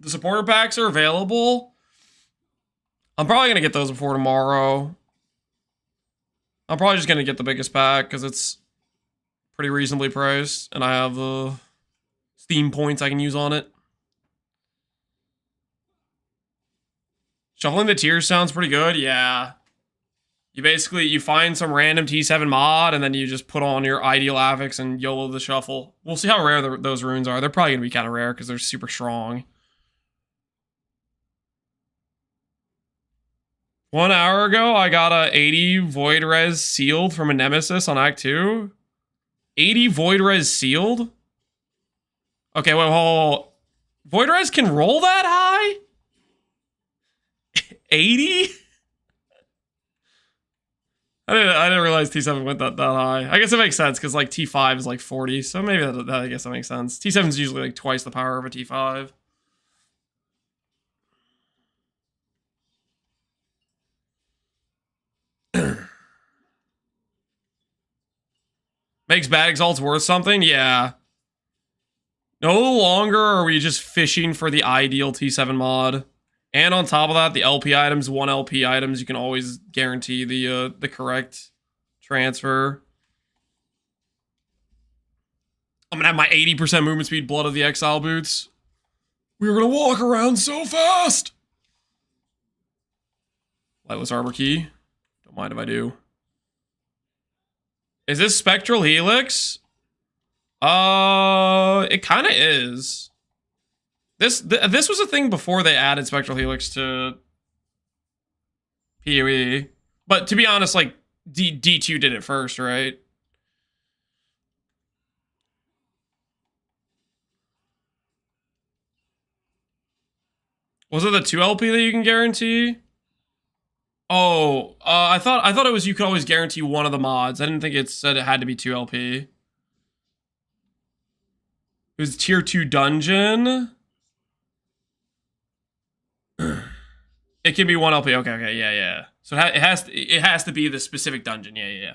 The supporter packs are available. I'm probably going to get those before tomorrow. I'm probably just going to get the biggest pack because it's pretty reasonably priced. And I have the Steam points I can use on it. Shuffling the tiers sounds pretty good. Yeah. You find some random T7 mod and then you just put on your ideal affix and YOLO the shuffle. We'll see how rare those runes are. They're probably going to be kind of rare because they're super strong. 1 hour ago, I got a 80 Void Res sealed from a Nemesis on Act 2. 80 Void Res sealed? Okay, wait, hold. Void Res can roll that high? 80? I didn't realize T7 went that high. I guess it makes sense because like T5 is like 40, so maybe I guess that makes sense. T7 is usually like twice the power of a T5. Makes bad exalts worth something? Yeah. No longer are we just fishing for the ideal T7 mod. And on top of that, the LP items, 1 LP items, you can always guarantee the correct transfer. I'm gonna have my 80% movement speed Blood of the Exile boots. We're gonna walk around so fast! Lightless Arbor Key. Don't mind if I do. Is this Spectral Helix? It kind of is. This was a thing before they added Spectral Helix to PoE. But to be honest, like, D2 did it first, right? Was it the 2 LP that you can guarantee? Oh, I thought it was you could always guarantee one of the mods. I didn't think it said it had to be 2 LP. It was tier 2 dungeon. It can be 1 LP. Okay, yeah. So it has to be the specific dungeon. Yeah.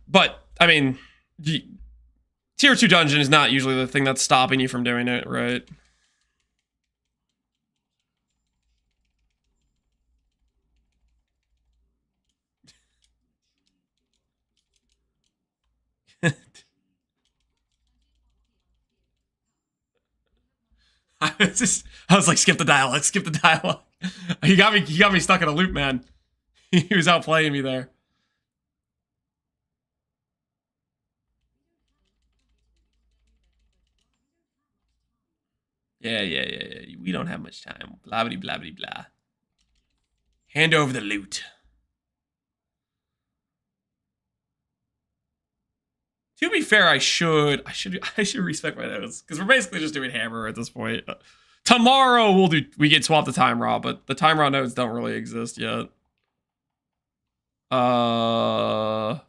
But I mean, tier 2 dungeon is not usually the thing that's stopping you from doing it, right? It's just, I was like, skip the dialogue, skip the dialogue. He got me stuck in a loop, man. He was outplaying me there. Yeah. We don't have much time. Blah blah blah blah blah. Hand over the loot. To be fair, I should respect my notes because we're basically just doing hammer at this point. Tomorrow we get swap the time raw, but the time raw notes don't really exist yet. That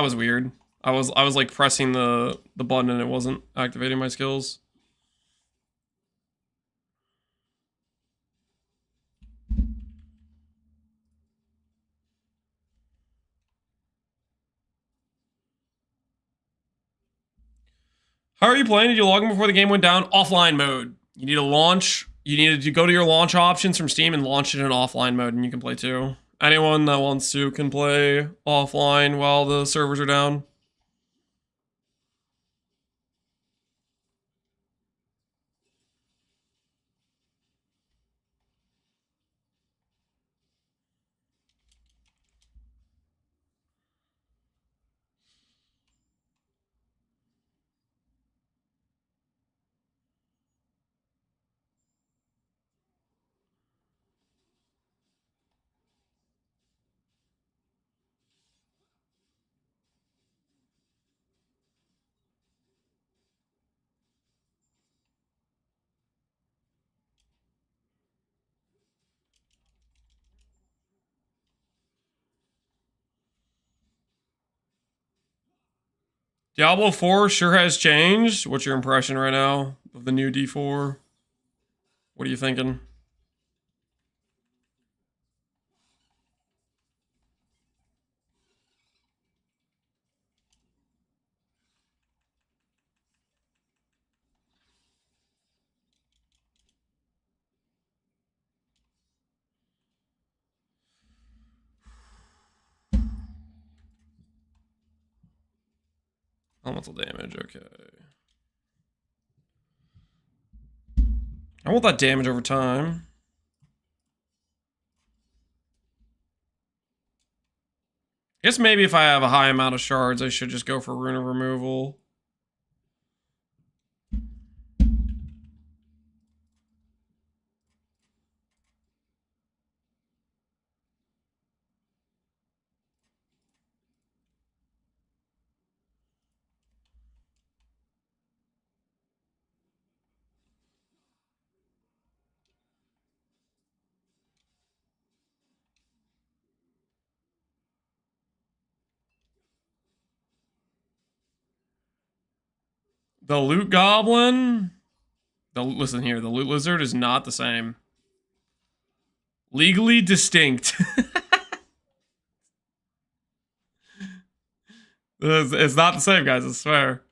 was weird. I was like pressing the button and it wasn't activating my skills. How are you playing? Did you log in before the game went down? Offline mode. You need to launch. You need to go to your launch options from Steam and launch it in offline mode, and you can play too. Anyone that wants to can play offline while the servers are down. Diablo 4 sure has changed. What's your impression right now of the new D4? What are you thinking? Elemental damage, okay. I want that damage over time. I guess maybe if I have a high amount of shards, I should just go for rune of removal. The loot goblin? Listen here, the loot lizard is not the same. Legally distinct. It's not the same, guys, I swear.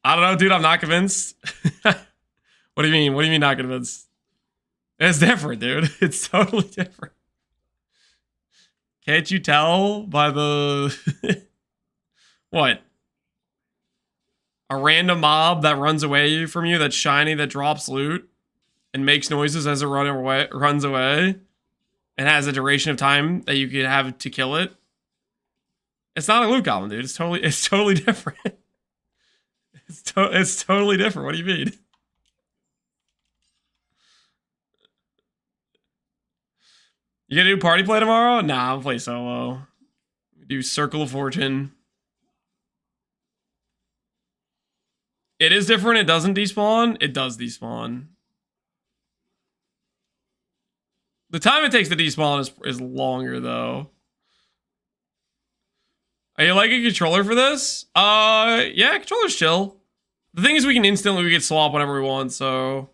I don't know, dude, I'm not convinced. What do you mean? What do you mean not convinced? It's different, dude. It's totally different. Can't you tell by the... What? A random mob that runs away from you, that's shiny, that drops loot, and makes noises as it runs away, and has a duration of time that you could have to kill it. It's not a loot goblin, dude. It's totally different. It's totally different. What do you mean? You gonna do party play tomorrow? Nah, I'll play solo. Do Circle of Fortune. It is different. It doesn't despawn. It does despawn. The time it takes to despawn is longer, though. Are you like a controller for this? Yeah, controller's chill. The thing is we can swap whenever we want, so...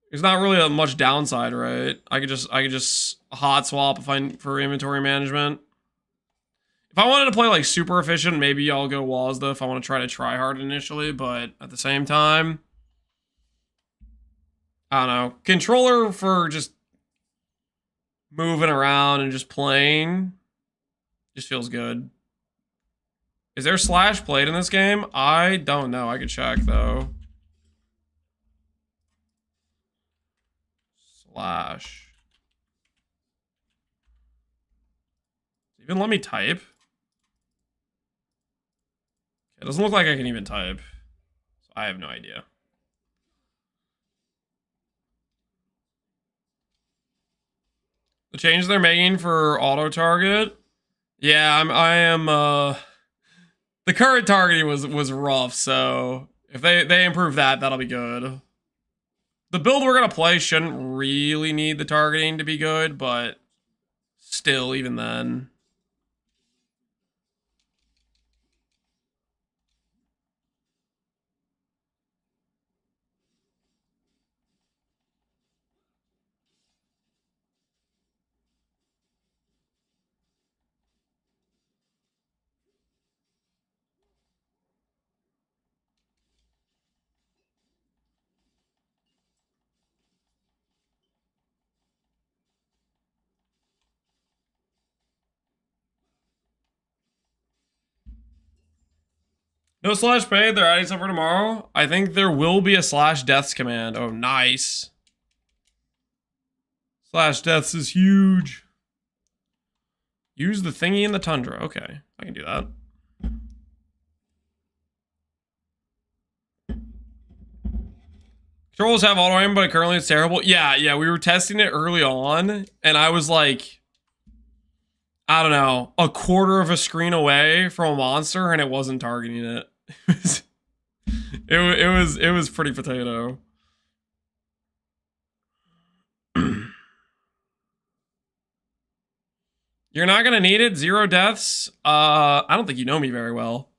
There's not really a much downside, right? I could just hot swap for inventory management. If I wanted to play like super efficient, maybe I'll go Wazda if I want to try hard initially, but at the same time, I don't know. Controller for just moving around and just playing just feels good. Is there slash played in this game? I don't know. I could check though. Slash. Even let me type. It doesn't look like I can even type. So I have no idea. The change they're making for auto target. Yeah, I am the current targeting was rough, so if they improve that, that'll be good. The build we're gonna play shouldn't really need the targeting to be good, but still, even then. No slash paid, they're adding stuff for tomorrow. I think there will be a slash deaths command. Oh, nice. Slash deaths is huge. Use the thingy in the tundra. Okay, I can do that. Controls have auto aim, but currently it's terrible. Yeah, we were testing it early on, and I was like, I don't know, a quarter of a screen away from a monster, and it wasn't targeting it. It was pretty potato. You're not gonna need it. 0 deaths. I don't think you know me very well.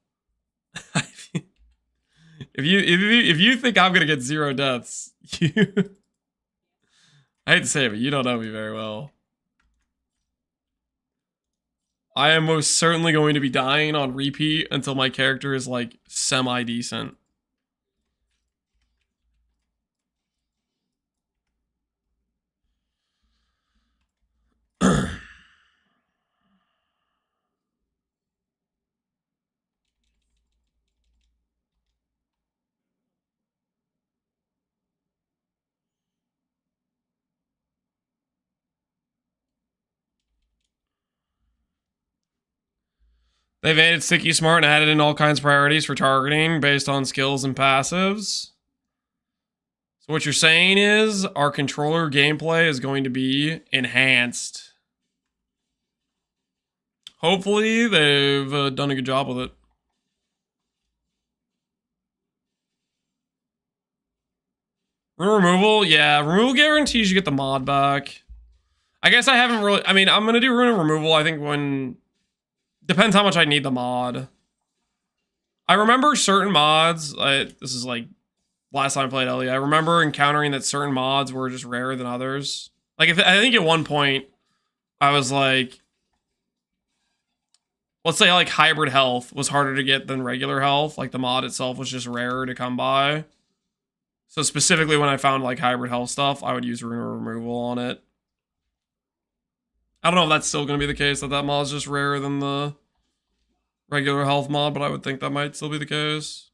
if you think I'm gonna get 0 deaths, I hate to say it, but you don't know me very well. I am most certainly going to be dying on repeat until my character is like semi-decent. They've added Sticky Smart and added in all kinds of priorities for targeting based on skills and passives. So what you're saying is our controller gameplay is going to be enhanced. Hopefully they've done a good job with it. Rune removal, yeah, removal guarantees you get the mod back. I guess I haven't really, I mean, I'm going to do rune removal, I think when, depends how much I need the mod. I remember certain mods, this is like last time I played Ellie, I remember encountering that certain mods were just rarer than others. Like, I think at one point, I was like, let's say like hybrid health was harder to get than regular health. Like the mod itself was just rarer to come by. So specifically when I found like hybrid health stuff, I would use rune removal on it. I don't know if that's still going to be the case, that mod's just rarer than the regular health mod, but I would think that might still be the case.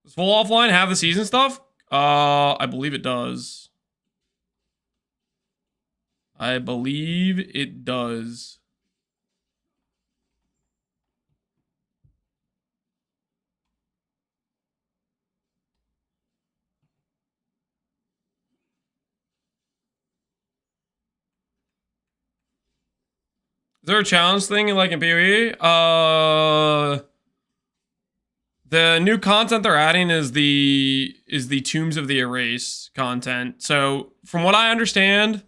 Does full offline have the season stuff? I believe it does. I believe it does. Is there a challenge thing in like in PoE? The new content they're adding is the Tombs of the Erased content. So from what I understand,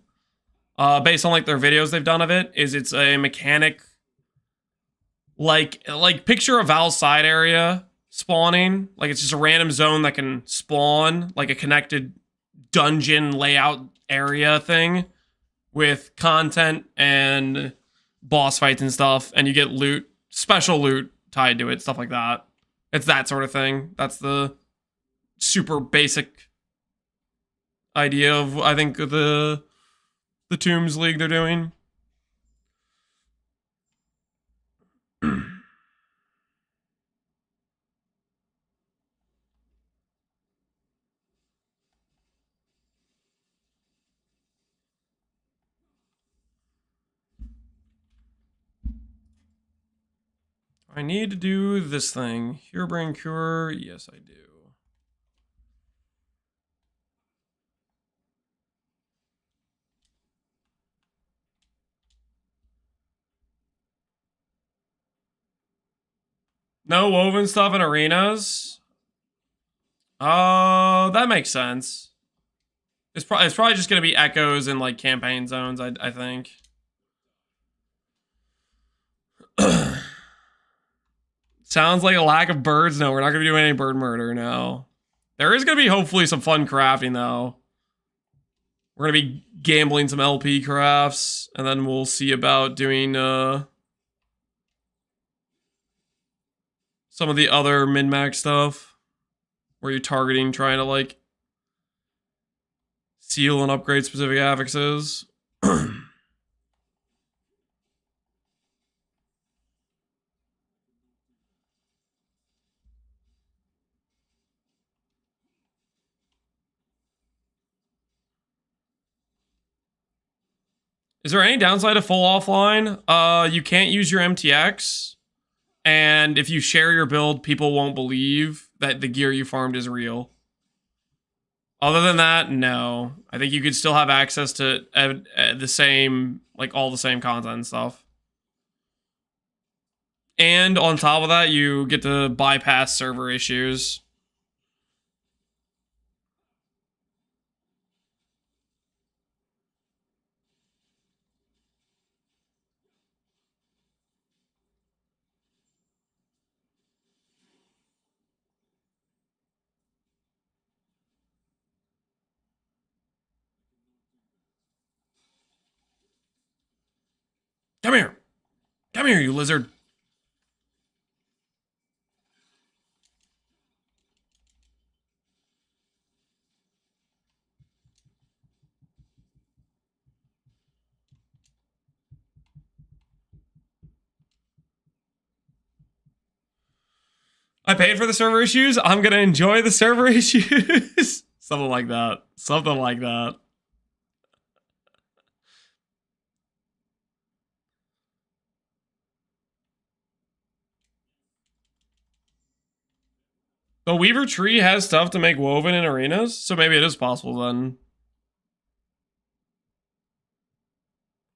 based on like their videos they've done of it, is it's a mechanic like picture a Val's side area spawning. Like it's just a random zone that can spawn like a connected dungeon layout area thing with content and boss fights and stuff, and you get loot, special loot tied to it, stuff like that. It's that sort of thing. That's the super basic idea of, I think, the Tombs League they're doing. I need to do this thing. Herebrain Cure. Yes, I do. No woven stuff in arenas. That makes sense. It's probably just gonna be echoes in like campaign zones. I think. Sounds like a lack of birds. No, we're not gonna be doing any bird murder. No, there is gonna be hopefully some fun crafting though. We're gonna be gambling some LP crafts, and then we'll see about doing some of the other min-max stuff where you're targeting, trying to like seal and upgrade specific affixes. Is there any downside to full offline? You can't use your MTX, and if you share your build, people won't believe that the gear you farmed is real. Other than that, no. I think you could still have access to the same, like all the same content and stuff. And on top of that, you get to bypass server issues. Come here. Come here, you lizard. I paid for the server issues. I'm gonna enjoy the server issues. Something like that. Something like that. The Weaver Tree has stuff to make woven in arenas, so maybe it is possible then.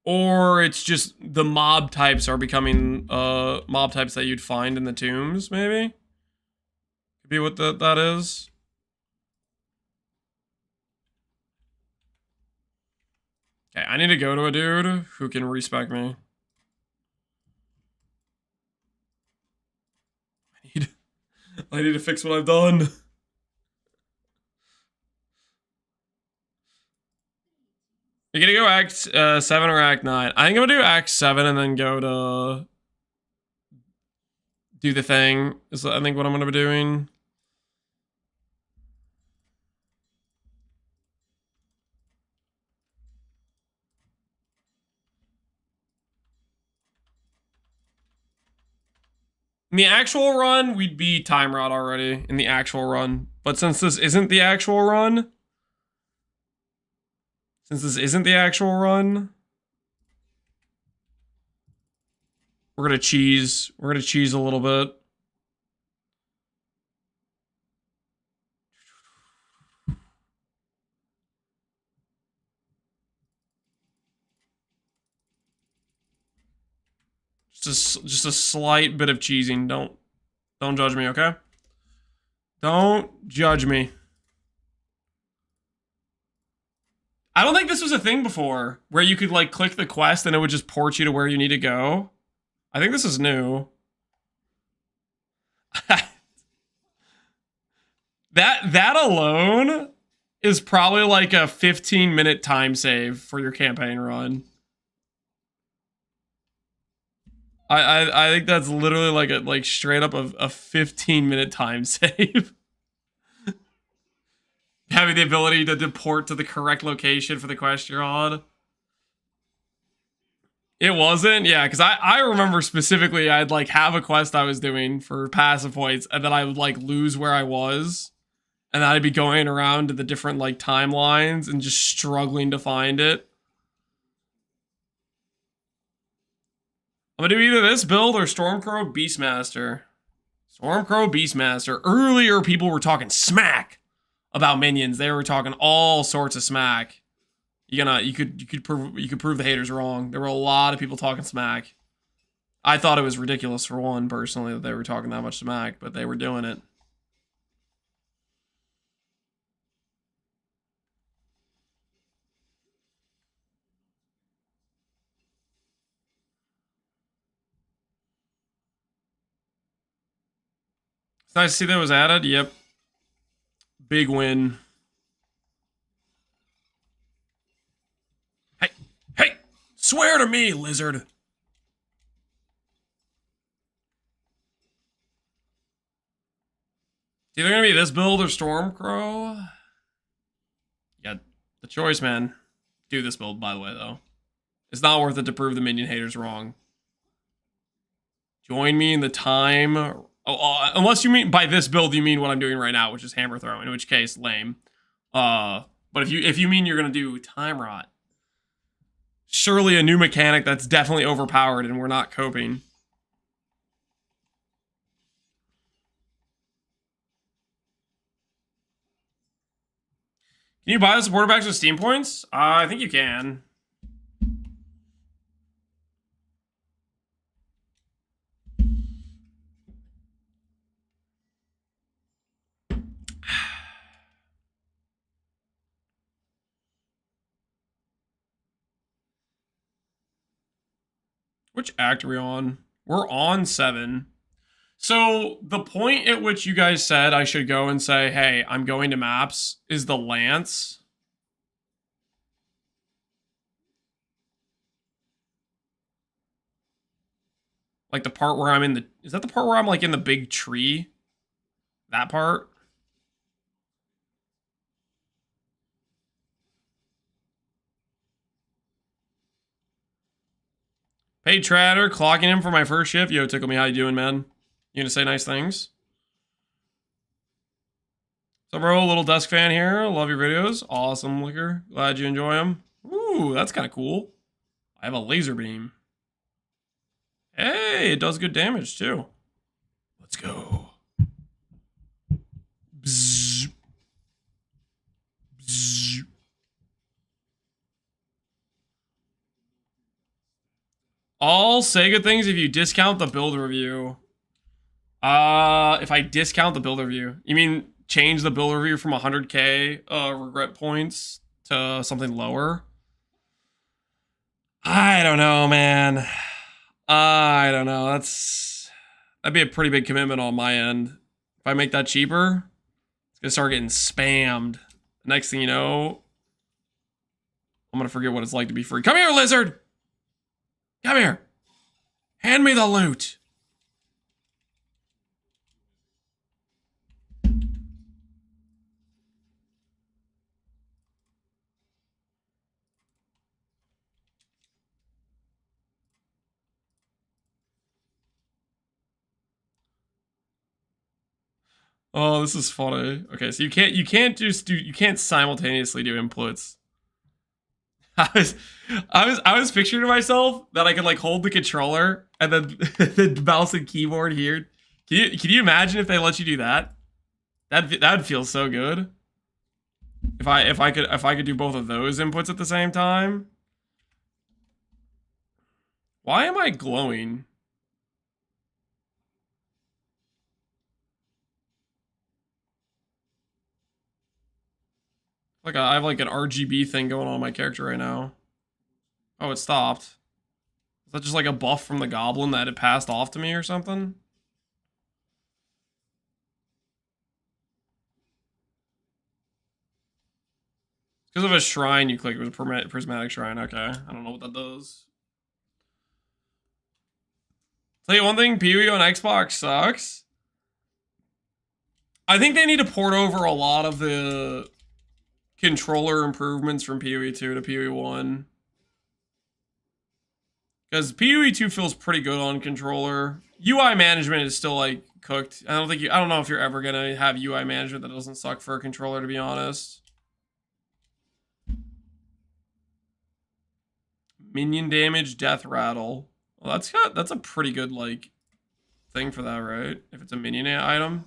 Or it's just the mob types are becoming mob types that you'd find in the tombs, maybe? Could be what that is. Okay, I need to go to a dude who can respec me. I need to fix what I've done. You're gonna go Act 7 or Act 9? I think I'm gonna do Act 7 and then go to do the thing. Is I think what I'm gonna be doing. In the actual run, we'd be time rot already in the actual run. But since this isn't the actual run, we're gonna cheese. We're gonna cheese a little bit. Just a slight bit of cheesing. Don't judge me, okay? Don't judge me. I don't think this was a thing before where you could like click the quest and it would just port you to where you need to go. I think this is new. that alone is probably like a 15-minute time save for your campaign run. I think that's literally like straight up a 15-minute time save. Having the ability to deport to the correct location for the quest you're on. It wasn't? Yeah, because I remember specifically I'd like have a quest I was doing for passive points and then I would like lose where I was. And I'd be going around to the different like timelines and just struggling to find it. I'm gonna do either this build or Stormcrow Beastmaster. Stormcrow Beastmaster. Earlier people were talking smack about minions. They were talking all sorts of smack. You could prove the haters wrong. There were a lot of people talking smack. I thought it was ridiculous for one, personally, that they were talking that much smack, but they were doing it. It's nice to see that was added. Yep. Big win. Hey! Swear to me, lizard! It's either gonna be this build or Stormcrow. Yeah, the choice, man. Do this build, by the way, though. It's not worth it to prove the minion haters wrong. Join me in the time... unless you mean by this build, you mean what I'm doing right now, which is hammer throw, in which case, lame. But if you mean you're gonna do time rot, surely a new mechanic that's definitely overpowered and we're not coping. Can you buy the supporter packs with Steam points? I think you can. Which act are we on? We're on 7. So the point at which you guys said I should go and say, hey, I'm going to maps is the Lance. Like the part where I'm in the... Is that the part where I'm like in the big tree? That part? Paid Trader, clocking him for my first shift. Yo, Tickle Me, how you doing, man? You gonna say nice things? So, bro, little desk fan here. Love your videos. Awesome, Liquor. Glad you enjoy them. Ooh, that's kind of cool. I have a laser beam. Hey, it does good damage, too. Let's go. Bzzz. Bzzz. All say good things if you discount the build review. If I discount the build review, you mean change the build review from 100k regret points to something lower? I don't know, man. I don't know. That'd be a pretty big commitment on my end. If I make that cheaper, it's gonna start getting spammed. Next thing you know, I'm gonna forget what it's like to be free. Come here, lizard! Come here! Hand me the loot! Oh, this is funny. Okay, so you can't simultaneously do inputs. I was picturing to myself that I could like hold the controller and then the mouse and keyboard here. Can you imagine if they let you do that? That'd feel so good. If I could do both of those inputs at the same time. Why am I glowing? Like I have like an RGB thing going on my character right now. Oh, it stopped. Is that just like a buff from the goblin that it passed off to me or something? Because of a shrine you click, it was a prismatic shrine. Okay, I don't know what that does. Tell you one thing, PoE on Xbox sucks. I think they need to port over a lot of the controller improvements from PoE 2 to PoE 1. Because PoE 2 feels pretty good on controller. UI management is still like cooked. I don't know if you're ever gonna have UI management that doesn't suck for a controller, to be honest. Minion damage, death rattle. Well, that's a pretty good like thing for that, right? If it's a minion item.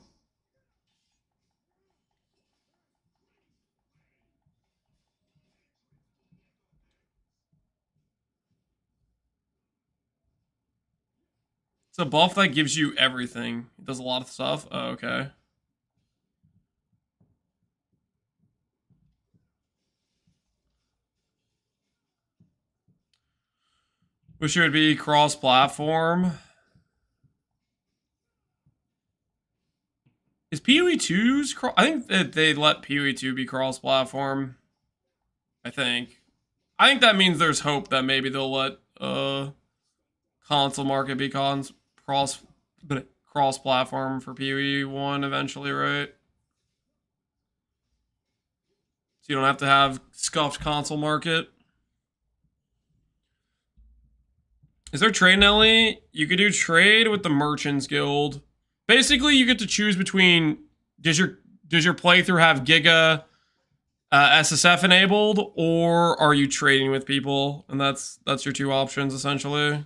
It's a buff that gives you everything. It does a lot of stuff. Oh, okay. Wish it would be cross-platform. Is PoE 2's I think that they let PoE 2 be cross-platform. I think that means there's hope that maybe they'll let console market be cross-platform for PoE 1 eventually, right? So you don't have to have scuffed console market. Is there trade, Nelly? You could do trade with the Merchants Guild. Basically, you get to choose between does your playthrough have Giga SSF enabled, or are you trading with people? And that's your two options essentially.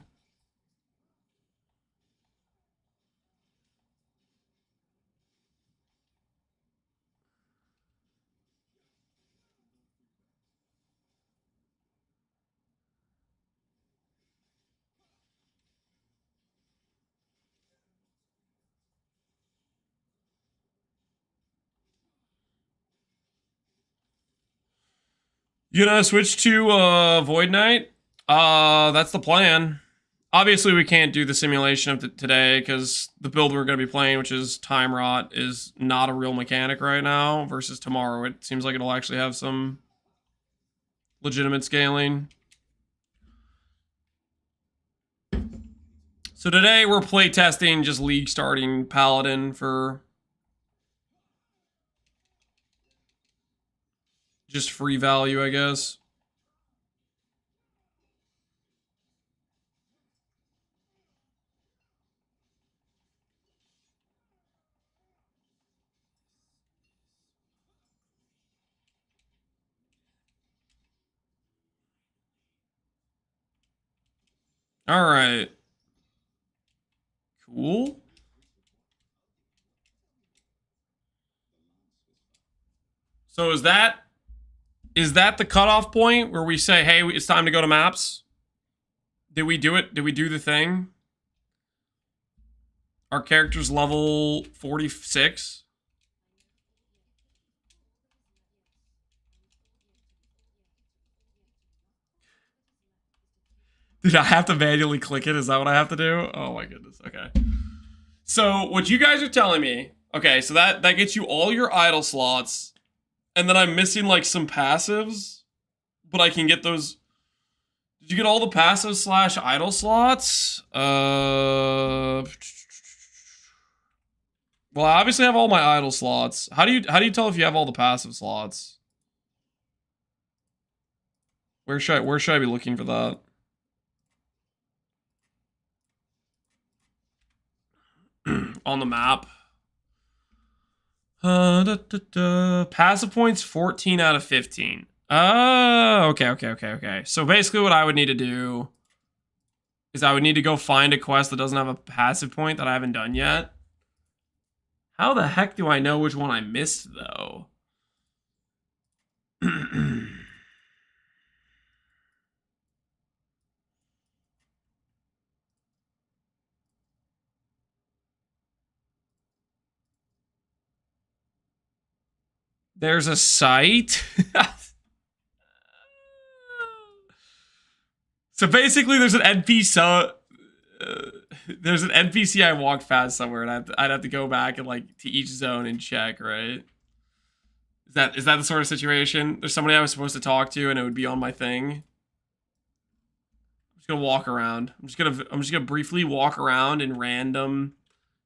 You gonna switch to Void Knight? That's the plan. Obviously, we can't do the simulation of today because the build we're going to be playing, which is Time Rot, is not a real mechanic right now. Versus tomorrow, it seems like it'll actually have some legitimate scaling. So today we're playtesting just League starting Paladin for just free value, I guess. All right. Cool. So is that the cutoff point where we say, hey, it's time to go to maps? Did we do it? Did we do the thing? Our character's level 46. Did I have to manually click it? Is that what I have to do? Oh my goodness. Okay. So what you guys are telling me, okay, so that gets you all your idle slots, and then I'm missing like some passives, but I can get those. Did you get all the passive / idle slots? Well, I obviously have all my idle slots. How do you tell if you have all the passive slots? Where should I be looking for that? On the map. Passive points 14 out of 15. Okay. So basically what I would need to do is I would need to go find a quest that doesn't have a passive point that I haven't done yet. How the heck do I know which one I missed, though? There's a site. So basically, there's an NPC. There's an NPC I walked past somewhere, and I'd have to go back and like to each zone and check. Right? Is that the sort of situation? There's somebody I was supposed to talk to, and it would be on my thing. I'm just gonna walk around. I'm just gonna briefly walk around in random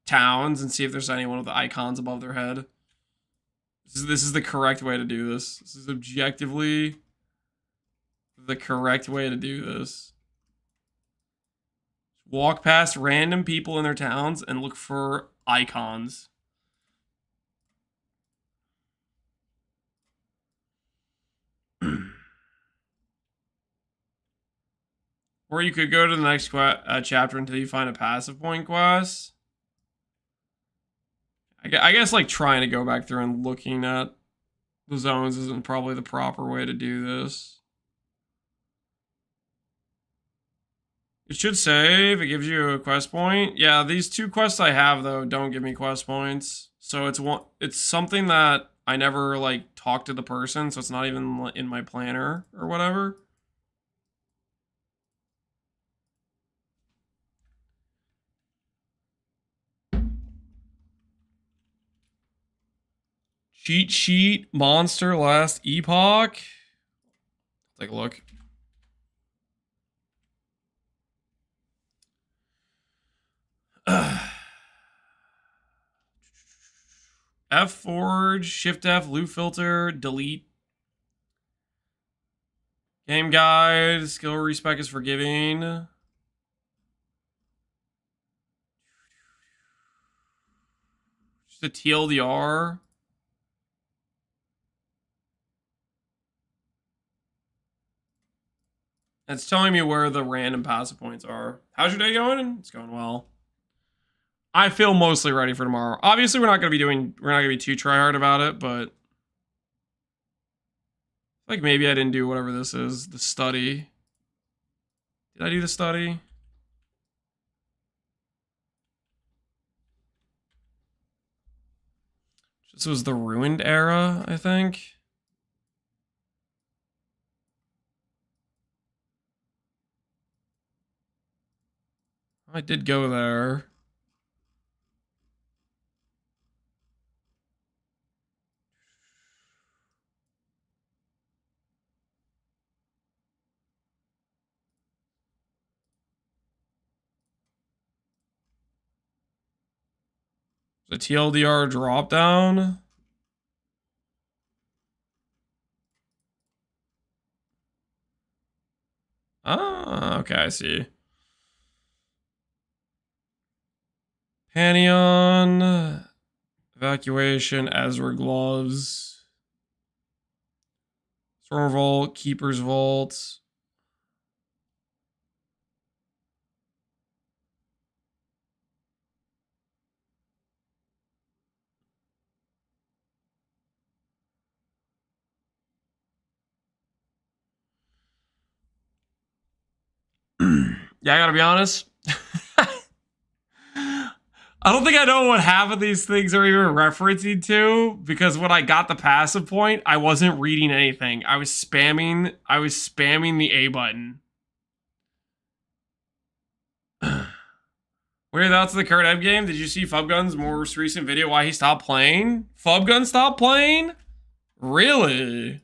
towns and see if there's anyone with the icons above their head. This is the correct way to do this. This is objectively the correct way to do this. Walk past random people in their towns and look for icons. Or you could go to the next chapter until you find a passive point quest. I guess like trying to go back through and looking at the zones isn't probably the proper way to do this. It should save. It gives you a quest point. Yeah, these 2 quests I have though don't give me quest points. So it's something that I never like talked to the person, so it's not even in my planner or whatever. Cheat sheet monster last epoch. Take a look. F Forge, Shift F, loot filter, delete. Game guide, skill respec is forgiving. Just a TLDR. It's telling me where the random passive points are. How's your day going? It's going well. I feel mostly ready for tomorrow. Obviously, we're not gonna be too try hard about it, but like maybe I didn't do whatever this is, the study. Did I do the study? This was the ruined era, I think. I did go there. The TLDR drop down. Ah, okay, I see. Panion, evacuation, Ezra gloves, Storm Vault, Keeper's Vault. Yeah, I gotta be honest. I don't think I know what half of these things are even referencing to, because when I got the passive point, I wasn't reading anything. I was spamming the A button. Weird thoughts of the current end game. Did you see Fubgun's most recent video why he stopped playing? Fubgun stopped playing? Really?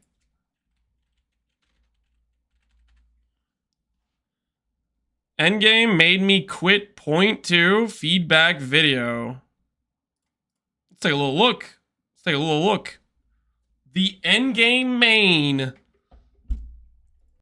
Endgame made me quit point 2 feedback video. Let's take a little look. The Endgame main